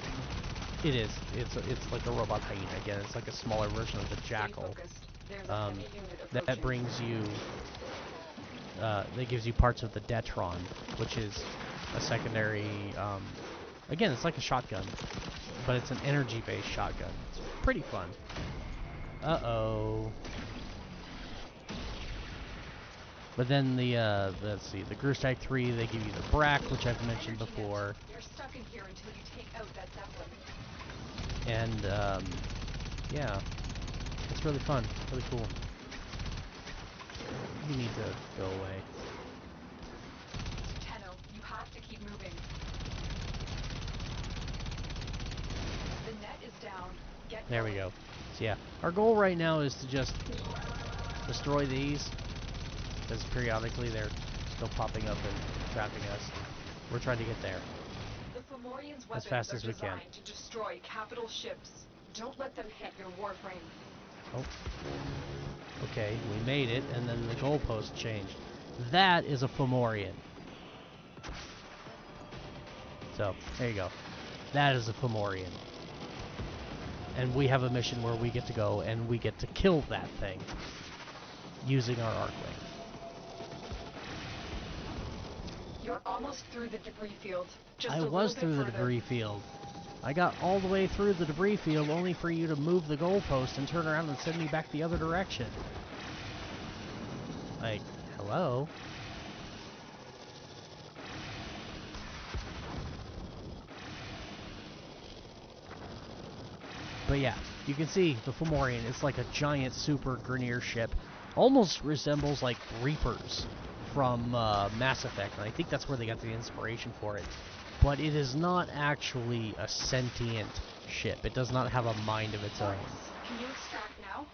it is. It's like a robot hyena again. It's like a smaller version of the Stay jackal. focused. There's a heavy unit That approaching. brings you, that gives you parts of the Detron, which is a secondary, again, it's like a shotgun, but it's an energy-based shotgun. It's pretty fun. Uh-oh. But then let's see, the Grustag 3, they give you the Brack, which I've mentioned Energy net. before. You're stuck in here until you take out that Zeppelin. And, yeah, it's really fun, really cool. You need to go away. Tenno, you have to keep moving. The net is down. Get There we going. go. So yeah, our goal right now is to just destroy these, because periodically they're still popping up and trapping us. We're trying to get there. The Fomorians' As weapons fast are as we can. designed to destroy capital ships. Don't let them hit your Warframe. Oh. Okay, we made it, and then the goalpost changed. That is a Fomorian. So, there you go. That is a Fomorian. And we have a mission where we get to go and we get to kill that thing using our Arcwing. You're almost through the debris field. Just I a was little through bit the further. debris field. I got all the way through the debris field only for you to move the goalpost and turn around and send me back the other direction. Like, hello? But yeah, you can see the Fomorian. It's like a giant super Grineer ship. Almost resembles like Reapers from Mass Effect, and I think that's where they got the inspiration for it. But it is not actually a sentient ship. It does not have a mind of its own. Can you extract now?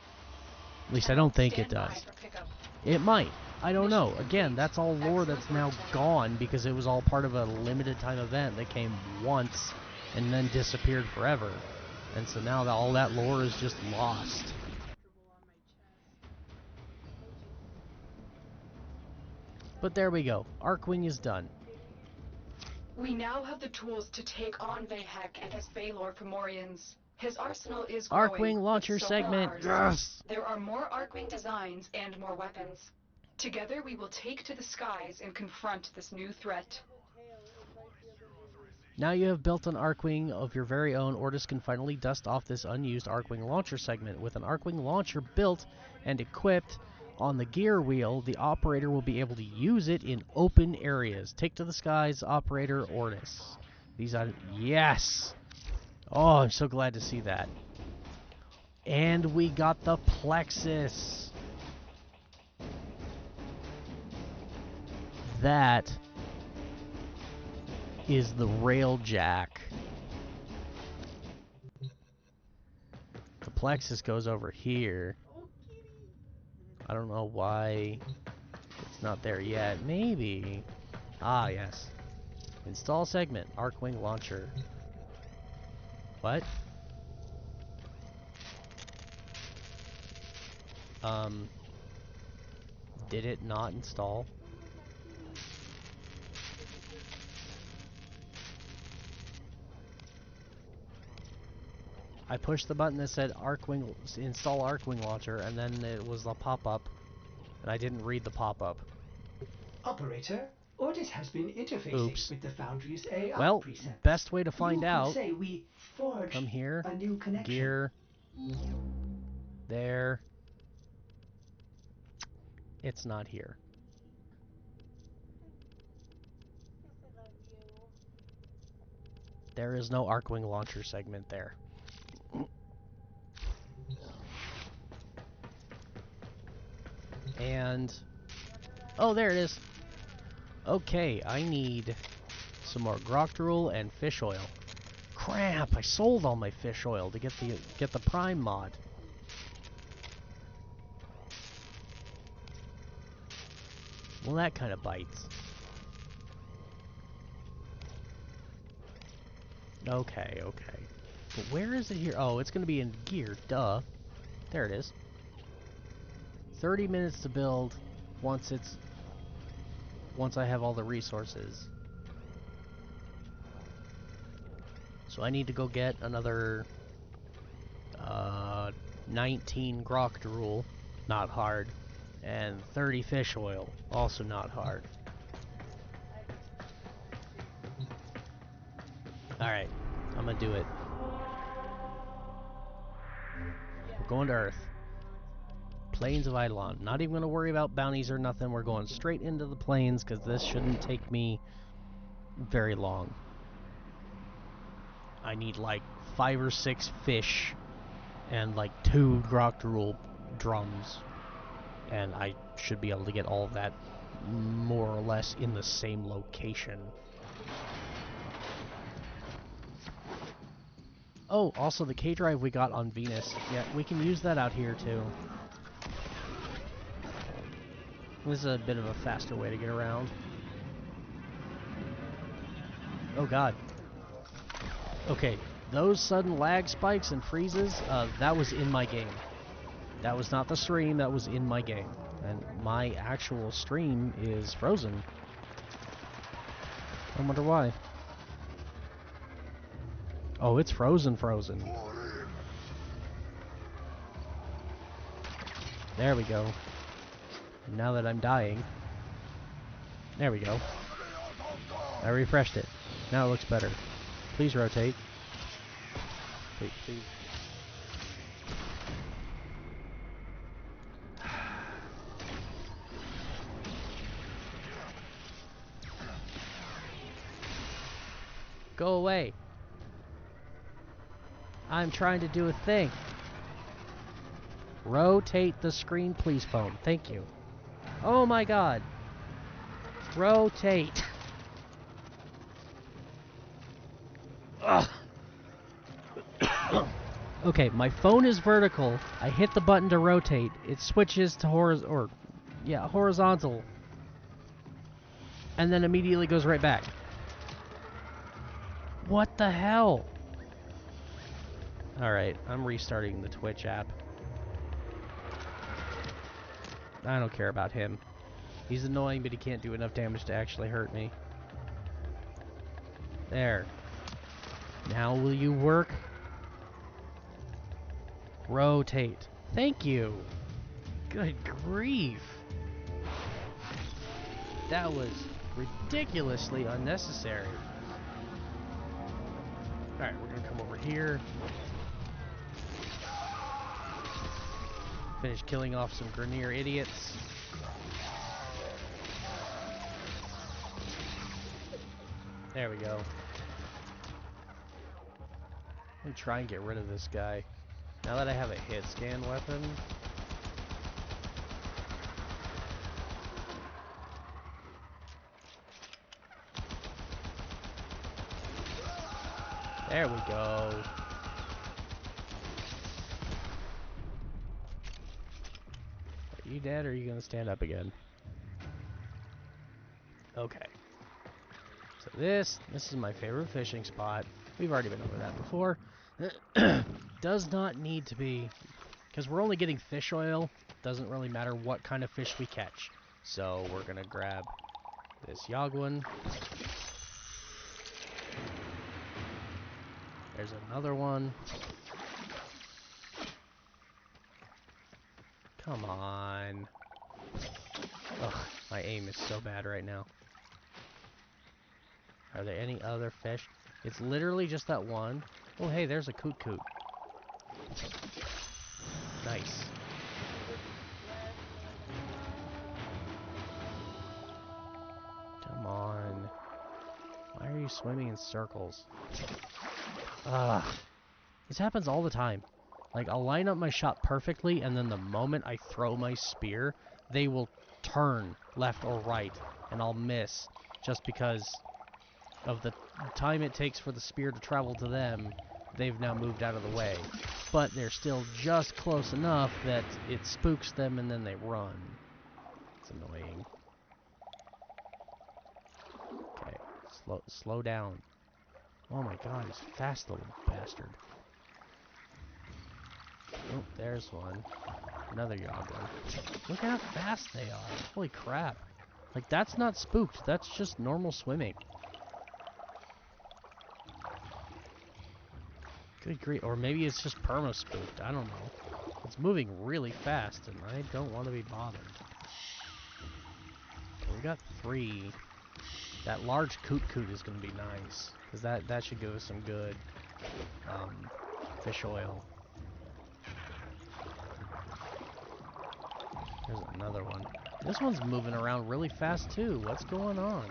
At least I don't think it Stand by does. for pickup. It might. I don't know. Mission Again, complete. that's all lore Excellent that's work, now Tenno. gone because it was all part of a limited time event that came once and then disappeared forever. And so now all that lore is just lost. But there we go. Arcwing is done. We now have the tools to take on Vahek and his Valor Fomorians. His arsenal is Arcwing growing, but launcher so segment. are ours. Yes! There are more Arcwing designs and more weapons. Together we will take to the skies and confront this new threat. Now you have built an Arcwing of your very own. Ordis can finally dust off this unused Arcwing launcher segment. With an Arcwing launcher built and equipped on the gear wheel, the operator will be able to use it in open areas. Take to the skies, operator Ordis. These are... Yes! Oh, I'm so glad to see that. And we got the Plexus. That is the Railjack. The Plexus goes over here. I don't know why it's not there yet. Maybe. Ah, yes. Install segment. Arcwing launcher. What? Did it not install? I pushed the button that said Arcwing, install Arcwing launcher, and then it was a pop-up, and I didn't read the pop-up. Operator, Ordis has been interfacing Oops. with the Foundry's AI Well, presets. best way to find you out. Could say we forged Come here. a new connection. Gear. There. It's not here. There is no Arcwing launcher segment there. And... oh, there it is. Okay, I need some more Groctorul and fish oil. Crap, I sold all my fish oil to get the Prime mod. Well, that kind of bites. Okay, okay. But where is it here? Oh, it's going to be in gear. Duh. There it is. 30 minutes to build once I have all the resources. So I need to go get another 19 grok drool, not hard, and 30 fish oil, also not hard. Alright, I'm gonna do it. We're going to Earth. Plains of Eidolon. Not even gonna worry about bounties or nothing. We're going straight into the plains because this shouldn't take me very long. I need like 5 or 6 fish and like 2 grok drool drums. And I should be able to get all of that more or less in the same location. Oh, also the K drive we got on Venus. Yeah, we can use that out here too. This is a bit of a faster way to get around. Oh god. Okay, those sudden lag spikes and freezes, that was in my game. That was not the stream, that was in my game. And my actual stream is frozen. I wonder why. Oh, it's frozen. There we go. Now that I'm dying. There we go. I refreshed it. Now it looks better. Please rotate. Please, please. Go away. I'm trying to do a thing. Rotate the screen, please, phone. Thank you. Oh my god. Rotate. Ugh. Okay, my phone is vertical. I hit the button to rotate. It switches to horizontal. And then immediately goes right back. What the hell? Alright, I'm restarting the Twitch app. I don't care about him. He's annoying, but he can't do enough damage to actually hurt me. There. Now will you work? Rotate. Thank you. Good grief. That was ridiculously unnecessary. Alright, we're gonna come over here. Finish killing off some Grenier idiots. There we go. I'm gonna try and get rid of this guy. Now that I have a hit scan weapon. There we go. Are you dead or are you gonna stand up again? Okay. So this is my favorite fishing spot. We've already been over that before. Does not need to be, because we're only getting fish oil. Doesn't really matter what kind of fish we catch. So we're gonna grab this Yaguan. There's another one. Come on. Ugh, my aim is so bad right now. Are there any other fish? It's literally just that one. Oh, hey, there's a coot coot. Nice. Come on. Why are you swimming in circles? Ugh. This happens all the time. Like, I'll line up my shot perfectly, and then the moment I throw my spear, they will turn left or right, and I'll miss just because of the time it takes for the spear to travel to them. They've now moved out of the way. But they're still just close enough that it spooks them and then they run. It's annoying. Slow down. Oh my god, he's fast, little bastard. Oh, there's one. Another Yoggler. Look at how fast they are. Holy crap. Like, that's not spooked. That's just normal swimming. Good grief. Or maybe it's just perma-spooked. I don't know. It's moving really fast, and I don't want to be bothered. Okay, we got 3. That large Coot is going to be nice, because that should give us some good fish oil. There's another one. This one's moving around really fast, too. What's going on?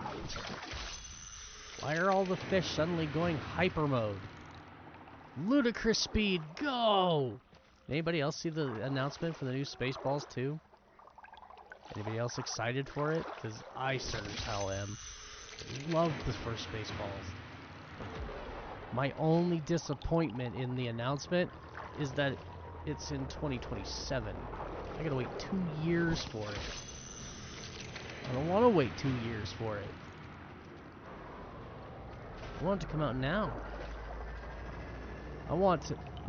Why are all the fish suddenly going hyper mode? Ludicrous speed, go! Anybody else see the announcement for the new Spaceballs 2? Anybody else excited for it? Because I sure as hell am. Love the first Spaceballs. My only disappointment in the announcement is that it's in 2027. I gotta wait 2 years for it. I don't want to wait 2 years for it. I want it to come out now. I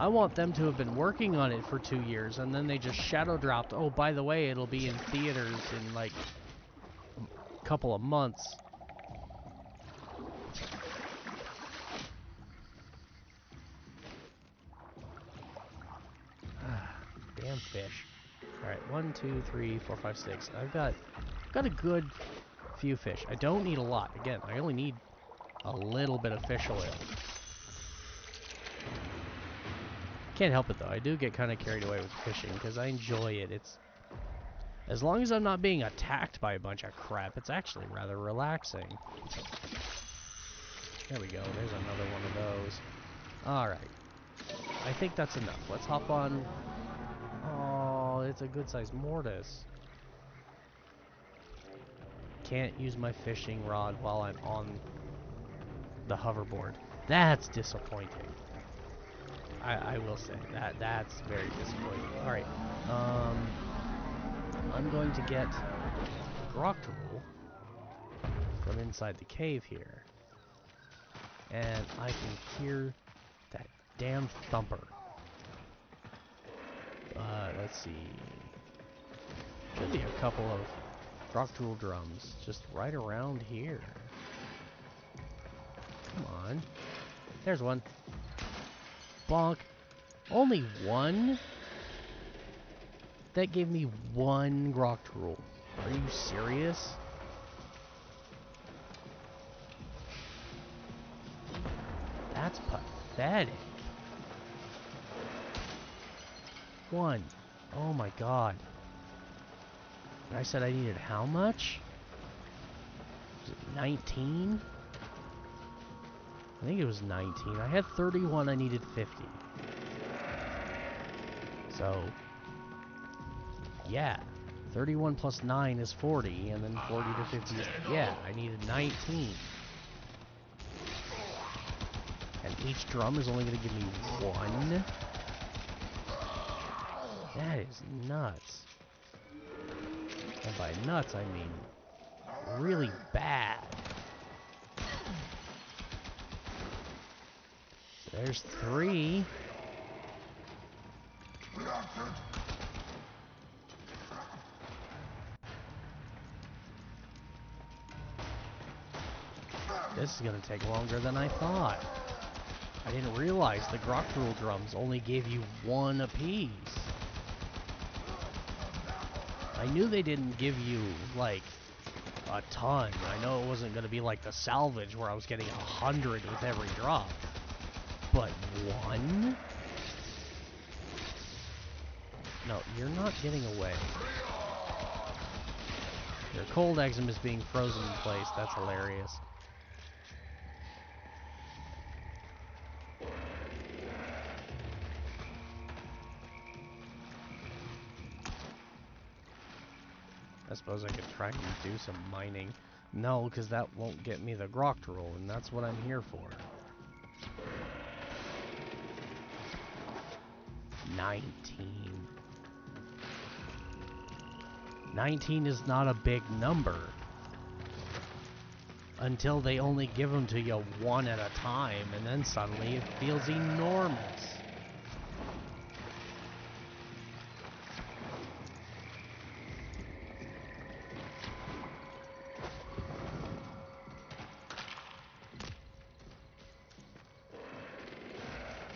want them to have been working on it for 2 years, and then they just shadow dropped. Oh, by the way, it'll be in theaters in like a couple of months. Damn fish. Alright, 1, 2, 3, 4, 5, 6. I've got a good few fish. I don't need a lot. Again, I only need a little bit of fish oil. Can't help it though. I do get kind of carried away with fishing because I enjoy it. It's as long as I'm not being attacked by a bunch of crap, it's actually rather relaxing. There we go. There's another one of those. All right. I think that's enough. Let's hop on. Oh, it's a good-sized mortise. Can't use my fishing rod while I'm on the hoverboard. That's disappointing. I will say that's very disappointing. All right, I'm going to get the Groctool from inside the cave here, and I can hear that damn thumper. Let's see. Could be a couple of Groctool drums just right around here. Come on. There's one. Bonk. Only one? That gave me 1 Groctool. Are you serious? That's pathetic. 1. Oh my god. And I said I needed how much? Was it 19? I think it was 19. I had 31, I needed 50. So, yeah. 31 plus 9 is 40, and then 40 to 50 is... Yeah, I needed 19. And each drum is only going to give me 1? That is nuts. And by nuts, I mean really bad. So there's 3. This is going to take longer than I thought. I didn't realize the Groctool drums only gave you 1 apiece. I knew they didn't give you, like, a ton. I know it wasn't going to be like the salvage where I was getting 100 with every drop. But 1? No, you're not getting away. Your cold Exum is being frozen in place. That's hilarious. I suppose I could try and do some mining. No, because that won't get me the Groctool, and that's what I'm here for. 19. 19 is not a big number. until they only give them to you one at a time, and then suddenly it feels enormous.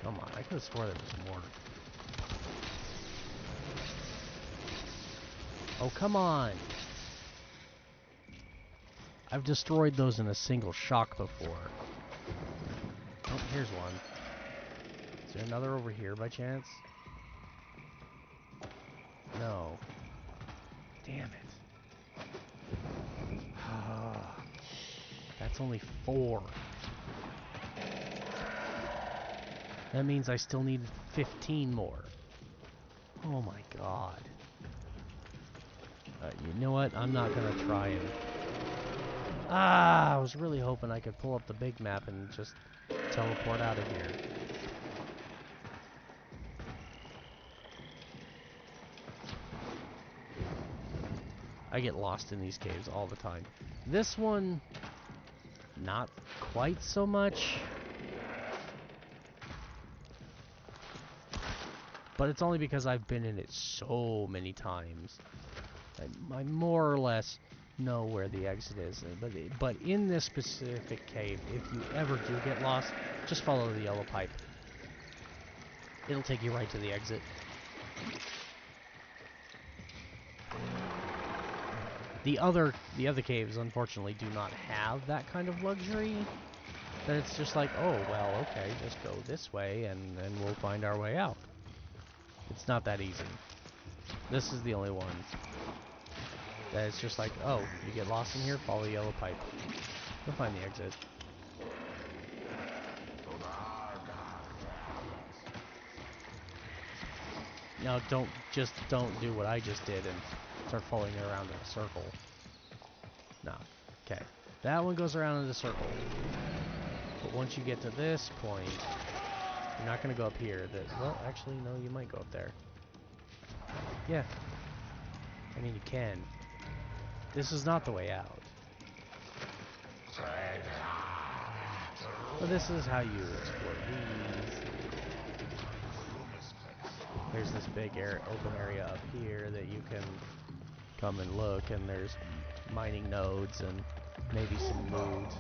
Come on, I could have swore there was more. Oh, come on! I've destroyed those in a single shock before. Oh, here's one. Is there another over here by chance? No. Damn it. That's only 4. That means I still need 15 more. Oh my god. You know what? I'm not gonna try and... I was really hoping I could pull up the big map and just teleport out of here. I get lost in these caves all the time. This one, not quite so much. But it's only because I've been in it so many times. I more or less know where the exit is. But in this specific cave, if you ever do get lost, just follow the yellow pipe. It'll take you right to the exit. The other caves, unfortunately, do not have that kind of luxury. That it's just like, oh, well, okay, just go this way, and we'll find our way out. It's not that easy. This is the only one that it's just like, oh, you get lost in here, follow the yellow pipe. You'll find the exit. Now, don't do what I just did and start following it around in a circle. No. Okay. That one goes around in a circle. But once you get to this point, you're not going to go up here. Well, actually, no, you might go up there. Yeah. I mean, you can. This is not the way out. But this is how you explore these. There's this big open area up here that you can come and look, and there's mining nodes and maybe some loot.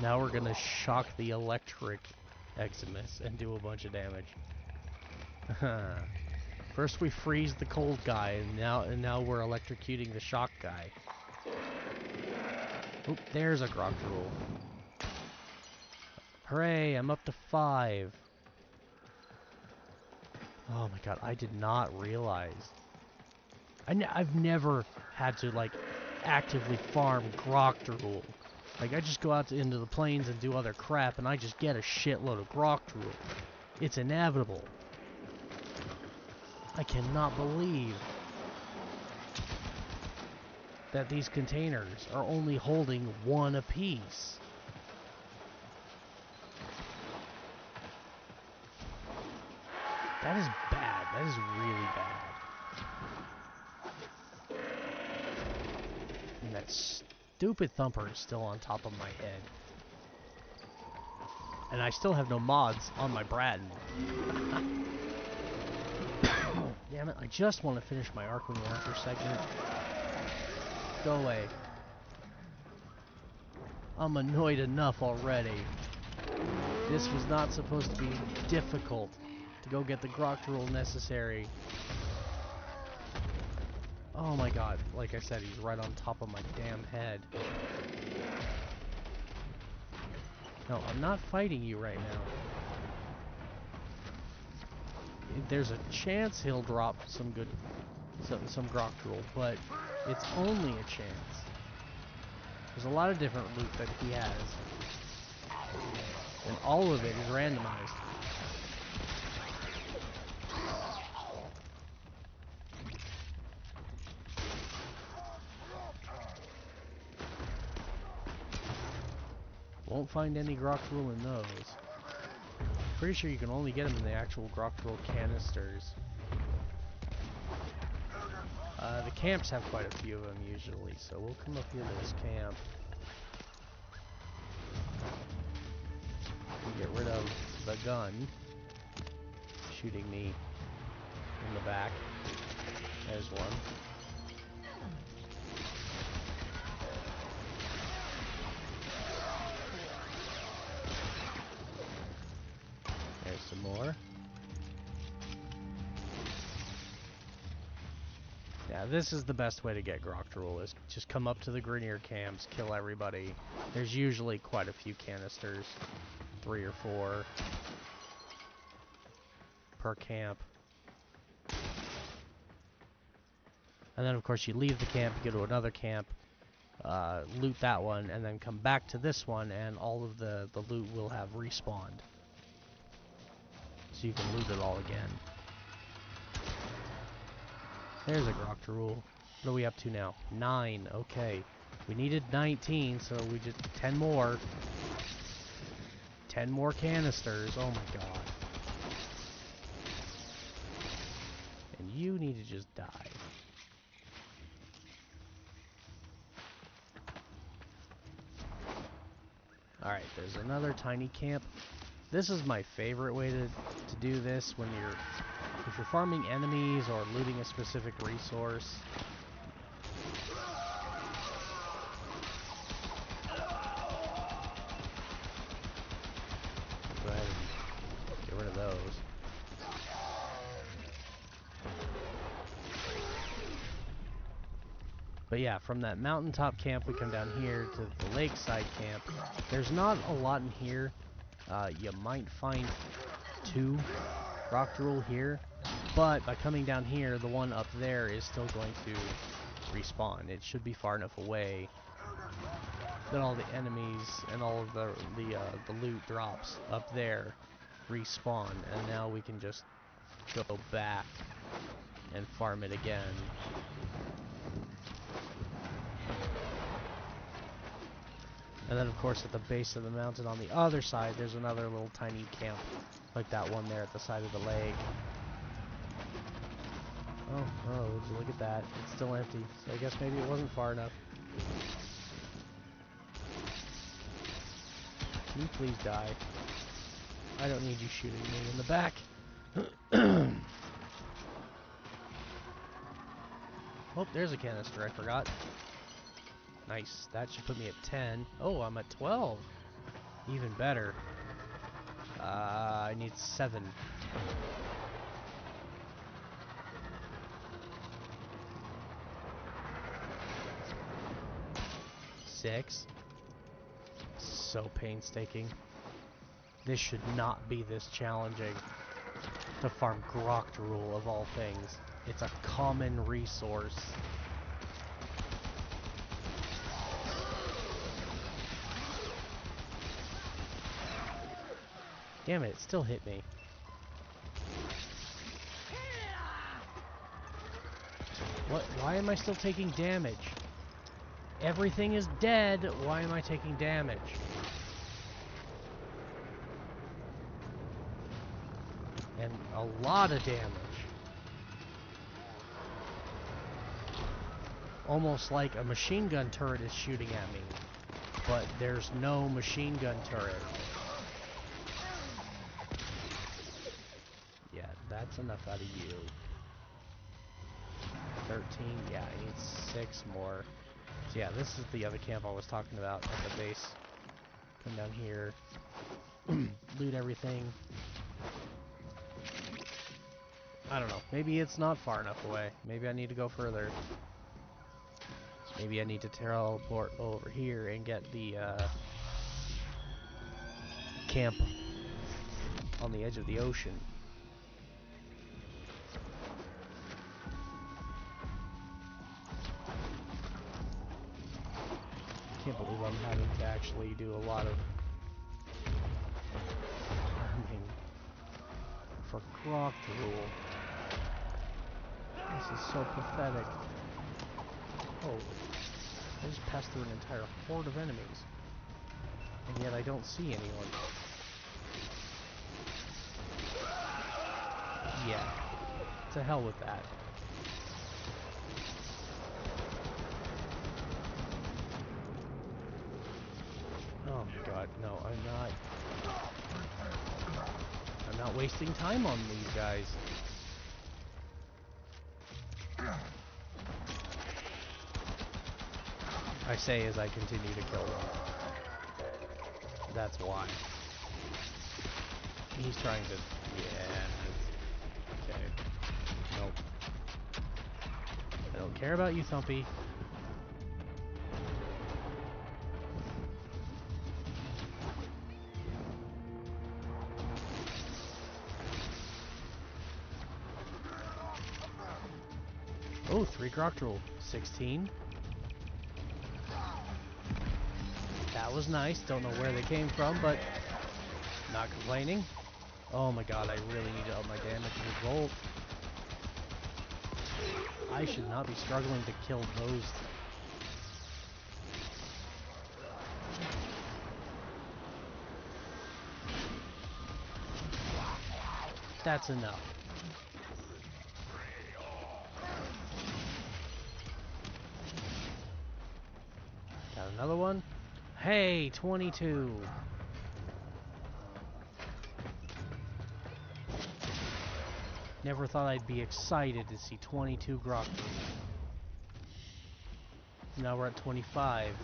Now we're gonna shock the electric Eximus and do a bunch of damage. First we freeze the cold guy, and now we're electrocuting the shock guy. Oop, there's a grog rule. Hooray, I'm up to 5. Oh my god, I did not realize. I've never had to, like, actively farm Groctorul. Like, I just go out into the plains and do other crap, and I just get a shitload of Groctorul. It's inevitable. I cannot believe that these containers are only holding 1 apiece. That is bad. That is really bad. And that stupid thumper is still on top of my head. And I still have no mods on my Braden. Damn it, I just want to finish my Arkham Warframe segment. Go away. I'm annoyed enough already. This was not supposed to be difficult to go get the Groctorul necessary. Oh my god, like I said, he's right on top of my damn head. No, I'm not fighting you right now. There's a chance he'll drop some Groctorul, but it's only a chance. There's a lot of different loot that he has, and all of it is randomized. Won't find any Groctorul in those. Pretty sure you can only get them in the actual Groctorul canisters. The camps have quite a few of them usually, so we'll come up here to this camp. And get rid of the gun shooting me in the back. There's one. There's some more. Yeah, this is the best way to get Groktrul, is just come up to the Grineer camps, kill everybody. There's usually quite a few canisters, 3 or 4 per camp. And then of course you leave the camp, go to another camp, loot that one, and then come back to this one, and all of the loot will have respawned. So you can loot it all again. There's a Groktrul. What are we up to now? 9. Okay. We needed 19, so we just 10 more. 10 more canisters. Oh my god. And you need to just die. Alright, there's another tiny camp. This is my favorite way to do this when if you're farming enemies or looting a specific resource. Go ahead and get rid of those. But yeah, from that mountaintop camp we come down here to the lakeside camp. There's not a lot in here. You might find 2 Groktrul here, but by coming down here, the one up there is still going to respawn. It should be far enough away that all the enemies and all of the loot drops up there respawn, and now we can just go back and farm it again. And then, of course, at the base of the mountain on the other side, there's another little tiny camp, like that one there at the side of the lake. Oh, would you look at that? It's still empty, so I guess maybe it wasn't far enough. Can you please die? I don't need you shooting me in the back. Oh, there's a canister, I forgot. Nice, that should put me at 10. Oh, I'm at 12. Even better. I need 7. 6. So painstaking. This should not be this challenging to farm Groktrul of all things. It's a common resource. Damn it, it still hit me. What? Why am I still taking damage? Everything is dead. Why am I taking damage? And a lot of damage. Almost like a machine gun turret is shooting at me. But there's no machine gun turret. Yeah, that's enough out of you. 13, yeah, I need 6 more. So yeah, this is the other camp I was talking about at the base. Come down here, loot everything. I don't know, maybe it's not far enough away. Maybe I need to go further. Maybe I need to teleport over here and get the camp on the edge of the ocean. I can't believe I'm having to actually do a lot of farming for Groktrul. This is so pathetic. Oh, I just passed through an entire horde of enemies, and yet I don't see anyone. Yeah, to hell with that. god, no, I'm not wasting time on these guys. I say as I continue to kill them. That's why. He's trying to... Yeah. Okay. Nope. I don't care about you, Thumpy. Oh, 3 Groctrol. 16. That was nice. Don't know where they came from, but not complaining. Oh my god, I really need to up my damage revolt. I should not be struggling to kill those. That's enough. Got another one. Hey, 22. Never thought I'd be excited to see 22 Groctrol. Now we're at 25.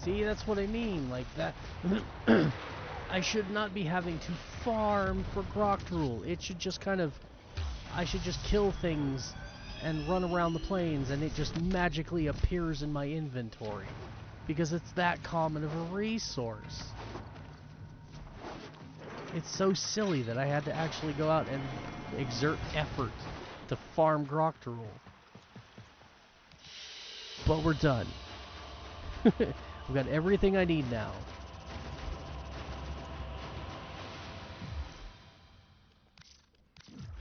See, that's what I mean. Like that. I should not be having to farm for Groctrol. It should just kind of... I should just kill things and run around the plains and it just magically appears in my inventory. Because it's that common of a resource. It's so silly that I had to actually go out and exert effort to farm Groctrol. But we're done. We've got everything I need now.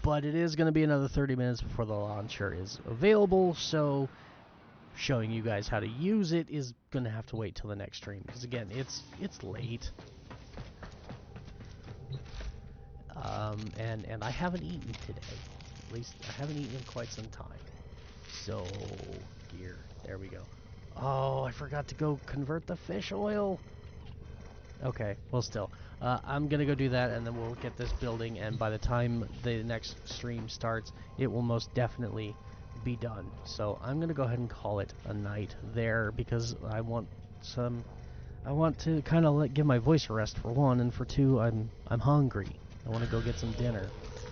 But it is going to be another 30 minutes before the launcher is available, so showing you guys how to use it is going to have to wait till the next stream, because again, it's late. And I haven't eaten today. At least I haven't eaten in quite some time. So, gear. There we go. Oh, I forgot to go convert the fish oil. Okay, well still. I'm going to go do that, and then we'll get this building, and by the time the next stream starts, it will most definitely be done. So I'm going to go ahead and call it a night there, because I want to kind of give my voice a rest, for one, and for two, I'm hungry. I want to go get some dinner.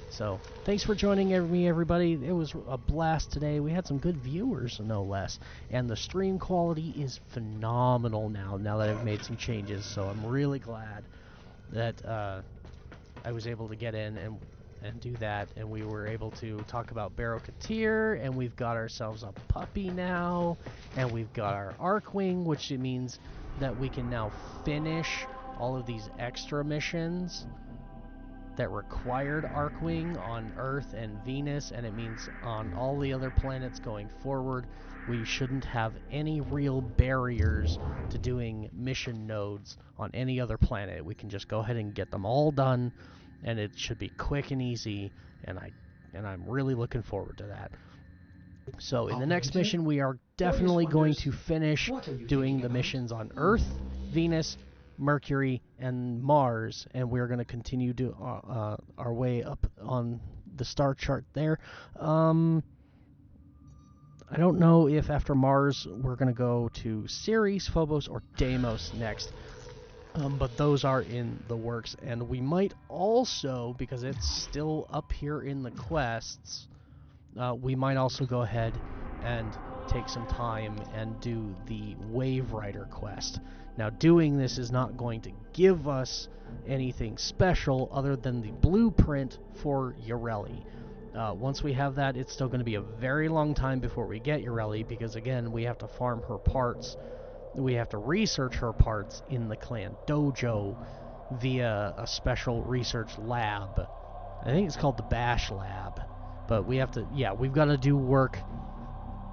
So, thanks for joining me, everybody. It was a blast today. We had some good viewers, no less. And the stream quality is phenomenal now that I've made some changes. So, I'm really glad that I was able to get in and do that. And we were able to talk about Barrow-Katir, and we've got ourselves a puppy now. And we've got our Archwing, which means that we can now finish all of these extra missions that required Archwing on Earth and Venus, and it means on all the other planets going forward, we shouldn't have any real barriers to doing mission nodes on any other planet. We can just go ahead and get them all done, and it should be quick and easy, and I'm really looking forward to that. So in the next mission, we are definitely going to finish doing the missions on Earth, Venus, Mercury, and Mars, and we're going to continue to our way up on the star chart there. I don't know if after Mars we're going to go to Ceres, Phobos, or Deimos next, but those are in the works, and we might also, because it's still up here in the quests, we might also go ahead and take some time and do the Wave Rider quest. Now, doing this is not going to give us anything special other than the blueprint for Yoreli. Once we have that, it's still going to be a very long time before we get Yoreli, because again, we have to farm her parts. We have to research her parts in the clan dojo via a special research lab. I think it's called the Bash Lab. But we have to, yeah, we've got to do work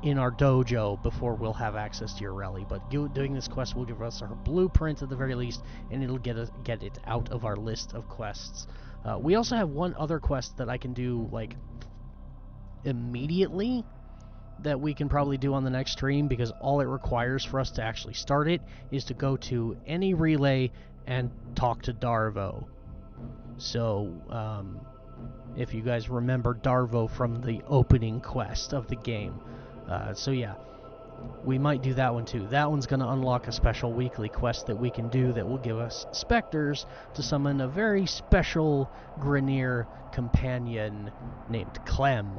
in our dojo before we'll have access to Yoreli. But doing this quest will give us our blueprint at the very least, and it'll get it out of our list of quests. We also have one other quest that I can do, like, immediately, that we can probably do on the next stream, because all it requires for us to actually start it is to go to any relay and talk to Darvo. So, if you guys remember Darvo from the opening quest of the game. So yeah, we might do that one too. That one's going to unlock a special weekly quest that we can do that will give us specters to summon a very special Grineer companion named Clem.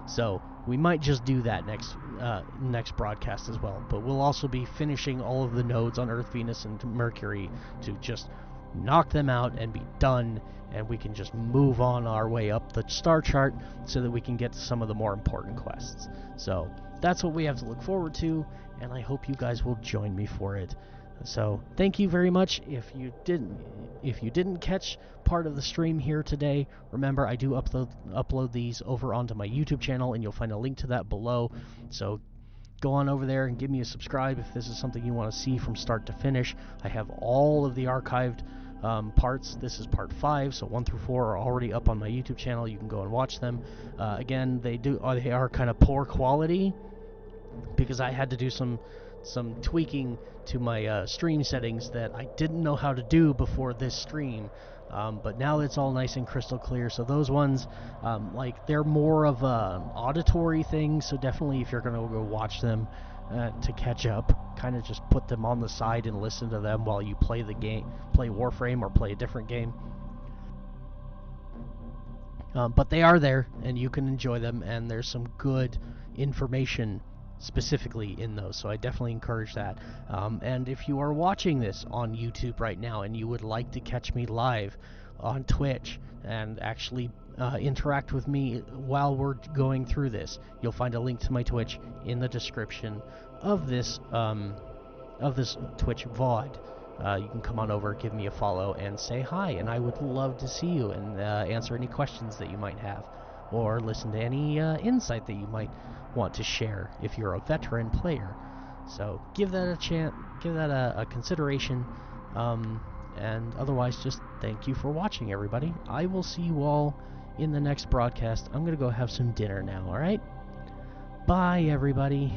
So we might just do that next broadcast as well. But we'll also be finishing all of the nodes on Earth, Venus, and Mercury to just knock them out and be done, and we can just move on our way up the star chart so that we can get to some of the more important quests. So that's what we have to look forward to, and I hope you guys will join me for it. So thank you very much. If you didn't catch part of the stream here today, remember I do upload these over onto my YouTube channel, and you'll find a link to that below. So go on over there and give me a subscribe if this is something you want to see from start to finish. I have all of the archived parts. This is part 5, so 1 through 4 are already up on my YouTube channel. You can go and watch them. Again, they are kind of poor quality because I had to do some tweaking to my stream settings that I didn't know how to do before this stream. But now it's all nice and crystal clear. So those ones, they're more of an auditory thing. So definitely, if you're gonna go watch them to catch up, kind of just put them on the side and listen to them while you play the game, play Warframe or play a different game. But they are there, and you can enjoy them. And there's some good information specifically in those, so I definitely encourage that. And if you are watching this on YouTube right now and you would like to catch me live on Twitch and actually interact with me while we're going through this, you'll find a link to my Twitch in the description of this Twitch VOD. You can come on over, give me a follow, and say hi, and I would love to see you and answer any questions that you might have, or listen to any insight that you might want to share if you're a veteran player. So give that a chance, give that a consideration, and otherwise just thank you for watching, everybody. I will see you all in the next broadcast. I'm gonna go have some dinner now. Alright, bye everybody.